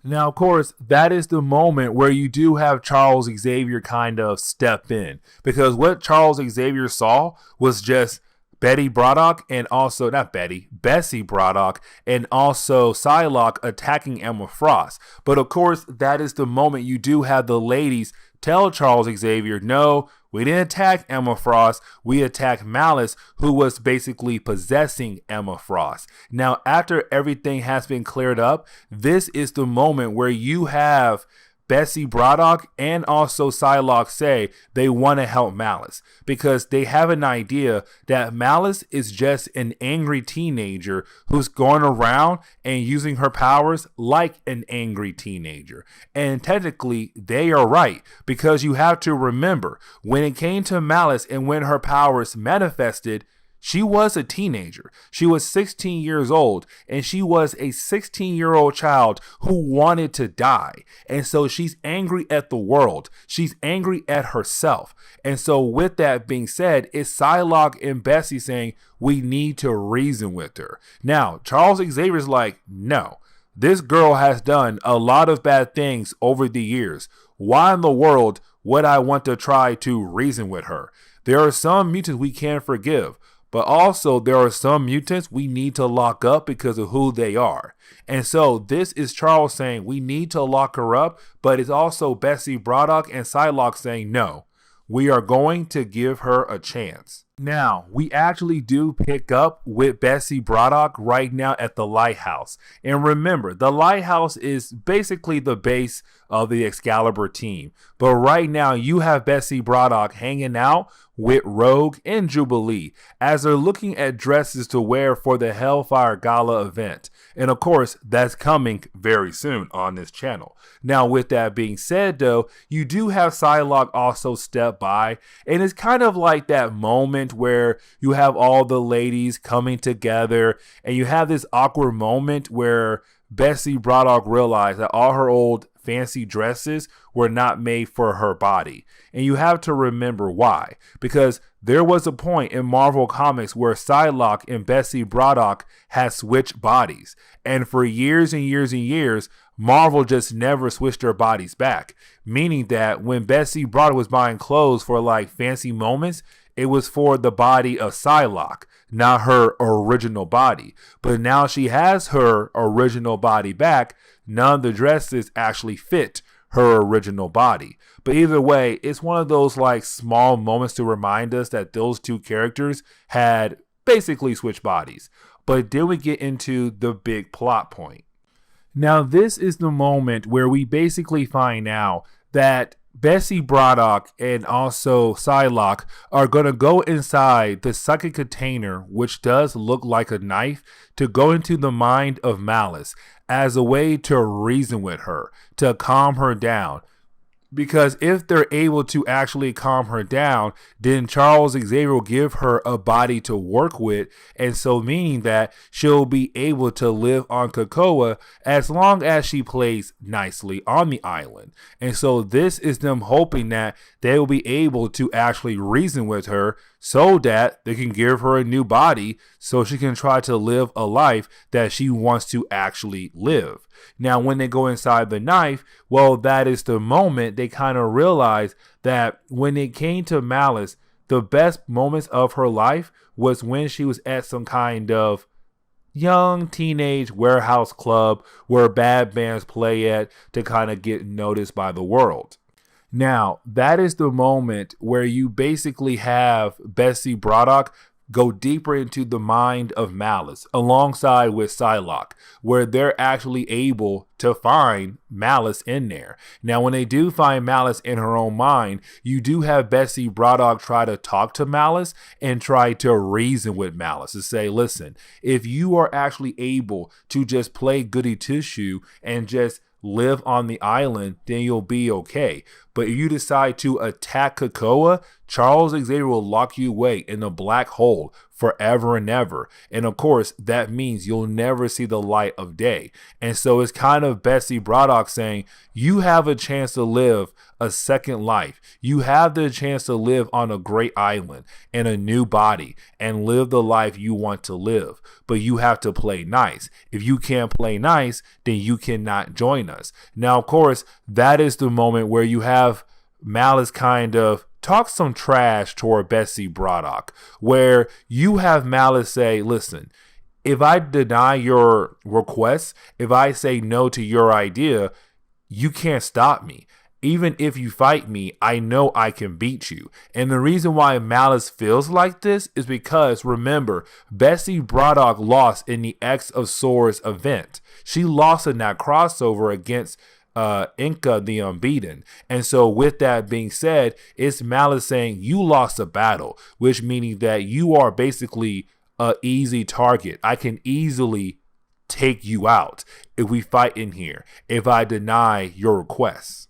Now, of course, that is the moment where you do have Charles Xavier kind of step in, because what Charles Xavier saw was just Betsy Braddock and also, Betsy Braddock and also Psylocke attacking Emma Frost. But of course, that is the moment you do have the ladies tell Charles Xavier, no, we didn't attack Emma Frost, we attacked Malice, who was basically possessing Emma Frost. Now, after everything has been cleared up, this is the moment where you have Betsy Braddock and also Psylocke say they want to help Malice because they have an idea that Malice is just an angry teenager who's going around and using her powers like an angry teenager. And technically they are right, because you have to remember when it came to Malice and when her powers manifested, she was a teenager. She was 16 years old, and she was a 16-year-old child who wanted to die. And so she's angry at the world. She's angry at herself. And so with that being said, it's Psylocke and Betsy saying, we need to reason with her. Now, Charles Xavier's like, no, this girl has done a lot of bad things over the years. Why in the world would I want to try to reason with her? There are some mutants we can't forgive. But also there are some mutants we need to lock up because of who they are. And so this is Charles saying we need to lock her up, but it's also Betsy Braddock and Psylocke saying no, we are going to give her a chance. Now, we actually do pick up with Betsy Braddock right now at the lighthouse. And remember, the lighthouse is basically the base of the Excalibur team. But right now, you have Betsy Braddock hanging out with Rogue and Jubilee as they're looking at dresses to wear for the Hellfire Gala event. And of course, that's coming very soon on this channel. Now, with that being said, though, you do have Psylocke also step by, and it's kind of like that moment where you have all the ladies coming together, and you have this awkward moment where Betsy Braddock realized that all her old fancy dresses were not made for her body. And you have to remember why. Because there was a point in Marvel Comics where Psylocke and Betsy Braddock had switched bodies. And for years and years and years, Marvel just never switched their bodies back. Meaning that when Betsy Braddock was buying clothes for like fancy moments, it was for the body of Psylocke, not her original body. But now she has her original body back. None of the dresses actually fit her original body. But either way, it's one of those like small moments to remind us that those two characters had basically switched bodies. But then we get into the big plot point. Now, this is the moment where we basically find out that Betsy Braddock and also Psylocke are going to go inside the psychic container, which does look like a knife, to go into the mind of Malice as a way to reason with her, to calm her down. Because if they're able to actually calm her down, then Charles Xavier will give her a body to work with, and so meaning that she'll be able to live on Krakoa as long as she plays nicely on the island. And so this is them hoping that they will be able to actually reason with her so that they can give her a new body so she can try to live a life that she wants to actually live. Now, when they go inside the knife, well, that is the moment they kind of realize that when it came to Malice, the best moments of her life was when she was at some kind of young teenage warehouse club where bad bands play at to kind of get noticed by the world. Now, that is the moment where you basically have Betsy Braddock go deeper into the mind of Malice alongside with Psylocke, where they're actually able to find Malice in there. Now, when they do find Malice in her own mind, you do have Betsy Braddock try to talk to Malice and try to reason with Malice to say, listen, if you are actually able to just play goody two-shoe and just live on the island, then you'll be okay. But if you decide to attack Krakoa, Charles Xavier will lock you away in a black hole forever and ever. And of course, that means you'll never see the light of day. And so it's kind of Betsy Braddock saying, you have a chance to live a second life. You have the chance to live on a great island in a new body and live the life you want to live. But you have to play nice. If you can't play nice, then you cannot join us. Now, of course, that is the moment where you have Malice kind of talk some trash toward Betsy Braddock, where you have Malice say, listen, if I deny your request, if I say no to your idea, you can't stop me. Even if you fight me, I know I can beat you. And the reason why Malice feels like this is because, remember, Betsy Braddock lost in the X of Swords event. She lost in that crossover against Inca the Unbeaten. And so with that being said, it's Malice saying you lost a battle, which meaning that you are basically a easy target. I can easily take you out if we fight in here, if I deny your requests.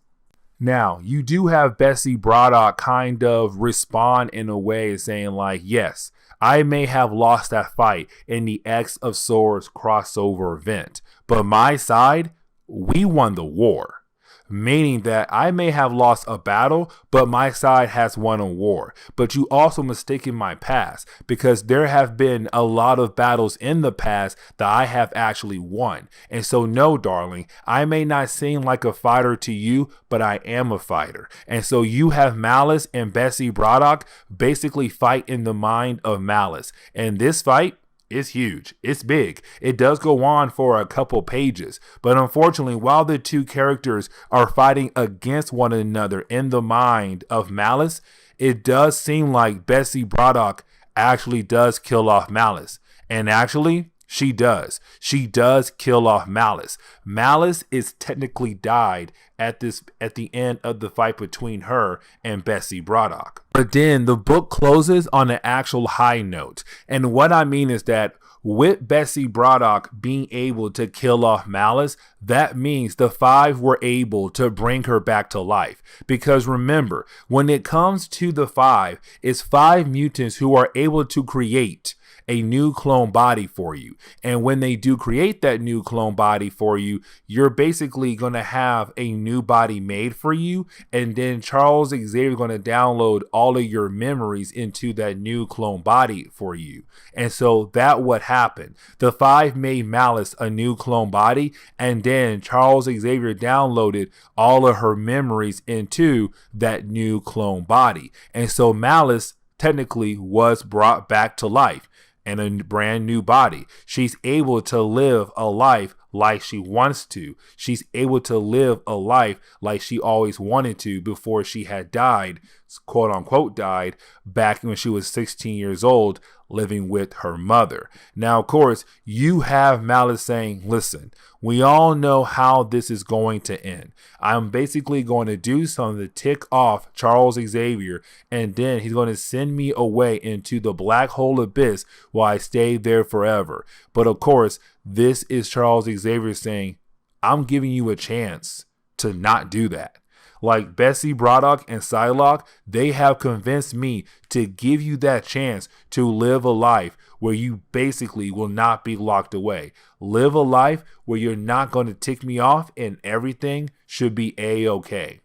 Now, you do have Betsy Braddock kind of respond in a way saying like, yes, I may have lost that fight in the X of Swords crossover event, but my side, we won the war. Meaning that I may have lost a battle, but my side has won a war. But you also mistaken my past, because there have been a lot of battles in the past that I have actually won. And so no, darling, I may not seem like a fighter to you, but I am a fighter. And so you have Malice and Betsy Braddock basically fight in the mind of Malice. And this fight, it's huge. It's big. It does go on for a couple pages. But unfortunately, while the two characters are fighting against one another in the mind of Malice, it does seem like Betsy Braddock actually does kill off Malice. And actually, she does. She does kill off Malice. Malice is technically died at the end of the fight between her and Betsy Braddock. But then the book closes on an actual high note. And what I mean is that with Betsy Braddock being able to kill off Malice, that means the five were able to bring her back to life. Because remember, when it comes to the five, it's five mutants who are able to create a new clone body for you. And when they do create that new clone body for you, you're basically going to have a new body made for you. And then Charles Xavier is going to download all of your memories into that new clone body for you. And so that what happened. The five made Malice a new clone body, and then Charles Xavier downloaded all of her memories into that new clone body. And so Malice technically was brought back to life and a brand new body. She's able to live a life like she wants to. She's able to live a life like she always wanted to before she had died, quote unquote died, back when she was 16 years old, living with her mother. Now, of course, you have Malice saying, listen, we all know how this is going to end. I'm basically going to do something to tick off Charles Xavier, and then he's going to send me away into the black hole abyss while I stay there forever. But of course, this is Charles Xavier saying, I'm giving you a chance to not do that. Like Betsy Braddock and Psylocke, they have convinced me to give you that chance to live a life where you basically will not be locked away. Live a life where you're not going to tick me off and everything should be A-okay.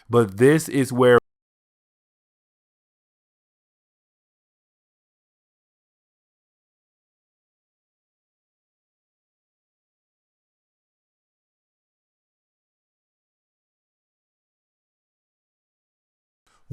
But this is where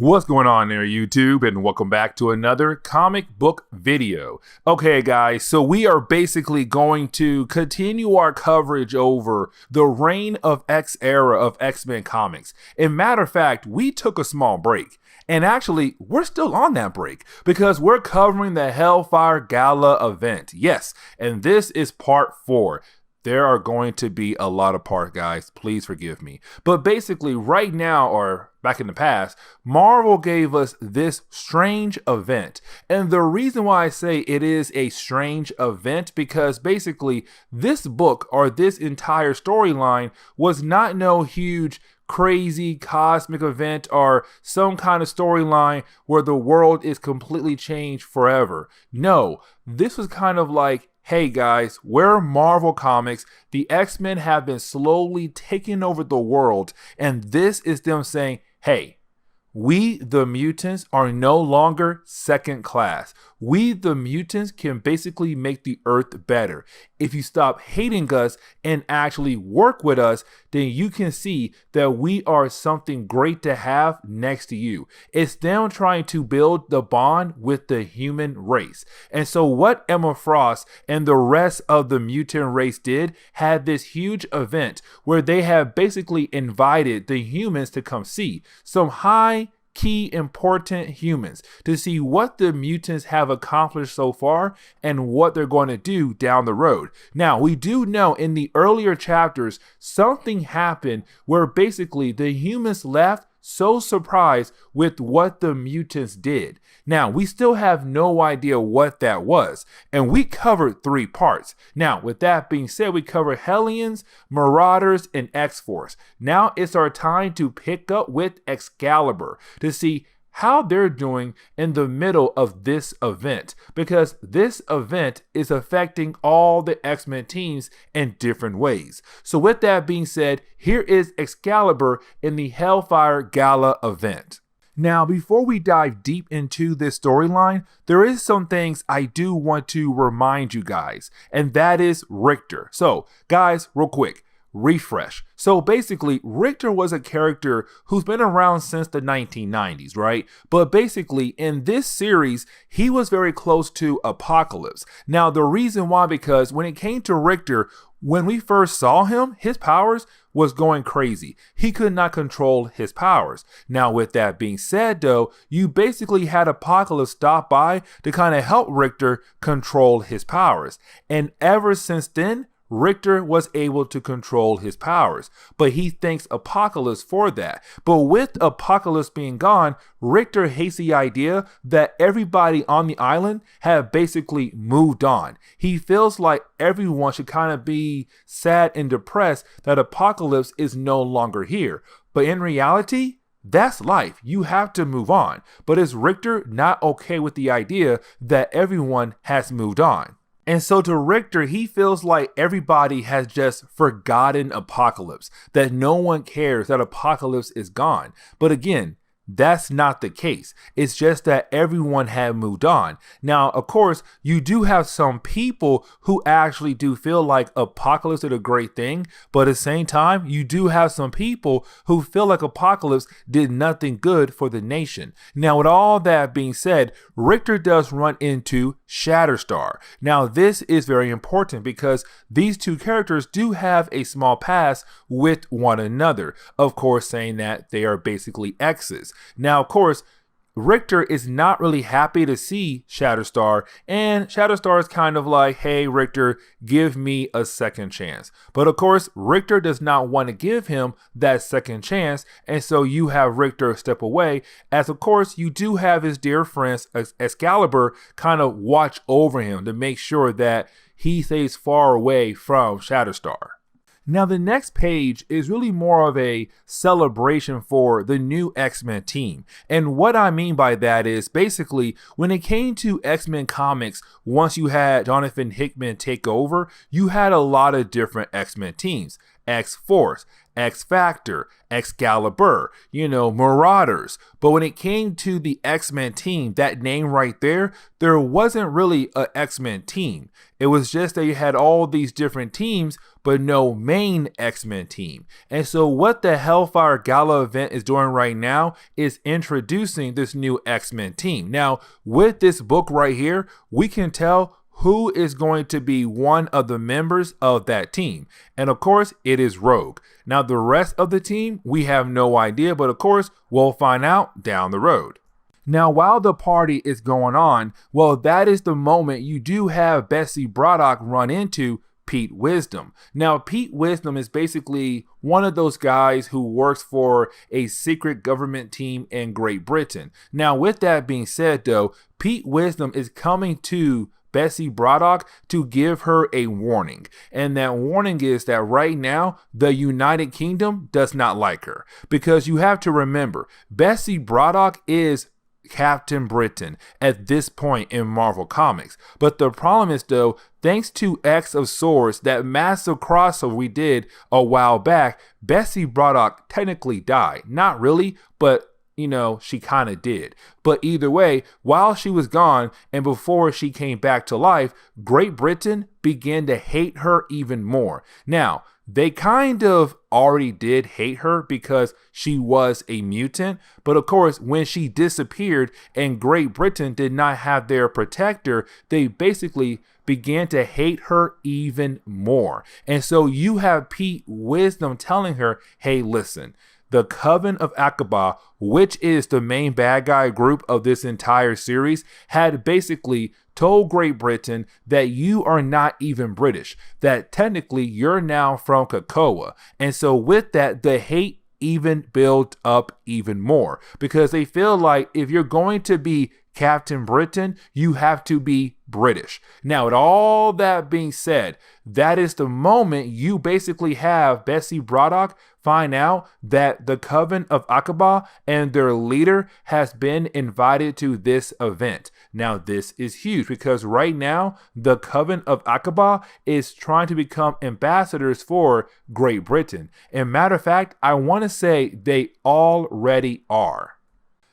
What's going on there, YouTube, and welcome back to another comic book video. Okay, guys, so we are basically going to continue our coverage over the reign of X era of X-Men comics. And matter of fact, we took a small break. And actually, we're still on that break because we're covering the Hellfire Gala event. Yes, and this is part 4. There are going to be a lot of parts, guys. Please forgive me. But basically, right now, or back in the past, Marvel gave us this strange event. And the reason why I say it is a strange event, because basically, this book or this entire storyline was not no huge crazy cosmic event or some kind of storyline where the world is completely changed forever. No, this was kind of like, hey guys, we're Marvel Comics. The X-Men have been slowly taking over the world, and this is them saying, hey, we, the mutants, are no longer second class. We, the mutants, can basically make the earth better. If you stop hating us and actually work with us, then you can see that we are something great to have next to you. It's them trying to build the bond with the human race. And so what Emma Frost and the rest of the mutant race did had this huge event where they have basically invited the humans to come see some key important humans to see what the mutants have accomplished so far and what they're going to do down the road. Now, we do know in the earlier chapters, something happened where basically the humans left so surprised with what the mutants did. Now, we still have no idea what that was, and we covered 3 parts. Now, with that being said, we covered Hellions, Marauders, and X-Force. Now it's our time to pick up with Excalibur to see how they're doing in the middle of this event, because this event is affecting all the X-Men teams in different ways. So with that being said, here is Excalibur in the Hellfire Gala event. Now, before we dive deep into this storyline, there is some things I do want to remind you guys, and that is Richter. So guys, real quick, refresh. So basically, Richter was a character who's been around since the 1990s, right? But basically, in this series, he was very close to Apocalypse. Now, the reason why, because when it came to Richter, when we first saw him, his powers was going crazy. He could not control his powers. Now, with that being said, though, you basically had Apocalypse stop by to kind of help Richter control his powers. And ever since then, Richter was able to control his powers, but he thanks Apocalypse for that. But with Apocalypse being gone, Richter hates the idea that everybody on the island have basically moved on. He feels like everyone should kind of be sad and depressed that Apocalypse is no longer here. But in reality, that's life. You have to move on. But is Richter not okay with the idea that everyone has moved on? And so to Richter, he feels like everybody has just forgotten Apocalypse, that no one cares that Apocalypse is gone. But again, that's not the case. It's just that everyone had moved on. Now, of course, you do have some people who actually do feel like Apocalypse did a great thing, but at the same time, you do have some people who feel like Apocalypse did nothing good for the nation. Now, with all that being said, Richter does run into Shatterstar. Now, this is very important because these two characters do have a small past with one another, of course, saying that they are basically exes. Now, of course, Richter is not really happy to see Shatterstar, and Shatterstar is kind of like, hey, Richter, give me a second chance. But of course, Richter does not want to give him that second chance, and so you have Richter step away, as of course, you do have his dear friends, Excalibur, kind of watch over him to make sure that he stays far away from Shatterstar. Now, the next page is really more of a celebration for the new X-Men team. And what I mean by that is basically when it came to X-Men comics, once you had Jonathan Hickman take over, you had a lot of different X-Men teams. X-Force, X-Factor, Excalibur, Marauders. But when it came to the X-Men team, that name right there wasn't really an X-Men team. It was just that you had all these different teams, but no main X-Men team. And so what the Hellfire Gala event is doing right now is introducing this new X-Men team. Now, with this book right here, we can tell who is going to be one of the members of that team. And of course, it is Rogue. Now, the rest of the team, we have no idea, but of course, we'll find out down the road. Now, while the party is going on, well, that is the moment you do have Betsy Braddock run into Pete Wisdom. Now, Pete Wisdom is basically one of those guys who works for a secret government team in Great Britain. Now, with that being said, though, Pete Wisdom is coming to Betsy Braddock to give her a warning. And that warning is that right now, the United Kingdom does not like her. Because you have to remember, Betsy Braddock is Captain Britain at this point in Marvel Comics. But the problem is, though, thanks to X of Swords, that massive crossover we did a while back, Betsy Braddock technically died. Not really, but she kind of did. But either way, while she was gone and before she came back to life, Great Britain began to hate her even more. Now, they kind of already did hate her because she was a mutant. But of course, when she disappeared and Great Britain did not have their protector, they basically began to hate her even more. And so you have Pete Wisdom telling her, hey, listen, the Coven of Akkaba, which is the main bad guy group of this entire series, had basically told Great Britain that you are not even British, that technically you're now from Krakoa. And so with that, the hate even built up even more because they feel like if you're going to be Captain Britain, you have to be British. Now, with all that being said, that is the moment you basically have Betsy Braddock find out that the Coven of Akkaba and their leader has been invited to this event. Now, this is huge because right now, the Coven of Akkaba is trying to become ambassadors for Great Britain. And matter of fact, I want to say they already are.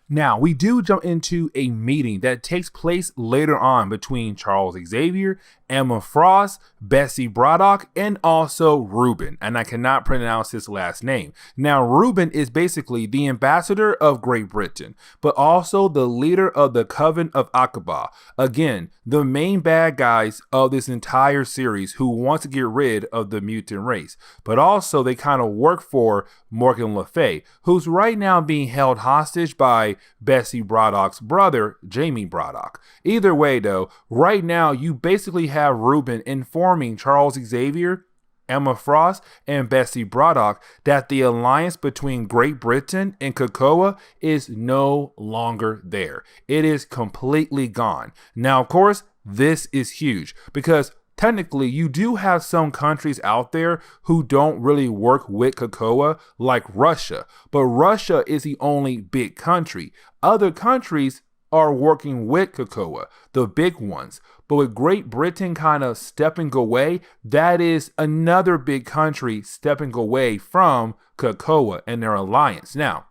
Now, we do jump into a meeting that takes place later on between Charles Xavier, Emma Frost, Betsy Braddock, and also Ruben, and I cannot pronounce his last name. Now, Ruben is basically the ambassador of Great Britain, but also the leader of the Coven of Akkaba. Again, the main bad guys of this entire series who want to get rid of the mutant race, but also they kind of work for Morgan Le Fay, who's right now being held hostage by Betsy Braddock's brother, Jamie Braddock. Either way, though, right now you basically have Ruben informing Charles Xavier, Emma Frost, and Betsy Braddock that the alliance between Great Britain and Krakoa is no longer there. It is completely gone. Now, of course, this is huge because technically, you do have some countries out there who don't really work with Krakoa, like Russia. But Russia is the only big country. Other countries are working with Krakoa, the big ones. But with Great Britain kind of stepping away, that is another big country stepping away from Krakoa and their alliance. Now,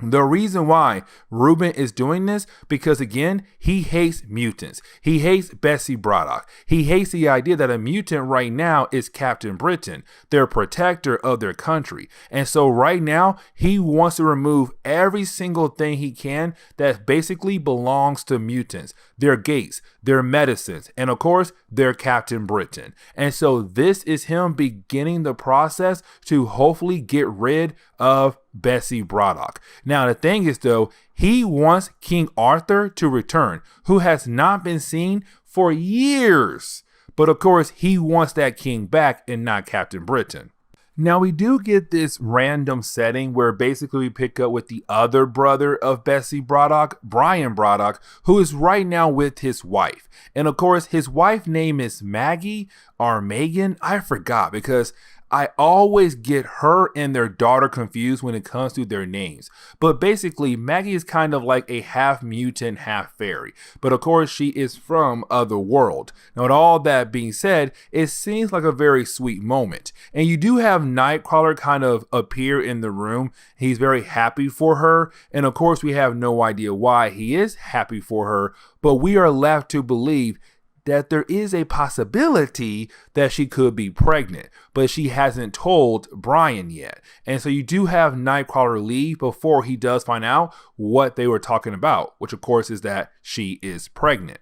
the reason why Ruben is doing this, because again, he hates mutants. He hates Betsy Braddock. He hates the idea that a mutant right now is Captain Britain, their protector of their country. And so right now, he wants to remove every single thing he can that basically belongs to mutants. Their gates, their medicines, and of course, their Captain Britain. And so this is him beginning the process to hopefully get rid of Betsy Braddock. Now, the thing is, though, he wants King Arthur to return, who has not been seen for years. But of course, he wants that king back and not Captain Britain. Now, we do get this random setting where basically we pick up with the other brother of Betsy Braddock, Brian Braddock, who is right now with his wife. And of course, his wife's name is Maggie or Megan. I forgot because I always get her and their daughter confused when it comes to their names. But basically, Maggie is kind of like a half mutant, half fairy. But of course, she is from Otherworld. Now, with all that being said, it seems like a very sweet moment. And you do have Nightcrawler kind of appear in the room. He's very happy for her. And of course, we have no idea why he is happy for her. But we are left to believe that there is a possibility that she could be pregnant, but she hasn't told Brian yet. And so you do have Nightcrawler leave before he does find out what they were talking about, which of course is that she is pregnant.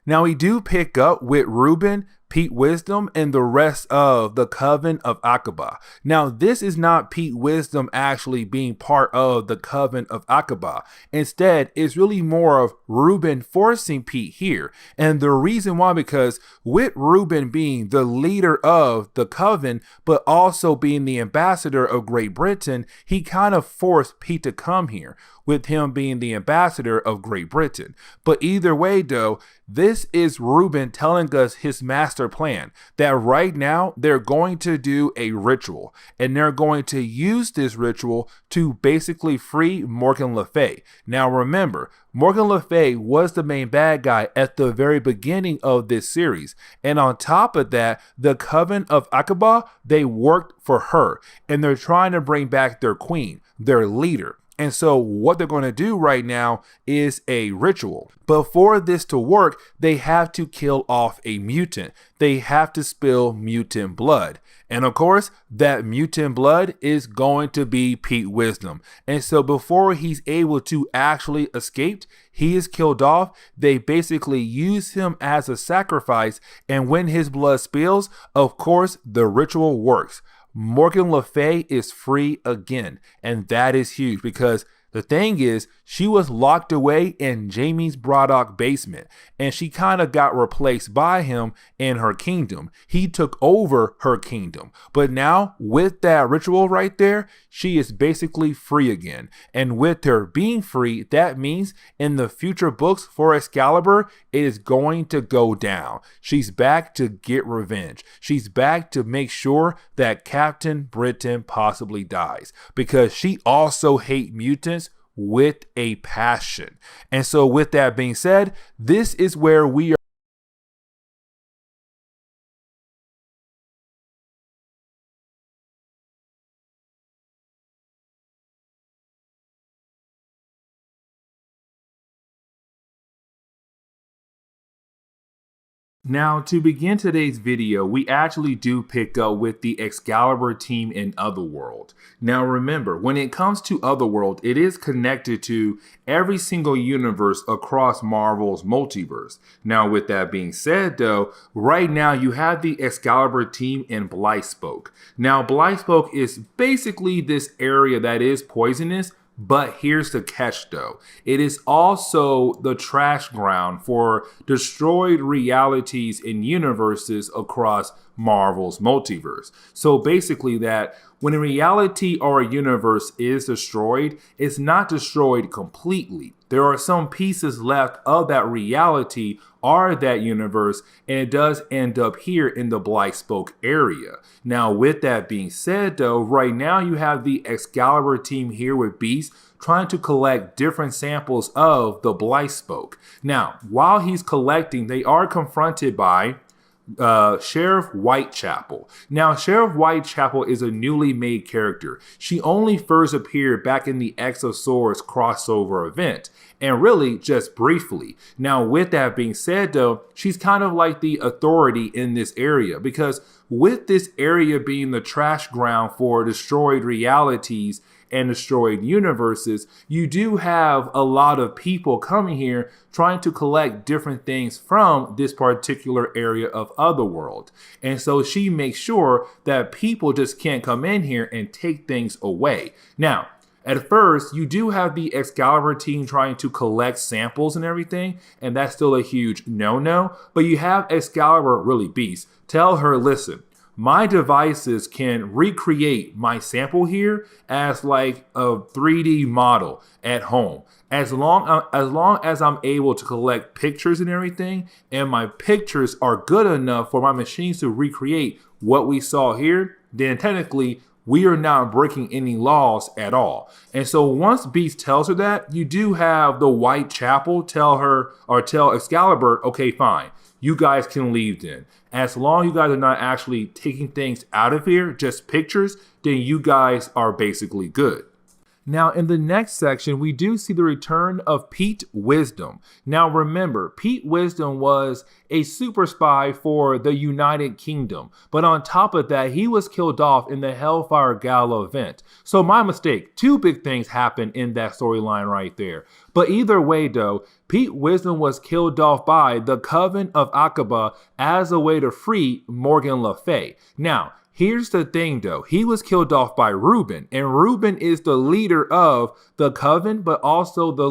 Now we do pick up with Ruben Pete Wisdom and the rest of the Coven of Akkaba. Now, this is not Pete Wisdom actually being part of the Coven of Akkaba. Instead, it's really more of Ruben forcing Pete here. And the reason why, because with Ruben being the leader of the Coven, but also being the ambassador of Great Britain, he kind of forced Pete to come here, with him being the ambassador of Great Britain. But either way, though, this is Ruben telling us his master plan, that right now they're going to do a ritual, and they're going to use this ritual to basically free Morgan Le Fay. Now remember, Morgan Le Fay was the main bad guy at the very beginning of this series. And on top of that, the Coven of Akkaba, they worked for her, and they're trying to bring back their queen, their leader. And so what they're going to do right now is a ritual. But for this to work, they have to kill off a mutant. They have to spill mutant blood. And of course, that mutant blood is going to be Pete Wisdom. And so before he's able to actually escape, he is killed off. They basically use him as a sacrifice. And when his blood spills, of course, the ritual works. Morgan Le Fay is free again, and that is huge because the thing is, she was locked away in Jamie Braddock's basement, and she kind of got replaced by him in her kingdom. He took over her kingdom. But now, with that ritual right there, she is basically free again. And with her being free, that means in the future books for Excalibur, it is going to go down. She's back to get revenge. She's back to make sure that Captain Britain possibly dies, because she also hates mutants with a passion. And so with that being said, this is where we are. Now, to begin today's video, we actually do pick up with the Excalibur team in Otherworld. Now remember, when it comes to Otherworld, it is connected to every single universe across Marvel's multiverse. Now with that being said though, right now you have the Excalibur team in Blightspoke. Now Blightspoke is basically this area that is poisonous. But here's the catch though. It is also the trash ground for destroyed realities and universes across Marvel's multiverse. So basically that when a reality or a universe is destroyed, it's not destroyed completely. There are some pieces left of that reality or that universe, and it does end up here in the Blightspoke area. Now, with that being said, though, right now you have the Excalibur team here with Beast trying to collect different samples of the Blightspoke. Now, while he's collecting, they are confronted by Sheriff Whitechapel. Now, Sheriff Whitechapel is a newly made character. She only first appeared back in the X of Swords crossover event, and really just briefly. Now, with that being said though, she's kind of like the authority in this area, because with this area being the trash ground for destroyed realities and destroyed universes, you do have a lot of people coming here trying to collect different things from this particular area of Otherworld. And so she makes sure that people just can't come in here and take things away. Now, at first, you do have the Excalibur team trying to collect samples and everything, and that's still a huge no-no. But you have Excalibur, really Beast, tell her, listen, my devices can recreate my sample here as like a 3D model at home. As long as I'm able to collect pictures and everything, and my pictures are good enough for my machines to recreate what we saw here, then technically we are not breaking any laws at all. And so once Beast tells her that, you do have the Whitechapel tell her, or tell Excalibur, okay, fine, you guys can leave then. As long as you guys are not actually taking things out of here, just pictures, then you guys are basically good. Now, in the next section, we do see the return of Pete Wisdom. Now, remember, Pete Wisdom was a super spy for the United Kingdom. But on top of that, he was killed off in the Hellfire Gala event. So my mistake, two big things happened in that storyline right there. But either way, though, Pete Wisdom was killed off by the Coven Akkaba as a way to free Morgan Le Fay. Now, here's the thing though, he was killed off by Reuben, and Reuben is the leader of the Coven, but also the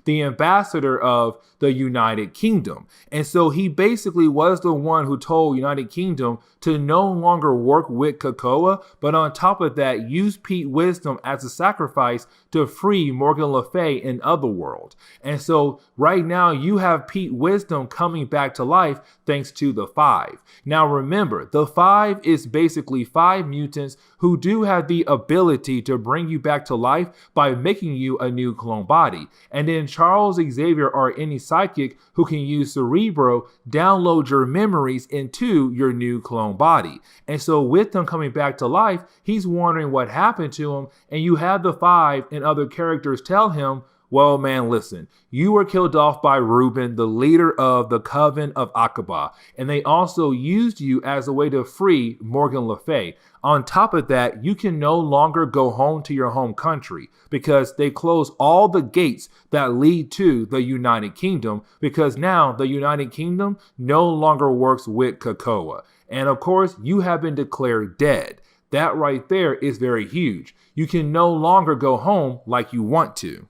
the ambassador of the United Kingdom. And so he basically was the one who told United Kingdom to no longer work with COPPA, but on top of that, use Pete Wisdom as a sacrifice to free Morgan Le Fay in Otherworld. And so right now you have Pete Wisdom coming back to life thanks to the Five. Now remember, the Five is basically 5 mutants who do have the ability to bring you back to life by making you a new clone body. And then Charles Xavier or any psychic who can use Cerebro download your memories into your new clone body. And so with them coming back to life, he's wondering what happened to him, and you have the Five and other characters tell him, well, man, listen, you were killed off by Reuben, the leader of the Coven Akkaba, and they also used you as a way to free Morgan Le Fay. On top of that, you can no longer go home to your home country because they close all the gates that lead to the United Kingdom, because now the United Kingdom no longer works with COPPA. And of course, you have been declared dead. That right there is very huge. You can no longer go home like you want to.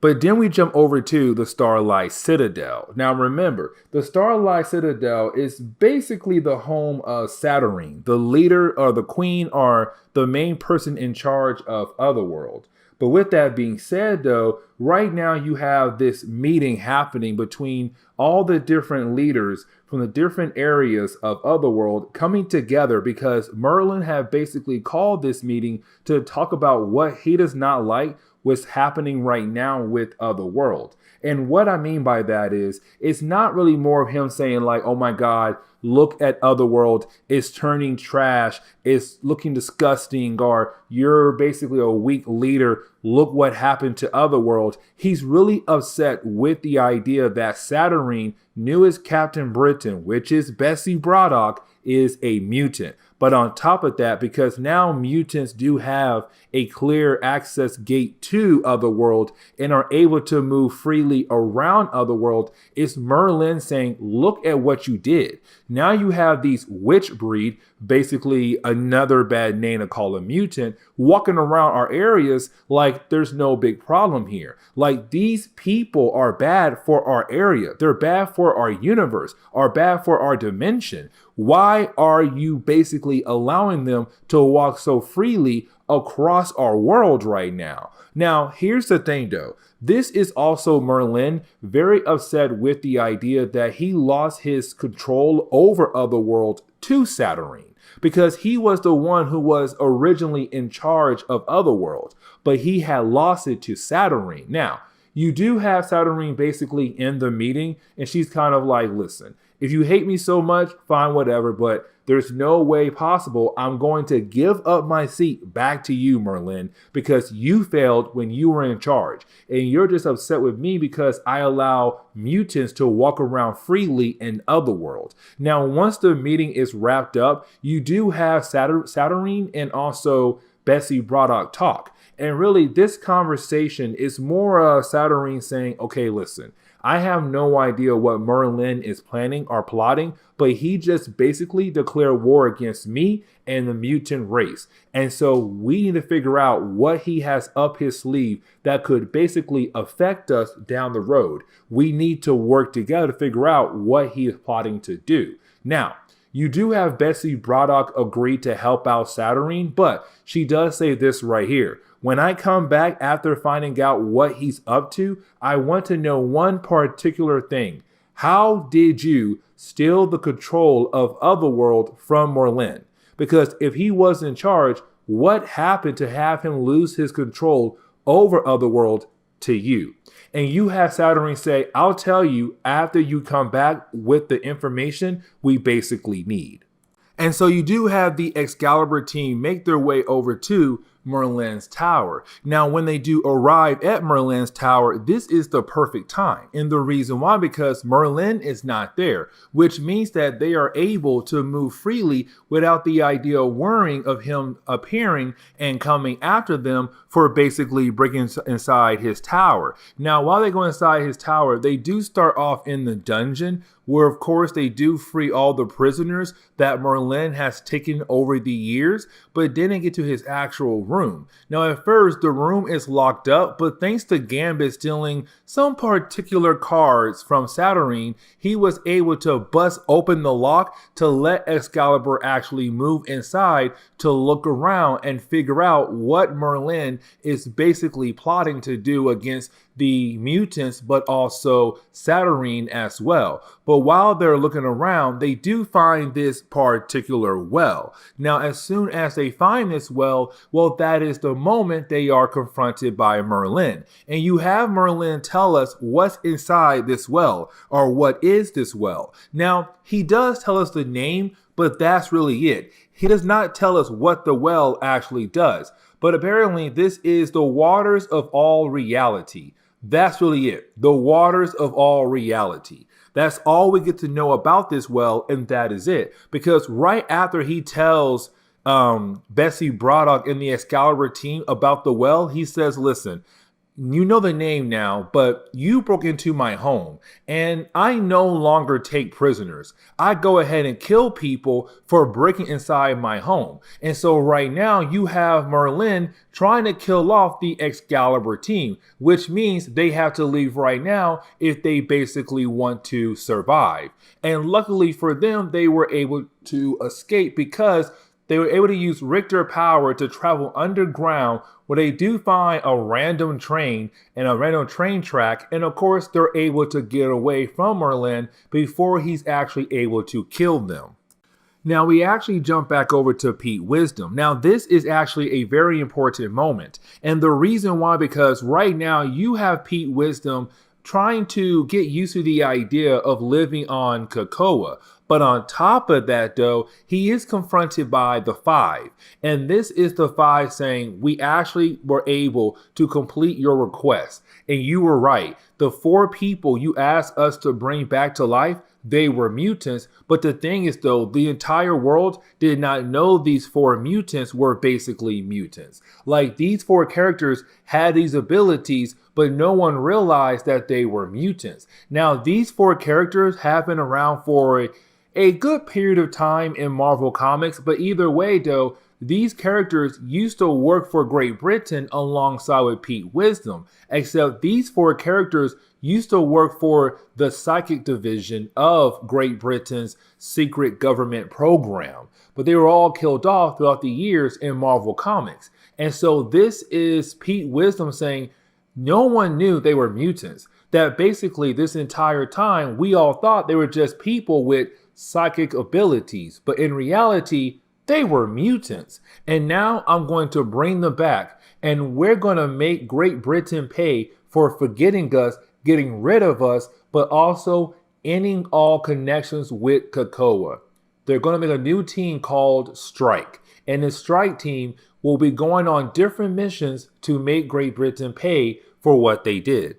But then we jump over to the Starlight Citadel. Now remember, the Starlight Citadel is basically the home of Saturnyne, the leader or the queen or the main person in charge of Otherworld. But with that being said though, right now you have this meeting happening between all the different leaders from the different areas of Otherworld coming together because Merlin had basically called this meeting to talk about what he does not like what's happening right now with Otherworld. And what I mean by that is, it's not really more of him saying like, oh my God, look at Otherworld, it's turning trash, it's looking disgusting, or you're basically a weak leader, look what happened to Otherworld. He's really upset with the idea that Saturnyne, newest Captain Britain, which is Betsy Braddock, is a mutant. But on top of that, because now mutants do have a clear access gate to Otherworld and are able to move freely around Otherworld, it's Merlin saying, look at what you did. Now you have these witch breed, basically another bad name to call a mutant, walking around our areas like there's no big problem here. Like these people are bad for our area. They're bad for our universe, are bad for our dimension. Why are you basically allowing them to walk so freely across our world right now? Now, here's the thing though. This is also Merlin very upset with the idea that he lost his control over Otherworld to Saturnyne, because he was the one who was originally in charge of Otherworld, but he had lost it to Saturnyne. Now, you do have Saturnyne basically in the meeting, and she's kind of like, listen, if you hate me so much, fine, whatever, but there's no way possible I'm going to give up my seat back to you, Merlin, because you failed when you were in charge. And you're just upset with me because I allow mutants to walk around freely in Otherworld. Now, once the meeting is wrapped up, you do have Saturnyne and also Betsy Braddock talk. And really, this conversation is more Saturnyne saying, okay, listen, I have no idea what Merlin is planning or plotting, but he just basically declared war against me and the mutant race. And so we need to figure out what he has up his sleeve that could basically affect us down the road. We need to work together to figure out what he is plotting to do. Now, you do have Betsy Braddock agree to help out Saturnyne, but she does say this right here. When I come back after finding out what he's up to, I want to know one particular thing. How did you steal the control of Otherworld from Merlin? Because if he was in charge, what happened to have him lose his control over Otherworld to you? And you have Saturnyne say, I'll tell you after you come back with the information we basically need. And so you do have the Excalibur team make their way over to Merlin's tower. Now, when they do arrive at Merlin's tower, this is the perfect time. And the reason why, because Merlin is not there, which means that they are able to move freely without the idea of worrying of him appearing and coming after them for basically breaking inside his tower. Now, while they go inside his tower, they do start off in the dungeon, where of course they do free all the prisoners that Merlin has taken over the years, but didn't get to his actual room. Now, at first, the room is locked up, but thanks to Gambit stealing some particular cards from Saturnyne, he was able to bust open the lock to let Excalibur actually move inside to look around and figure out what Merlin is basically plotting to do against the mutants, but also Saturnyne as well. But while they're looking around, they do find this particular well. Now, as soon as they find this well, that is the moment they are confronted by Merlin. And you have Merlin tell us what's inside this well, or what is this well. Now, he does tell us the name, but that's really it. He does not tell us what the well actually does. But apparently, this is the waters of all reality. That's really it. The waters of all reality. That's all we get to know about this well, and that is it. Because right after he tells Betsy Braddock and the Excalibur team about the well, he says, listen, you know the name now, but you broke into my home, and I no longer take prisoners. I go ahead and kill people for breaking inside my home. And so right now you have Merlin trying to kill off the Excalibur team, which means they have to leave right now if they basically want to survive. And luckily for them, they were able to escape because they were able to use Richter power to travel underground, where they do find a random train and a random train track. And of course, they're able to get away from Merlin before he's actually able to kill them. Now, we actually jump back over to Pete Wisdom. Now, this is actually a very important moment. And the reason why, because right now you have Pete Wisdom trying to get used to the idea of living on Krakoa. But on top of that, though, he is confronted by the Five. And this is the Five saying, we actually were able to complete your request. And you were right. The 4 people you asked us to bring back to life, they were mutants. But the thing is, though, the entire world did not know these 4 mutants were basically mutants. Like, these 4 characters had these abilities, but no one realized that they were mutants. Now, these 4 characters have been around for a good period of time in Marvel Comics, but either way, though, these characters used to work for Great Britain alongside with Pete Wisdom, except these 4 characters used to work for the psychic division of Great Britain's secret government program, but they were all killed off throughout the years in Marvel Comics. And so this is Pete Wisdom saying no one knew they were mutants, that basically this entire time we all thought they were just people with psychic abilities, but in reality, they were mutants. And now I'm going to bring them back, and we're going to make Great Britain pay for forgetting us, getting rid of us, but also ending all connections with Krakoa. They're going to make a new team called Strike, and the Strike team will be going on different missions to make Great Britain pay for what they did.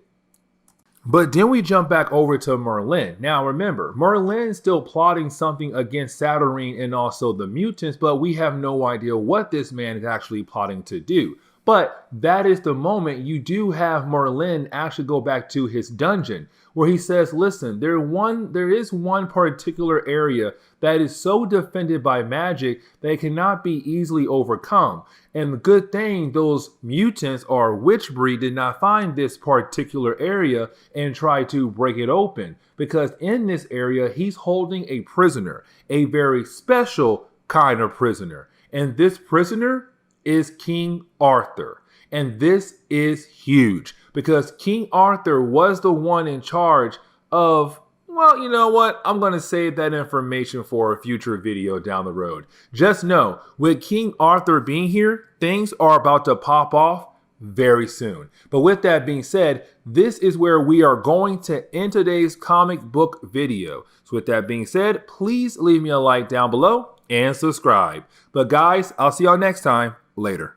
But then we jump back over to Merlin. Now remember, Merlin's still plotting something against Saturnyne and also the mutants, but we have no idea what this man is actually plotting to do. But that is the moment you do have Merlin actually go back to his dungeon, where he says, listen, there is one particular area that is so defended by magic that it cannot be easily overcome. And the good thing, those mutants or witch breed did not find this particular area and try to break it open, because in this area, he's holding a prisoner, a very special kind of prisoner. And this prisoner is King Arthur. And this is huge because King Arthur was the one in charge of, well, you know what? I'm going to save that information for a future video down the road. Just know, with King Arthur being here, things are about to pop off very soon. But with that being said, this is where we are going to end today's comic book video. So with that being said, please leave me a like down below and subscribe. But guys, I'll see y'all next time. Later.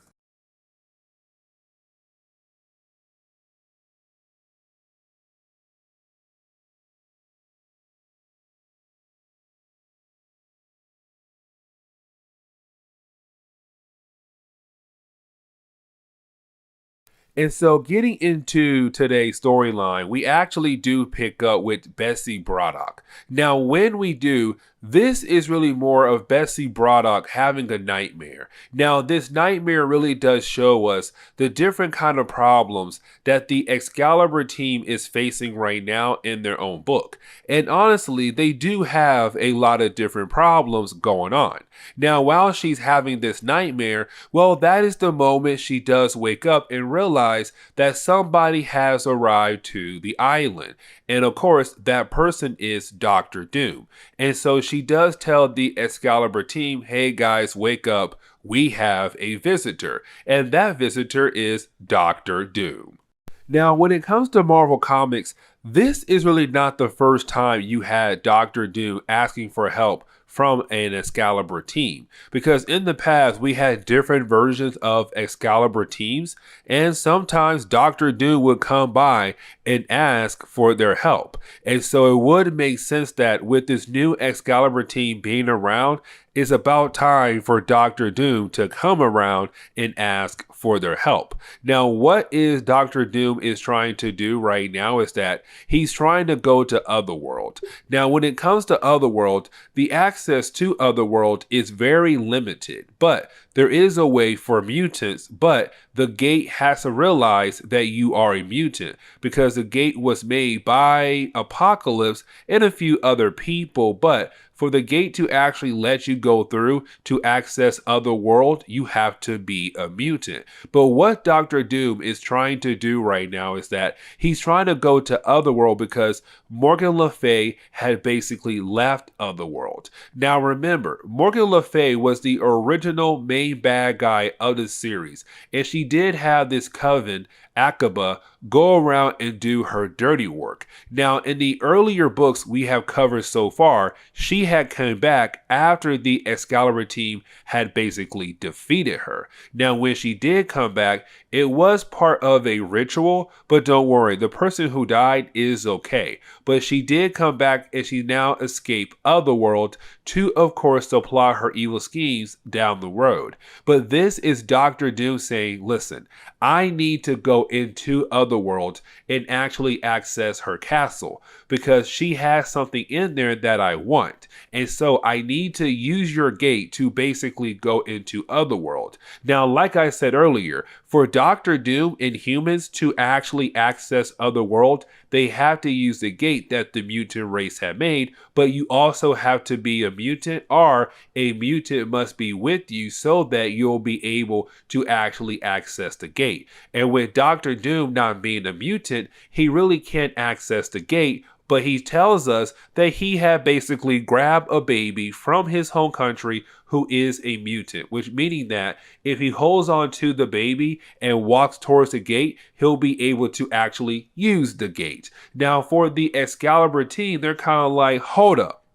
And so getting into today's storyline, we actually do pick up with Betsy Braddock. Now, when we do, this is really more of Betsy Braddock having a nightmare. Now, this nightmare really does show us the different kind of problems that the Excalibur team is facing right now in their own book. And honestly, they do have a lot of different problems going on. Now, while she's having this nightmare, well, that is the moment she does wake up and realize that somebody has arrived to the island. And of course, that person is Dr. Doom. And so she does tell the Excalibur team, hey guys, wake up. We have a visitor. And that visitor is Dr. Doom. Now, when it comes to Marvel Comics, this is really not the first time you had Dr. Doom asking for help from an Excalibur team, because in the past we had different versions of Excalibur teams, and sometimes Dr. Doom would come by and ask for their help. And so it would make sense that with this new Excalibur team being around, it's about time for Dr. Doom to come around and ask for their help. Now, what is Dr. Doom is trying to do right now is that he's trying to go to Otherworld. Now, when it comes to Otherworld, the access to Otherworld is very limited, but there is a way for mutants, but the gate has to realize that you are a mutant, because the gate was made by Apocalypse and a few other people, but for the gate to actually let you go through to access Otherworld, you have to be a mutant. But what Dr. Doom is trying to do right now is that he's trying to go to Otherworld because Morgan Le Fay had basically left Otherworld. Now remember, Morgan Le Fay was the original main bad guy of the series, and she did have this Coven Akkaba go around and do her dirty work. Now, in the earlier books we have covered so far, she had come back after the Excalibur team had basically defeated her. Now, when she did come back, it was part of a ritual, but don't worry, the person who died is okay. But she did come back, and she now escaped Otherworld to, of course, supply her evil schemes down the road. But this is Dr. Doom saying, listen, I need to go into Otherworld and actually access her castle, because she has something in there that I want. And so I need to use your gate to basically go into Otherworld. Now, like I said earlier, for Dr. Doom and humans to actually access Otherworld, they have to use the gate that the mutant race had made, but you also have to be a mutant, or a mutant must be with you so that you'll be able to actually access the gate. And with Dr. Doom not being a mutant, he really can't access the gate, but he tells us that he had basically grabbed a baby from his home country who is a mutant, which meaning that if he holds on to the baby and walks towards the gate, he'll be able to actually use the gate. Now, for the Excalibur team, they're kind of like, hold up,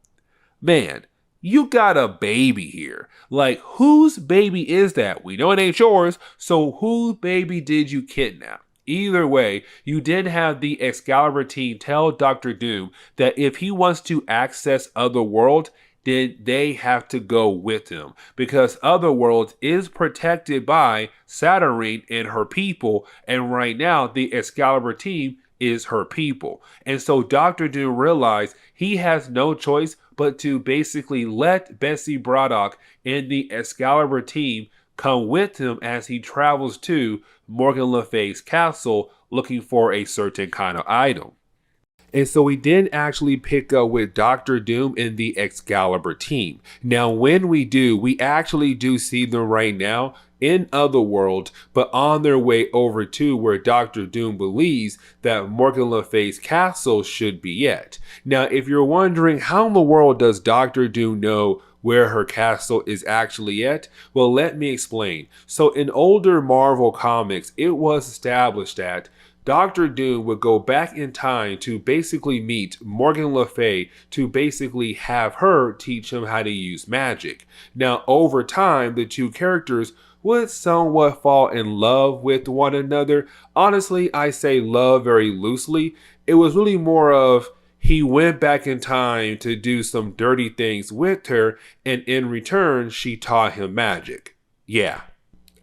man, you got a baby here. Like, whose baby is that? We know it ain't yours, so whose baby did you kidnap? Either way, you did have the Excalibur team tell Dr. Doom that if he wants to access Otherworld, then they have to go with him, because Otherworld is protected by Saturnyne and her people, and right now the Excalibur team is her people. And so Dr. Doom realized he has no choice but to basically let Betsy Braddock and the Excalibur team come with him as he travels to Morgan Le Fay's castle looking for a certain kind of item. And so we did actually pick up with Dr. Doom and the Excalibur team. Now, when we do, we actually do see them right now in Otherworld, but on their way over to where Dr. Doom believes that Morgan Le Fay's castle should be at. Now, if you're wondering how in the world does Dr. Doom know where her castle is actually at, well, let me explain. So in older Marvel comics, it was established that Dr. Doom would go back in time to basically meet Morgan Le Fay to basically have her teach him how to use magic. Now, over time, the two characters would somewhat fall in love with one another. Honestly, I say love very loosely. It was really more of he went back in time to do some dirty things with her, and in return, she taught him magic. Yeah.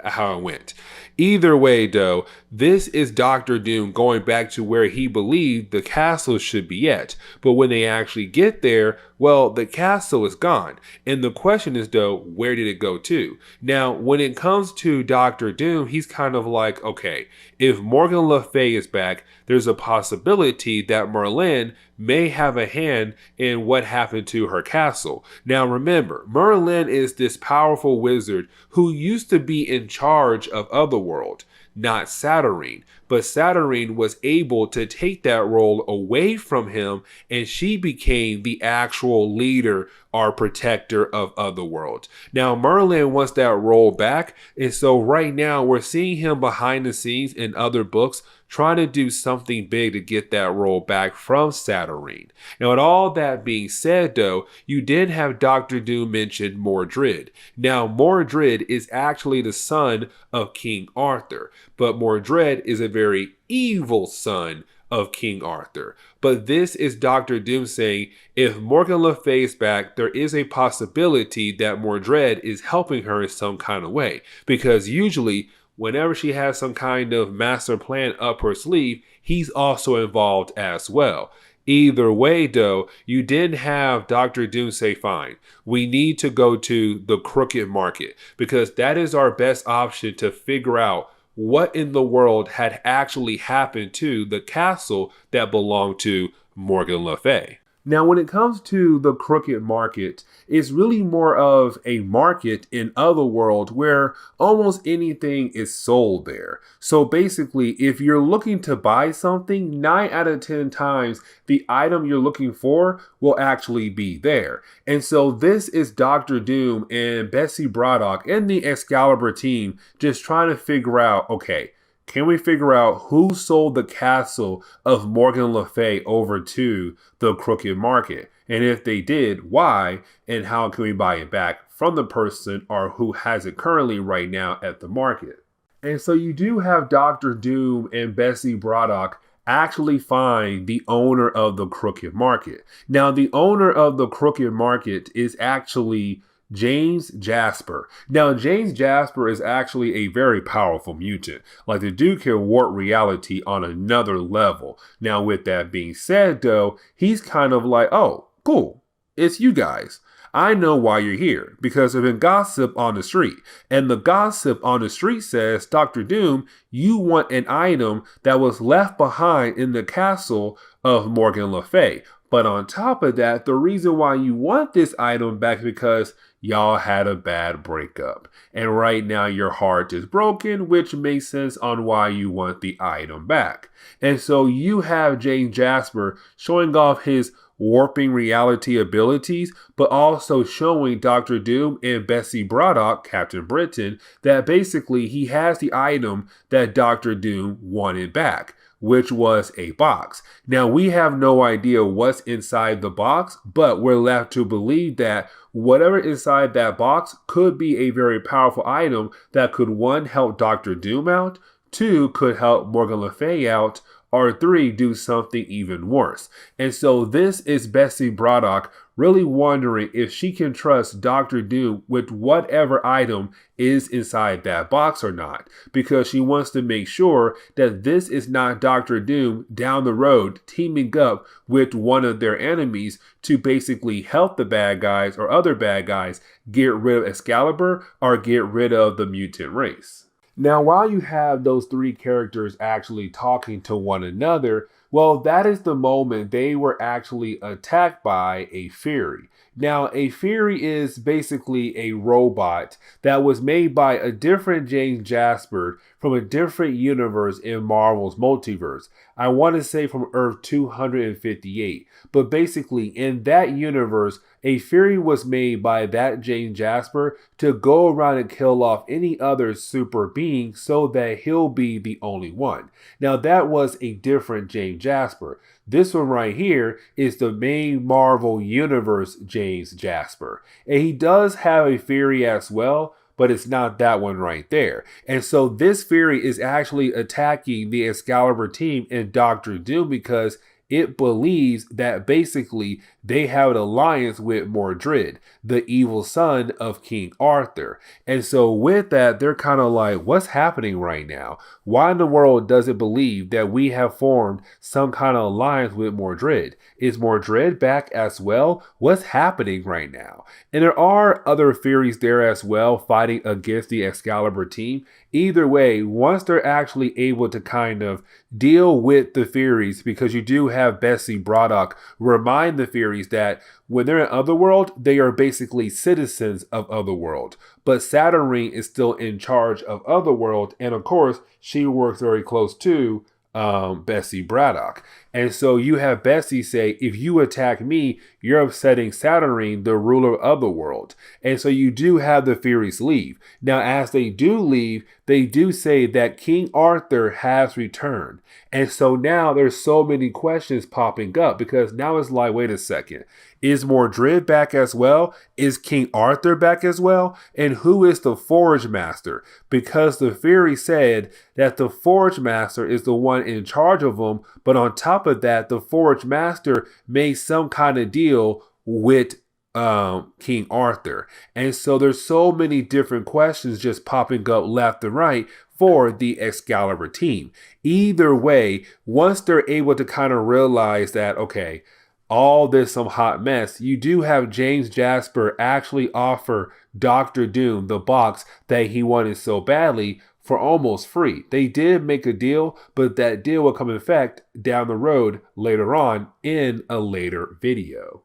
how it went. Either way, though, this is Doctor Doom going back to where he believed the castle should be at. But when they actually get there, well, the castle is gone. And the question is, though, where did it go to? Now, when it comes to Doctor Doom, he's kind of like, okay, if Morgan Le Fay is back, there's a possibility that Merlin may have a hand in what happened to her castle. Now remember, Merlin is this powerful wizard who used to be in charge of Otherworld, not Saturnyne. But Saturnyne was able to take that role away from him, and she became the actual leader or protector of Otherworld. Now Merlin wants that role back, and so right now we're seeing him behind the scenes in other books trying to do something big to get that role back from Saturnyne. Now, with all that being said, though, you did have Doctor Doom mention Mordred. Now, Mordred is actually the son of King Arthur, but Mordred is a very evil son of King Arthur. But this is Doctor Doom saying, if Morgan Le Fay is back, there is a possibility that Mordred is helping her in some kind of way, because usually whenever she has some kind of master plan up her sleeve, he's also involved as well. Either way, though, you did have Dr. Doom say, fine, we need to go to the Crooked Market, because that is our best option to figure out what in the world had actually happened to the castle that belonged to Morgan Le Fay. Now, when it comes to the Crooked Market, it's really more of a market in Otherworld where almost anything is sold there. So basically, if you're looking to buy something, 9 out of 10 times, the item you're looking for will actually be there. And so this is Dr. Doom and Betsy Braddock and the Excalibur team just trying to figure out, okay, can we figure out who sold the castle of Morgan Le Fay over to the Crooked Market? And if they did, why? And how can we buy it back from the person or who has it currently right now at the market? And so you do have Dr. Doom and Betsy Braddock actually find the owner of the Crooked Market. Now, the owner of the Crooked Market is actually James Jasper. Now, James Jasper is actually a very powerful mutant. Like, the dude can warp reality on another level. Now, with that being said, though, he's kind of like, oh, cool, it's you guys. I know why you're here, because there's been gossip on the street. And the gossip on the street says, Dr. Doom, you want an item that was left behind in the castle of Morgan Le Fay. But on top of that, the reason why you want this item back is because y'all had a bad breakup. And right now your heart is broken, which makes sense on why you want the item back. And so you have James Jasper showing off his warping reality abilities, but also showing Dr. Doom and Betsy Braddock, Captain Britain, that basically he has the item that Dr. Doom wanted back, which was a box. Now, we have no idea what's inside the box, but we're left to believe that whatever inside that box could be a very powerful item that could, 1, help Dr. Doom out, 2, could help Morgan Le Fay out, or 3, do something even worse. And so this is Betsy Braddock really wondering if she can trust Dr. Doom with whatever item is inside that box or not, because she wants to make sure that this is not Dr. Doom down the road teaming up with one of their enemies to basically help the bad guys or other bad guys get rid of Excalibur or get rid of the mutant race. Now, while you have those 3 characters actually talking to one another, well, that is the moment they were actually attacked by a Fury. Now, a Fury is basically a robot that was made by a different James Jasper from a different universe in Marvel's multiverse. I want to say from Earth 258. But basically, in that universe, a Fury was made by that James Jasper to go around and kill off any other super being so that he'll be the only one. Now, that was a different James Jasper. This one right here is the main Marvel Universe James Jasper. And he does have a Fury as well, but it's not that one right there. And so this Fury is actually attacking the Excalibur team and Dr. Doom because it believes that basically they have an alliance with Mordred, the evil son of King Arthur. And so with that, they're kind of like, what's happening right now? Why in the world does it believe that we have formed some kind of alliance with Mordred? Is Mordred back as well? What's happening right now? And there are other theories there as well, fighting against the Excalibur team. Either way, once they're actually able to kind of deal with the theories, because you do have Betsy Braddock remind the theories that when they're in Otherworld, they are basically citizens of Otherworld. But Saturnyne is still in charge of Otherworld, and of course, she works very close to Betsy Braddock. And so you have Betsy say, if you attack me, you're upsetting Saturnyne, the ruler of Otherworld. And so you do have the Furies leave. Now, as they do leave, they do say that King Arthur has returned. And so now there's so many questions popping up, because now it's like, wait a second. Is Mordred back as well? Is King Arthur back as well? And who is the Forge Master? Because the Fury said that the Forge Master is the one in charge of them, but on top of that, the Forge Master made some kind of deal with King Arthur. And so there's so many different questions just popping up left and right for the Excalibur team. Either way, once they're able to kind of realize that, okay, all this some hot mess, you do have James Jasper actually offer Dr. Doom the box that he wanted so badly for almost free. They did make a deal, but that deal will come in effect down the road later on in a later video.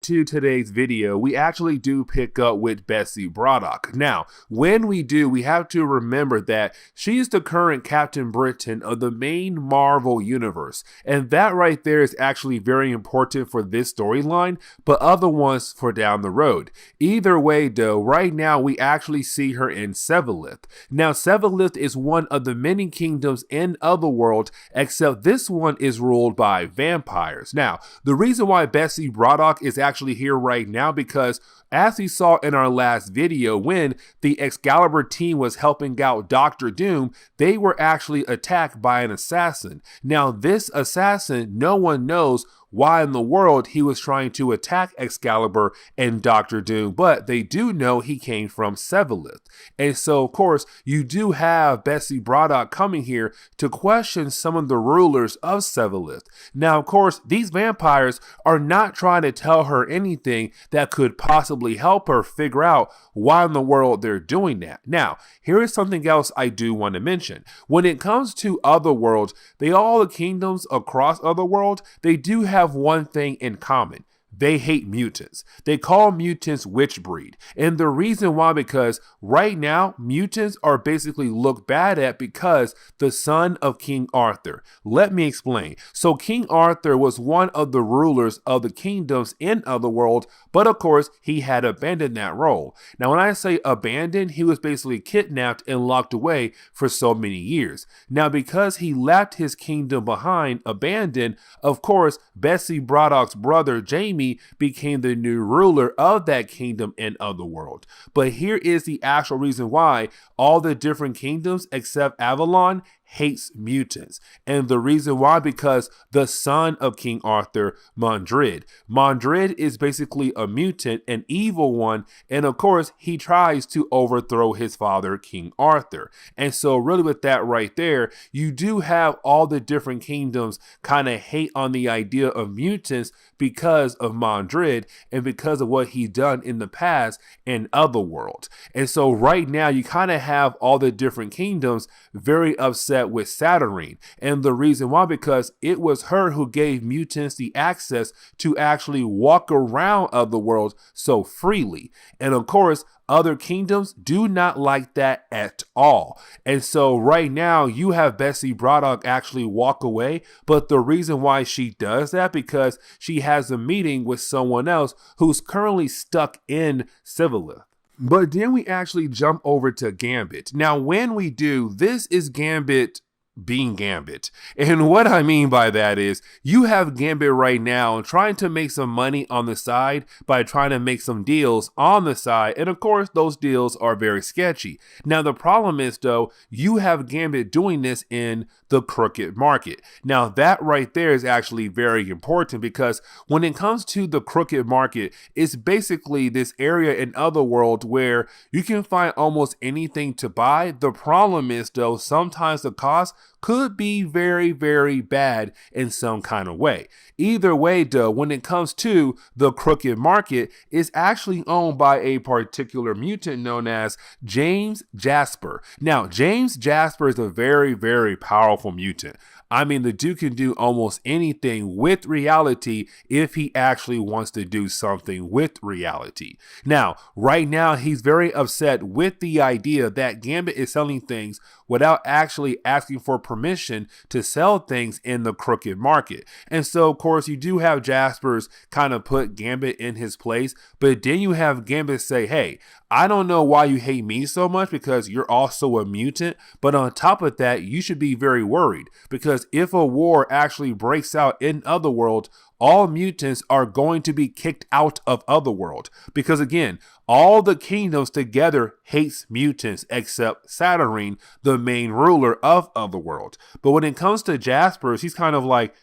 To today's video, we actually do pick up with Betsy Braddock. Now, when we do, we have to remember that she's the current Captain Britain of the main Marvel universe, and that right there is actually very important for this storyline, but other ones for down the road. Either way though, right now we actually see her in Sevalith. Now, Sevalith is one of the many kingdoms in Otherworld, except this one is ruled by vampires. Now, the reason why Betsy Braddock is actually here right now, because as we saw in our last video, when the Excalibur team was helping out Dr. Doom, they were actually attacked by an assassin. Now, this assassin, no one knows why in the world he was trying to attack Excalibur and Dr. Doom, but they do know he came from Sevalith. And so, of course, you do have Betsy Braddock coming here to question some of the rulers of Sevalith. Now, of course, these vampires are not trying to tell her anything that could possibly help her figure out why in the world they're doing that. Now, here is something else I do want to mention. When it comes to Otherworld, all the kingdoms across Otherworld, they do have one thing in common. They hate mutants. They call mutants witch breed. And the reason why, because right now, mutants are basically looked bad at because the son of King Arthur. Let me explain. So King Arthur was one of the rulers of the kingdoms in Otherworld, but of course, he had abandoned that role. Now, when I say abandoned, he was basically kidnapped and locked away for so many years. Now, because he left his kingdom behind, abandoned, of course, Betsy Braddock's brother, Jamie, became the new ruler of that kingdom in Otherworld. But here is the actual reason why all the different kingdoms except Avalon hates mutants. And the reason why, because the son of King Arthur, Mordred is basically a mutant, an evil one, and of course he tries to overthrow his father, King Arthur. And so really with that right there, you do have all the different kingdoms kind of hate on the idea of mutants because of Mordred and because of what he done in the past in Otherworld. And so right now you kind of have all the different kingdoms very upset with Saturnyne, and the reason why, because it was her who gave mutants the access to actually walk around Otherworld so freely. And of course, other kingdoms do not like that at all. And so right now you have Betsy Braddock actually walk away, but the reason why she does that, because she has a meeting with someone else who's currently stuck in Sevalith. But then we actually jump over to Gambit. Now, when we do, this is Gambit being Gambit. And what I mean by that is you have Gambit right now trying to make some money on the side by trying to make some deals on the side. And of course, those deals are very sketchy. Now, the problem is, though, you have Gambit doing this in the crooked market. Now, that right there is actually very important because when it comes to the crooked market, it's basically this area in Otherworld where you can find almost anything to buy. The problem is, though, sometimes the cost could be very, very bad in some kind of way. Either way, though, when it comes to the crooked market, it's actually owned by a particular mutant known as James Jasper. Now, James Jasper is a very, very powerful mutant. I mean, the dude can do almost anything with reality if he actually wants to do something with reality. Now, right now, he's very upset with the idea that Gambit is selling things without actually asking for permission to sell things in the crooked market. And so, of course, you do have Jaspers kind of put Gambit in his place, but then you have Gambit say, hey, I don't know why you hate me so much because you're also a mutant, but on top of that, you should be very worried because if a war actually breaks out in Otherworld, all mutants are going to be kicked out of Otherworld because, again, all the kingdoms together hates mutants except Saturnyne, the main ruler of Otherworld. But when it comes to Jaspers, he's kind of like,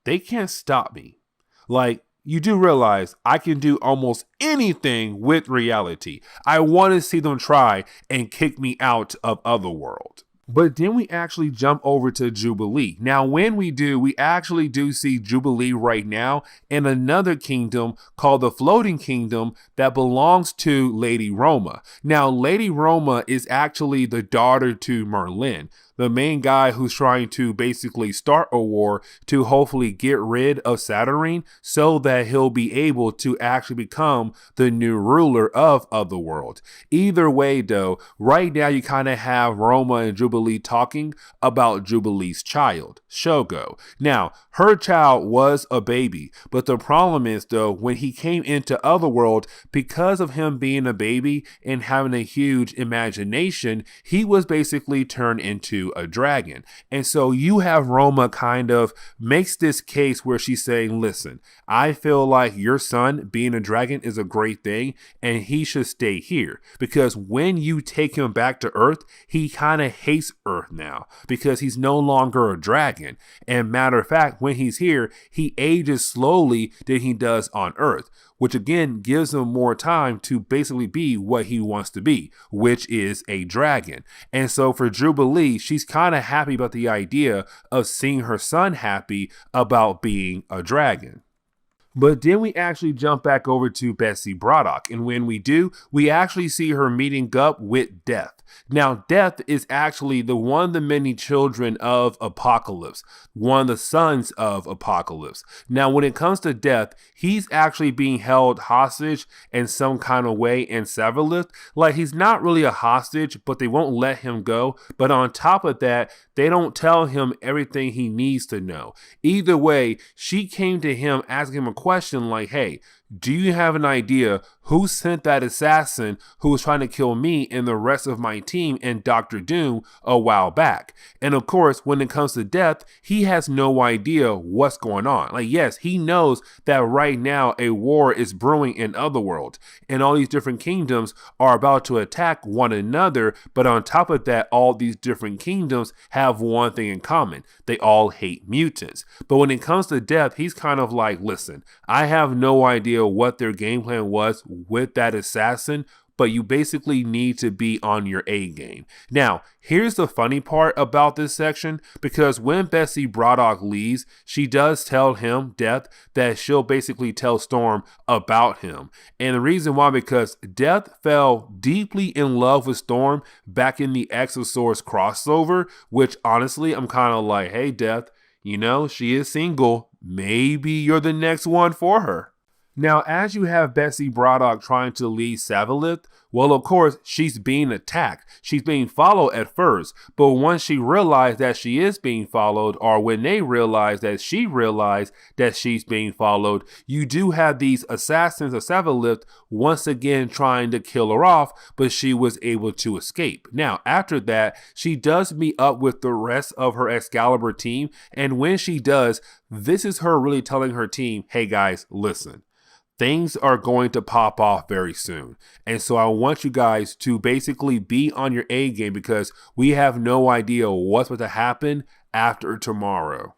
they can't stop me. Like, you do realize I can do almost anything with reality. I want to see them try and kick me out of Otherworld. But then we actually jump over to Jubilee. Now, when we do, we actually do see Jubilee right now in another kingdom called the Floating Kingdom that belongs to Lady Roma. Now, Lady Roma is actually the daughter to Merlin, the main guy who's trying to basically start a war to hopefully get rid of Saturnyne so that he'll be able to actually become the new ruler of Otherworld. Either way, though, right now you kind of have Roma and Jubilee talking about Jubilee's child, Shogo. Now, her child was a baby, but the problem is, though, when he came into Otherworld, because of him being a baby and having a huge imagination, he was basically turned into a dragon. And so you have Roma kind of makes this case where she's saying, listen, I feel like your son being a dragon is a great thing and he should stay here because when you take him back to Earth, he kind of hates Earth now because he's no longer a dragon. And matter of fact, when he's here, he ages slowly than he does on Earth, which again gives him more time to basically be what he wants to be, which is a dragon. And so for Jubilee, she's kind of happy about the idea of seeing her son happy about being a dragon. But then we actually jump back over to Betsy Braddock. And when we do, we actually see her meeting up with Death. Now, Death is actually the one of the many children of Apocalypse, one of the sons of Apocalypse. Now, when it comes to Death, he's actually being held hostage in some kind of way in Severlift. Like, he's not really a hostage, but they won't let him go. But on top of that, they don't tell him everything he needs to know. Either way, she came to him asking him a question like, hey, do you have an idea who sent that assassin who was trying to kill me and the rest of my team and Dr. Doom a while back? And of course, when it comes to Death, he has no idea what's going on. Like, yes, he knows that right now a war is brewing in Otherworld and all these different kingdoms are about to attack one another. But on top of that, all these different kingdoms have one thing in common. They all hate mutants. But when it comes to Death, he's kind of like, listen, I have no idea what their game plan was with that assassin, but you basically need to be on your A game. Now, here's the funny part about this section, because when Betsy Braddock leaves, she does tell him, Death, that she'll basically tell Storm about him. And the reason why, because Death fell deeply in love with Storm back in the Exosaurus crossover, which honestly, I'm kind of like, hey, Death, you know, she is single. Maybe you're the next one for her. Now, as you have Betsy Braddock trying to lead Savalith, well, of course, she's being attacked. She's being followed at first, but once she realized that she is being followed, or when they realized that she realized that she's being followed, you do have these assassins of Savalith once again trying to kill her off, but she was able to escape. Now, after that, she does meet up with the rest of her Excalibur team, and when she does, this is her really telling her team, hey guys, listen. Things are going to pop off very soon. And so I want you guys to basically be on your A game because we have no idea what's going to happen after tomorrow.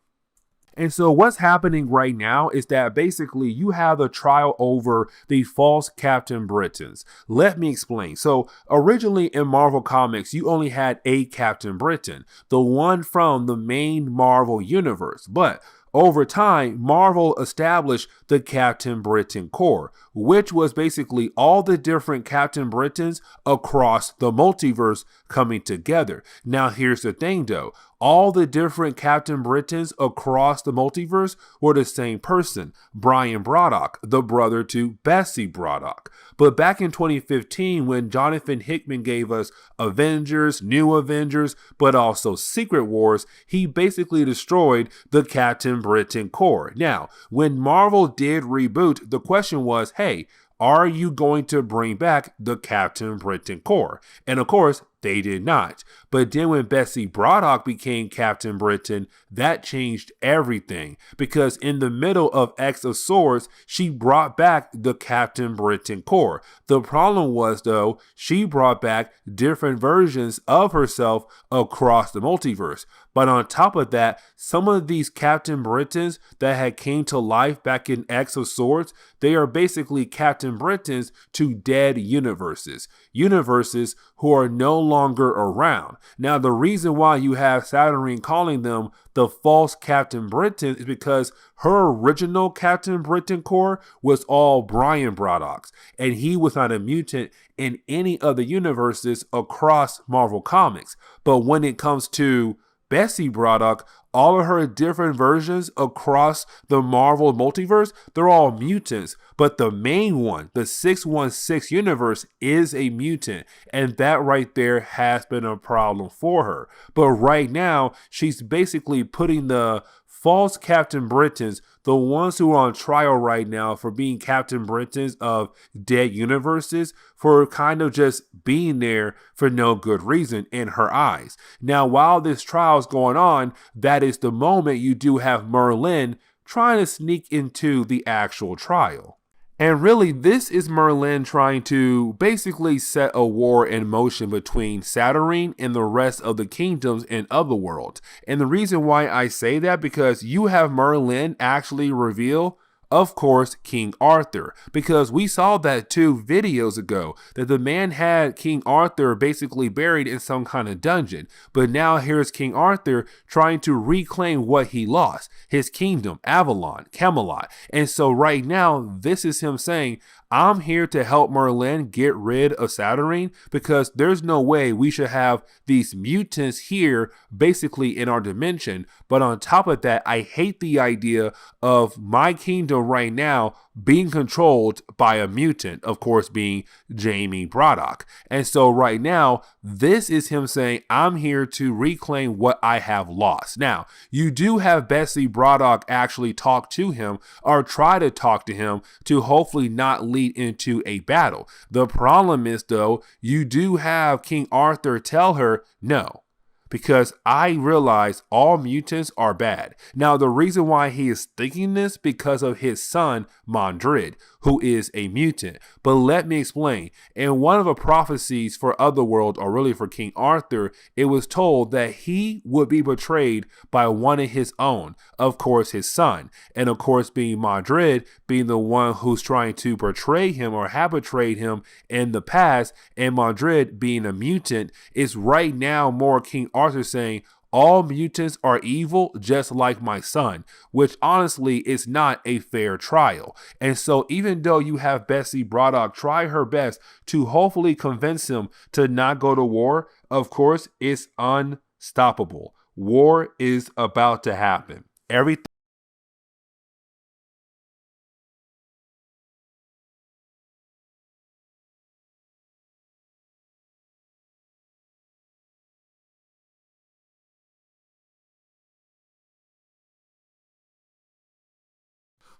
And so what's happening right now is that basically you have the trial over the false Captain Britons. Let me explain. So originally in Marvel Comics, you only had a Captain Britain, the one from the main Marvel universe. But over time, Marvel established the Captain Britain Corps, which was basically all the different Captain Britons across the multiverse coming together. Now, here's the thing though. All the different Captain Britons across the multiverse were the same person, Brian Braddock, the brother to Betsy Braddock. But back in 2015, when Jonathan Hickman gave us Avengers, New Avengers, but also Secret Wars, he basically destroyed the Captain Britain Corps. Now, when Marvel did reboot, the question was, hey, are you going to bring back the Captain Britain Corps? And of course, they did not. But then when Betsy Braddock became Captain Britain, that changed everything. Because in the middle of X of Swords, she brought back the Captain Britain Corps. The problem was, though, she brought back different versions of herself across the multiverse. But on top of that, some of these Captain Britons that had came to life back in X of Swords, they are basically Captain Britons to dead universes. Universes who are no longer around. Now, the reason why you have Saturnyne calling them the false Captain Britain is because her original Captain Britain Corps was all Brian Braddock's, and he was not a mutant in any other universes across Marvel Comics. But when it comes to Betsy Braddock, all of her different versions across the Marvel multiverse, they're all mutants. But the main one, the 616 universe, is a mutant. And that right there has been a problem for her. But right now, she's basically putting the false Captain Britons, the ones who are on trial right now for being Captain Britons of dead universes, for kind of just being there for no good reason in her eyes. Now, while this trial is going on, that is the moment you do have Merlin trying to sneak into the actual trial. And really, this is Merlin trying to basically set a war in motion between Saturnyne and the rest of the kingdoms in Otherworld. And the reason why I say that, because you have Merlin actually reveal, of course, King Arthur, because we saw that 2 videos ago that the man had King Arthur basically buried in some kind of dungeon. But now here's King Arthur trying to reclaim what he lost, his kingdom, Avalon, Camelot. And so right now, this is him saying, I'm here to help Merlin get rid of Saturnyne because there's no way we should have these mutants here basically in our dimension. But on top of that, I hate the idea of my kingdom right now being controlled by a mutant, of course, being Jamie Braddock. And so right now, this is him saying, I'm here to reclaim what I have lost. Now, you do have Betsy Braddock actually talk to him or try to talk to him to hopefully not lead into a battle. The problem is, though, you do have King Arthur tell her, no, because I realize all mutants are bad. Now, the reason why he is thinking this because of his son, Mondred, who is a mutant. But let me explain. In one of the prophecies for Otherworld, or really for King Arthur, it was told that he would be betrayed by one of his own, of course, his son. And of course, being Mondred, being the one who's trying to betray him or have betrayed him in the past, and Mondred being a mutant, is right now more King Arthur saying, all mutants are evil, just like my son, which honestly is not a fair trial. And so even though you have Betsy Braddock try her best to hopefully convince him to not go to war, of course, it's unstoppable. War is about to happen. Everything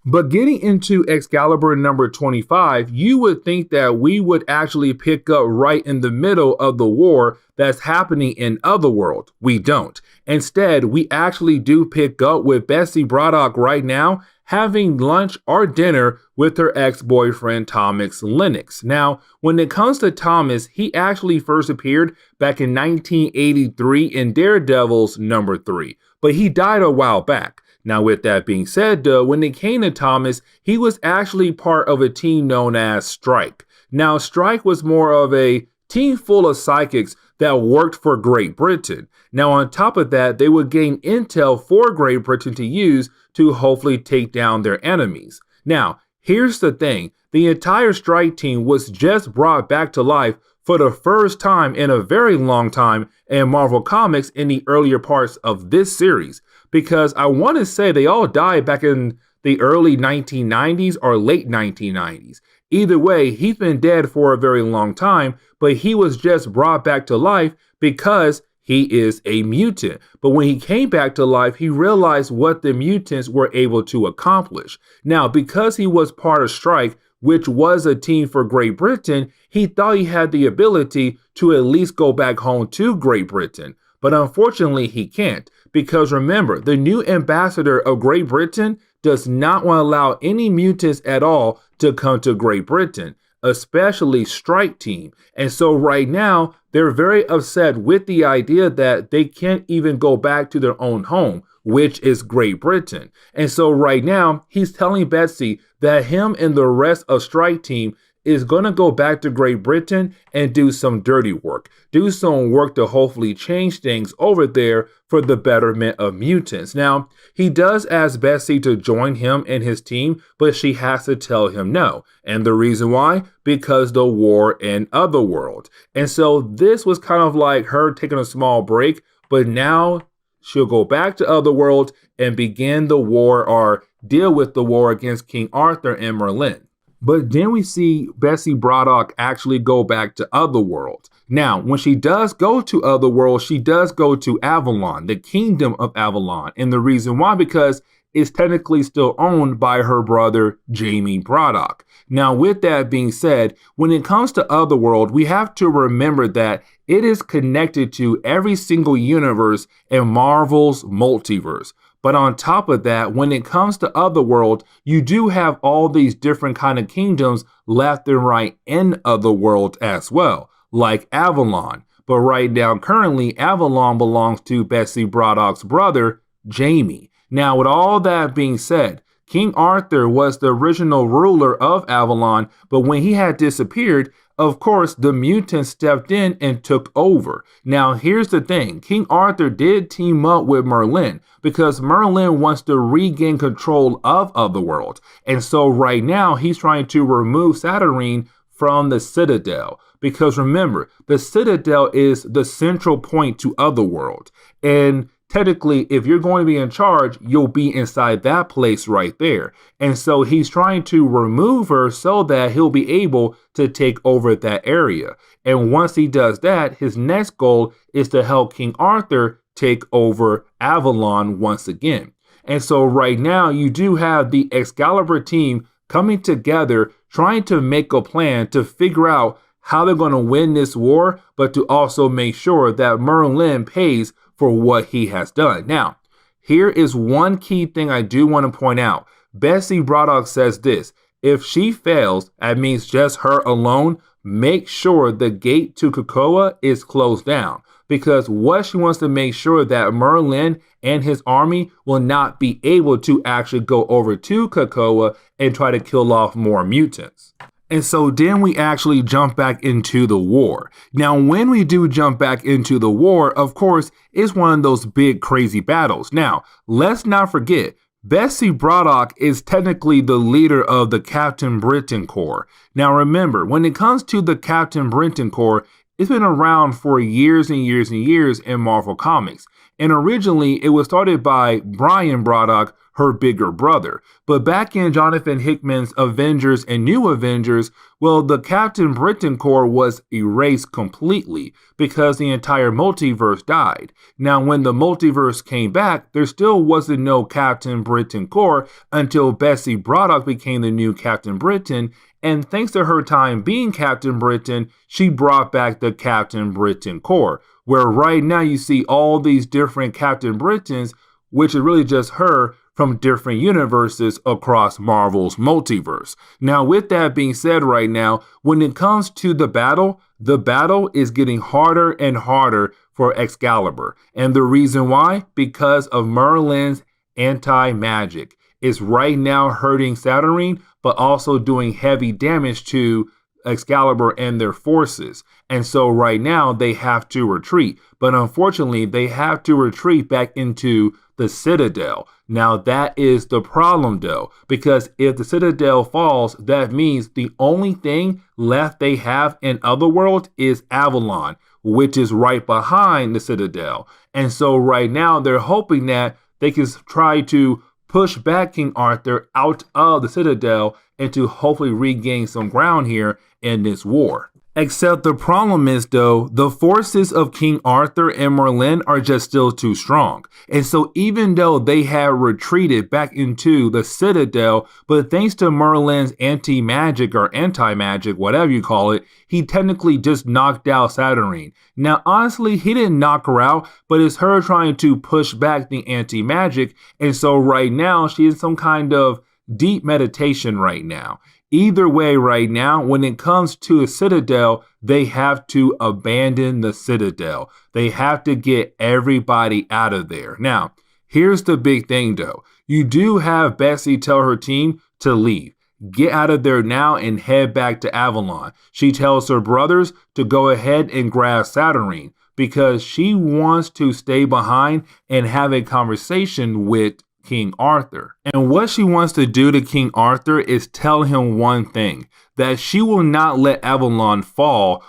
But getting into Excalibur number 25, you would think that we would actually pick up right in the middle of the war that's happening in Otherworld. We don't. Instead, we actually do pick up with Betsy Braddock right now having lunch or dinner with her ex-boyfriend Thomas Lennox. Now, when it comes to Thomas, he actually first appeared back in 1983 in Daredevil's number 3, but he died a while back. Now, with that being said, when it came to Thomas, he was actually part of a team known as Strike. Now, Strike was more of a team full of psychics that worked for Great Britain. Now, on top of that, they would gain intel for Great Britain to use to hopefully take down their enemies. Now, here's the thing. The entire Strike team was just brought back to life for the first time in a very long time in Marvel Comics in the earlier parts of this series. Because I want to say they all died back in the early 1990s or late 1990s. Either way, he's been dead for a very long time, but he was just brought back to life because he is a mutant. But when he came back to life, he realized what the mutants were able to accomplish. Now, because he was part of Strike, which was a team for Great Britain, he thought he had the ability to at least go back home to Great Britain. But unfortunately, he can't. Because remember, the new ambassador of Great Britain does not want to allow any mutants at all to come to Great Britain, especially Strike Team. And so right now, they're very upset with the idea that they can't even go back to their own home, which is Great Britain. And so right now, he's telling Betsy that him and the rest of Strike Team is going to go back to Great Britain and do some dirty work. Do some work to hopefully change things over there for the betterment of mutants. Now, he does ask Betsy to join him and his team, but she has to tell him no. And the reason why? Because the war in Otherworld. And so this was kind of like her taking a small break, but now she'll go back to Otherworld and begin the war or deal with the war against King Arthur and Merlin. But then we see Betsy Braddock actually go back to Otherworld. Now, when she does go to Otherworld, she does go to Avalon, the kingdom of Avalon. And the reason why, because it's technically still owned by her brother, Jamie Braddock. Now, with that being said, when it comes to Otherworld, we have to remember that it is connected to every single universe in Marvel's multiverse. But on top of that, when it comes to Otherworld, you do have all these different kind of kingdoms left and right in Otherworld as well, like Avalon. But right now, currently, Avalon belongs to Betsy Braddock's brother, Jamie. Now, with all that being said, King Arthur was the original ruler of Avalon, but when he had disappeared, of course, the mutants stepped in and took over. Now, here's the thing. King Arthur did team up with Merlin because Merlin wants to regain control of Otherworld. And so right now, he's trying to remove Saturnyne from the Citadel. Because remember, the Citadel is the central point to Otherworld. And technically, if you're going to be in charge, you'll be inside that place right there. And so he's trying to remove her so that he'll be able to take over that area. And once he does that, his next goal is to help King Arthur take over Avalon once again. And so right now, you do have the Excalibur team coming together, trying to make a plan to figure out how they're going to win this war, but to also make sure that Merlin pays for what he has done. Now, here is one key thing I do want to point out. Betsy Braddock says this: if she fails, that means just her alone, make sure the gate to COPPA is closed down. Because what she wants to make sure that Merlin and his army will not be able to actually go over to COPPA and try to kill off more mutants. And so then we actually jump back into the war. Now, when we do jump back into the war, of course, it's one of those big crazy battles. Now, let's not forget, Betsy Braddock is technically the leader of the Captain Britain Corps. Now, remember, when it comes to the Captain Britain Corps, it's been around for years and years and years in Marvel Comics. And originally, it was started by Brian Braddock her bigger brother. But back in Jonathan Hickman's Avengers and New Avengers, well, the Captain Britain Corps was erased completely because the entire multiverse died. Now, when the multiverse came back, there still wasn't no Captain Britain Corps until Betsy Braddock became the new Captain Britain. And thanks to her time being Captain Britain, she brought back the Captain Britain Corps, where right now you see all these different Captain Britons, which is really just her from different universes across Marvel's multiverse. Now, with that being said right now, when it comes to the battle is getting harder and harder for Excalibur. And the reason why? Because of Merlin's anti-magic. It's right now hurting Saturnyne, but also doing heavy damage to Excalibur and their forces. And so right now they have to retreat. But unfortunately, they have to retreat back into the Citadel. Now that is the problem though, because if the Citadel falls, that means the only thing left they have in Otherworld is Avalon, which is right behind the Citadel. And so right now they're hoping that they can try to push back King Arthur out of the Citadel and to hopefully regain some ground here in this war. Except the problem is though, the forces of King Arthur and Merlin are just still too strong. And so even though they have retreated back into the Citadel, but thanks to Merlin's anti-magic or anti-magic, whatever you call it, he technically just knocked out Saturnyne. Now honestly, he didn't knock her out, but it's her trying to push back the anti-magic. And so right now she is some kind of deep meditation right now. Either way right now, when it comes to a Citadel, they have to abandon the Citadel. They have to get everybody out of there. Now, here's the big thing though. You do have Betsy tell her team to leave. Get out of there now and head back to Avalon. She tells her brothers to go ahead and grab Saturnyne because she wants to stay behind and have a conversation with King Arthur. And what she wants to do to King Arthur is tell him one thing, that she will not let Avalon fall.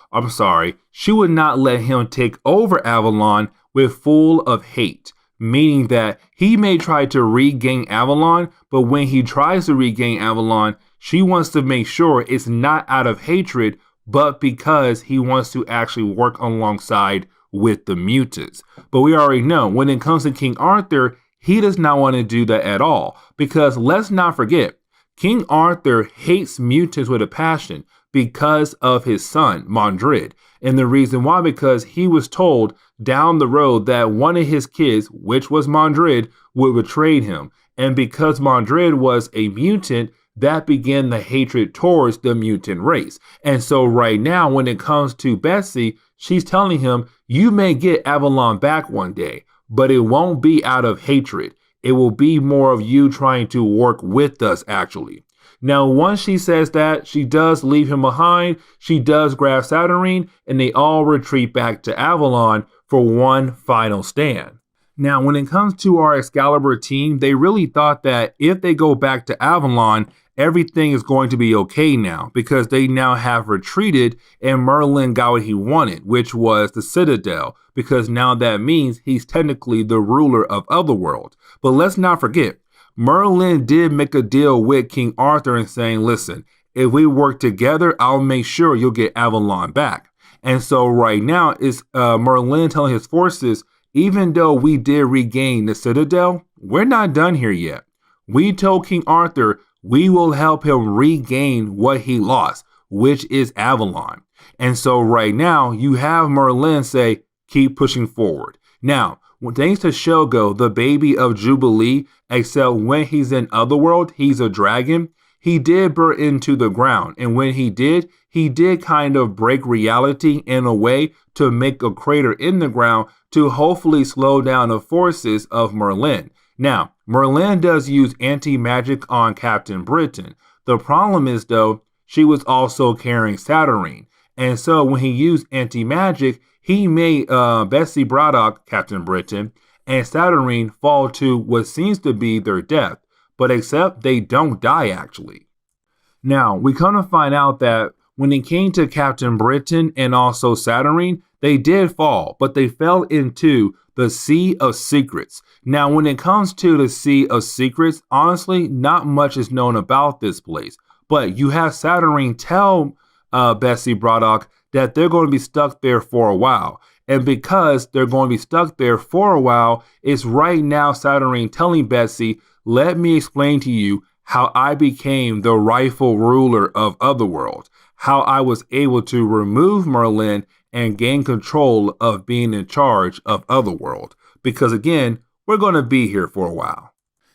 She would not let him take over Avalon with full of hate. Meaning that he may try to regain Avalon, but when he tries to regain Avalon, she wants to make sure it's not out of hatred, but because he wants to actually work alongside with the mutants. But we already know when it comes to King Arthur, he does not want to do that at all, because let's not forget, King Arthur hates mutants with a passion because of his son, Mondred. And the reason why, because he was told down the road that one of his kids, which was Mondred, would betray him. And because Mondred was a mutant, that began the hatred towards the mutant race. And so right now, when it comes to Betsy, she's telling him, you may get Avalon back one day, but it won't be out of hatred. It will be more of you trying to work with us, actually. Now, once she says that, she does leave him behind. She does grab Saturnyne, and they all retreat back to Avalon for one final stand. Now, when it comes to our Excalibur team, they really thought that if they go back to Avalon, everything is going to be okay now because they now have retreated and Merlin got what he wanted, which was the Citadel, because now that means he's technically the ruler of Otherworld. But let's not forget, Merlin did make a deal with King Arthur and saying, listen, if we work together, I'll make sure you'll get Avalon back. And so right now it's Merlin telling his forces, even though we did regain the Citadel, we're not done here yet. We told King Arthur we will help him regain what he lost, which is Avalon. And so right now you have Merlin say, keep pushing forward. Now, thanks to Shogo, the baby of Jubilee, except when he's in Otherworld, he's a dragon, he did burn into the ground. And when he did kind of break reality in a way to make a crater in the ground to hopefully slow down the forces of Merlin. Now, Merlin does use anti-magic on Captain Britain. The problem is, though, she was also carrying Saturnyne. And so when he used anti-magic, he made Betsy Braddock, Captain Britain, and Saturnyne fall to what seems to be their death. But except they don't die, actually. Now, we come to find out that when it came to Captain Britain and also Saturnyne, they did fall, but they fell into the Sea of Secrets. Now, when it comes to the Sea of Secrets, honestly, not much is known about this place. But you have Saturnyne tell Betsy Braddock that they're going to be stuck there for a while. And because they're going to be stuck there for a while, it's right now Saturnyne telling Betsy, let me explain to you how I became the rightful ruler of Otherworld, how I was able to remove Merlin and gain control of being in charge of Otherworld. Because again, we're going to be here for a while.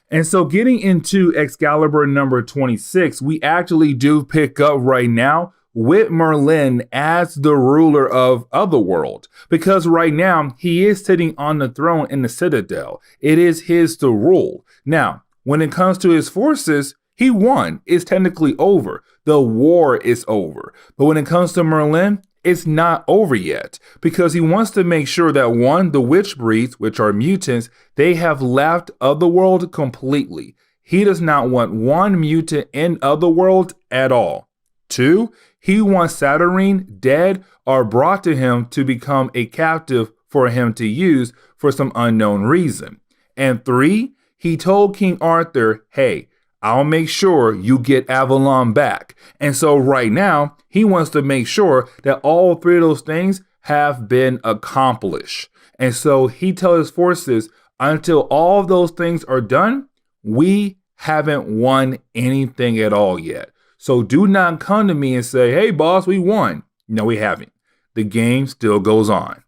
And so getting into Excalibur number 26, we actually do pick up right now with Merlin as the ruler of Otherworld, because right now he is sitting on the throne in the Citadel. It is his to rule. Now, when it comes to his forces, he won. It's technically over. The war is over. But when it comes to Merlin, it's not over yet, because he wants to make sure that one, the witch breeds, which are mutants, they have left Otherworld completely. He does not want one mutant in Otherworld at all. Two, he wants Saturnyne dead or brought to him to become a captive for him to use for some unknown reason. And three, he told King Arthur, hey, I'll make sure you get Avalon back. And so right now, he wants to make sure that all three of those things have been accomplished. And so he tells his forces, until all of those things are done, we haven't won anything at all yet. So do not come to me and say, hey, boss, we won. No, we haven't. The game still goes on.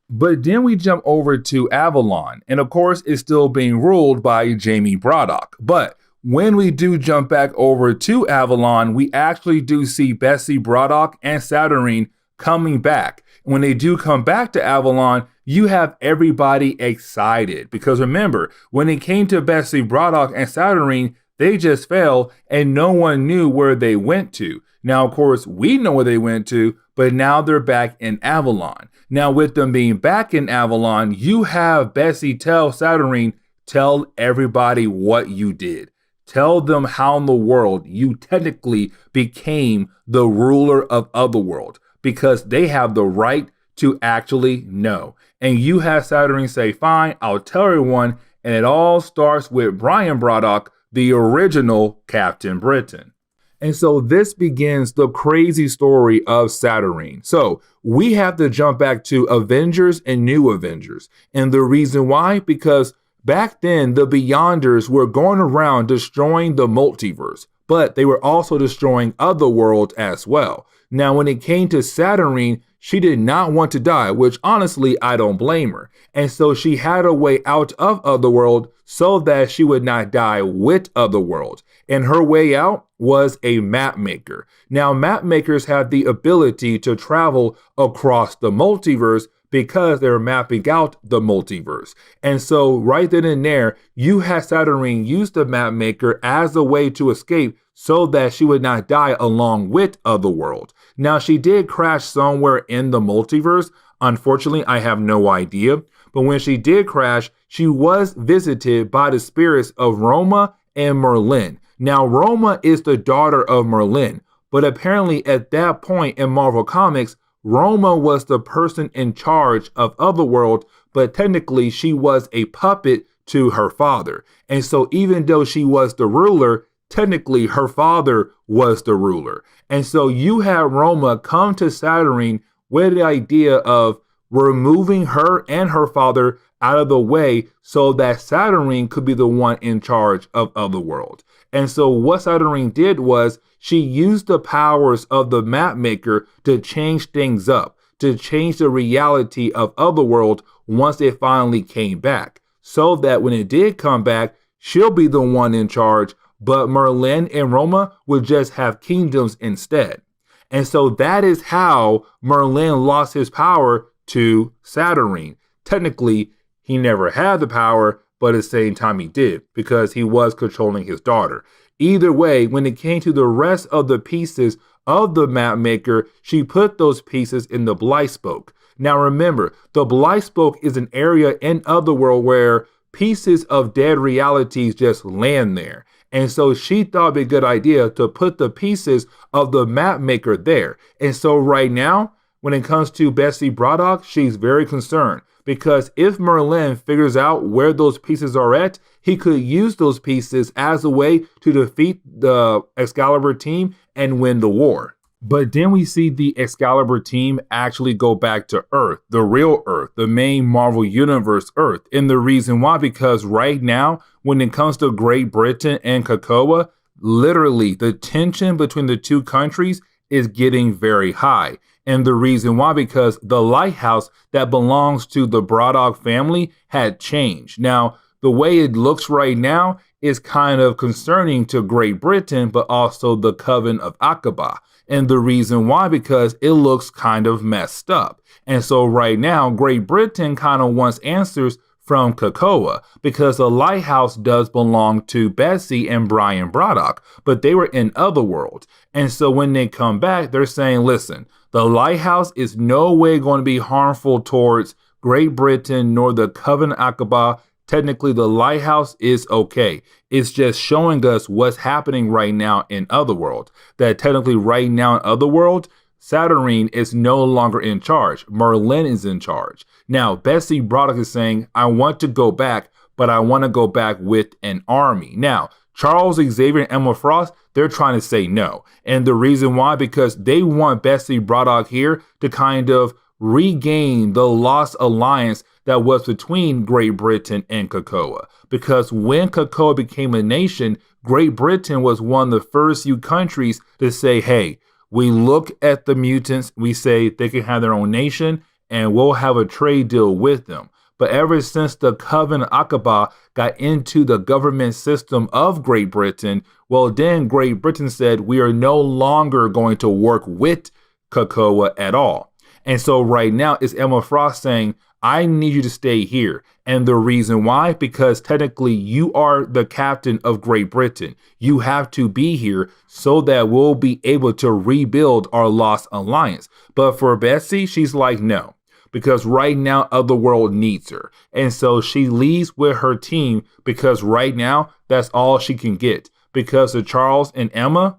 But then we jump over to Avalon. And of course, it's still being ruled by Jamie Braddock. But when we do jump back over to Avalon, we actually do see Betsy Braddock and Saturnyne coming back. When they do come back to Avalon, you have everybody excited. Because remember, when it came to Betsy Braddock and Saturnyne, they just fell and no one knew where they went to. Now, of course, we know where they went to, but now they're back in Avalon. Now, with them being back in Avalon, you have Betsy tell Saturnyne, tell everybody what you did. Tell them how in the world you technically became the ruler of Otherworld, because they have the right to actually know. And you have Saturnyne say, fine, I'll tell everyone. And it all starts with Brian Braddock, the original Captain Britain. And so this begins the crazy story of Saturnyne. So we have to jump back to Avengers and New Avengers. And the reason why, because back then the Beyonders were going around destroying the multiverse, but they were also destroying Otherworld as well. Now, when it came to Saturnyne, she did not want to die, which honestly, I don't blame her. And so she had a way out of Otherworld so that she would not die with Otherworld. And her way out was a map maker. Now, map makers have the ability to travel across the multiverse because they're mapping out the multiverse. And so right then and there, you had Saturnyne use the map maker as a way to escape so that she would not die along with Otherworld. Now, she did crash somewhere in the multiverse. Unfortunately, I have no idea. But when she did crash, she was visited by the spirits of Roma and Merlin. Now, Roma is the daughter of Merlin, but apparently at that point in Marvel Comics, Roma was the person in charge of Otherworld, but technically she was a puppet to her father. And so even though she was the ruler, technically her father was the ruler. And so you had Roma come to Saturnyne with the idea of removing her and her father out of the way so that Saturnyne could be the one in charge of Otherworld. And so what Saturnyne did was she used the powers of the map maker to change things up, to change the reality of Otherworld once it finally came back, so that when it did come back, she'll be the one in charge, but Merlin and Roma would just have kingdoms instead. And so that is how Merlin lost his power to Saturnyne. Technically, he never had the power, but at the same time he did, because he was controlling his daughter. Either way, when it came to the rest of the pieces of the map maker, she put those pieces in the Blight Spoke. Now remember, the Blight Spoke is an area in Otherworld where pieces of dead realities just land there. And so she thought it'd be a good idea to put the pieces of the map maker there. And so right now, when it comes to Betsy Braddock, she's very concerned because if Merlin figures out where those pieces are at, he could use those pieces as a way to defeat the Excalibur team and win the war. But then we see the Excalibur team actually go back to Earth, the real Earth, the main Marvel Universe Earth. And the reason why, because right now, when it comes to Great Britain and Krakoa, literally the tension between the two countries is getting very high. And the reason why, because the lighthouse that belongs to the Braddock family had changed. Now, the way it looks right now is kind of concerning to Great Britain, but also the Coven of Akkaba. And the reason why, because it looks kind of messed up. And so right now, Great Britain kind of wants answers from Krakoa, because the lighthouse does belong to Betsy and Brian Braddock, but they were in Otherworld. And so when they come back, they're saying, listen, the lighthouse is no way going to be harmful towards Great Britain nor the Coven Akkaba. Technically, the lighthouse is okay. It's just showing us what's happening right now in Otherworld. That technically right now in Otherworld, Saturnyne is no longer in charge. Merlin is in charge. Now, Betsy Braddock is saying, I want to go back, but I want to go back with an army. Now, Charles Xavier and Emma Frost, they're trying to say no. And the reason why, because they want Betsy Braddock here to kind of regain the lost alliance that was between Great Britain and Krakoa. Because when Krakoa became a nation, Great Britain was one of the first few countries to say, hey, we look at the mutants, we say they can have their own nation, and we'll have a trade deal with them. But ever since the Coven Akkaba got into the government system of Great Britain, well, then Great Britain said, we are no longer going to work with Krakoa at all. And so right now, it's Emma Frost saying, I need you to stay here. And the reason why, because technically you are the captain of Great Britain. You have to be here so that we'll be able to rebuild our lost alliance. But for Betsy, she's like, no, because right now Otherworld needs her. And so she leaves with her team because right now that's all she can get. Because of Charles and Emma,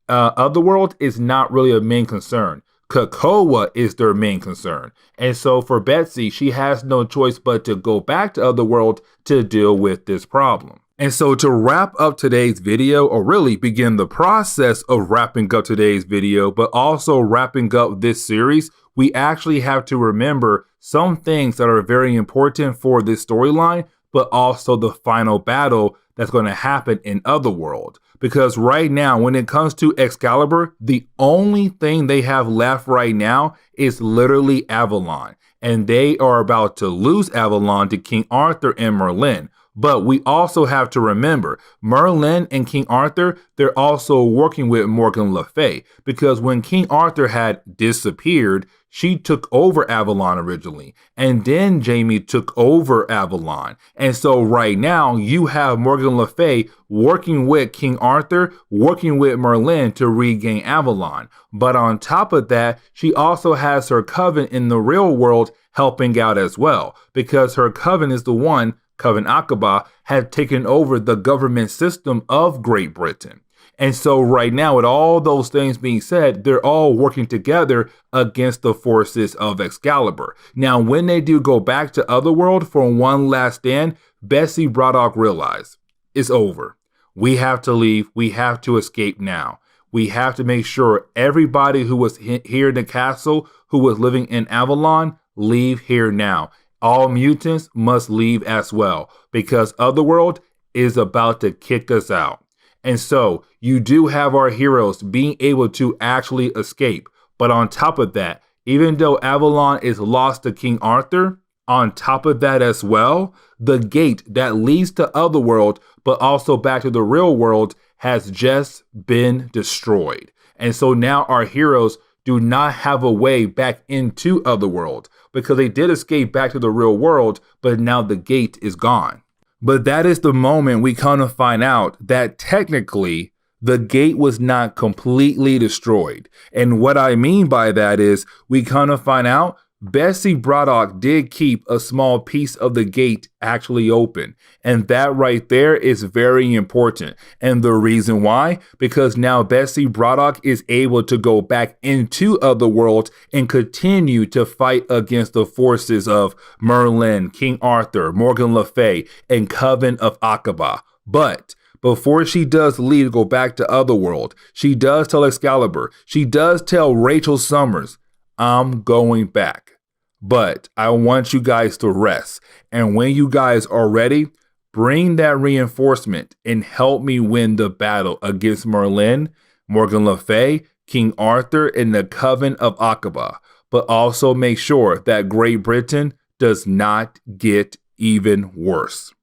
Otherworld is not really a main concern. Krakoa is their main concern. And so for Betsy, she has no choice but to go back to Otherworld to deal with this problem. And so to wrap up today's video, or really begin the process of wrapping up today's video, but also wrapping up this series, we actually have to remember some things that are very important for this storyline, but also the final battle that's going to happen in Otherworld. Because right now, when it comes to Excalibur, the only thing they have left right now is literally Avalon. And they are about to lose Avalon to King Arthur and Merlin. But we also have to remember, Merlin and King Arthur, they're also working with Morgan Le Fay. Because when King Arthur had disappeared, she took over Avalon originally. And then Jamie took over Avalon. And so right now, you have Morgan Le Fay working with King Arthur, working with Merlin to regain Avalon. But on top of that, she also has her coven in the real world helping out as well. Because her coven is the one, Coven Akkaba, had taken over the government system of Great Britain. And so right now, with all those things being said, they're all working together against the forces of Excalibur. Now, when they do go back to Otherworld for one last stand, Betsy Braddock realized it's over. We have to leave. We have to escape now. We have to make sure everybody who was here in the castle, who was living in Avalon, leave here now. All mutants must leave as well, because Otherworld is about to kick us out. And so you do have our heroes being able to actually escape. But on top of that, even though Avalon is lost to King Arthur, on top of that as well, the gate that leads to Otherworld, but also back to the real world, has just been destroyed. And so now our heroes do not have a way back into Otherworld, because they did escape back to the real world, but now the gate is gone. But that is the moment we come to find out that technically the gate was not completely destroyed. And what I mean by that is we come to find out Betsy Braddock did keep a small piece of the gate actually open. And that right there is very important. And the reason why? Because now Betsy Braddock is able to go back into other worlds and continue to fight against the forces of Merlin, King Arthur, Morgan Le Fay, and Coven of Akkaba. But before she does leave to go back to Otherworld, she does tell Excalibur, she does tell Rachel Summers, I'm going back. But I want you guys to rest. And when you guys are ready, bring that reinforcement and help me win the battle against Merlin, Morgan Le Fay, King Arthur, and the Coven of Akkaba. But also make sure that Great Britain does not get even worse.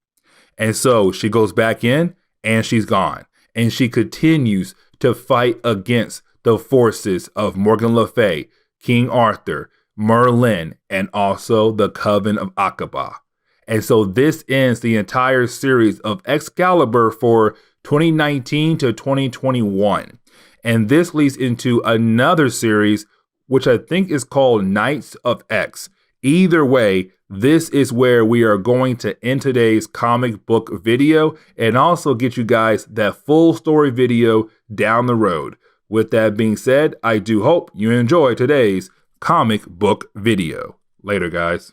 And so she goes back in and she's gone. And she continues to fight against the forces of Morgan Le Fay, King Arthur, Merlin, and also the Coven of Akkaba. And so this ends the entire series of Excalibur for 2019 to 2021. And this leads into another series, which I think is called Knights of X. Either way, this is where we are going to end today's comic book video and also get you guys that full story video down the road. With that being said, I do hope you enjoy today's comic book video. Later, guys.